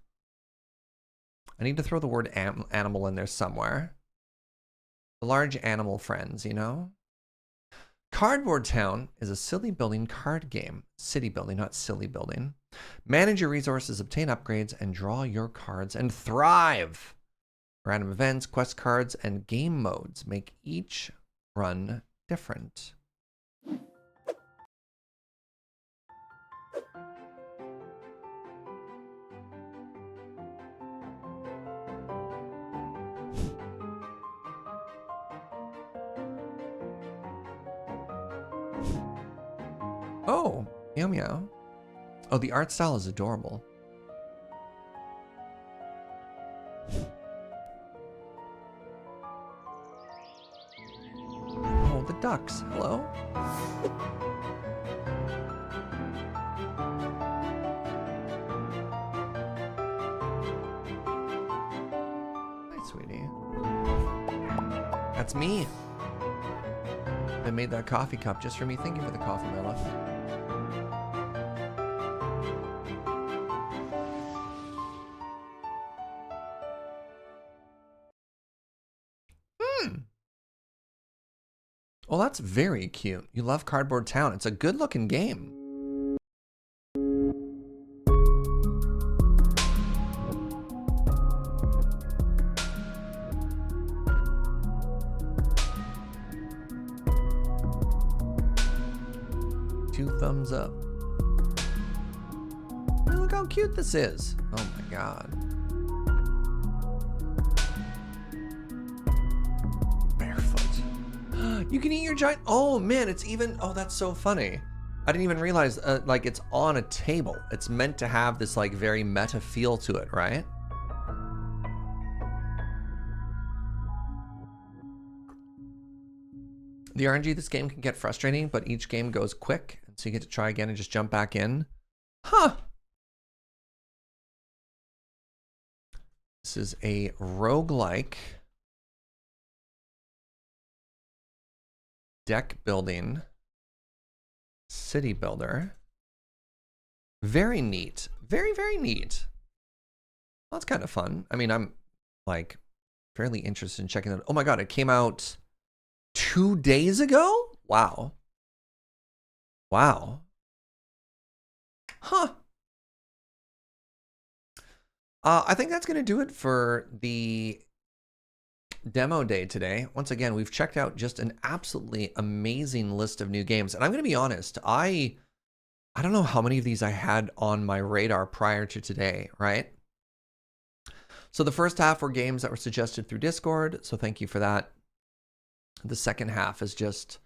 I need to throw the word animal in there somewhere. The large animal friends, you know? Cardboard Town is a silly building card game. City building, not silly building. Manage your resources, obtain upgrades, and draw your cards and thrive. Random events, quest cards, and game modes make each run different. Oh, meow meow. Oh, the art style is adorable. Oh, the ducks. Hello? Hi, sweetie. That's me. I made that coffee cup just for me. Thank you for the coffee, my love. Well, that's very cute. You love Cardboard Town. It's a good-looking game. Two thumbs up. Look how cute this is. Oh my god. You can eat your giant... Oh, man, it's even... Oh, that's so funny. I didn't even realize, like, it's on a table. It's meant to have this, like, very meta feel to it, right? The RNG of this game can get frustrating, but each game goes quick, so you get to try again and just jump back in. Huh. This is a roguelike... deck building city builder. Very neat. Very, very neat. Well, that's kind of fun. I mean, I'm like fairly interested in checking that. Oh my god, it came out 2 days ago? Wow. Wow. Huh. I think that's going to do it for the demo day today. Once again, we've checked out just an absolutely amazing list of new games. And I'm going to be honest, I don't know how many of these I had on my radar prior to today, right? So the first half were games that were suggested through Discord, so thank you for that. The second half is just,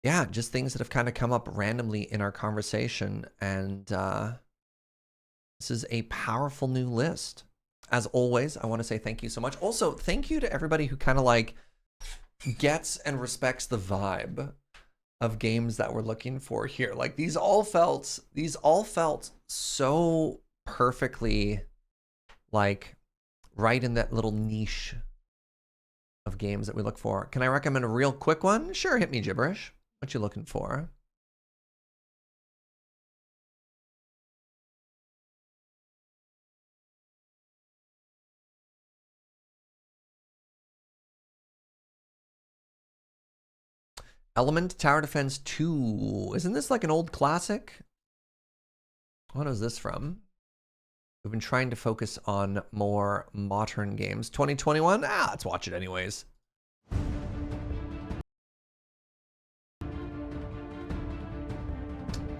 yeah, just things that have kind of come up randomly in our conversation. And this is a powerful new list. As always, I want to say thank you so much. Also, thank you to everybody who kind of like gets and respects the vibe of games that we're looking for here. Like these all felt so perfectly like right in that little niche of games that we look for. Can I recommend a real quick one? Sure, hit me, gibberish. What you looking for? Element Tower Defense 2. Isn't this like an old classic? What is this from? We've been trying to focus on more modern games. 2021? Let's watch it anyways.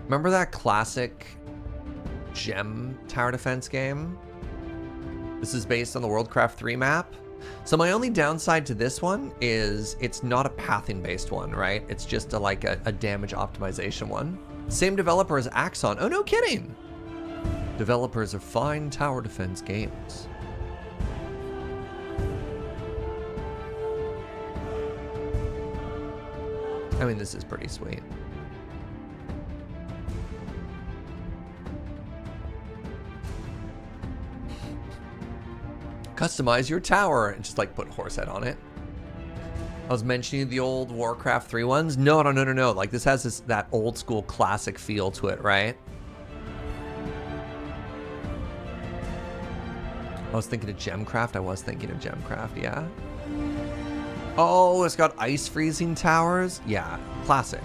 Remember that classic Gem Tower Defense game? This is based on the Worldcraft 3 map. So my only downside to this one is it's not a pathing based one, right? It's just like a damage optimization one. Same developer as Axon. Oh, no kidding. Developers of fine tower defense games. I mean, this is pretty sweet. Customize your tower and just like put Horsehead on it. I was mentioning the old Warcraft 3 ones. No. Like this has that old school classic feel to it, right? I was thinking of Gemcraft. Yeah. Oh, it's got ice freezing towers. Yeah, classic.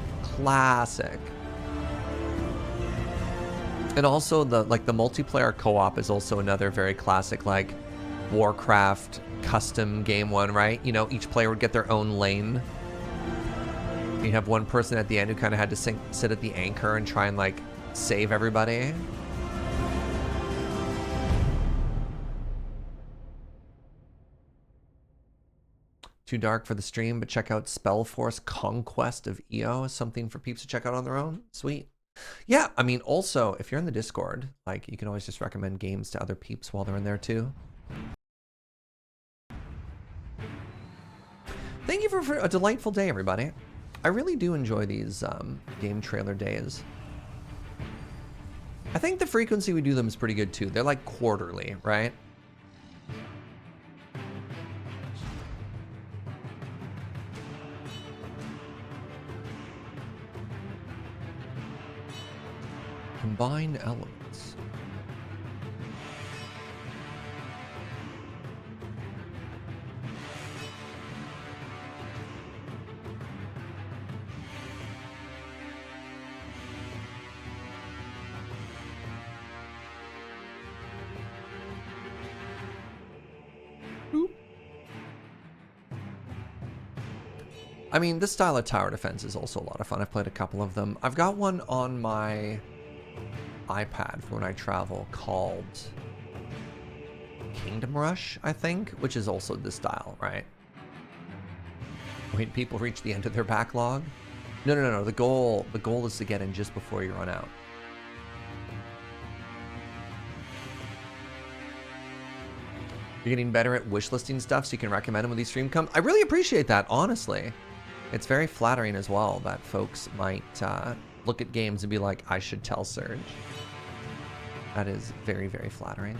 And also the multiplayer co-op is also another very classic like Warcraft custom game one, right? You know, each player would get their own lane. You have one person at the end who kind of had to sit at the anchor and try and like save everybody. Too dark for the stream, but check out Spellforce Conquest of EO as something for peeps to check out on their own. Sweet. Yeah, I mean, also, if you're in the Discord, like, you can always just recommend games to other peeps while they're in there, too. Thank you for a delightful day, everybody. I really do enjoy these game trailer days. I think the frequency we do them is pretty good, too. They're, like, quarterly, right? Combine elements. Boop. I mean, this style of tower defense is also a lot of fun. I've played a couple of them. I've got one on my iPad for when I travel called Kingdom Rush, I think, which is also this style, right? Wait, people reach the end of their backlog? No. The goal is to get in just before you run out. You're getting better at wishlisting stuff so you can recommend them when these stream come. I really appreciate that, honestly. It's very flattering as well that folks might look at games and be like, I should tell Serge. That is very, very flattering.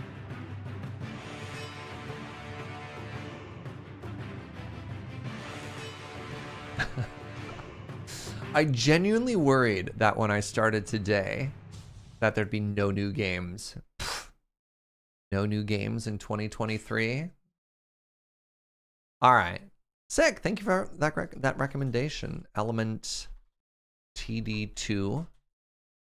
I genuinely worried that when I started today that there'd be no new games. No new games in 2023. All right. Sick. Thank you for that recommendation. Element TD2.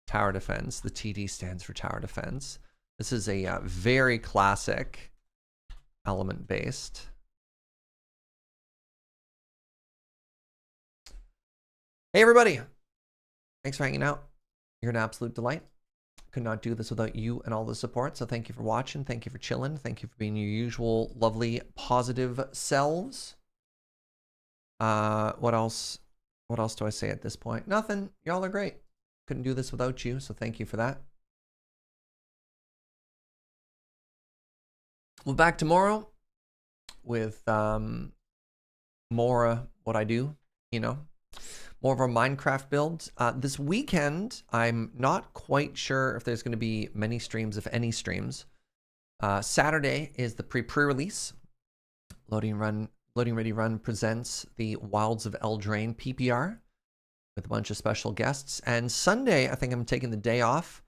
Tower defense. The TD stands for tower defense. This is a very classic element based. Hey, everybody. Thanks for hanging out. You're an absolute delight. Could not do this without you and all the support. So thank you for watching. Thank you for chilling. Thank you for being your usual lovely, positive selves. What else? What else do I say at this point? Nothing. Y'all are great. Couldn't do this without you. So thank you for that. We'll be back tomorrow with more what I do, you know, more of our Minecraft builds. This weekend, I'm not quite sure if there's going to be many streams, if any streams. Saturday is the pre-release. Loading Ready Run presents the Wilds of Eldraine PPR with a bunch of special guests. And Sunday, I think I'm taking the day off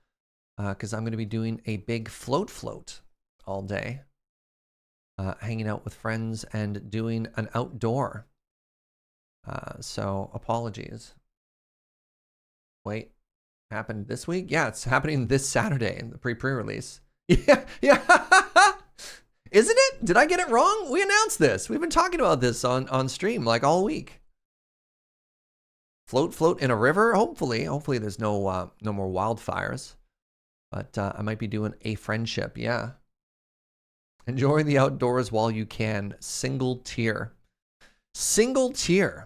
because I'm going to be doing a big float all day. Hanging out with friends and doing an outdoor. So apologies. Wait, happened this week? Yeah, it's happening this Saturday in the pre-release. Yeah. Isn't it? Did I get it wrong? We announced this. We've been talking about this on stream like all week. Float in a river. Hopefully there's no more wildfires. But I might be doing a friendship. Yeah. Enjoy the outdoors while you can. Single tier. Single tier.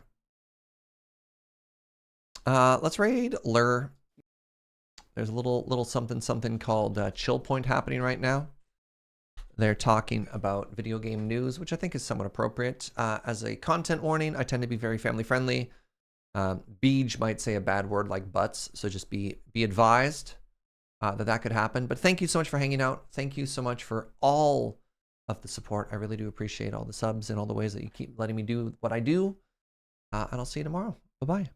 Let's raid Lur. There's a little something called Chill Point happening right now. They're talking about video game news, which I think is somewhat appropriate. As a content warning, I tend to be very family friendly. Beej might say a bad word like butts, so just be advised that could happen. But thank you so much for hanging out. Thank you so much for all of the support. I really do appreciate all the subs and all the ways that you keep letting me do what I do. And I'll see you tomorrow. Bye-bye.